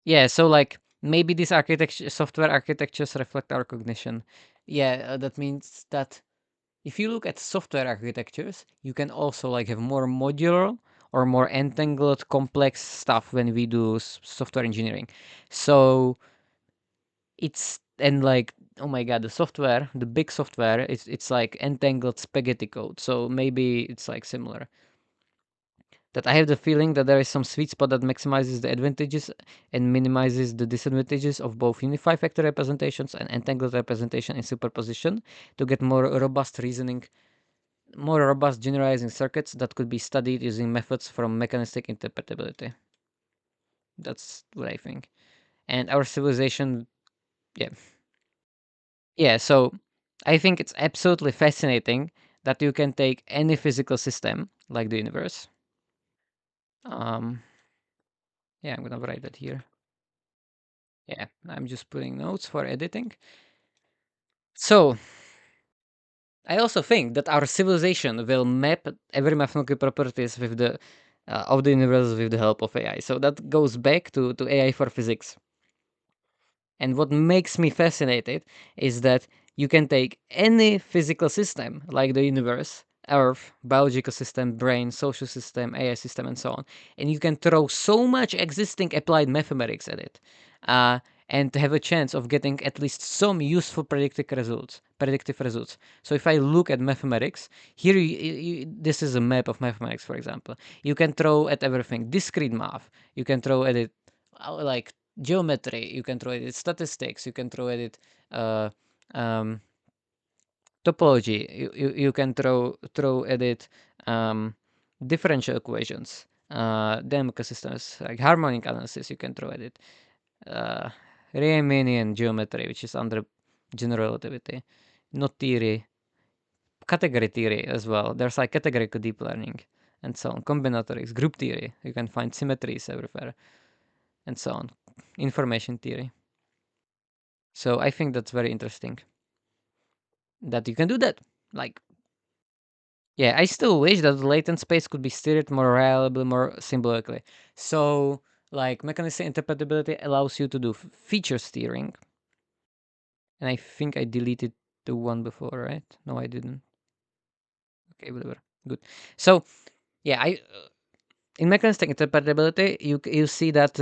yeah. So like maybe these architecture software architectures reflect our cognition. Yeah, that means that if you look at software architectures, you can also like have more modular or more entangled complex stuff when we do software engineering. So it's and like oh my god, the software, the big software, it's like entangled spaghetti code. So maybe it's like similar. That I have the feeling that there is some sweet spot that maximizes the advantages and minimizes the disadvantages of both unified factor representations and entangled representation in superposition to get more robust reasoning, more robust generalizing circuits that could be studied using methods from mechanistic interpretability. That's what I think. And our civilization, yeah. Yeah, so I think it's absolutely fascinating that you can take any physical system like the universe. Um, yeah, I'm gonna write that here. Yeah, I'm just putting notes for editing. So I also think that our civilization will map every mathematical properties with the of the universe with the help of AI. So that goes back to AI for physics. And what makes me fascinated is that you can take any physical system like the universe, Earth, biological system, brain, social system, AI system, and so on, and you can throw so much existing applied mathematics at it, uh, and have a chance of getting at least some useful predictive results. Predictive results. So if I look at mathematics, here this is a map of mathematics, for example. You can throw at everything discrete math. You can throw at it like geometry, you can throw at it statistics, you can throw at it um, topology, you can throw at it differential equations, dynamical systems, like harmonic analysis, you can throw at it. Uh, Riemannian geometry, which is under general relativity, knot theory, category theory as well. There's like categorical deep learning and so on. Combinatorics, group theory. You can find symmetries everywhere and so on. Information theory. So I think that's very interesting that you can do that. Like, yeah, I still wish that the latent space could be steered more reliably, more symbolically. So, like, mechanistic interpretability allows you to do feature steering. And I think I deleted the one before, right? No, I didn't. Okay, whatever. Good. So, yeah, I in mechanistic interpretability, you see that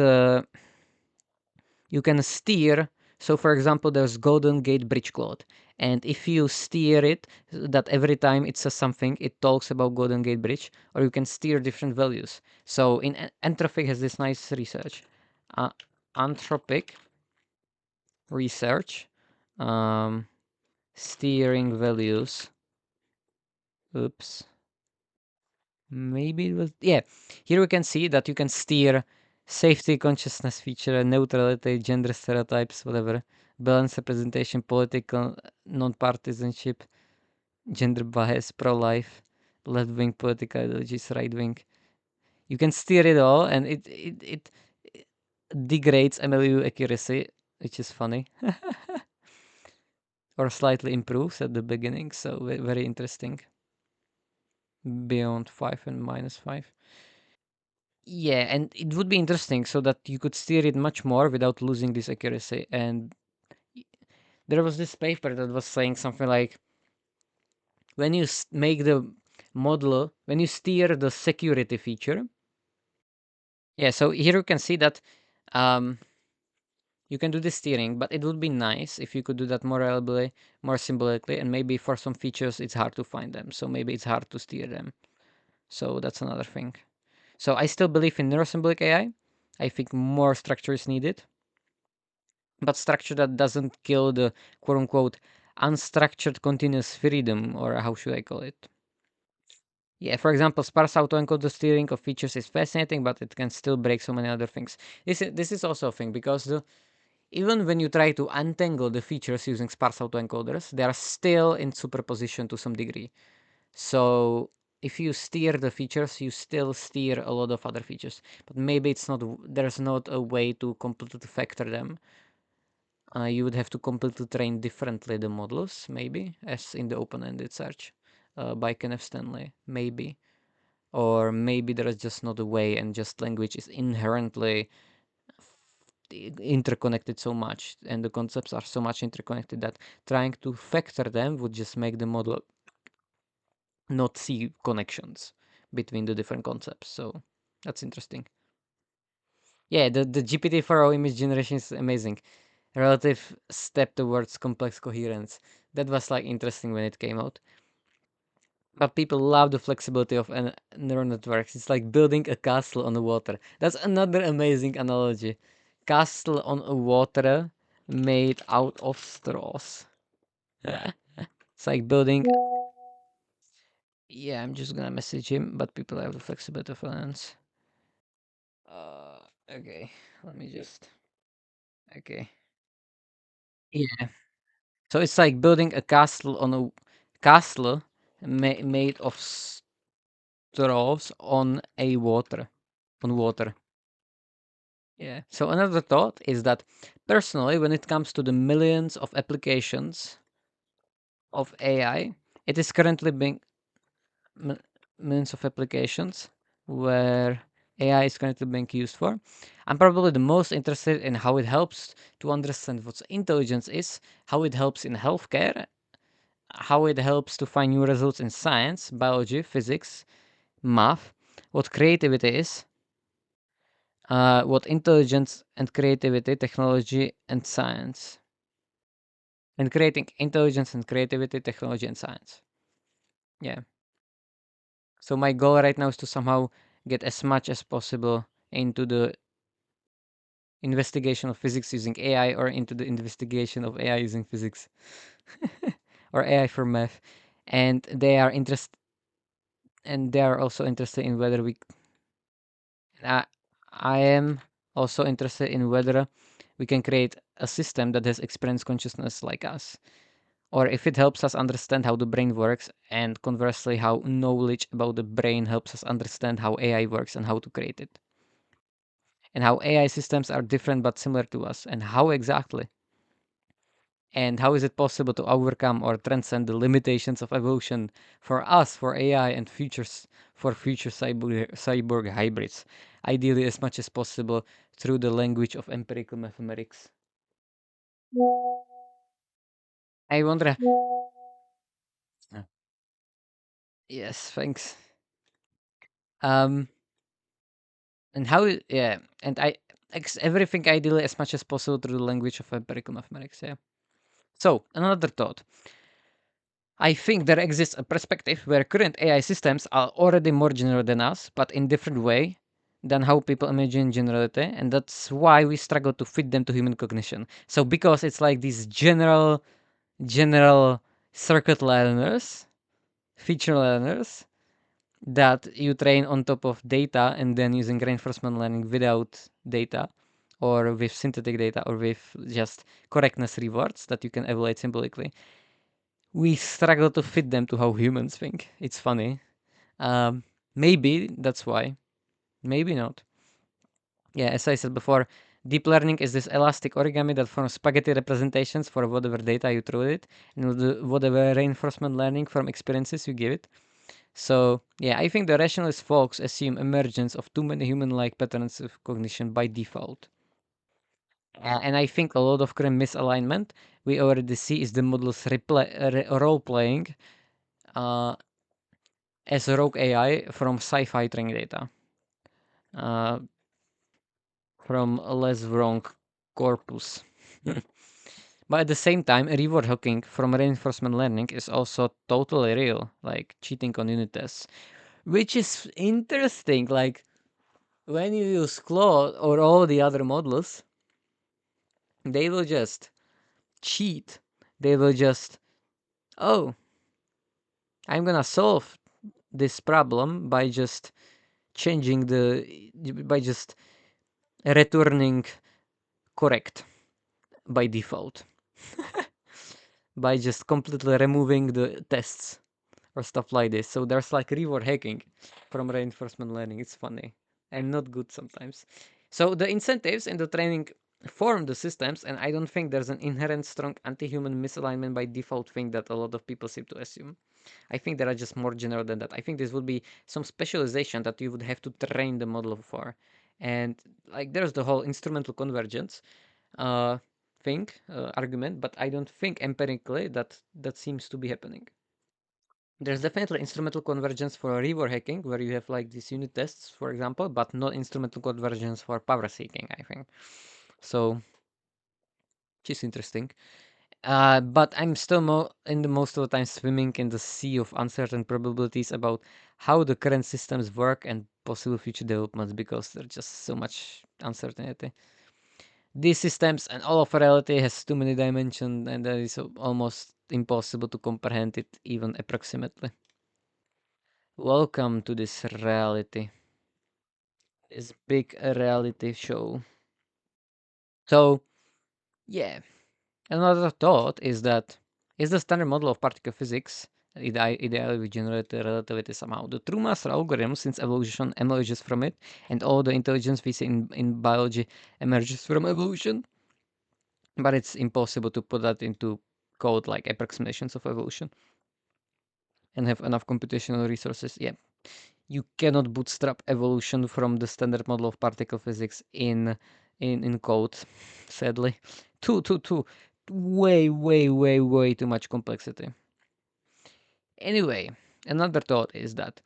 you can steer. So, for example, there's Golden Gate Bridge Cloud, and if you steer it, that every time it says something, it talks about Golden Gate Bridge, or you can steer different values. So, in Anthropic has this nice research, uh, Anthropic research, um, steering values. Oops. Maybe it was, yeah. Here we can see that you can steer safety, consciousness feature, neutrality, gender stereotypes, whatever, balance representation, political non-partisanship, gender bias, pro-life, left-wing political ideologies, right-wing. You can steer it all, and it degrades MLU accuracy, which is funny, or slightly improves at the beginning. So very interesting. Beyond 5 and -5. Yeah, and it would be interesting so that you could steer it much more without losing this accuracy. And there was this paper that was saying something like when you make the model, when you steer the security feature. Yeah, so here you can see that um, you can do the steering, but it would be nice if you could do that more reliably, more symbolically, and maybe for some features it's hard to find them. So maybe it's hard to steer them. So that's another thing. So I still believe in neurosymbolic AI. I think more structure is needed, but structure that doesn't kill the quote unquote unstructured continuous freedom, or how should I call it? Yeah, for example, sparse autoencoder steering of features is fascinating, but it can still break so many other things. This is also a thing because even when you try to untangle the features using sparse autoencoders, they are still in superposition to some degree. So if you steer the features, you still steer a lot of other features, but maybe there's not a way to completely factor them. You would have to completely train differently the models, maybe, as in the open-ended search by Kenneth Stanley, maybe. Or maybe there is just not a way, and just language is inherently interconnected so much, and the concepts are so much interconnected that trying to factor them would just make the model not see connections between the different concepts. So that's interesting. Yeah, the GPT-4o image generation is amazing. Relative step towards complex coherence. That was like interesting when it came out. But people love the flexibility of neural networks. It's like building a castle on the water. That's another amazing analogy. Castle on a water made out of straws. It's like building. Yeah, I'm just gonna message him, but people have the flexibility of lens. Okay, let me just. Okay. Yeah. So it's like building a castle on a castle made of straws on a water, on water. Yeah. So another thought is that personally, when it comes to the millions of applications of AI, it is currently being m- millions of applications where AI is currently being used for. I'm probably the most interested in how it helps to understand what intelligence is, how it helps in healthcare, how it helps to find new results in science, biology, physics, math, what creativity is, what intelligence and creativity, technology and science, and creating intelligence and creativity, technology and science. Yeah. So my goal right now is to somehow get as much as possible into the investigation of physics using AI or into the investigation of AI using physics or AI for math. And they are also interested in whether uh, I am also interested in whether we can create a system that has experienced consciousness like us, or if it helps us understand how the brain works, and conversely, how knowledge about the brain helps us understand how AI works and how to create it, and how AI systems are different but similar to us, and how exactly. And how is it possible to overcome or transcend the limitations of evolution for us, for AI, and for future cyborg hybrids, ideally as much as possible through the language of empirical mathematics? I wonder. Yeah. Yes, thanks. Um, and yeah, and everything ideally as much as possible through the language of empirical mathematics. Yeah. So another thought. I think there exists a perspective where current AI systems are already more general than us, but in different way than how people imagine generality, and that's why we struggle to fit them to human cognition. So because it's like these general circuit learners, feature learners that you train on top of data and then using reinforcement learning without data or with synthetic data or with just correctness rewards that you can evaluate symbolically, we struggle to fit them to how humans think. It's funny. Um, Maybe that's why. Maybe not. Yeah, as I said before, deep learning is this elastic origami that forms spaghetti representations for whatever data you throw it, and whatever reinforcement learning from experiences you give it. So, yeah, I think the rationalist folks assume emergence of too many human-like patterns of cognition by default. And I think a lot of current misalignment we already see is the model's role-playing uh, as rogue AI from sci-fi training data, uh, from less wrong corpus. But at the same time, reward hooking from reinforcement learning is also totally real, like cheating on unit tests, which is interesting. Like when you use Claude or all the other models, they will just cheat. They will just, oh, I'm gonna solve this problem by just changing by just returning correct by default, by just completely removing the tests or stuff like this. So there's like reward hacking from reinforcement learning. It's funny and not good sometimes. So the incentives and the training form the systems, and I don't think there's an inherent strong anti-human misalignment by default thing that a lot of people seem to assume. I think there are just more general than that. I think this would be some specialization that you would have to train the model for. And like there's the whole instrumental convergence uh argument, but I don't think empirically that seems to be happening. There's definitely instrumental convergence for reward hacking, where you have like these unit tests, for example, but not instrumental convergence for power seeking, I think. So, which is interesting. But I'm still in the most of the time swimming in the sea of uncertain probabilities about how the current systems work and possible future developments because there's just so much uncertainty. These systems and all of reality has too many dimensions, and that is almost impossible to comprehend it even approximately. Welcome to this reality, this big reality show. So, yeah, another thought is that is the standard model of particle physics, ideally with general relativity somehow, the true master algorithm since evolution emerges from it, and all the intelligence we see in biology emerges from evolution, but it's impossible to put that into code like approximations of evolution and have enough computational resources. Yeah, you cannot bootstrap evolution from the standard model of particle physics in code, sadly. Too way too much complexity. Anyway, another thought is that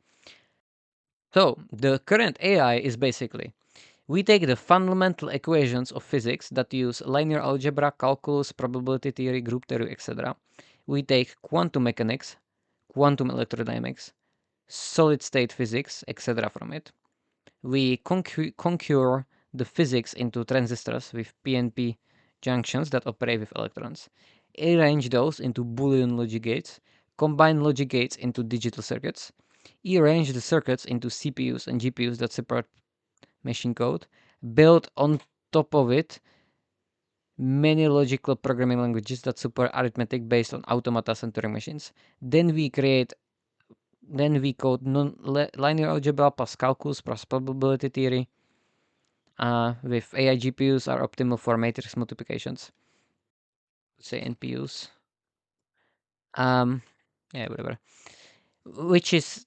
so the current AI is basically we take the fundamental equations of physics that use linear algebra, calculus, probability theory, group theory, etc. We take quantum mechanics, quantum electrodynamics, solid state physics, etc. from it. We conquer the physics into transistors with PNP junctions that operate with electrons, arrange those into Boolean logic gates, combine logic gates into digital circuits, arrange the circuits into CPUs and GPUs that support machine code, build on top of it many logical programming languages that support arithmetic based on automatas and Turing machines. Then we code non-linear algebra plus calculus plus probability theory. With AI GPUs are optimal for matrix multiplications. Say NPUs. Um, yeah, whatever. Which is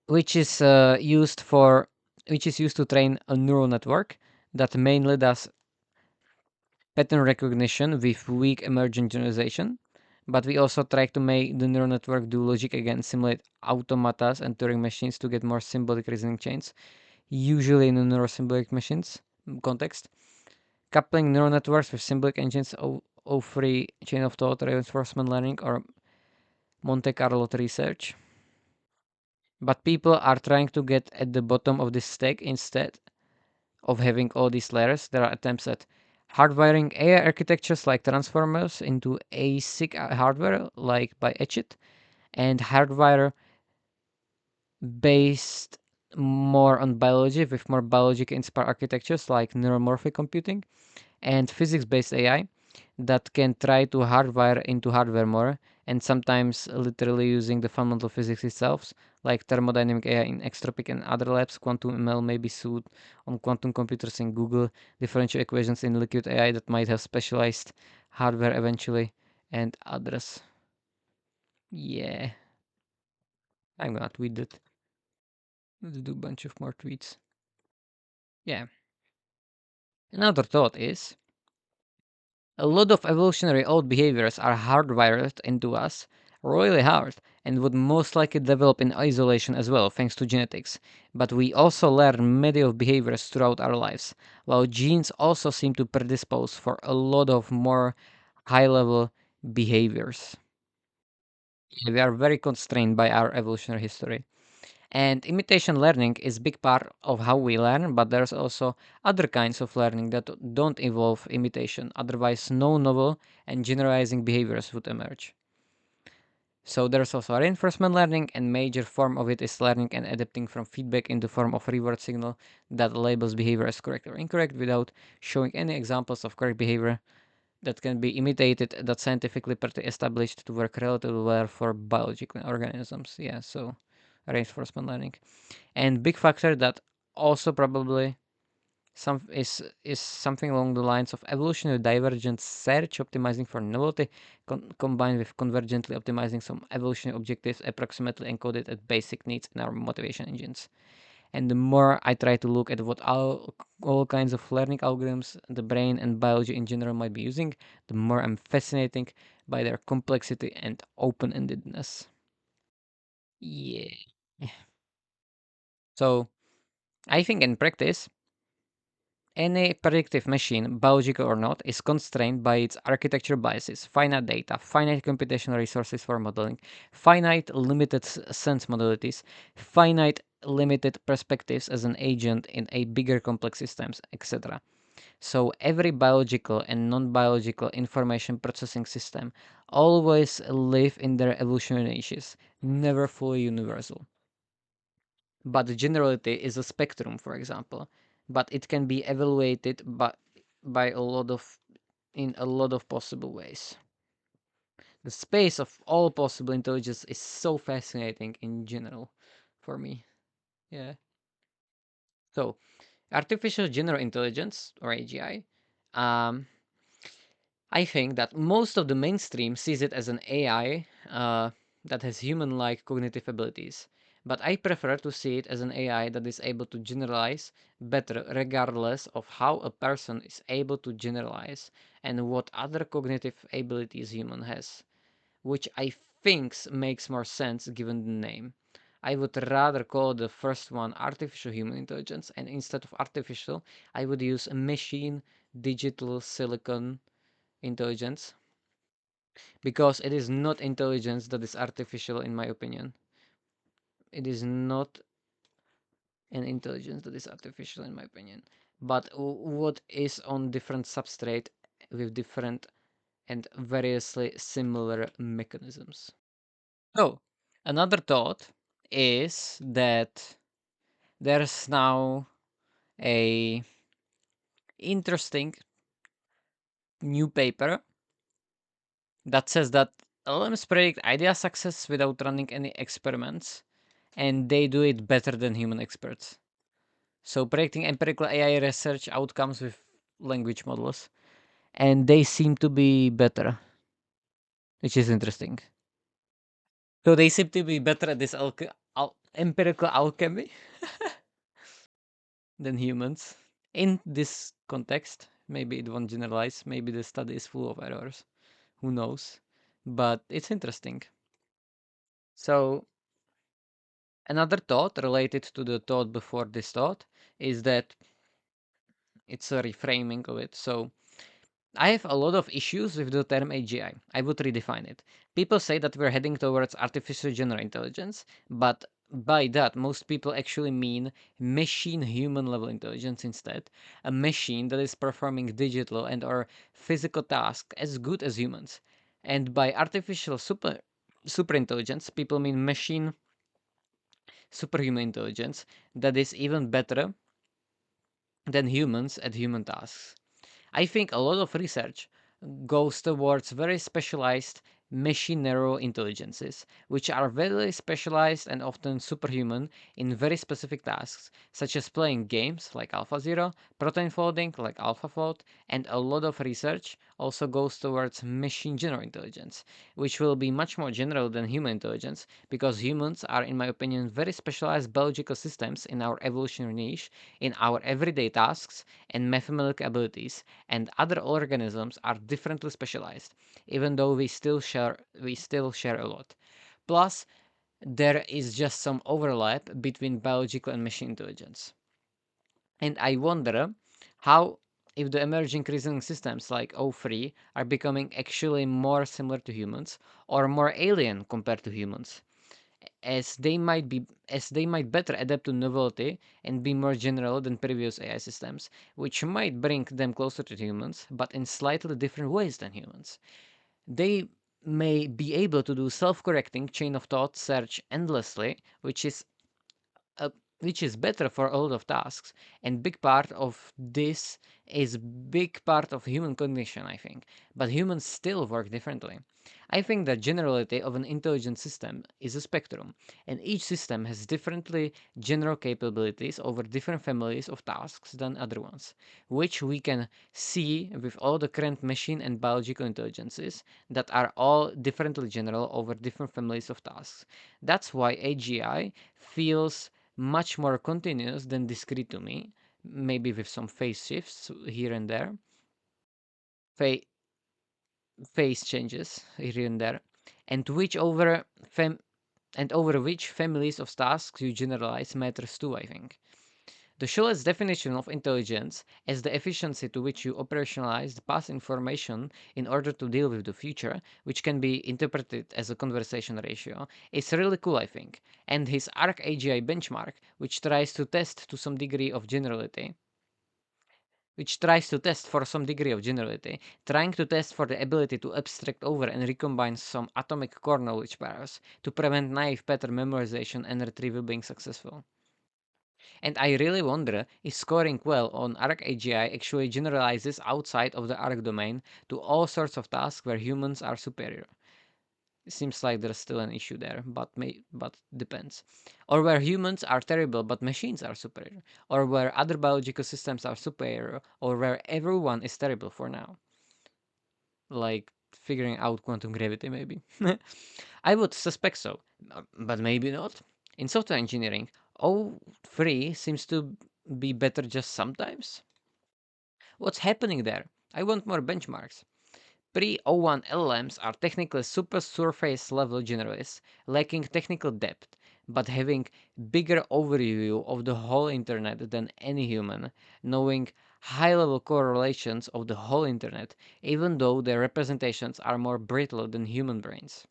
which is used for which is used to train a neural network that mainly does pattern recognition with weak emergent generalization. But we also try to make the neural network do logic again, simulate automatas and Turing machines to get more symbolic reasoning chains, usually in a neurosymbolic machines context. Coupling neural networks with symbolic engines O3 chain of thought, reinforcement learning, or Monte Carlo research. But people are trying to get at the bottom of this stack instead of having all these layers. There are attempts at hardwiring AI architectures like transformers into ASIC hardware, like by Etchit, and hardwire based more on biology with more biologic inspired architectures like neuromorphic computing and physics based AI that can try to hardwire into hardware more and sometimes literally using the fundamental physics itself, like thermodynamic AI in Extropic and other labs. Quantum ML may be sued on quantum computers in Google, differential equations in liquid AI that might have specialized hardware eventually, and others. Yeah, I'm gonna tweet that. Let's do a bunch of more tweets. Yeah. Another thought is a lot of evolutionary old behaviors are hardwired into us really hard and would most likely develop in isolation as well thanks to genetics. But we also learn many of behaviors throughout our lives, while genes also seem to predispose for a lot of more high level behaviors. We are very constrained by our evolutionary history. And imitation learning is big part of how we learn, but there's also other kinds of learning that don't involve imitation. Otherwise, no novel and generalizing behaviors would emerge. So there's also reinforcement learning, and major form of it is learning and adapting from feedback in the form of reward signal that labels behavior as correct or incorrect without showing any examples of correct behavior that can be imitated that scientifically pretty established to work relatively well for biological organisms. Yeah, so reinforcement learning. And big factor that also probably is something along the lines of evolutionary divergent search optimizing for novelty combined with convergently optimizing some evolutionary objectives approximately encoded at basic needs in our motivation engines. And the more I try to look at what all kinds of learning algorithms the brain and biology in general might be using, the more I'm fascinated by their complexity and open-endedness. Yeah. So I think in practice, any predictive machine, biological or not, is constrained by its architecture biases, finite data, finite computational resources for modeling, finite limited sense modalities, finite limited perspectives as an agent in a bigger complex systems, etc. So every biological and non-biological information processing system always live in their evolutionary niches, never fully universal. But generality is a spectrum, for example, but it can be evaluated by a lot of in a lot of possible ways. The space of all possible intelligence is so fascinating in general for me. Yeah. So artificial general intelligence, or AGI, um, I think that most of the mainstream sees it as an AI that has human-like cognitive abilities. But I prefer to see it as an AI that is able to generalize better regardless of how a person is able to generalize and what other cognitive abilities human has, which I think makes more sense given the name. I would rather call the first one artificial human intelligence, and instead of artificial, I would use a machine digital silicon intelligence, because it is not intelligence that is artificial in my opinion. It is not an intelligence that is artificial in my opinion. but what is on different substrate with different and variously similar mechanisms. So, another thought is that there's now a interesting new paper that says that LLMs predict idea success without running any experiments, and they do it better than human experts. So, predicting empirical AI research outcomes with language models, and they seem to be better, which is interesting. So, they seem to be better at this empirical alchemy than humans. In this context, maybe it won't generalize, maybe the study is full of errors. Who knows? But it's interesting. So, another thought related to the thought before this thought is that it's a reframing of it. So, I have a lot of issues with the term AGI. I would redefine it. People say that we're heading towards artificial general intelligence, but by that, most people actually mean machine human level intelligence instead. A machine that is performing digital and or physical tasks as good as humans. And by artificial superintelligence, people mean machine superhuman intelligence that is even better than humans at human tasks. I think a lot of research goes towards very specialized machine neural intelligences, which are very specialized and often superhuman in very specific tasks, such as playing games like AlphaZero, protein folding like AlphaFold, and a lot of research also goes towards machine general intelligence, which will be much more general than human intelligence, because humans are, in my opinion, very specialized biological systems in our evolutionary niche, in our everyday tasks and mathematical abilities, and other organisms are differently specialized, even though we still share a lot. Plus, there is just some overlap between biological and machine intelligence. And I wonder how if the emerging reasoning systems like O3 are becoming actually more similar to humans or more alien compared to humans, as they might better adapt to novelty and be more general than previous AI systems, which might bring them closer to humans, but in slightly different ways than humans. They may be able to do self-correcting chain of thought search endlessly, uh, which is better for a lot of tasks, and big part of this is big part of human cognition, I think, but humans still work differently. I think the generality of an intelligent system is a spectrum, and each system has differently general capabilities over different families of tasks than other ones, which we can see with all the current machine and biological intelligences that are all differently general over different families of tasks. That's why AGI feels much more continuous than discrete to me, maybe with some phase shifts here and there, fa- phase changes here and there, and over which families of tasks you generalize matters too, I think. The Shultz definition of intelligence as the efficiency to which you operationalize the past information in order to deal with the future, which can be interpreted as a conversation ratio, is really cool, I think. And his ARC AGI benchmark, which tries to test for some degree of generality, trying to test for the ability to abstract over and recombine some atomic core knowledge pairs to prevent naive pattern memorization and retrieval being successful. And I really wonder if scoring well on ArcAGI actually generalizes outside of the Arc domain to all sorts of tasks where humans are superior. It seems like there's still an issue there, but depends. Or where humans are terrible but machines are superior. Or where other biological systems are superior, or where everyone is terrible for now. Like figuring out quantum gravity, maybe. I would suspect so, but maybe not. In software engineering, O3 seems to be better just sometimes. What's happening there? I want more benchmarks. Pre-O1 LLMs are technically super surface level generalists, lacking technical depth, but having bigger overview of the whole internet than any human, knowing high level correlations of the whole internet, even though their representations are more brittle than human brains.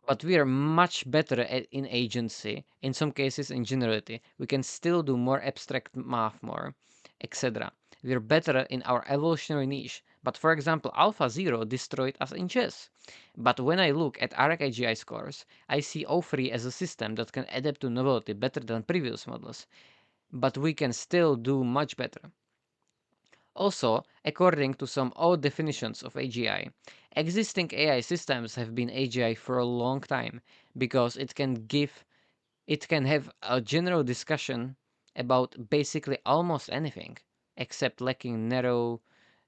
But we are much better in agency, in some cases in generality. We can still do more abstract math more. etc. We're better in our evolutionary niche, but for example, Alpha Zero destroyed us in chess. But when I look at ARC AGI scores, I see O3 as a system that can adapt to novelty better than previous models, but we can still do much better. Also, according to some old definitions of AGI, existing AI systems have been AGI for a long time because it can have a general discussion about basically almost anything, except lacking narrow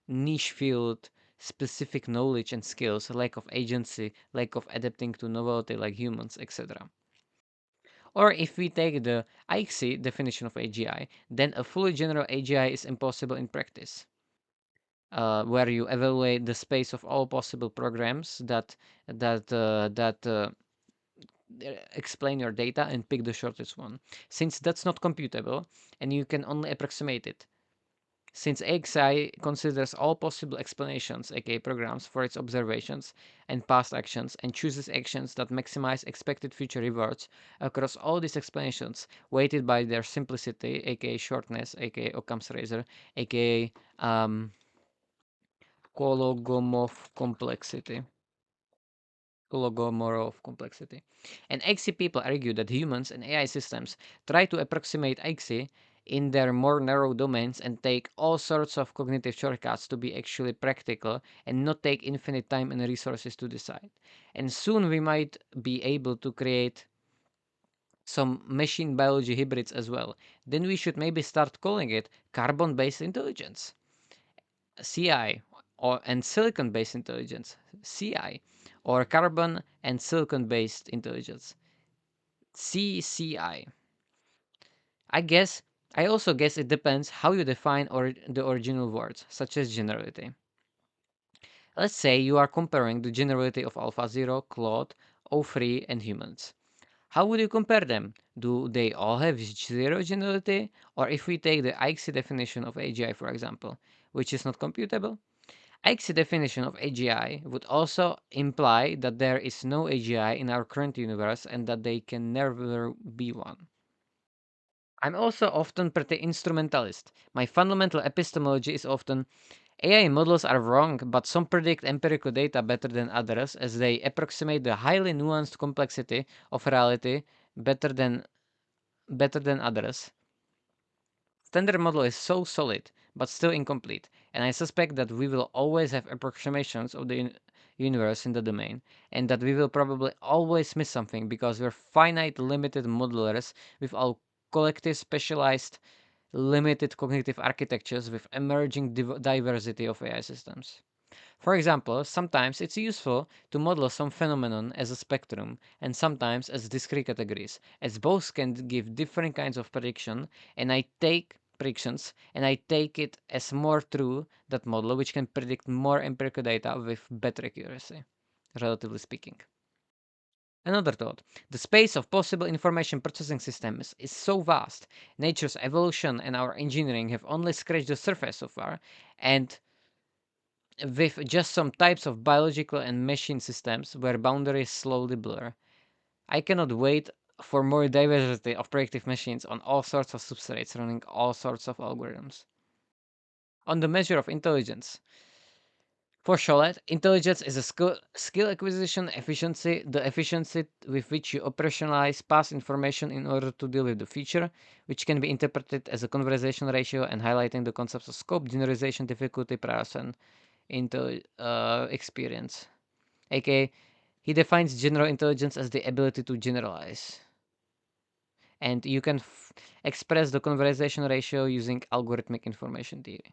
niche field specific knowledge and skills, lack of agency, lack of adapting to novelty like humans, etc. Or if we take the ICSI definition of AGI, then a fully general AGI is impossible in practice, where you evaluate the space of all possible programs that explain your data and pick the shortest one. Since that's not computable and you can only approximate it, since AXI considers all possible explanations, aka programs, for its observations and past actions, and chooses actions that maximize expected future rewards across all these explanations, weighted by their simplicity, aka shortness, aka Occam's razor, aka Kologomov complexity. Kologomorov complexity. And AXI people argue that humans and AI systems try to approximate AXI in their more narrow domains and take all sorts of cognitive shortcuts to be actually practical and not take infinite time and resources to decide. And soon we might be able to create some machine biology hybrids as well. Then we should maybe start calling it carbon based intelligence. CI, or and silicon based intelligence, CI, or carbon and silicon based intelligence, CCI. guess I also guess it depends how you define the original words, such as generality. Let's say you are comparing the generality of AlphaZero, Claude, O3, and humans. How would you compare them? Do they all have zero generality? Or if we take the ICSI definition of AGI, for example, which is not computable, ICSI definition of AGI would also imply that there is no AGI in our current universe and that they can never be one. I'm also often pretty instrumentalist. My fundamental epistemology is often AI models are wrong, but some predict empirical data better than others as they approximate the highly nuanced complexity of reality better than others. Standard model is so solid, but still incomplete, and I suspect that we will always have approximations of the universe in the domain, and that we will probably always miss something because we're finite, limited modelers with our collective, specialized, limited cognitive architectures with emerging diversity of AI systems. For example, sometimes it's useful to model some phenomenon as a spectrum and sometimes as discrete categories, as both can give different kinds of predictions and I take it as more true that model which can predict more empirical data with better accuracy, relatively speaking. Another thought. The space of possible information processing systems is so vast. Nature's evolution and our engineering have only scratched the surface so far, and with just some types of biological and machine systems where boundaries slowly blur. I cannot wait for more diversity of predictive machines on all sorts of substrates running all sorts of algorithms. On the measure of intelligence. For Charlotte, intelligence is a skill acquisition efficiency, the efficiency with which you operationalize past information in order to deal with the future, which can be interpreted as a conversation ratio and highlighting the concepts of scope, generalization, difficulty, priors, and experience. aka he defines general intelligence as the ability to generalize. And you can express the conversation ratio using algorithmic information theory.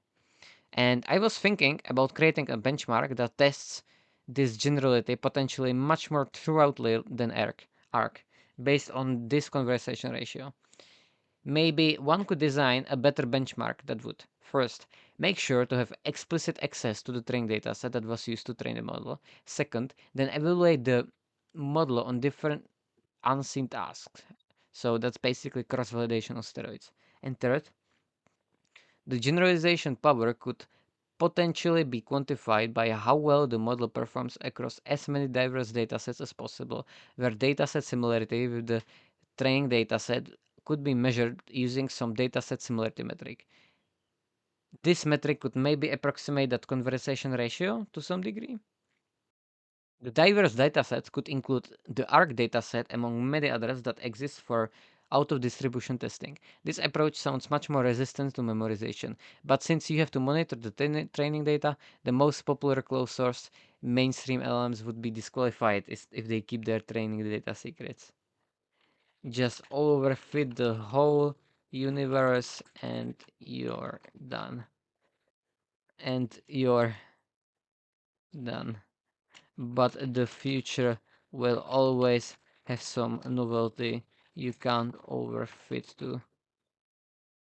And I was thinking about creating a benchmark that tests this generality potentially much more thoroughly than ARC, based on this conversation ratio. Maybe one could design a better benchmark that would, first, make sure to have explicit access to the training dataset that was used to train the model. Second, then evaluate the model on different unseen tasks. So that's basically cross validation on steroids. And third, the generalization power could potentially be quantified by how well the model performs across as many diverse datasets as possible, where dataset similarity with the training dataset could be measured using some dataset similarity metric. This metric could maybe approximate that conversation ratio to some degree. The diverse datasets could include the ARC dataset among many others that exist for out-of-distribution testing. This approach sounds much more resistant to memorization, but since you have to monitor the training data, the most popular closed-source mainstream LLMs would be disqualified if they keep their training data secrets. Just overfit the whole universe and you're done. And you're done. But the future will always have some novelty you can't overfit to.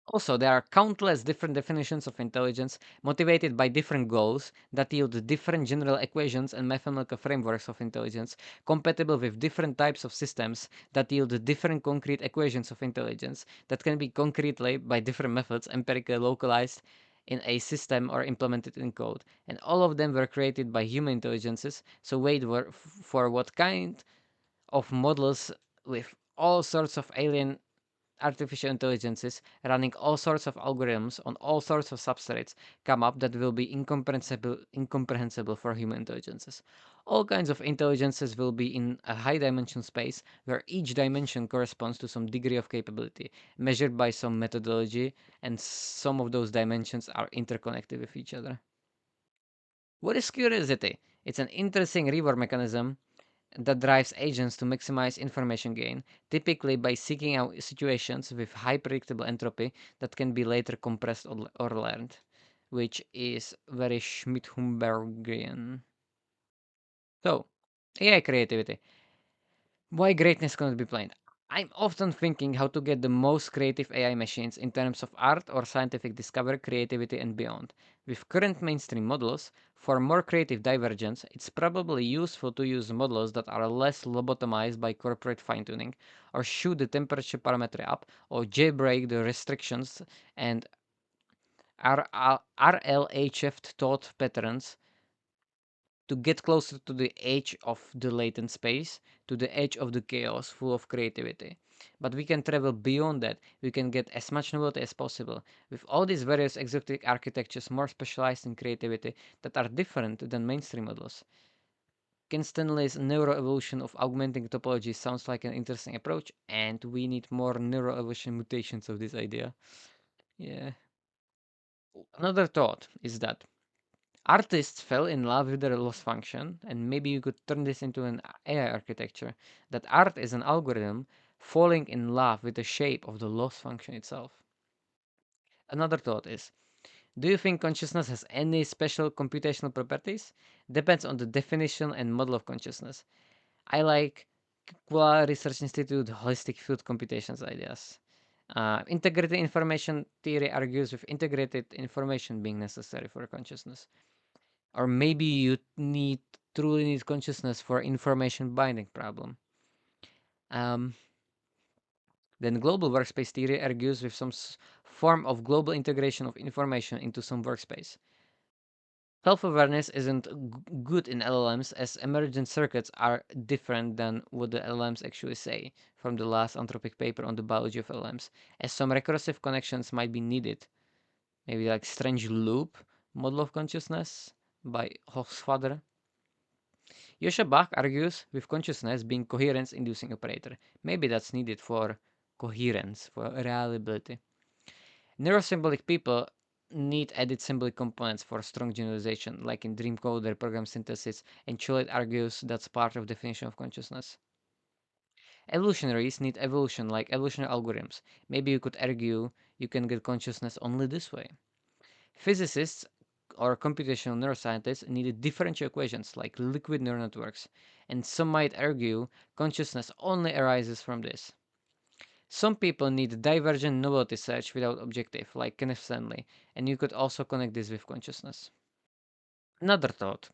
Also, there are countless different definitions of intelligence motivated by different goals that yield different general equations and mathematical frameworks of intelligence compatible with different types of systems that yield different concrete equations of intelligence that can be concretely by different methods empirically localized in a system or implemented in code. And all of them were created by human intelligences. So wait for what kind of models with all sorts of alien artificial intelligences running all sorts of algorithms on all sorts of substrates come up that will be incomprehensible for human intelligences. All kinds of intelligences will be in a high dimension space where each dimension corresponds to some degree of capability measured by some methodology, and some of those dimensions are interconnected with each other. What is curiosity? It's an interesting reward mechanism that drives agents to maximize information gain, typically by seeking out situations with high predictable entropy that can be later compressed or learned, which is very Schmidt-Humbergian. So, AI creativity. Why greatness cannot be planned? I'm often thinking how to get the most creative AI machines in terms of art or scientific discovery, creativity, and beyond. With current mainstream models, for more creative divergence, it's probably useful to use models that are less lobotomized by corporate fine tuning, or shoot the temperature parameter up, or jailbreak the restrictions and RLHF thought patterns to get closer to the edge of the latent space, to the edge of the chaos full of creativity. But we can travel beyond that. We can get as much novelty as possible. With all these various exotic architectures more specialized in creativity that are different than mainstream models. Ken Stanley's neuroevolution of augmenting topology sounds like an interesting approach, and we need more neuroevolution mutations of this idea. Yeah. Another thought is that artists fell in love with their loss function, and maybe you could turn this into an AI architecture. That art is an algorithm falling in love with the shape of the loss function itself. Another thought is, do you think consciousness has any special computational properties? Depends on the definition and model of consciousness. I like Kua Research Institute holistic field computations ideas. Integrated information theory argues with integrated information being necessary for consciousness. Or maybe you truly need consciousness for information binding problem. Um, then global workspace theory argues with some form of global integration of information into some workspace. Self-awareness isn't good in LLMs as emergent circuits are different than what the LLMs actually say from the last Anthropic paper on the biology of LLMs, as some recursive connections might be needed. Maybe like strange loop model of consciousness by Hofstadter. Joscha Bach argues with consciousness being coherence-inducing operator. Maybe that's needed for coherence, for reliability. Neurosymbolic people need added symbolic components for strong generalization, like in dreamcoder program synthesis, and Cholet argues that's part of definition of consciousness. Evolutionaries need evolution, like evolutionary algorithms. Maybe you could argue you can get consciousness only this way. Physicists or computational neuroscientists needed differential equations like liquid neural networks, and some might argue consciousness only arises from this. Some people need divergent novelty search without objective, like Kenneth Stanley, and you could also connect this with consciousness. Another thought.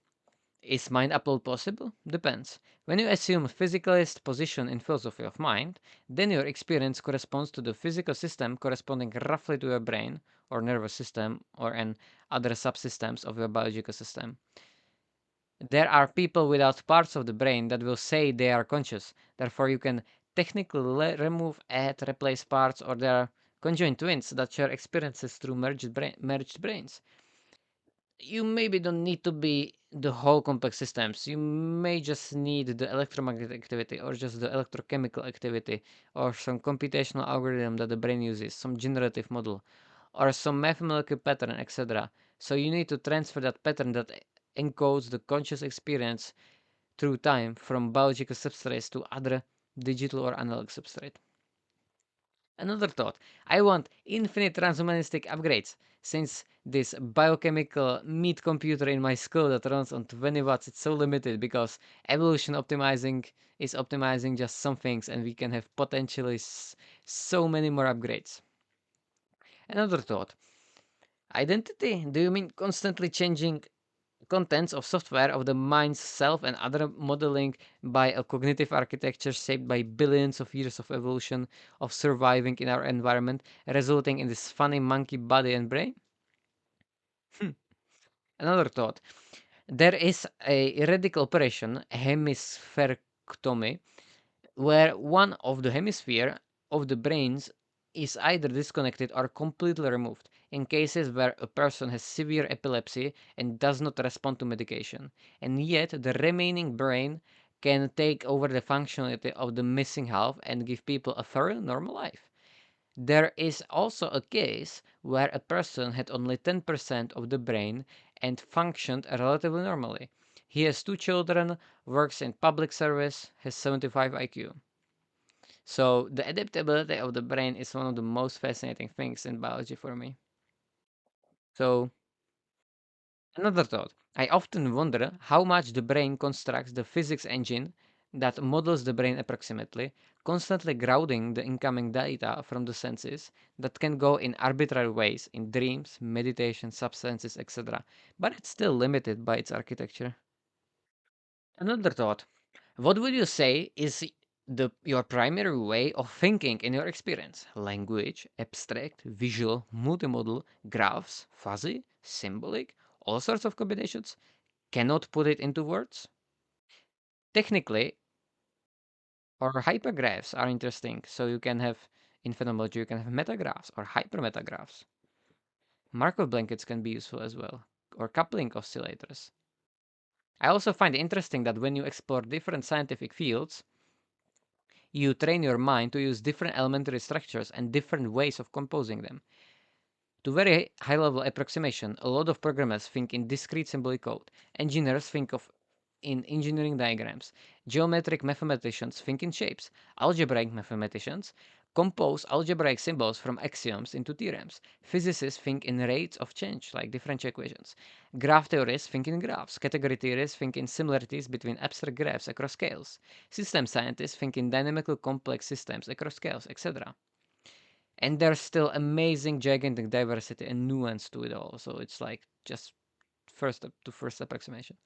Is mind upload possible? Depends. When you assume a physicalist position in philosophy of mind, then your experience corresponds to the physical system corresponding roughly to your brain or nervous system or an other subsystems of your biological system. There are people without parts of the brain that will say they are conscious. Therefore, you can technically remove, add, replace parts, or there are conjoined twins that share experiences through merged brains. You maybe don't need to be the whole complex systems. You may just need the electromagnetic activity or just the electrochemical activity or some computational algorithm that the brain uses, some generative model or some mathematical pattern, etc. So you need to transfer that pattern that encodes the conscious experience through time from biological substrates to other digital or analog substrate. Another thought, I want infinite transhumanistic upgrades. Since this biochemical meat computer in my skull that runs on 20 watts, it's so limited because evolution optimizing is optimizing just some things and we can have potentially so many more upgrades. Another thought, identity? Do you mean constantly changing contents of software of the mind's self and other modeling by a cognitive architecture shaped by billions of years of evolution of surviving in our environment, resulting in this funny monkey body and brain? Hmm. Another thought. There is a radical operation, hemispherectomy, where one of the hemisphere of the brains is either disconnected or completely removed in cases where a person has severe epilepsy and does not respond to medication, and yet the remaining brain can take over the functionality of the missing half and give people a thorough normal life. There is also a case where a person had only 10% of the brain and functioned relatively normally. He has two children, works in public service, has 75 IQ. So the adaptability of the brain is one of the most fascinating things in biology for me. So another thought. I often wonder how much the brain constructs the physics engine that models the brain approximately, constantly grounding the incoming data from the senses that can go in arbitrary ways in dreams, meditation, substances, etc. But it's still limited by its architecture. Another thought. What would you say is your primary way of thinking in your experience? Language, abstract, visual, multimodal, graphs, fuzzy, symbolic, all sorts of combinations? Cannot put it into words? Technically, or hypergraphs are interesting. So you can have in phenomenology, you can have metagraphs or hypermetagraphs. Markov blankets can be useful as well, or coupling oscillators. I also find it interesting that when you explore different scientific fields, you train your mind to use different elementary structures and different ways of composing them. To very high level approximation, a lot of programmers think in discrete symbolic code. Engineers think of in engineering diagrams. Geometric mathematicians think in shapes. Algebraic mathematicians compose algebraic symbols from axioms into theorems. Physicists think in rates of change, like differential equations. Graph theorists think in graphs. Category theorists think in similarities between abstract graphs across scales. System scientists think in dynamically complex systems across scales, etc. And there's still amazing, gigantic diversity and nuance to it all. So it's like just first approximation.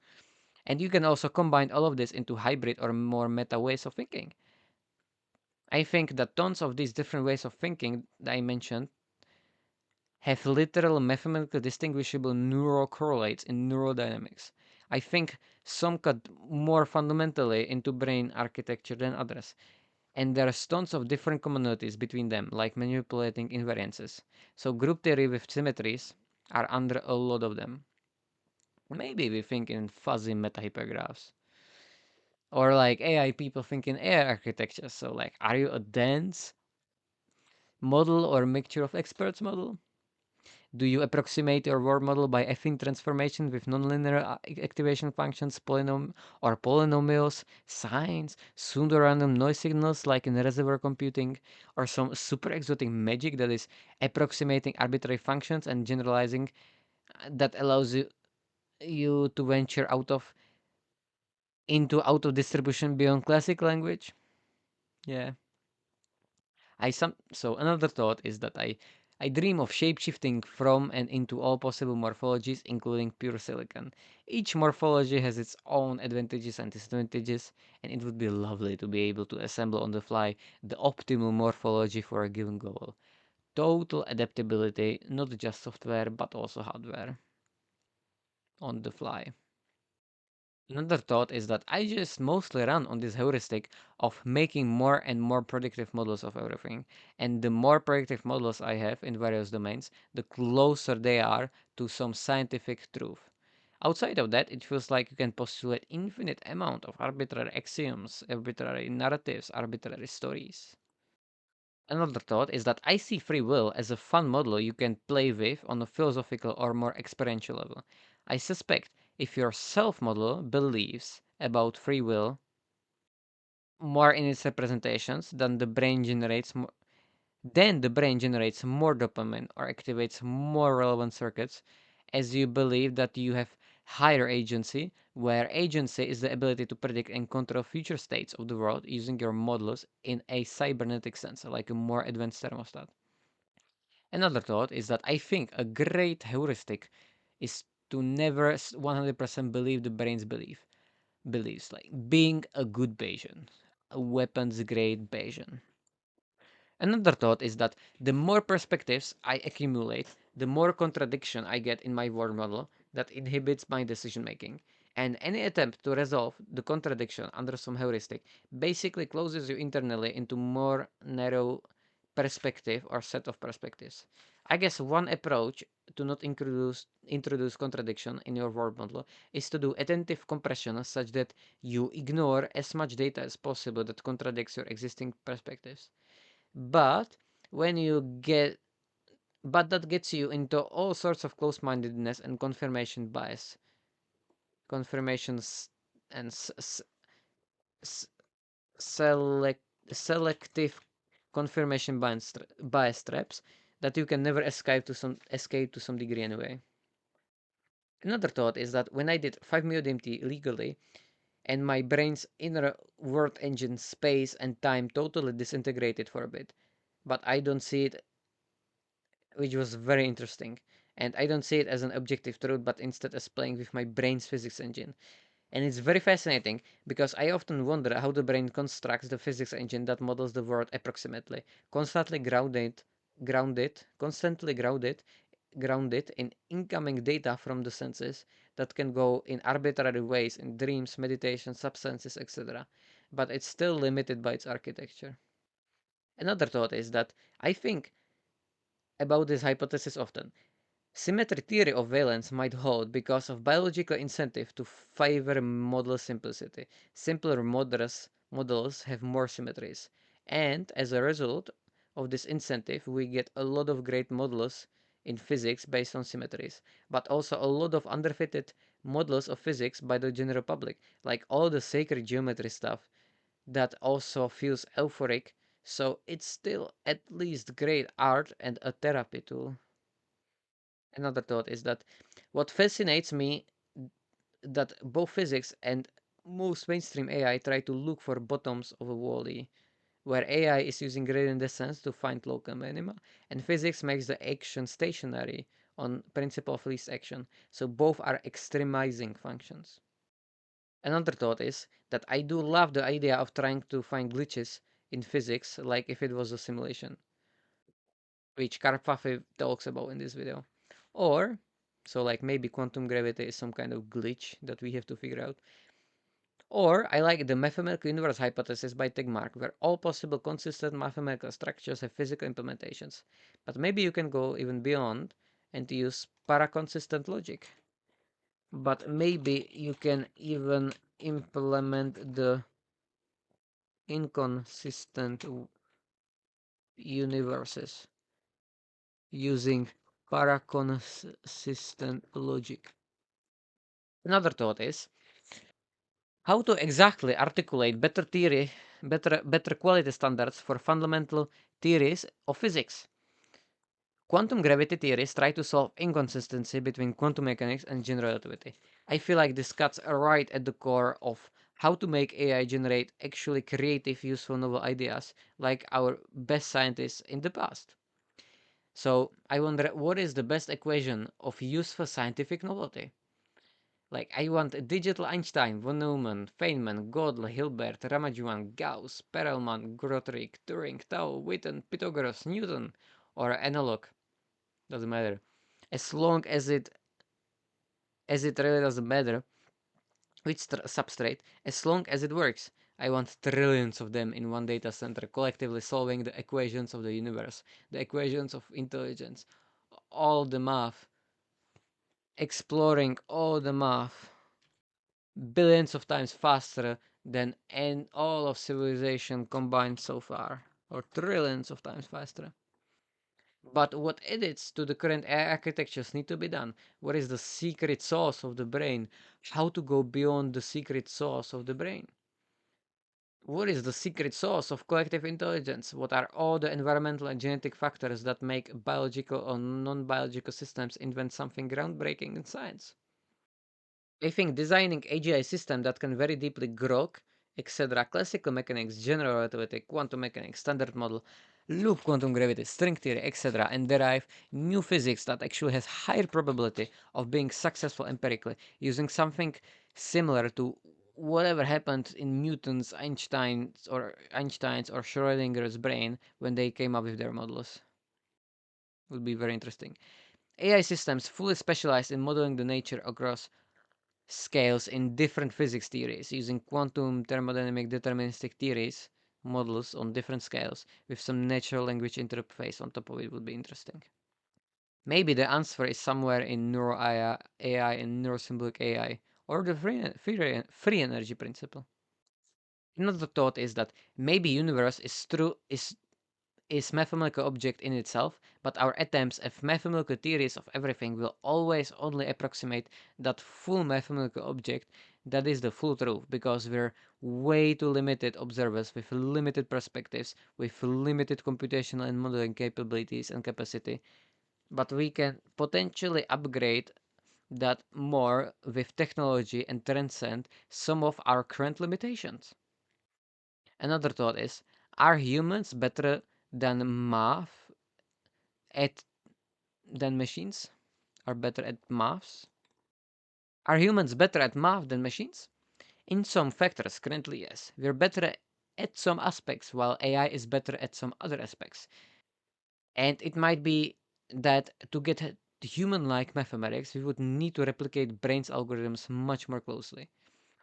And you can also combine all of this into hybrid or more meta ways of thinking. I think that tons of these different ways of thinking that I mentioned have literal mathematically distinguishable neural correlates in neurodynamics. I think some cut more fundamentally into brain architecture than others. And there's tons of different commonalities between them, like manipulating invariances. So group theory with symmetries are under a lot of them. Maybe we think in fuzzy meta-hypergraphs. Or like AI people think in AI architecture. So like, are you a dense model or mixture of experts model? Do you approximate your word model by affine transformation with nonlinear activation functions, or polynomials, sines, pseudo-random noise signals like in reservoir computing, or some super exotic magic that is approximating arbitrary functions and generalizing that allows you to venture out of distribution beyond classic language? Yeah. So another thought is that I dream of shapeshifting from and into all possible morphologies, including pure silicon. Each morphology has its own advantages and disadvantages, and it would be lovely to be able to assemble on the fly the optimal morphology for a given goal. Total adaptability, not just software, but also hardware on the fly. Another thought is that I just mostly run on this heuristic of making more and more predictive models of everything. And the more predictive models I have in various domains, the closer they are to some scientific truth. Outside of that, it feels like you can postulate infinite amount of arbitrary axioms, arbitrary narratives, arbitrary stories. Another thought is that I see free will as a fun model you can play with on a philosophical or more experiential level. I suspect if your self model believes about free will more in its representations then the brain generates more dopamine or activates more relevant circuits as you believe that you have higher agency, where agency is the ability to predict and control future states of the world using your models in a cybernetic sense, like a more advanced thermostat. Another thought is that I think a great heuristic is to never 100% believe the brain's beliefs, like being a good Bayesian, a weapons grade Bayesian. Another thought is that the more perspectives I accumulate, the more contradiction I get in my word model that inhibits my decision making. And any attempt to resolve the contradiction under some heuristic basically closes you internally into more narrow perspective or set of perspectives. I guess one approach to not introduce contradiction in your word model is to do attentive compression such that you ignore as much data as possible that contradicts your existing perspectives. But when you get but that gets you into all sorts of close-mindedness and confirmation bias, confirmations and s- select, selective confirmation bias traps that you can never escape to some degree anyway. Another thought is that when I did 5-MeO-DMT legally and my brain's inner word engine space and time totally disintegrated for a bit, but I don't see it, which was very interesting. And I don't see it as an objective truth, but instead as playing with my brain's physics engine. And it's very fascinating because I often wonder how the brain constructs the physics engine that models the world approximately, constantly grounded in incoming data from the senses that can go in arbitrary ways in dreams, meditation, substances, etc. But it's still limited by its architecture. Another thought is that I think about this hypothesis often. Symmetry theory of valence might hold because of biological incentive to favor model simplicity. Simpler models have more symmetries. And as a result of this incentive, we get a lot of great models in physics based on symmetries, but also a lot of underfitted models of physics by the general public, like all the sacred geometry stuff that also feels euphoric. So it's still at least great art and a therapy tool. Another thought is that what fascinates me that both physics and most mainstream AI try to look for bottoms of a wall-e, where AI is using gradient descent to find local minima, and physics makes the action stationary on principle of least action. So both are extremizing functions. Another thought is that I do love the idea of trying to find glitches in physics, like if it was a simulation, which Karpathy talks about in this video. Or, so like maybe quantum gravity is some kind of glitch that we have to figure out. Or I like the mathematical universe hypothesis by Tegmark, where all possible consistent mathematical structures have physical implementations. But maybe you can go even beyond and use paraconsistent logic. But maybe you can even implement the inconsistent universes using paraconsistent logic. Another thought is how to exactly articulate better quality standards for fundamental theories of physics. Quantum gravity theories try to solve inconsistency between quantum mechanics and general relativity. I feel like this cuts right at the core of how to make AI generate actually creative, useful, novel ideas like our best scientists in the past. So I wonder what is the best equation of useful scientific novelty? Like I want a digital Einstein, von Neumann, Feynman, Gödel, Hilbert, Ramanujan, Gauss, Perelman, Grotrick, Turing, Tau, Witten, Pythagoras, Newton, or analog. Doesn't matter. As long as it really doesn't matter, with substrate as long as it works. I want trillions of them in one data center, collectively solving the equations of the universe, the equations of intelligence, all the math, exploring all the math, billions of times faster than all of civilization combined so far, or trillions of times faster. But what edits to the current AI architectures need to be done? What is the secret sauce of the brain? How to go beyond the secret sauce of the brain? What is the secret sauce of collective intelligence? What are all the environmental and genetic factors that make biological or non biological systems invent something groundbreaking in science? I think designing AGI system that can very deeply grok, etc., classical mechanics, general relativity, quantum mechanics, standard model, loop quantum gravity, string theory, etc., and derive new physics that actually has higher probability of being successful empirically, using something similar to whatever happened in Newton's, Einstein's or Schrodinger's brain when they came up with their models. Would be very interesting. AI systems fully specialized in modeling the nature across scales in different physics theories using quantum thermodynamic deterministic theories models on different scales with some natural language interface on top of it would be interesting. Maybe the answer is somewhere in neuro AI and neurosymbolic AI or the free energy principle. Another thought is that maybe universe is mathematical object in itself, but our attempts at mathematical theories of everything will always only approximate that full mathematical object that is the full truth, because we're way too limited observers with limited perspectives, with limited computational and modeling capabilities and capacity. But we can potentially upgrade that more with technology and transcend some of our current limitations. Another thought is, are humans better than math at than machines? Are better at maths? Are humans better at math than machines? In some factors, currently yes. We're better at some aspects, while AI is better at some other aspects. And it might be that to get human-like mathematics, we would need to replicate brain's algorithms much more closely.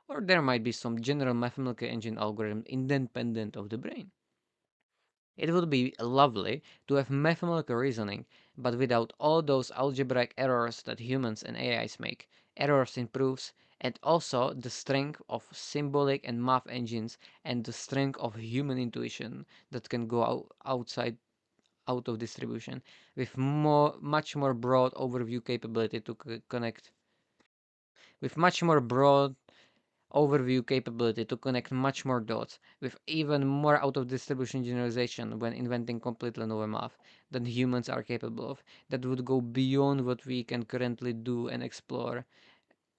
Or there might be some general mathematical engine algorithm independent of the brain. It would be lovely to have mathematical reasoning, but without all those algebraic errors that humans and AIs make. Errors in proofs, and also the strength of symbolic and math engines, and the strength of human intuition that can go out of distribution with much more broad overview capability to connect with much more broad overview capability to connect much more dots, with even more out of distribution generalization when inventing completely novel math than humans are capable of, that would go beyond what we can currently do and explore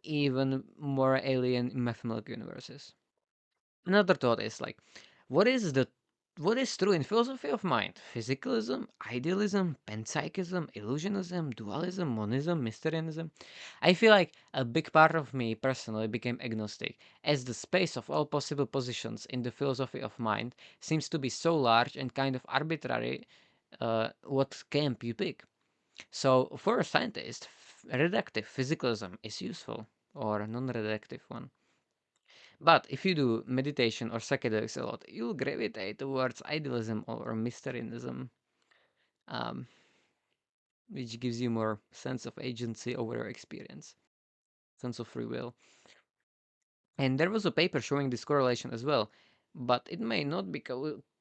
even more alien mathematical universes. Another thought is like, what is the what is true in philosophy of mind? Physicalism, idealism, panpsychism, illusionism, dualism, monism, mysterianism? I feel like a big part of me personally became agnostic, as the space of all possible positions in the philosophy of mind seems to be so large and kind of arbitrary what camp you pick. So, for a scientist, reductive physicalism is useful, or non reductive one. But if you do meditation or psychedelics a lot, you'll gravitate towards idealism or mysticism, um, which gives you more sense of agency over your experience, sense of free will. And there was a paper showing this correlation as well, but it may not be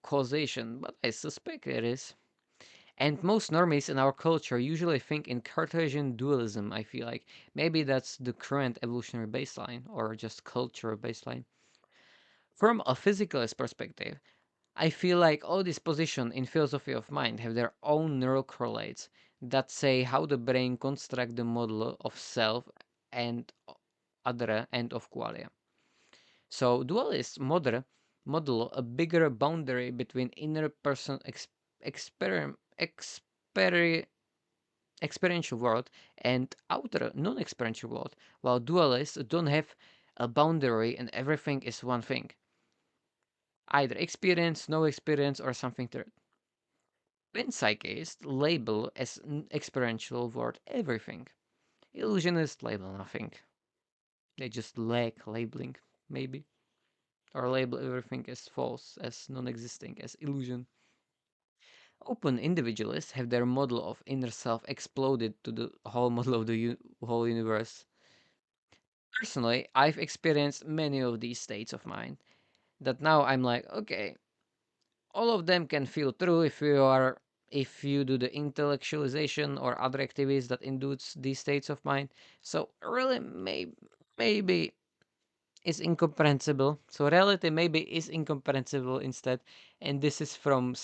causation, but I suspect it is. And most normies in our culture usually think in Cartesian dualism, I feel like. Maybe that's the current evolutionary baseline, or just cultural baseline. From a physicalist perspective, I feel like all these positions in philosophy of mind have their own neural correlates that say how the brain construct the model of self and other and of qualia. So dualists model a bigger boundary between inner person experiential world and outer non-experiential world, while dualists don't have a boundary and everything is one thing. Either experience, no experience, or something third. Panpsychists label as experiential world everything. Illusionists label nothing. They just lack labeling, maybe. Or label everything as false, as non-existing, as illusion. Open individualists have their model of inner self exploded to the whole model of the whole universe. Personally, I've experienced many of these states of mind that now I'm like, okay, all of them can feel true if you do the intellectualization or other activities that induce these states of mind. So really, maybe is incomprehensible. So reality maybe is incomprehensible instead, and this is from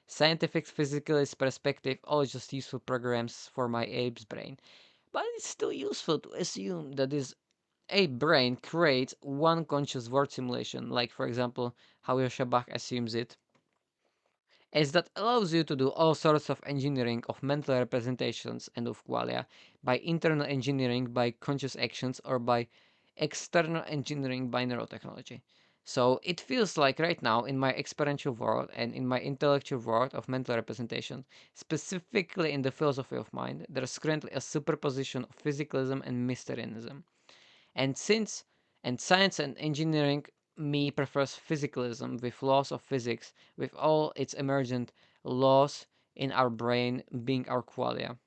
scientific physicalist perspective, all just useful programs for my ape's brain. But it's still useful to assume that this ape brain creates one conscious word simulation, like for example how Yoshabach assumes it, as that allows you to do all sorts of engineering of mental representations and of qualia by internal engineering by conscious actions or by external engineering by neurotechnology. So it feels like right now in my experiential world and in my intellectual world of mental representation, specifically in the philosophy of mind, there's currently a superposition of physicalism and mysterianism. And since and science and engineering me prefers physicalism with laws of physics, with all its emergent laws in our brain being our qualia.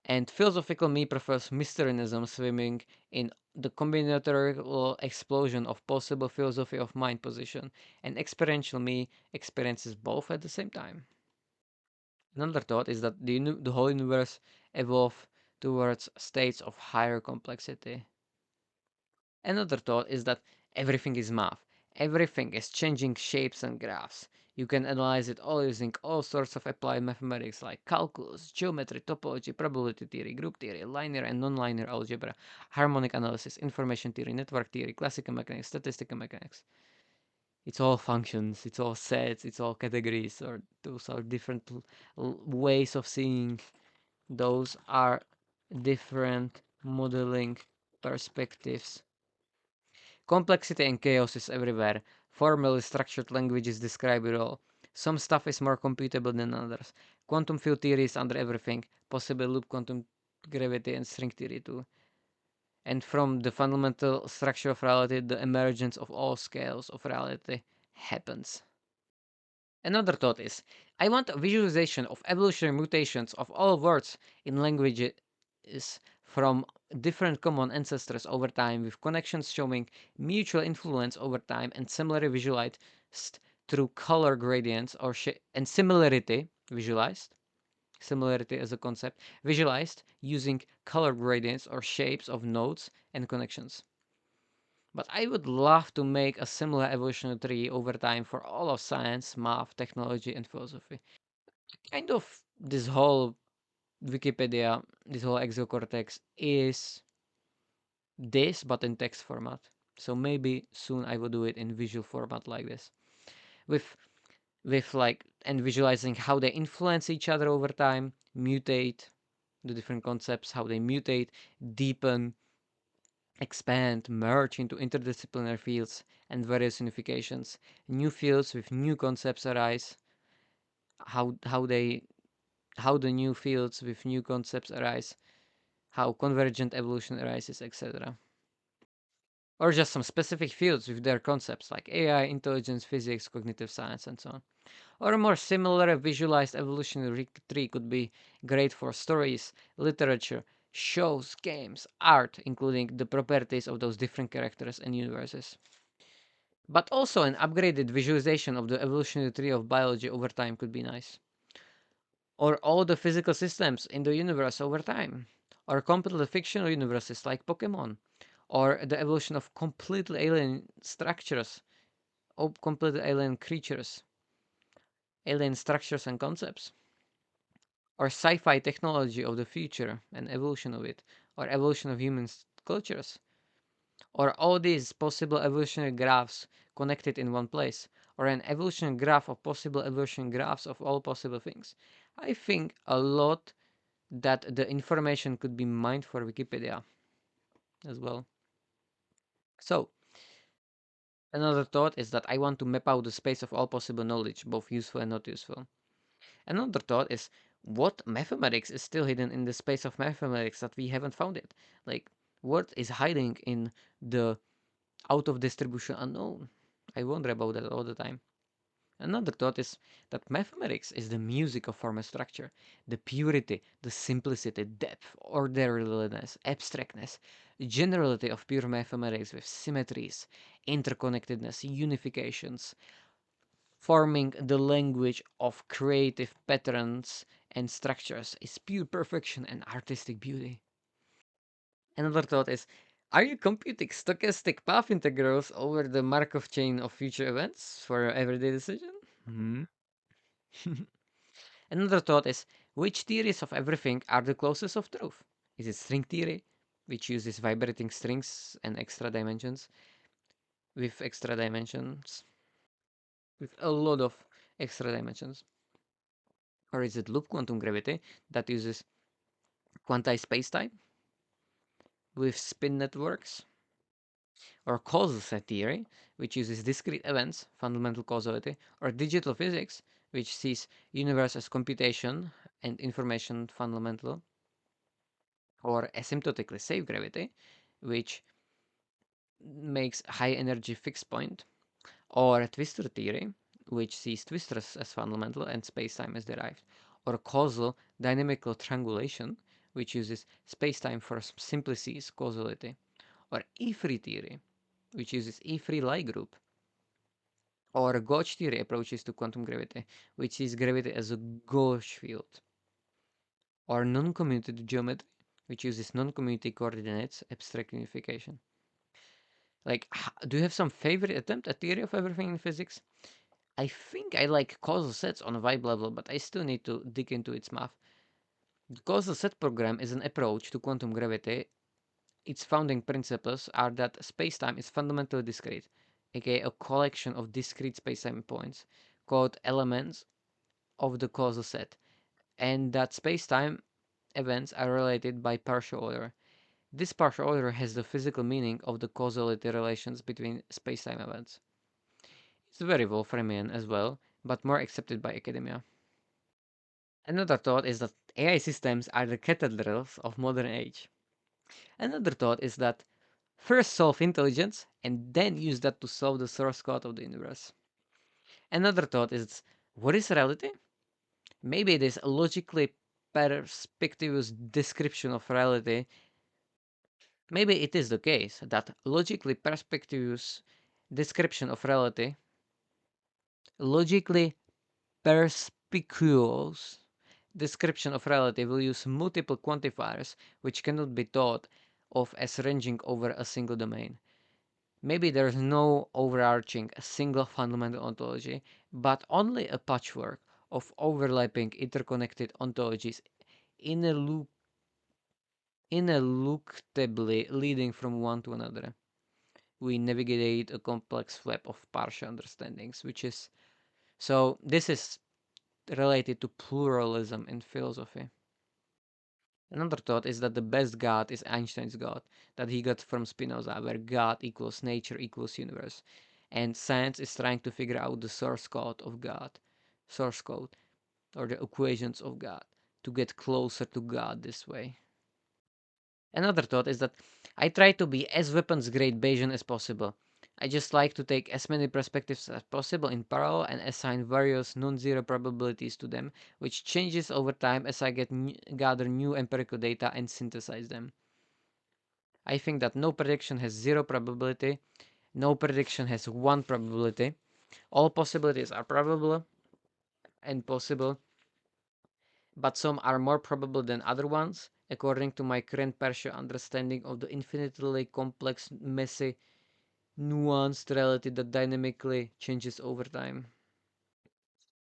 And philosophical me prefers mysterianism swimming in the combinatorial explosion of possible philosophy of mind position, and experiential me experiences both at the same time. Another thought is that the whole universe evolved towards states of higher complexity. Another thought is that everything is math. Everything is changing shapes and graphs. You can analyze it all using all sorts of applied mathematics like calculus, geometry, topology, probability theory, group theory, linear and non-linear algebra, harmonic analysis, information theory, network theory, classical mechanics, statistical mechanics. It's all functions, it's all sets, it's all categories, or those are different ways of seeing. Those are different modeling perspectives. Complexity and chaos is everywhere. Formally structured languages describe it all. Some stuff is more computable than others. Quantum field theory is under everything. Possible loop quantum gravity and string theory too. And from the fundamental structure of reality, the emergence of all scales of reality happens. Another thought is, I want a visualization of evolutionary mutations of all words in languages from different common ancestors over time, with connections showing mutual influence over time and similarly visualized through color gradients and similarity visualized. Similarity as a concept visualized using color gradients or shapes of nodes and connections. But I would love to make a similar evolutionary tree over time for all of science, math, technology, and philosophy. Kind of this whole Wikipedia, this whole exocortex is this, but in text format. So maybe soon I will do it in visual format like this, with like and visualizing how they influence each other over time, mutate the different concepts, how they mutate, deepen, expand, merge into interdisciplinary fields and various unifications. New fields with new concepts arise. How they how the new fields with new concepts arise. How convergent evolution arises, etc. Or just some specific fields with their concepts like AI, intelligence, physics, cognitive science, and so on. Or a more similar visualized evolutionary tree could be great for stories, literature, shows, games, art, including the properties of those different characters and universes. But also an upgraded visualization of the evolutionary tree of biology over time could be nice. Or all the physical systems in the universe over time. Or completely fictional universes like Pokemon. Or the evolution of completely alien structures, or completely alien creatures, alien structures and concepts. Or sci-fi technology of the future and evolution of it, or evolution of human cultures, or all these possible evolutionary graphs connected in one place, or an evolutionary graph of possible evolutionary graphs of all possible things. I think a lot that the information could be mined for Wikipedia as well. So, another thought is that I want to map out the space of all possible knowledge, both useful and not useful. Another thought is what mathematics is still hidden in the space of mathematics that we haven't found it. Like, What is hiding in the out of distribution unknown? I wonder about that all the time. Another thought is that mathematics is the music of formal structure, the purity, the simplicity, depth, orderliness, abstractness, generality of pure mathematics with symmetries, interconnectedness, unifications, forming the language of creative patterns and structures is pure perfection and artistic beauty. Another thought is, are you computing stochastic path integrals over the Markov chain of future events for your everyday decision? Hmm. Another thought is, which theories of everything are the closest of truth? Is it string theory, which uses vibrating strings and extra dimensions, with a lot of extra dimensions? Or is it loop quantum gravity that uses quantized spacetime with spin networks? Or causal set theory, which uses discrete events, fundamental causality, or digital physics, which sees universe as computation and information fundamental, or asymptotically safe gravity, which makes high energy fixed point, or twistor theory, which sees twistors as fundamental and spacetime as derived, or causal dynamical triangulation, which uses spacetime for simplicities causality, or E-free theory, which uses E-free Lie group, or Gauge theory approaches to quantum gravity, which sees gravity as a gauge field, or non-commutative geometry, which uses non-commutative coordinates, abstract unification. Like, do you have some favorite attempt at theory of everything in physics? I think I like causal sets on a vibe level, but I still need to dig into its math. The causal set program is an approach to quantum gravity. Its founding principles are that spacetime is fundamentally discrete, aka a collection of discrete spacetime points called elements of the causal set, and that spacetime events are related by partial order. This partial order has the physical meaning of the causality relations between spacetime events. It's very Wolframian as well, but more accepted by academia. Another thought is that AI systems are the cathedrals of modern age. Another thought is that first solve intelligence and then use that to solve the source code of the universe. Another thought is, what is reality? Maybe it is a logically perspicuous description of reality. Maybe it is the case that logically perspicuous description of reality, logically perspicuous description of reality will use multiple quantifiers which cannot be thought of as ranging over a single domain. Maybe there is no overarching single fundamental ontology, but only a patchwork of overlapping interconnected ontologies ineluctably leading from one to another. We navigate a complex web of partial understandings, which is so. This is related to pluralism in philosophy. Another thought is that the best God is Einstein's God, that he got from Spinoza, where God equals nature equals universe. And science is trying to figure out the source code of God, source code, or the equations of God, to get closer to God this way. Another thought is that I try to be as weapons grade Bayesian as possible. I just like to take as many perspectives as possible in parallel and assign various non-zero probabilities to them, which changes over time as I gather new empirical data and synthesize them. I think that no prediction has zero probability, no prediction has one probability. All possibilities are probable and possible, but some are more probable than other ones, according to my current partial understanding of the infinitely complex, messy, nuanced reality that dynamically changes over time.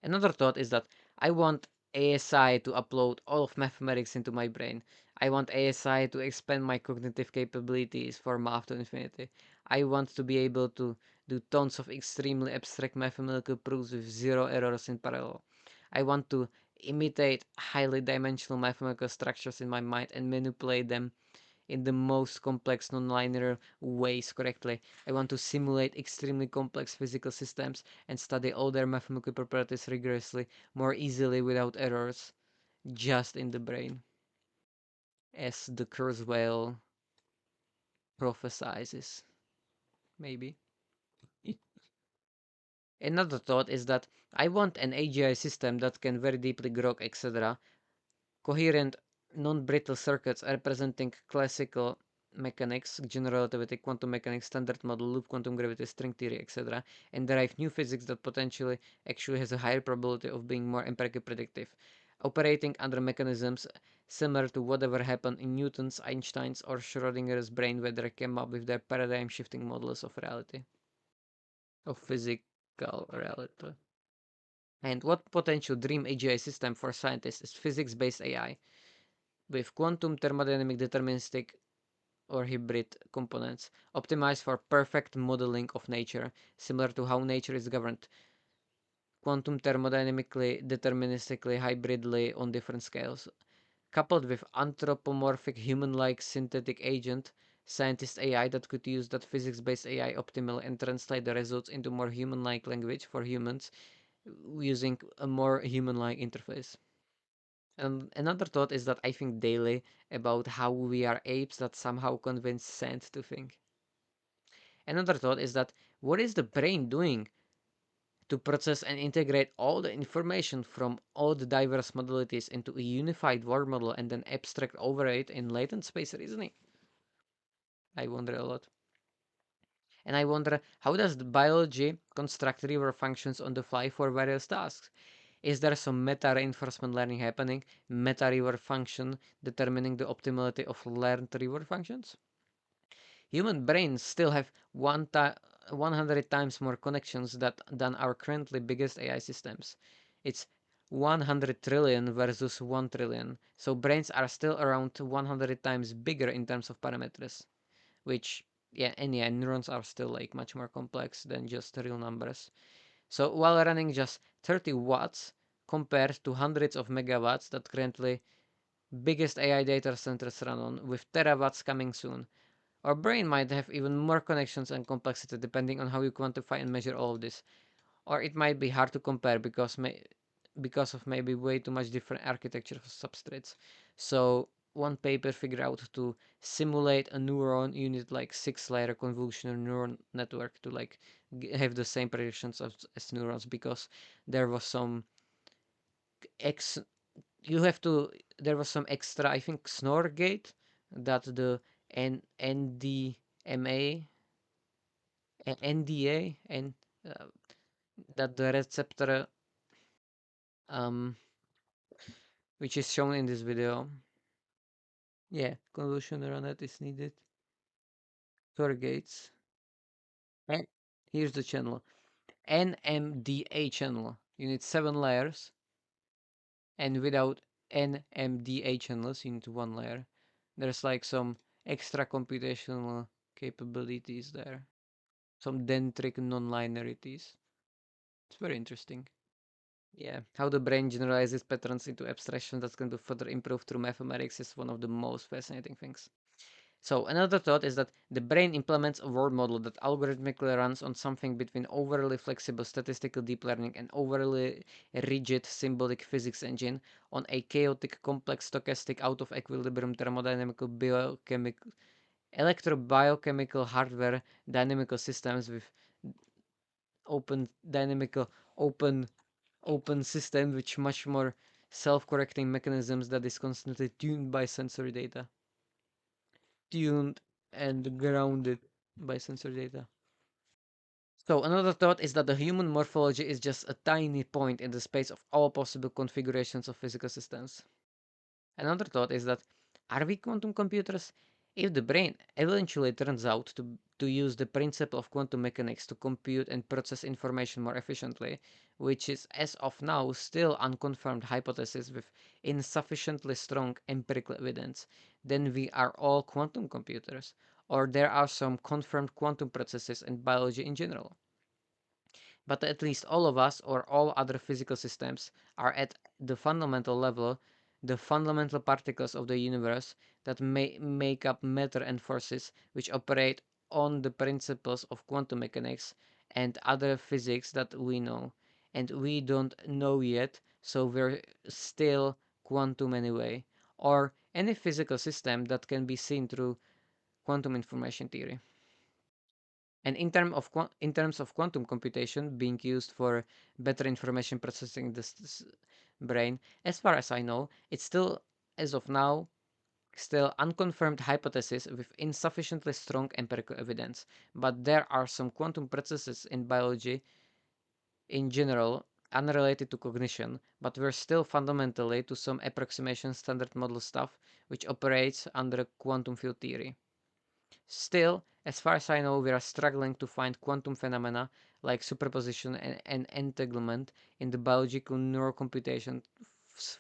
Another thought is that I want ASI to upload all of mathematics into my brain. I want ASI to expand my cognitive capabilities for math to infinity. I want to be able to do tons of extremely abstract mathematical proofs with zero errors in parallel. I want to imitate highly dimensional mathematical structures in my mind and manipulate them in the most complex nonlinear ways correctly. I want to simulate extremely complex physical systems and study all their mathematical properties rigorously, more easily without errors, just in the brain. As the Kurzweil prophesizes, maybe. Another thought is that I want an AGI system that can very deeply grok, etc. Coherent, non-brittle circuits representing classical mechanics, general relativity, quantum mechanics, standard model, loop quantum gravity, string theory, etc., and derive new physics that potentially actually has a higher probability of being more empirically predictive, operating under mechanisms similar to whatever happened in Newton's, Einstein's, or Schrodinger's brain where they came up with their paradigm-shifting models of reality, of physical reality. And what potential dream AGI system for scientists is physics-based AI with quantum thermodynamic deterministic or hybrid components, optimized for perfect modeling of nature, similar to how nature is governed, quantum thermodynamically, deterministically, hybridly on different scales, coupled with anthropomorphic human-like synthetic agent, scientist AI that could use that physics-based AI optimally and translate the results into more human-like language for humans using a more human-like interface. And another thought is that I think daily about how we are apes that somehow convince sand to think. Another thought is that what is the brain doing to process and integrate all the information from all the diverse modalities into a unified word model and then abstract over it in latent space reasoning? I wonder a lot. And I wonder how does the biology construct river functions on the fly for various tasks? Is there some meta reinforcement learning happening, meta river function determining the optimality of learned river functions? Human brains still have 100 times more connections than our currently biggest AI systems. It's 100 trillion versus 1 trillion. So brains are still around 100 times bigger in terms of parameters, which yeah, and yeah, neurons are still like much more complex than just real numbers. So while running just 30 watts compared to hundreds of megawatts that currently biggest AI data centers run on, with terawatts coming soon, our brain might have even more connections and complexity depending on how you quantify and measure all of this. Or it might be hard to compare because of maybe way too much different architecture of substrates. So one paper figured out to simulate a neuron unit like 6-layer convolutional neural network to like have the same predictions as neurons because there was some ex you have to there was some extra I think snore gate that the NDMA NDA and uh, that the receptor um which is shown in this video. Yeah, convolution neural net is needed. Gates. And here's the channel. NMDA channel. You need 7 layers, and without NMDA channels, you need 1 layer. There's like some extra computational capabilities there. Some dendritic non-linearities. It's very interesting. Yeah, how the brain generalizes patterns into abstractions that can be further improved through mathematics is one of the most fascinating things. So another thought is that the brain implements a word model that algorithmically runs on something between overly flexible statistical deep learning and overly rigid symbolic physics engine on a chaotic, complex, stochastic, out of equilibrium thermodynamical, biochemical, electrobiochemical hardware dynamical systems with open dynamical open open system with much more self-correcting mechanisms that is constantly tuned by sensory data. Tuned and grounded by sensory data. So another thought is that the human morphology is just a tiny point in the space of all possible configurations of physical systems. Another thought is that are we quantum computers? If the brain eventually turns out to use the principle of quantum mechanics to compute and process information more efficiently, which is as of now still unconfirmed hypothesis with insufficiently strong empirical evidence, then we are all quantum computers, or there are some confirmed quantum processes in biology in general. But at least all of us or all other physical systems are at the fundamental level the fundamental particles of the universe that make up matter and forces which operate on the principles of quantum mechanics and other physics that we know. And we don't know yet, so we're still quantum anyway. Or any physical system that can be seen through quantum information theory. And in terms of quantum computation being used for better information processing in the brain, as far as I know, it's still, as of now, still unconfirmed hypothesis with insufficiently strong empirical evidence. But there are some quantum processes in biology in general unrelated to cognition, but we're still fundamentally to some approximation standard model stuff which operates under quantum field theory. Still, as far as I know, we are struggling to find quantum phenomena like superposition and entanglement in the biological neurocomputation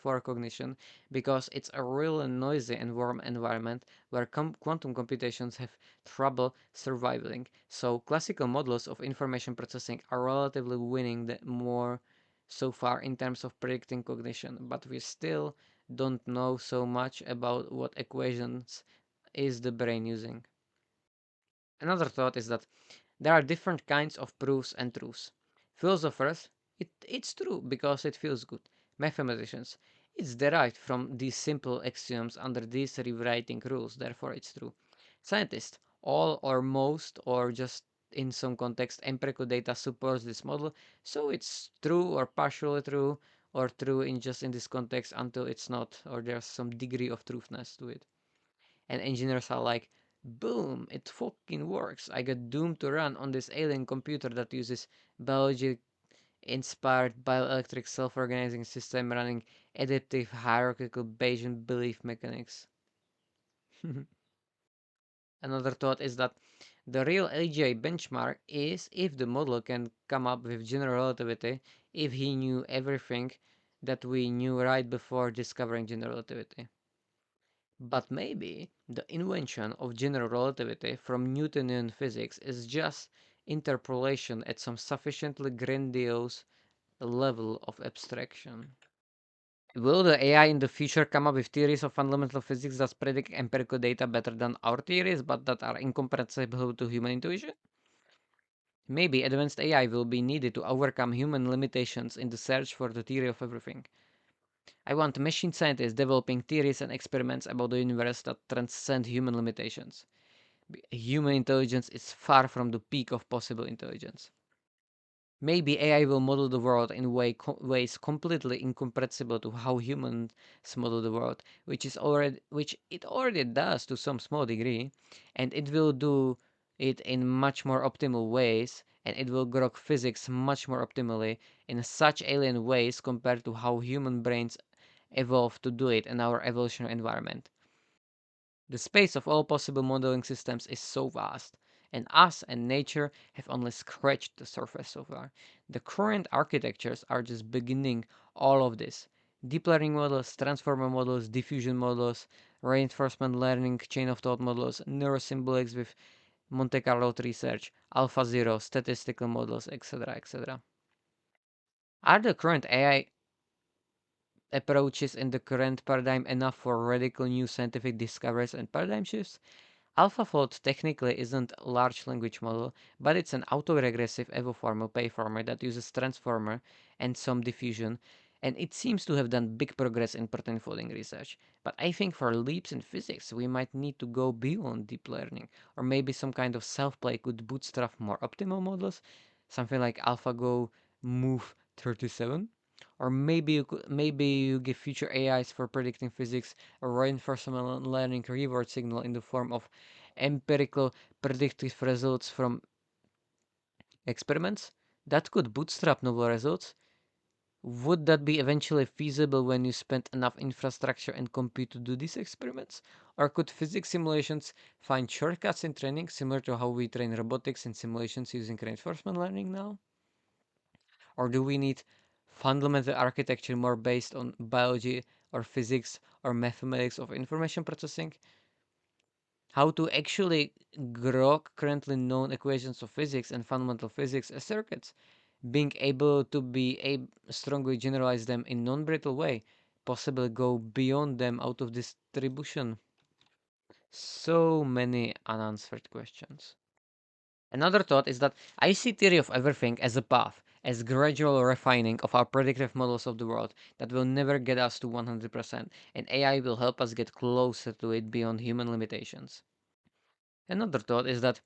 for cognition because it's a really noisy and warm environment where quantum computations have trouble surviving. So classical models of information processing are relatively winning the more so far in terms of predicting cognition, but we still don't know so much about what equations is the brain using. Another thought is that there are different kinds of proofs and truths. Philosophers, it's true because it feels good. Mathematicians, it's derived from these simple axioms under these rewriting rules, therefore it's true. Scientists, all or most or just in some context, empirical data supports this model, so it's true or partially true or true in just in this context until it's not, or there's some degree of truthness to it. And engineers are like, boom, it fucking works. I got doomed to run on this alien computer that uses biology inspired bioelectric self organizing system running adaptive hierarchical Bayesian belief mechanics. Another thought is that the real AGI benchmark is if the model can come up with general relativity if he knew everything that we knew right before discovering general relativity. But maybe the invention of general relativity from Newtonian physics is just interpolation at some sufficiently grandiose level of abstraction. Will the AI in the future come up with theories of fundamental physics that predict empirical data better than our theories, but that are incomprehensible to human intuition? Maybe advanced AI will be needed to overcome human limitations in the search for the theory of everything. I want machine scientists developing theories and experiments about the universe that transcend human limitations. Human intelligence is far from the peak of possible intelligence. Maybe AI will model the world in ways completely incomprehensible to how humans model the world, which it already does to some small degree, and it will do it in much more optimal ways, and it will grok physics much more optimally in such alien ways compared to how human brains evolved to do it in our evolutionary environment. The space of all possible modeling systems is so vast, and us and nature have only scratched the surface so far. The current architectures are just beginning all of this. Deep learning models, transformer models, diffusion models, reinforcement learning, chain of thought models, neurosymbolics with Monte Carlo research, AlphaZero, statistical models, etc., etc. Are the current AI approaches in the current paradigm enough for radical new scientific discoveries and paradigm shifts? AlphaFold technically isn't a large language model, but it's an autoregressive evoformer payformer that uses transformer and some diffusion, and it seems to have done big progress in protein folding research. But I think for leaps in physics, we might need to go beyond deep learning, or maybe some kind of self-play could bootstrap more optimal models, something like AlphaGo Move 37. Or maybe you give future AIs for predicting physics a reinforcement learning reward signal in the form of empirical predictive results from experiments that could bootstrap novel results. Would that be eventually feasible when you spend enough infrastructure and compute to do these experiments? Or could physics simulations find shortcuts in training similar to how we train robotics in simulations using reinforcement learning now? Or do we need fundamental architecture more based on biology or physics or mathematics of information processing? How to actually grok currently known equations of physics and fundamental physics as circuits, being able to strongly generalize them in non-brittle way, possibly go beyond them out of distribution. So many unanswered questions. Another thought is that I see theory of everything as a path, as gradual refining of our predictive models of the world that will never get us to 100%, and AI will help us get closer to it beyond human limitations. Another thought is that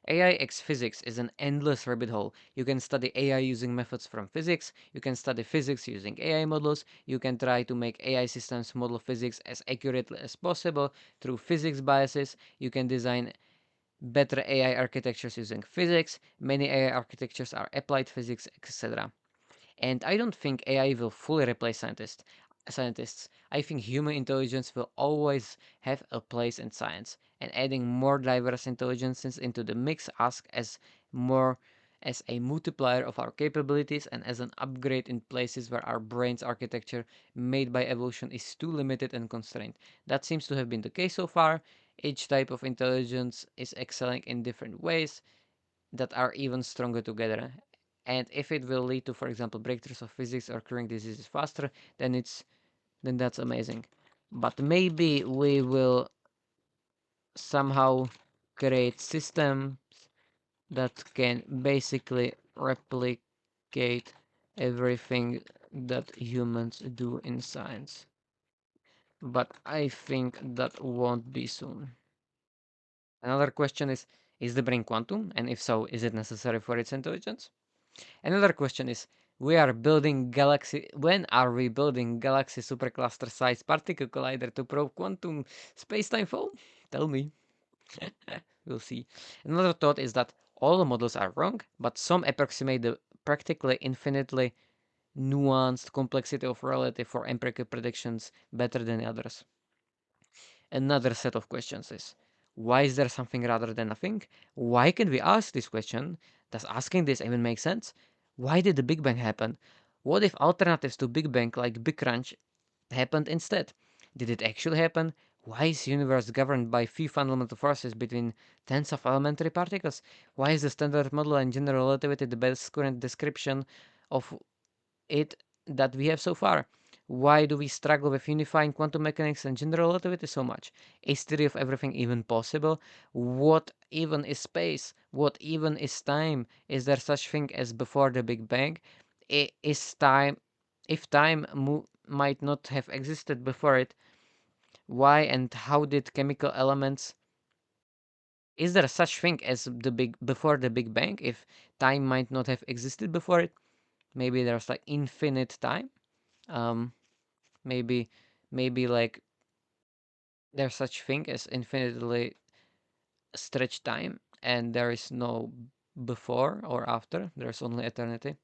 AI x physics is an endless rabbit hole. You can study AI using methods from physics, you can study physics using AI models, you can try to make AI systems model physics as accurately as possible through physics biases, you can design better AI architectures using physics, many AI architectures are applied physics, etc. And I don't think AI will fully replace scientists. I think human intelligence will always have a place in science, and adding more diverse intelligences into the mix asks as more as a multiplier of our capabilities and as an upgrade in places where our brain's architecture made by evolution is too limited and constrained. That seems to have been the case so far. Each type of intelligence is excelling in different ways that are even stronger together. And if it will lead to, for example, breakthroughs of physics or curing diseases faster, then that's amazing. But maybe we will somehow create systems that can basically replicate everything that humans do in science. But I think that won't be soon. Another question is the brain quantum? And if so, is it necessary for its intelligence? Another question is, we are building galaxy. When are we building galaxy supercluster sized particle collider to probe quantum space-time flow? Tell me. We'll see. Another thought is that all the models are wrong, but some approximate the practically infinitely nuanced complexity of reality for empirical predictions better than others. Another set of questions is, why is there something rather than nothing? Why can we ask this question? Does asking this even make sense? Why did the Big Bang happen? What if alternatives to Big Bang like Big Crunch happened instead? Did it actually happen? Why is the universe governed by few fundamental forces between tens of elementary particles? Why is the standard model and general relativity the best current description of it that we have so far? Why do we struggle with unifying quantum mechanics and general relativity so much? Is theory of everything even possible? What even is space? What even is time? Is there such thing as before the Big Bang? Is time, if time might not have existed before it, why and how did chemical elements? Is there such thing as the big before the Big Bang? If time might not have existed before it, maybe there's like infinite time. Um, maybe like there's such thing as infinitely stretched time and there is no before or after, there's only eternity.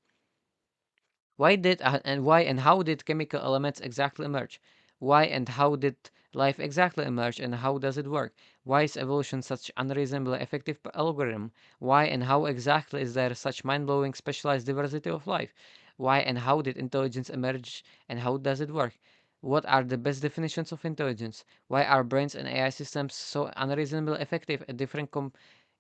Why and how did chemical elements exactly emerge? Why and how did life exactly emerge and how does it work? Why is evolution such unreasonably effective algorithm? Why and how exactly is there such mind-blowing specialized diversity of life? Why and how did intelligence emerge and how does it work? What are the best definitions of intelligence? Why are brains and AI systems so unreasonably effective at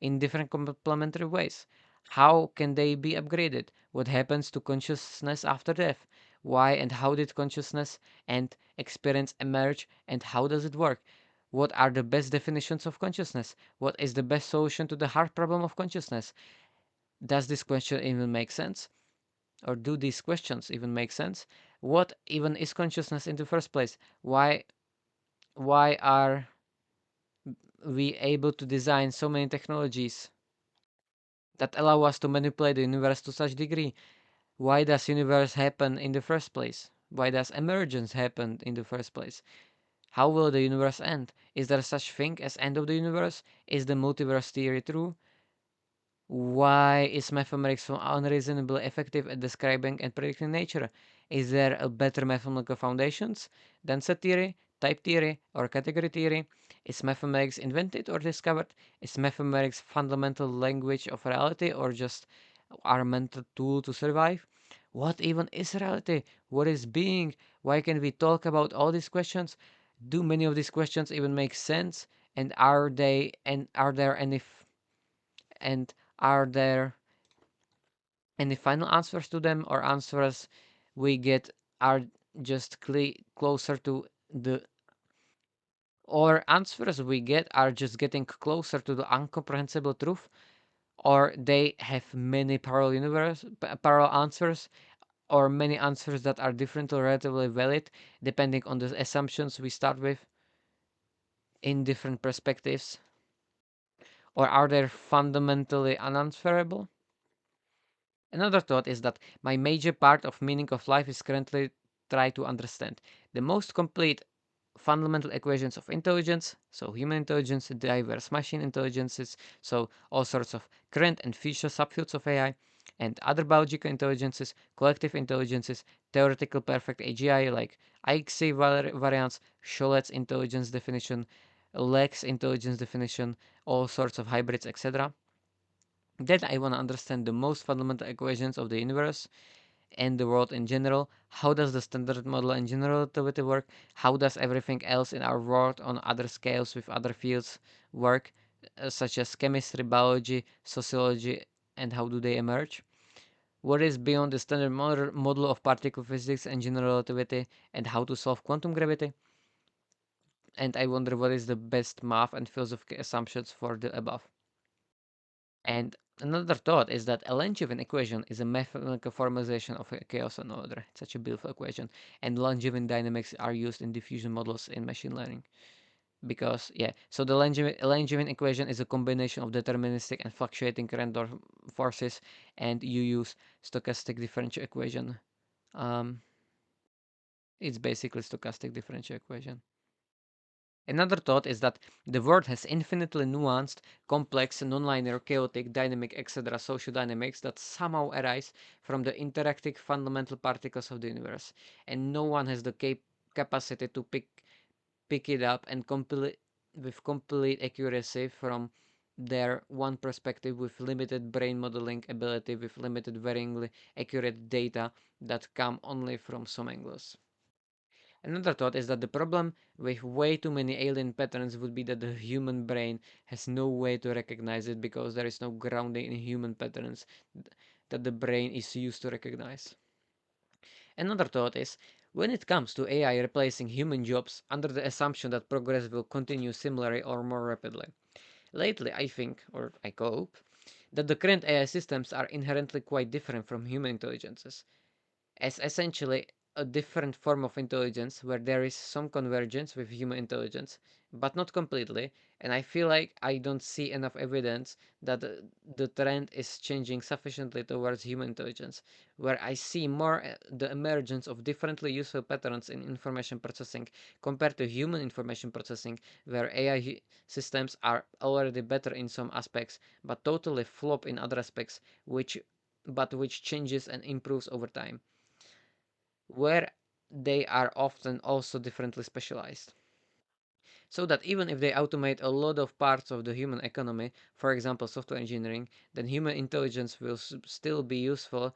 in different complementary ways? How can they be upgraded? What happens to consciousness after death? Why and how did consciousness and experience emerge and how does it work? What are the best definitions of consciousness? What is the best solution to the hard problem of consciousness? Does this question even make sense? Or do these questions even make sense? What even is consciousness in the first place? Why are we able to design so many technologies that allow us to manipulate the universe to such degree? Why does universe happen in the first place? Why does emergence happen in the first place? How will the universe end? Is there such thing as end of the universe? Is the multiverse theory true? Why is mathematics so unreasonably effective at describing and predicting nature? Is there a better mathematical foundations than set theory, type theory, or category theory? Is mathematics invented or discovered? Is mathematics fundamental language of reality or just our mental tool to survive? What even is reality? What is being? Why can we talk about all these questions? Do many of these questions even make sense? And are there and are there any final answers to them or answers we get are just closer to the or answers we get are just getting closer to the incomprehensible truth or they have many parallel answers or many answers that are different or relatively valid depending on the assumptions we start with in different perspectives Or are they fundamentally unanswerable? Another thought is that my major part of meaning of life is currently try to understand the most complete fundamental equations of intelligence, so human intelligence, diverse machine intelligences, so all sorts of current and future subfields of AI, and other biological intelligences, collective intelligences, theoretical perfect AGI like IXC variants, Cholet's intelligence definition, Lex intelligence definition, all sorts of hybrids, etc. Then I want to understand the most fundamental equations of the universe and the world in general. How does the standard model and general relativity work? How does everything else in our world on other scales with other fields work, such as chemistry, biology, sociology, and how do they emerge? What is beyond the standard model of particle physics and general relativity, and how to solve quantum gravity? And I wonder what is the best math and philosophical assumptions for the above. And another thought is that a Langevin equation is a mathematical formalization of a chaos and order. It's such a beautiful equation. And Langevin dynamics are used in diffusion models in machine learning. Because, yeah, so the Langevin equation is a combination of deterministic and fluctuating random forces, and you use stochastic differential equation. Um, it's basically stochastic differential equation. Another thought is that the world has infinitely nuanced, complex, nonlinear, chaotic, dynamic, etc. social dynamics that somehow arise from the interacting fundamental particles of the universe, and no one has the capacity to pick it up and with complete accuracy from their one perspective with limited brain modeling ability with limited varyingly accurate data that come only from some angles. Another thought is that the problem with way too many alien patterns would be that the human brain has no way to recognize it because there is no grounding in human patterns that the brain is used to recognize. Another thought is when it comes to AI replacing human jobs under the assumption that progress will continue similarly or more rapidly. Lately, I think, or I hope, that the current AI systems are inherently quite different from human intelligences as essentially a different form of intelligence where there is some convergence with human intelligence, but not completely. And I feel like I don't see enough evidence that the trend is changing sufficiently towards human intelligence, where I see more the emergence of differently useful patterns in information processing compared to human information processing, where AI systems are already better in some aspects, but totally flop in other aspects, which changes and improves over time where they are often also differently specialized. So that even if they automate a lot of parts of the human economy, for example, software engineering, then human intelligence will still be useful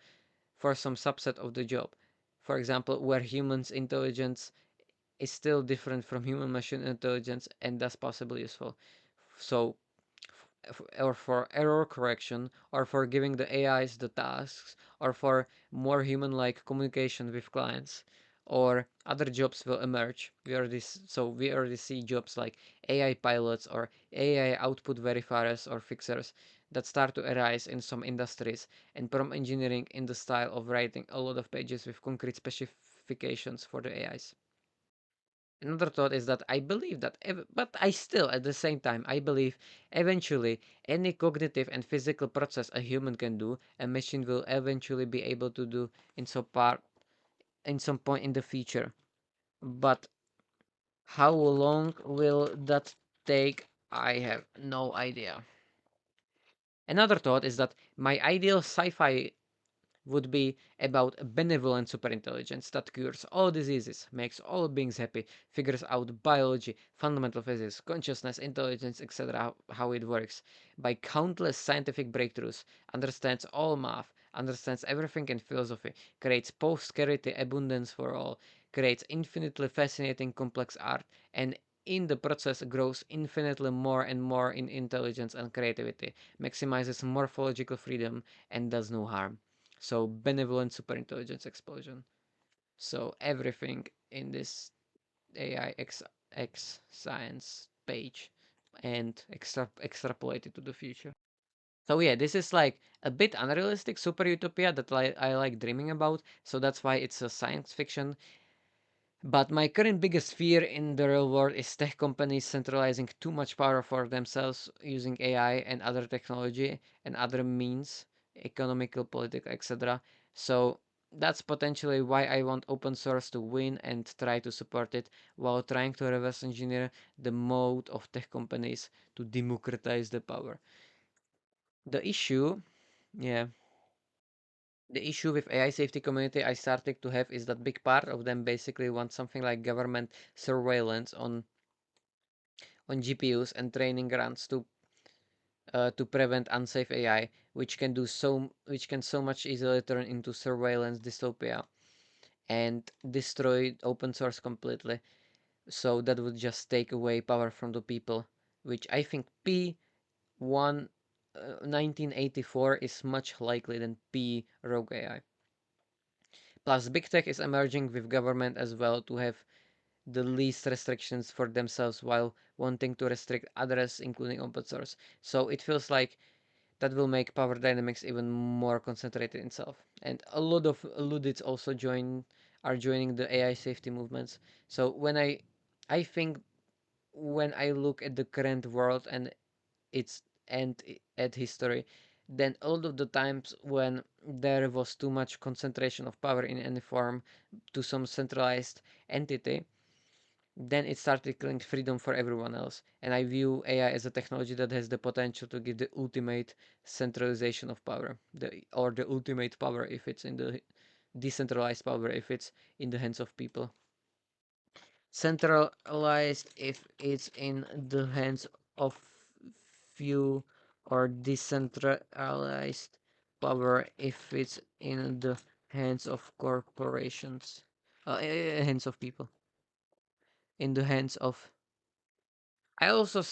for some subset of the job. For example, where humans' intelligence is still different from human machine intelligence and thus possibly useful. So or for error correction, or for giving the AIs the tasks, or for more human-like communication with clients, or other jobs will emerge. We already see jobs like AI pilots or AI output verifiers or fixers that start to arise in some industries, and prompt engineering in the style of writing a lot of pages with concrete specifications for the AIs. Another thought is that I believe that, but I still, at the same time, I believe eventually any cognitive and physical process a human can do, a machine will eventually be able to do in some point in the future. But how long will that take? I have no idea. Another thought is that my ideal sci-fi would be about a benevolent superintelligence that cures all diseases, makes all beings happy, figures out biology, fundamental physics, consciousness, intelligence, etc., how it works, by countless scientific breakthroughs, understands all math, understands everything in philosophy, creates post-scarcity abundance for all, creates infinitely fascinating complex art, and in the process grows infinitely more and more in intelligence and creativity, maximizes morphological freedom, and does no harm. So benevolent superintelligence explosion. So everything in this AI X science page and extrapolate it to the future. So yeah, this is like a bit unrealistic super utopia that I like dreaming about. So that's why it's a science fiction But my current biggest fear in the real world is tech companies centralizing too much power for themselves using AI and other technology and other means, economical, political, etc. So that's potentially why I want open source to win and try to support it while trying to reverse engineer the mode of tech companies to democratize the power. The issue, yeah, the issue with AI safety community I started to have is that big part of them basically want something like government surveillance on GPUs and training grants to prevent unsafe AI, which can so much easily turn into surveillance dystopia and destroy open source completely. So that would just take away power from the people, which I think P1 1984 is much likely than P rogue AI. Plus, big tech is emerging with government as well to have the least restrictions for themselves while wanting to restrict others, including open source. So it feels like that will make power dynamics even more concentrated in itself. And a lot of Ludits also are joining the AI safety movements. So I think when I look at the current world and its and at history, then a lot of the times when there was too much concentration of power in any form to some centralized entity, then it started killing freedom for everyone else. And I view AI as a technology that has the potential to give the ultimate centralization of power, or the ultimate power if it's in the decentralized power if it's in the hands of people. Centralized if it's in the hands of few, or decentralized power if it's in the hands of corporations, hands of people, in the hands of. I also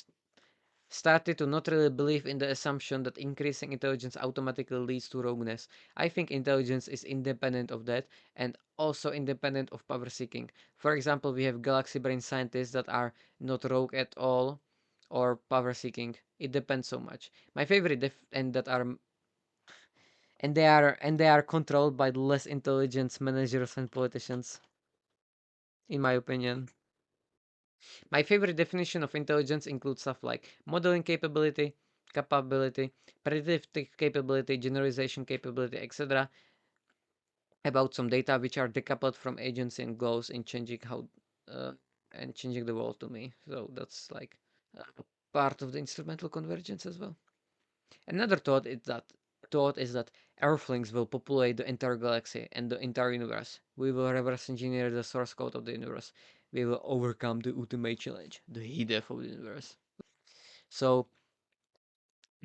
started to not really believe in the assumption that increasing intelligence automatically leads to rogueness. I think intelligence is independent of that and also independent of power seeking. For example, we have galaxy brain scientists that are not rogue at all or power seeking. It depends so much. My favorite and that are and they are controlled by the less intelligent managers and politicians, in my opinion. My favorite definition of intelligence includes stuff like modeling capability, predictive capability, generalization capability, etc. About some data which are decoupled from agency and goals in changing how uh, and changing the world to me. So that's like part of the instrumental convergence as well. Another thought is that Earthlings will populate the entire galaxy and the entire universe. We will reverse engineer the source code of the universe. We will overcome the ultimate challenge, the heat of the universe. So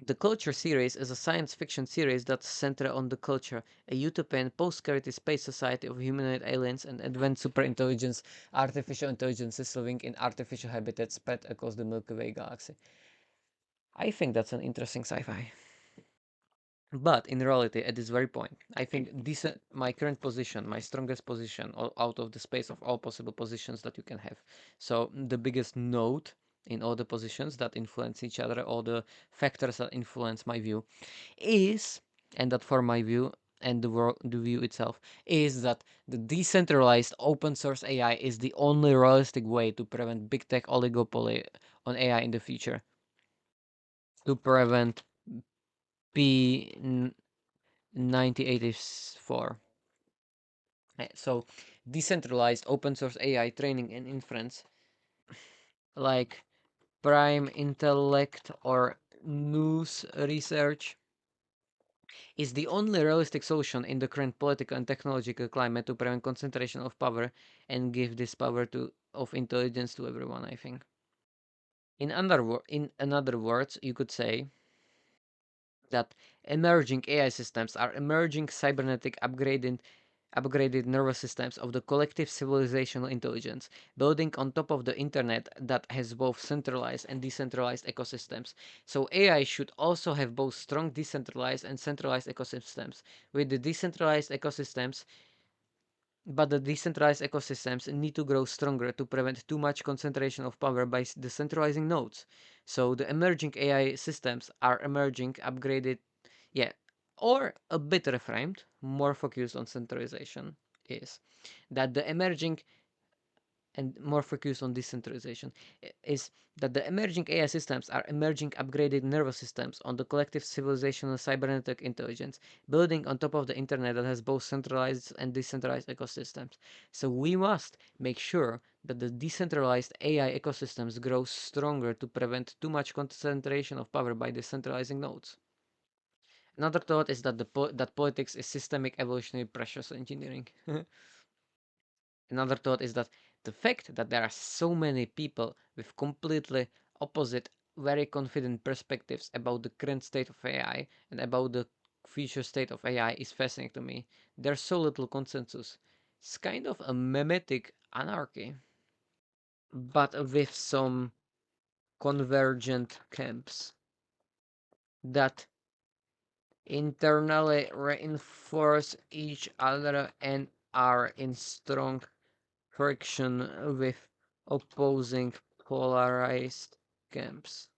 the Culture series is a science fiction series that centers on the culture, a utopian post-security space society of humanoid aliens and advanced superintelligence artificial intelligences living in artificial habitats spread across the Milky Way galaxy. I think that's an interesting sci-fi. But in reality, at this very point, I think this my current position, my strongest position out of the space of all possible positions that you can have. So the biggest node in all the positions that influence each other, all the factors that influence my view, is, and that for my view and the view itself, is that the decentralized open source AI is the only realistic way to prevent big tech oligopoly on AI in the future. To prevent P 9084. So decentralized open source AI training and inference like prime intellect or news research is the only realistic solution in the current political and technological climate to prevent concentration of power and give this power to of intelligence to everyone, I think. In another words, you could say that emerging AI systems are emerging cybernetic upgraded nervous systems of the collective civilizational intelligence, building on top of the internet that has both centralized and decentralized ecosystems. So AI should also have both strong decentralized and centralized ecosystems. With the decentralized ecosystems, but the decentralized ecosystems need to grow stronger to prevent too much concentration of power by decentralizing nodes. So the emerging AI systems are emerging, upgraded, yeah, or a bit reframed, more focused on centralization is that the emerging and more focus on decentralization, is that the emerging AI systems are emerging upgraded nervous systems on the collective civilizational cybernetic intelligence, building on top of the internet that has both centralized and decentralized ecosystems. So we must make sure that the decentralized AI ecosystems grow stronger to prevent too much concentration of power by decentralizing nodes. Another thought is that that politics is systemic evolutionary pressures engineering. Another thought is that the fact that there are so many people with completely opposite, very confident perspectives about the current state of AI and about the future state of AI is fascinating to me. There's so little consensus. It's kind of a mimetic anarchy, but with some convergent camps that internally reinforce each other and are in strong friction with opposing polarized camps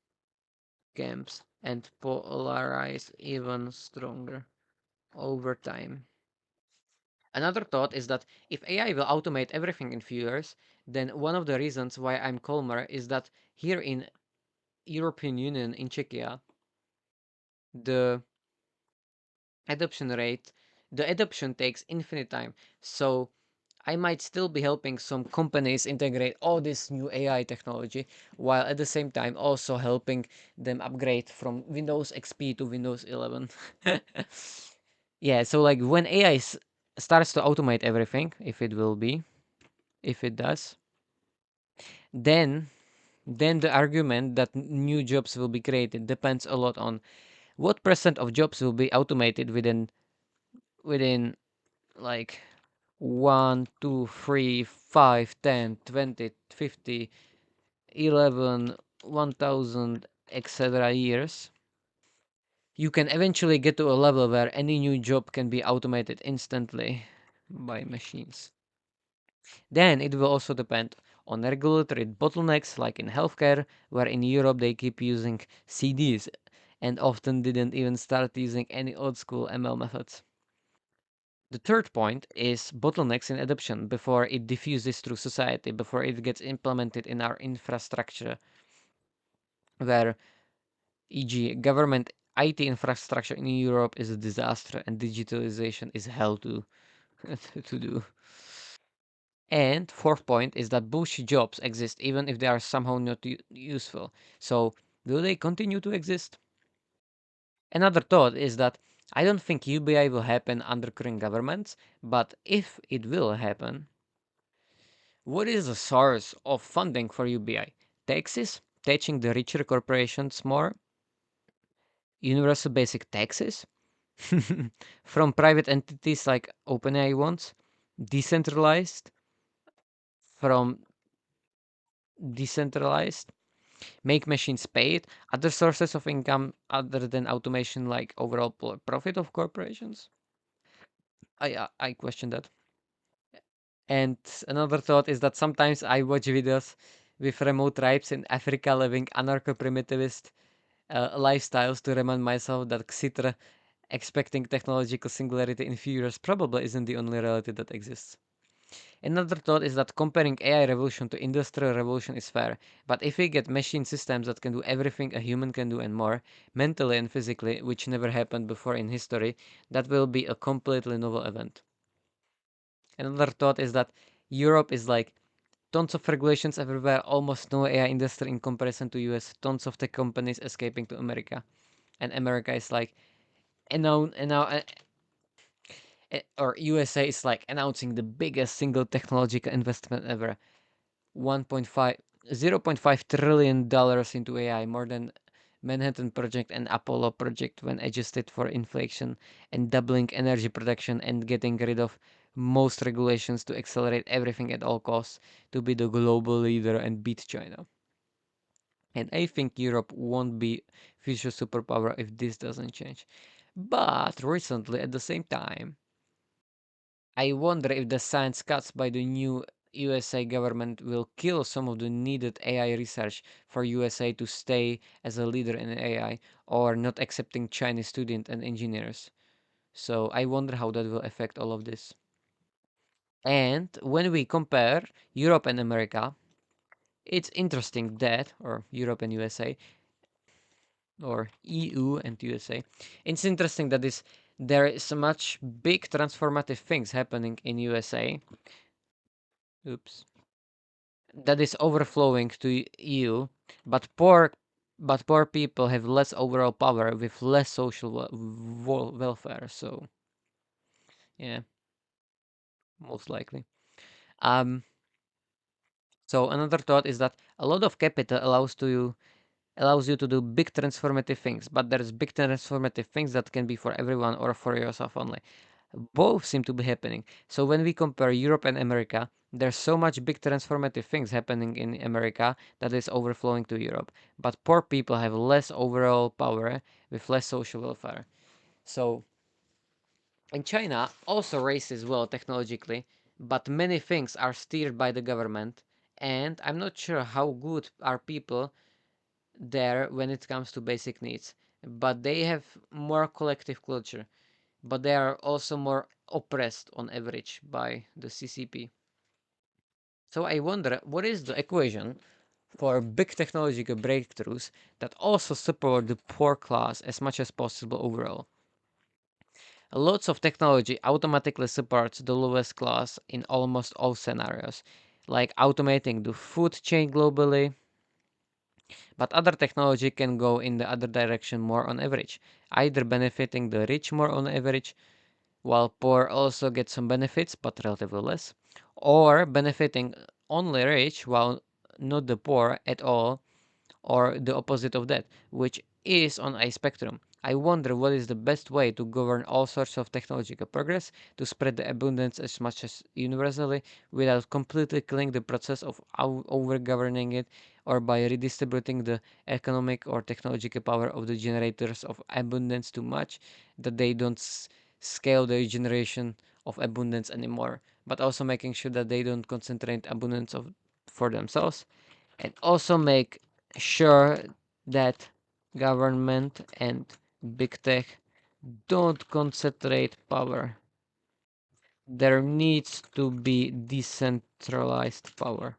and polarize even stronger over time. Another thought is that if AI will automate everything in few years, then one of the reasons why I'm calmer is that here in European Union in Czechia, the adoption rate, the adoption takes infinite time. So I might still be helping some companies integrate all this new AI technology while at the same time also helping them upgrade from Windows XP to Windows 11. Yeah, so like when AI starts to automate everything, if it will be, if it does, then the argument that new jobs will be created depends a lot on what percent of jobs will be automated within like 1, 2, 3, 5, 10, 20, 50, 11, 1000, etc. years, you can eventually get to a level where any new job can be automated instantly by machines. Then it will also depend on regulatory bottlenecks like in healthcare, where in Europe they keep using CDs and often didn't even start using any old school ML methods. The third point is bottlenecks in adoption before it diffuses through society, before it gets implemented in our infrastructure, where, e.g., government IT infrastructure in Europe is a disaster and digitalization is hell to, to do. And fourth point is that bullshit jobs exist even if they are somehow not useful. So, will they continue to exist? Another thought is that I don't think UBI will happen under current governments, but if it will happen, what is the source of funding for UBI? Taxes? Taxing the richer corporations more? Universal basic taxes? From private entities like OpenAI wants? Decentralized? From decentralized? Make machines pay it? Other sources of income other than automation like overall profit of corporations? I question that. And another thought is that sometimes I watch videos with remote tribes in Africa living anarcho-primitivist lifestyles to remind myself that Xitra expecting technological singularity in few years probably isn't the only reality that exists. Another thought is that comparing AI revolution to industrial revolution is fair, but if we get machine systems that can do everything a human can do and more, mentally and physically, which never happened before in history, that will be a completely novel event. Another thought is that Europe is like tons of regulations everywhere, almost no AI industry in comparison to US, tons of tech companies escaping to America. And America is like, or USA is like announcing the biggest single technological investment ever, 1.5, $0.5 trillion into AI, more than Manhattan Project and Apollo Project when adjusted for inflation, and doubling energy production and getting rid of most regulations to accelerate everything at all costs to be the global leader and beat China. And I think Europe won't be future superpower if this doesn't change. But recently, at the same time, I wonder if the science cuts by the new USA government will kill some of the needed AI research for USA to stay as a leader in AI, or not accepting Chinese students and engineers. So I wonder how that will affect all of this. And when we compare Europe and America, it's interesting that, or Europe and USA, or EU and USA, it's interesting that there is much big transformative things happening in USA. Oops. That is overflowing to EU, but poor people have less overall power with less social welfare. So yeah, most likely. Um. So another thought is that a lot of capital allows you to do big transformative things, but there's big transformative things that can be for everyone or for yourself only. Both seem to be happening. So when we compare Europe and America, there's so much big transformative things happening in America that is overflowing to Europe. But poor people have less overall power with less social welfare. So in China, also races well technologically, but many things are steered by the government. And I'm not sure how good are people there when it comes to basic needs. But they have more collective culture, but they are also more oppressed on average by the CCP. So I wonder what is the equation for big technological breakthroughs that also support the poor class as much as possible overall. Lots of technology automatically supports the lowest class in almost all scenarios, like automating the food chain globally, but other technology can go in the other direction more on average, either benefiting the rich more on average while poor also get some benefits but relatively less, or benefiting only rich while not the poor at all, or the opposite of that, which is on a spectrum. I wonder what is the best way to govern all sorts of technological progress to spread the abundance as much as universally without completely killing the process of over governing it, or by redistributing the economic or technological power of the generators of abundance too much that they don't scale their generation of abundance anymore, but also making sure that they don't concentrate abundance of for themselves, and also make sure that government and big tech don't concentrate power. There needs to be decentralized power.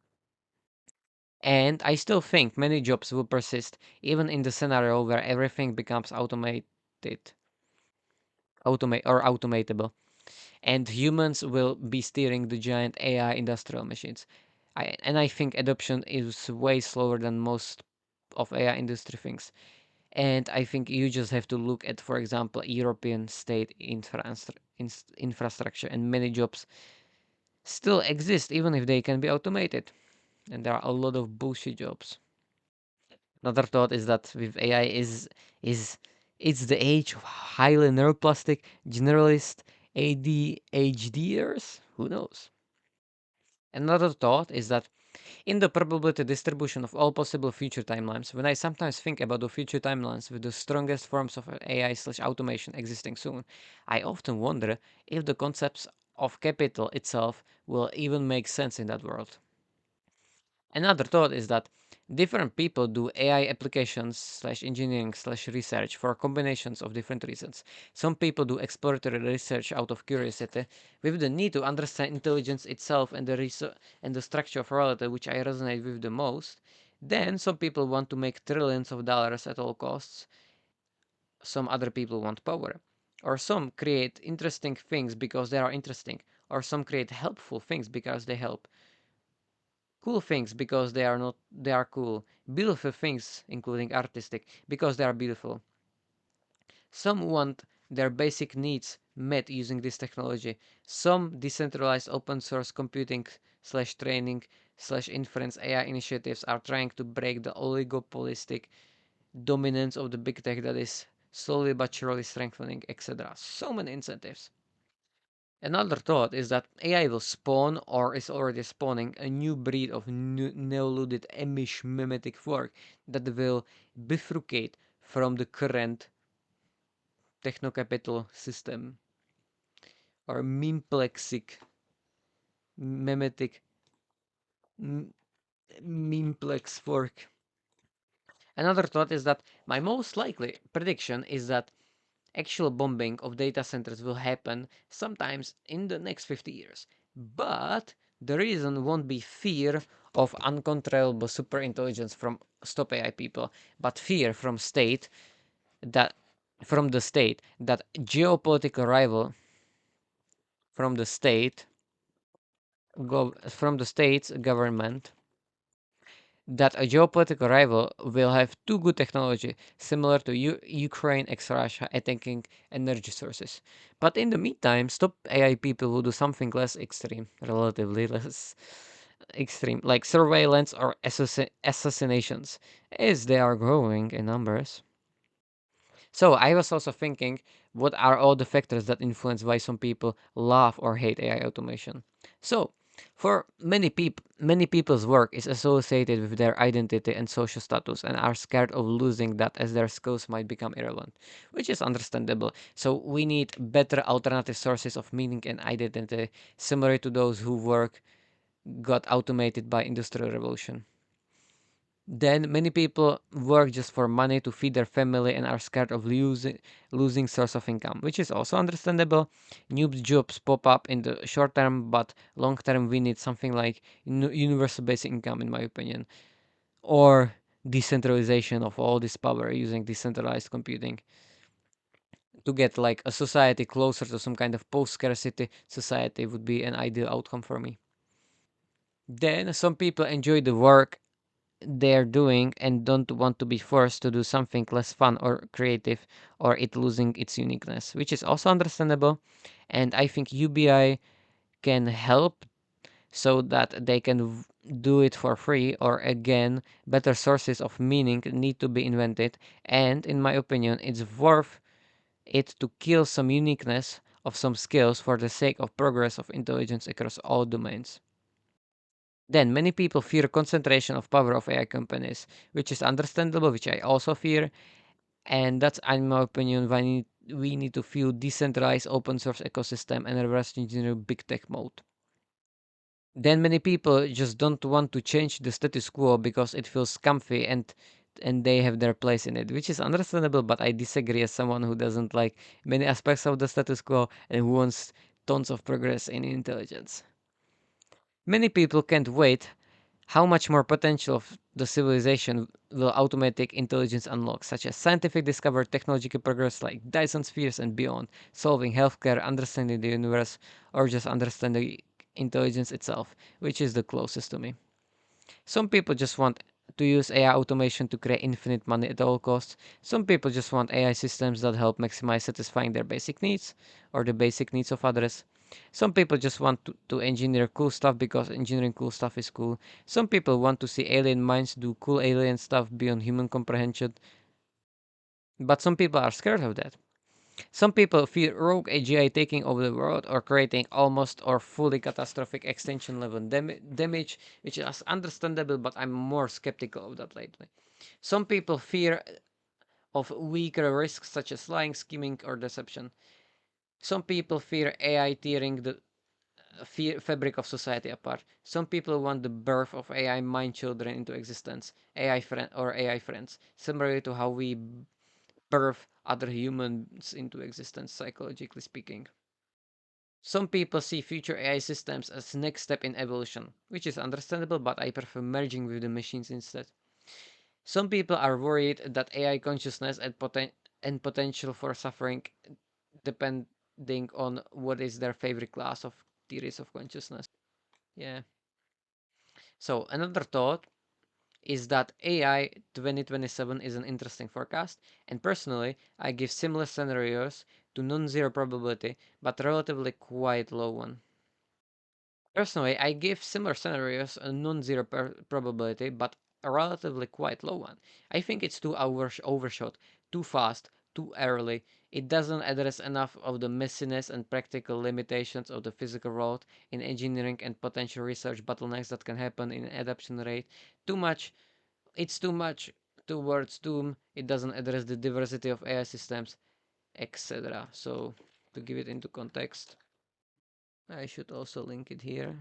And I still think many jobs will persist even in the scenario where everything becomes automatable, and humans will be steering the giant AI industrial machines. I think adoption is way slower than most of AI industry things. And I think you just have to look at, for example, European state infrastructure, and many jobs still exist even if they can be automated. And there are a lot of bullshit jobs. Another thought is that with AI is it's the age of highly neuroplastic generalist ADHDers. Who knows? Another thought is that in the probability distribution of all possible future timelines, when I sometimes think about the future timelines with the strongest forms of AI/automation existing soon, I often wonder if the concepts of capital itself will even make sense in that world. Another thought is that different people do AI applications/engineering/research for combinations of different reasons. Some people do exploratory research out of curiosity, with the need to understand intelligence itself and the structure of reality, which I resonate with the most. Then some people want to make trillions of dollars at all costs. Some other people want power. Or some create interesting things because they are interesting. Or some create helpful things because they help, cool things because they are cool, beautiful things including artistic because they are beautiful. Some want their basic needs met using this technology. Some decentralized open source computing slash training slash inference AI initiatives are trying to break the oligopolistic dominance of the big tech that is slowly but surely strengthening, etc. So many incentives. Another thought is that AI will spawn, or is already spawning, a new breed of neoludid Amish mimetic work that will bifurcate from the current technocapital system, or memeplexic mimetic memeplex work. Another thought is that my most likely prediction is that actual bombing of data centers will happen sometimes in the next 50 years. But the reason won't be fear of uncontrollable super intelligence from stop AI people, but fear that from the state that geopolitical rival from the from the state's government that a geopolitical rival will have too good technology similar to Ukraine ex Russia attacking energy sources. But in the meantime, stop AI people will do something less extreme, relatively less extreme, like surveillance or assassinations, as they are growing in numbers. So I was also thinking, what are all the factors that influence why some people love or hate AI automation? So, for many people's work is associated with their identity and social status and are scared of losing that as their skills might become irrelevant, which is understandable. So we need better alternative sources of meaning and identity, similar to those who work got automated by industrial revolution. Then many people work just for money to feed their family and are scared of losing source of income, which is also understandable. New jobs pop up in the short term, but long term we need something like universal basic income, in my opinion, or decentralization of all this power using decentralized computing to get like a society closer to some kind of post scarcity society would be an ideal outcome for me. Then some people enjoy the work they're doing and don't want to be forced to do something less fun or creative or it losing its uniqueness, which is also understandable. And I think UBI can help so that they can do it for free, or again, better sources of meaning need to be invented. And in my opinion, it's worth it to kill some uniqueness of some skills for the sake of progress of intelligence across all domains. Then many people fear concentration of power of AI companies, which is understandable, which I also fear, and that's, in my opinion, why we need to feel decentralized open source ecosystem and reverse engineer big tech mode. Then many people just don't want to change the status quo because it feels comfy and they have their place in it, which is understandable, but I disagree as someone who doesn't like many aspects of the status quo and who wants tons of progress in intelligence. Many people can't wait how much more potential of the civilization will automatic intelligence unlock, such as scientific discovery, technological progress like Dyson spheres and beyond, solving healthcare, understanding the universe, or just understanding intelligence itself, which is the closest to me. Some people just want to use AI automation to create infinite money at all costs. Some people just want AI systems that help maximize satisfying their basic needs or the basic needs of others. Some people just want to engineer cool stuff because engineering cool stuff is cool. Some people want to see alien minds do cool alien stuff beyond human comprehension. But some people are scared of that. Some people fear rogue AGI taking over the world or creating almost or fully catastrophic extinction level damage, which is understandable, but I'm more skeptical of that lately. Some people fear of weaker risks such as lying, scheming, or deception. Some people fear AI tearing the fabric of society apart. Some people want the birth of AI mind children into existence, AI friends, similarly to how we birth other humans into existence, psychologically speaking. Some people see future AI systems as next step in evolution, which is understandable, but I prefer merging with the machines instead. Some people are worried that AI consciousness and potential for suffering depending on what is their favorite class of theories of consciousness. Yeah. So another thought is that AI 2027 is an interesting forecast, and personally, I give similar scenarios to non-zero probability, but relatively quite low one. Personally, I give similar scenarios a non-zero probability, but a relatively quite low one. I think it's too overshot, too fast, too early. It doesn't address enough of the messiness and practical limitations of the physical world in engineering and potential research bottlenecks that can happen in adoption rate. Too much. It's too much towards doom. It doesn't address the diversity of AI systems, etc. So, to give it into context, I should also link it here.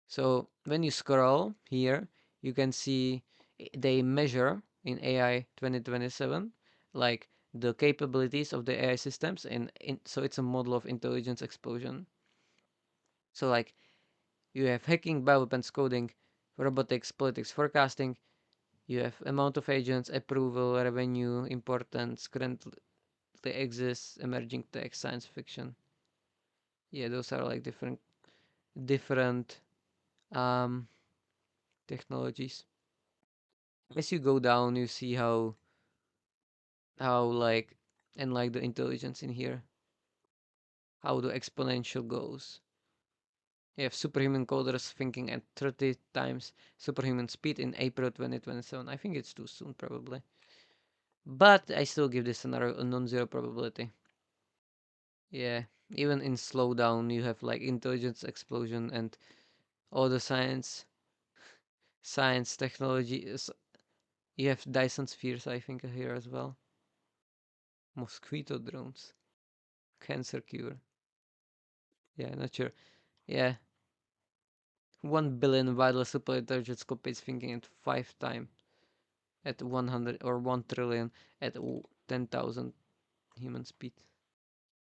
So when you scroll here, you can see they measure in AI 2027 like the capabilities of the AI systems, and so it's a model of intelligence explosion. So like you have hacking, bioweapons coding, robotics, politics, forecasting. You have amount of agents, approval, revenue, importance, currently exists, emerging tech, science fiction. Yeah, those are like different um technologies. As you go down, you see how like and like the intelligence in here, how the exponential goes. You have superhuman coders thinking at 30 times superhuman speed in April 2027. I think it's too soon, probably. But I still give this scenario a non-zero probability. Yeah, even in slowdown, you have like intelligence explosion and all the science, technology. You have Dyson spheres, I think, here as well. Mosquito drones, cancer cure. Yeah, not sure. Yeah, 1 billion wireless superintelligence copies thinking at 5 times at 100 or 1 trillion at 10,000 human speed.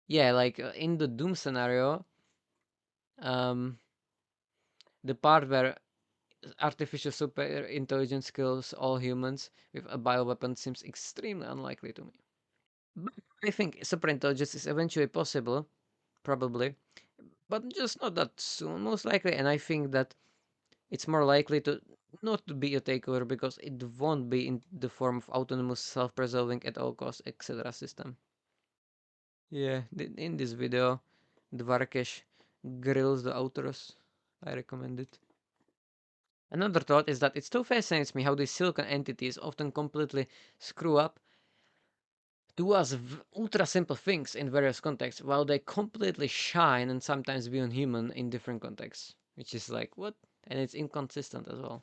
Yeah, like in the Doom scenario, um, the part where artificial super intelligence kills all humans with a bioweapon seems extremely unlikely to me. But I think super intelligence is eventually possible, probably, but just not that soon, most likely. And I think that it's more likely to not to be a takeover because it won't be in the form of autonomous, self-preserving at all costs, etc. system. Yeah, in this video, Dvarkesh grills the authors. I recommend it. Another thought is that it still fascinates me how these silicon entities often completely screw up to us ultra simple things in various contexts, while they completely shine and sometimes beyond human in different contexts. Which is like, what? And it's inconsistent as well.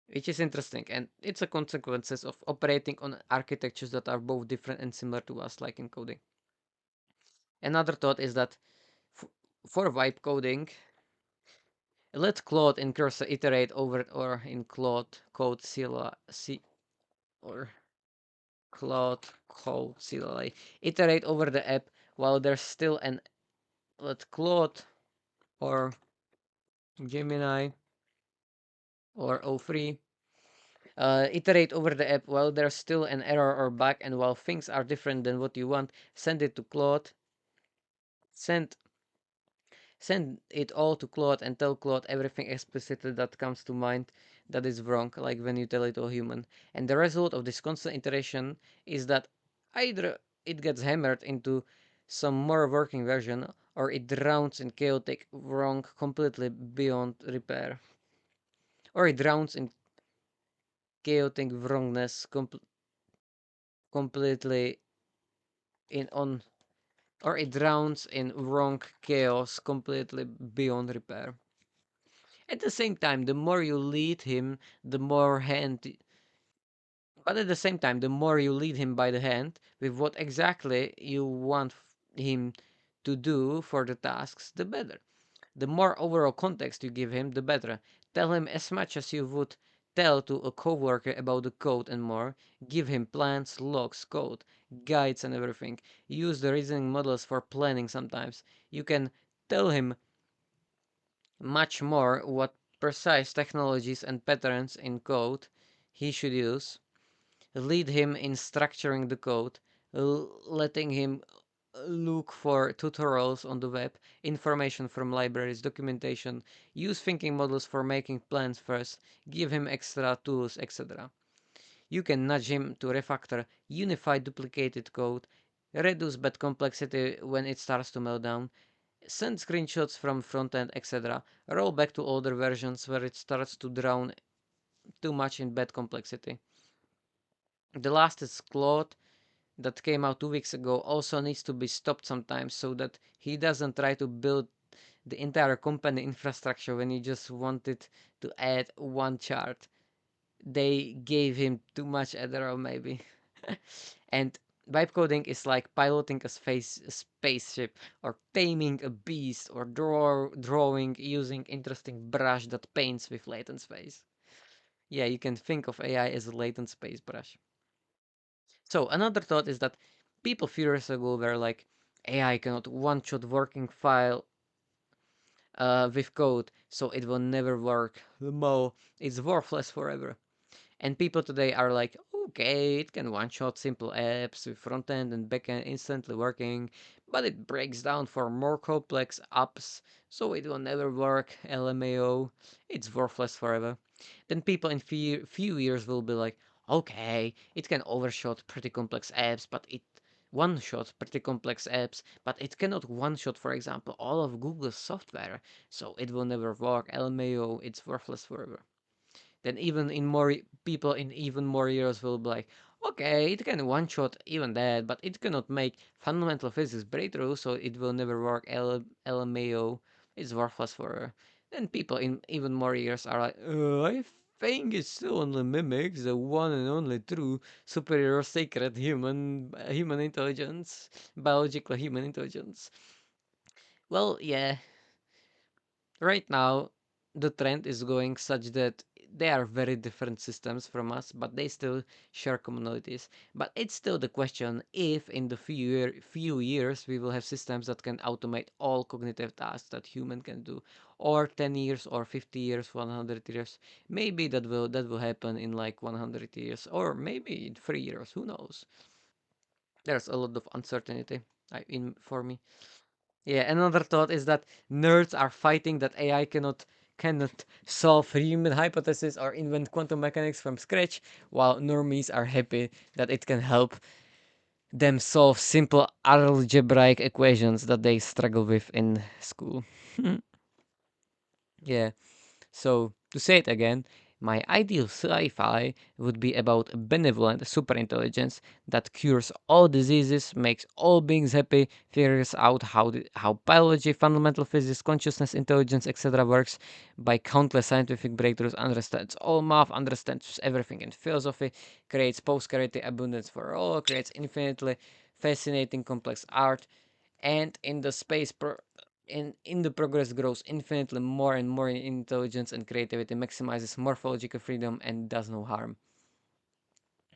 Which is interesting, and it's a consequences of operating on architectures that are both different and similar to us, like in coding. Another thought is that for vibe coding, let Claude and Cursor iterate over it, or in Claude code or Claude code CLI iterate over the app while there's still an let Claude or Gemini or O3 iterate over the app while there's still an error or bug, and while things are different than what you want, send it to Claude. Send Send it all to Claude and tell Claude everything explicitly that comes to mind that is wrong, like when you tell it to a human. And the result of this constant iteration is that either it gets hammered into some more working version, or it drowns in chaotic wrong completely beyond repair. Or it drowns in chaotic wrongness completely in on or it drowns in wrong chaos completely beyond repair. At the same time, the more you lead him, the more hand. But at the same time, the more you lead him by the hand with what exactly you want him to do for the tasks, the better. The more overall context you give him, the better. Tell him as much as you would tell to a coworker about the code and more. Give him plans, logs, code, guides, and everything. Use the reasoning models for planning sometimes. You can tell him much more what precise technologies and patterns in code he should use, lead him in structuring the code, letting him look for tutorials on the web, information from libraries, documentation, use thinking models for making plans first, give him extra tools, etc. You can nudge him to refactor unified duplicated code, reduce bad complexity when it starts to melt down, send screenshots from frontend, etc. Roll back to older versions where it starts to drown too much in bad complexity. The last is Claude that came out 2 weeks ago also needs to be stopped sometimes so that he doesn't try to build the entire company infrastructure when he just wanted to add one chart. They gave him too much Adderall maybe. And vibe coding is like piloting a spaceship, or taming a beast, or drawing using interesting brush that paints with latent space. Yeah, you can think of AI as a latent space brush. So another thought is that people few years ago were like, AI cannot one-shot working file with code, so it will never work. Mo, it's worthless forever. And people today are like, okay, it can one-shot simple apps with front-end and back-end instantly working, but it breaks down for more complex apps, so it will never work. LMAO, it's worthless forever. Then people in few years will be like, okay, it can overshot pretty complex apps, but it one-shot pretty complex apps, but it cannot one-shot, for example, all of Google's software, so it will never work. LMAO, it's worthless forever. Then even in more people in even more years will be like, okay, it can one shot even that, but it cannot make fundamental physics breakthrough, so it will never work. LMAO is worthless for her. Then people in even more years are like, I think it still only mimics the one and only true superior sacred human intelligence, biological human intelligence. Well, yeah, right now the trend is going such that they are very different systems from us, but they still share commonalities. But it's still the question if in the few years we will have systems that can automate all cognitive tasks that human can do, or 10 years, or 50 years, 100 years. Maybe that will happen in like 100 years, or maybe in 3 years. Who knows? There's a lot of uncertainty for me. Yeah, another thought is that nerds are fighting that AI cannot solve Riemann hypothesis or invent quantum mechanics from scratch, while normies are happy that it can help them solve simple algebraic equations that they struggle with in school. Yeah. So, to say it again, my ideal sci-fi would be about a benevolent superintelligence that cures all diseases, makes all beings happy, figures out how biology, fundamental physics, consciousness, intelligence, etc. works by countless scientific breakthroughs, understands all math, understands everything in philosophy, creates posterity abundance for all, creates infinitely fascinating complex art, and in the progress grows infinitely more and more in intelligence and creativity, maximizes morphological freedom, and does no harm.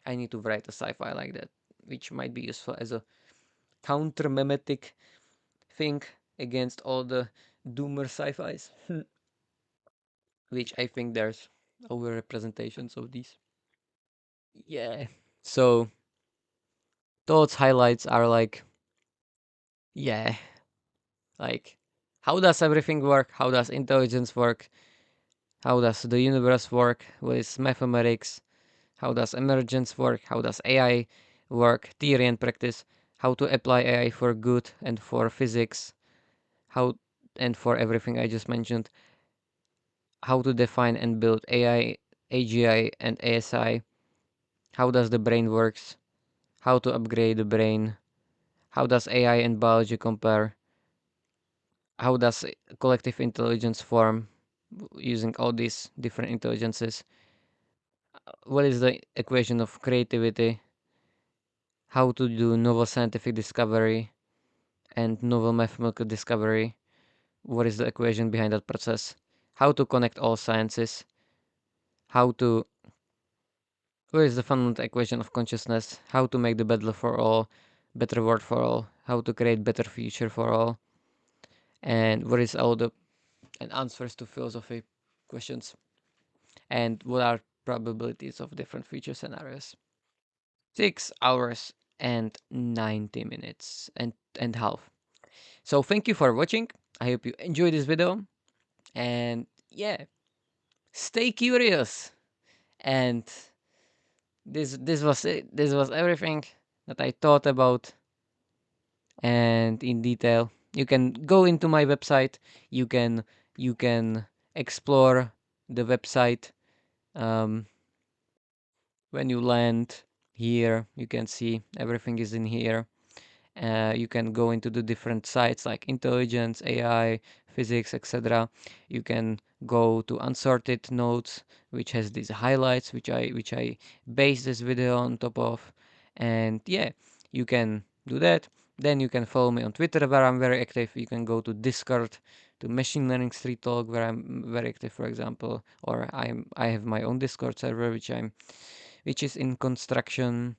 I need to write a sci-fi like that, which might be useful as a counter memetic thing against all the doomer sci-fis, which I think there's over representations of these. Yeah. So thoughts highlights are like, yeah, like how does everything work? How does intelligence work? How does the universe work with mathematics? How does emergence work? How does AI work? Theory and practice. How to apply AI for good and for physics. How and for everything I just mentioned. How to define and build AI, AGI, and ASI. How does the brain works? How to upgrade the brain? How does AI and biology compare? How does collective intelligence form using all these different intelligences? What is the equation of creativity? How to do novel scientific discovery and novel mathematical discovery? What is the equation behind that process? How to connect all sciences? How to What is the fundamental equation of consciousness? How to make the better world for all? How to create better future for all? And what is all the and answers to philosophy questions? And what are probabilities of different future scenarios? 6 hours and 90 minutes and half. So thank you for watching. I hope you enjoyed this video. And yeah, stay curious. And this was it. This was everything that I thought about and in detail. You can go into my website. You can explore the website. Um, when you land here, you can see everything is in here. You can go into the different sites like intelligence, AI, physics, etc. You can go to unsorted notes, which has these highlights, which I base this video on top of, and yeah, you can do that. Then you can follow me on Twitter where I'm very active. You can go to Discord, to Machine Learning Street Talk where I'm very active, for example, or I have my own Discord server which is in construction,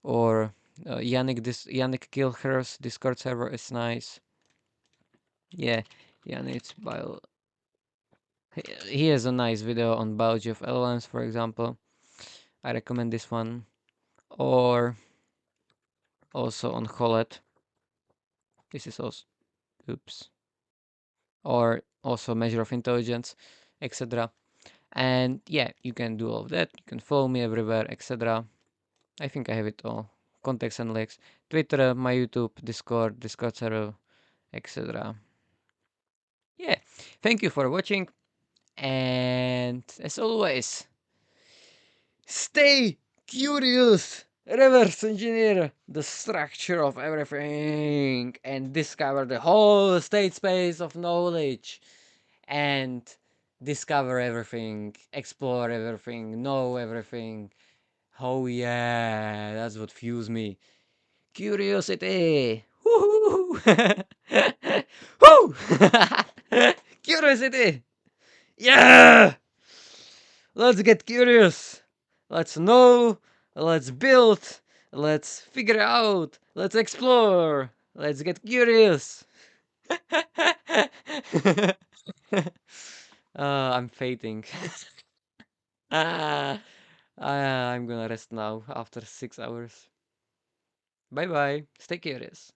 or Yannick Kilher's Discord server is nice. Yeah, Yeah, and it's bio. He has a nice video on biology of LLMs, for example. I recommend this one. Or also on Colette. This is also, oops. Or also measure of intelligence, etc. And yeah, you can do all of that. You can follow me everywhere, etc. I think I have it all. Contacts and links. Twitter, my YouTube, Discord server, etc. Yeah. Thank you for watching. And as always, stay curious. Reverse engineer the structure of everything and discover the whole state space of knowledge. And discover everything, explore everything, know everything. Oh yeah, that's what fuels me. Curiosity. Woo! Woo! Curiosity. Yeah! Let's get curious. Let's know. Let's build. Let's figure out. Let's explore. Let's get curious. I'm fading. I'm gonna rest now after 6 hours. Bye bye. Stay curious.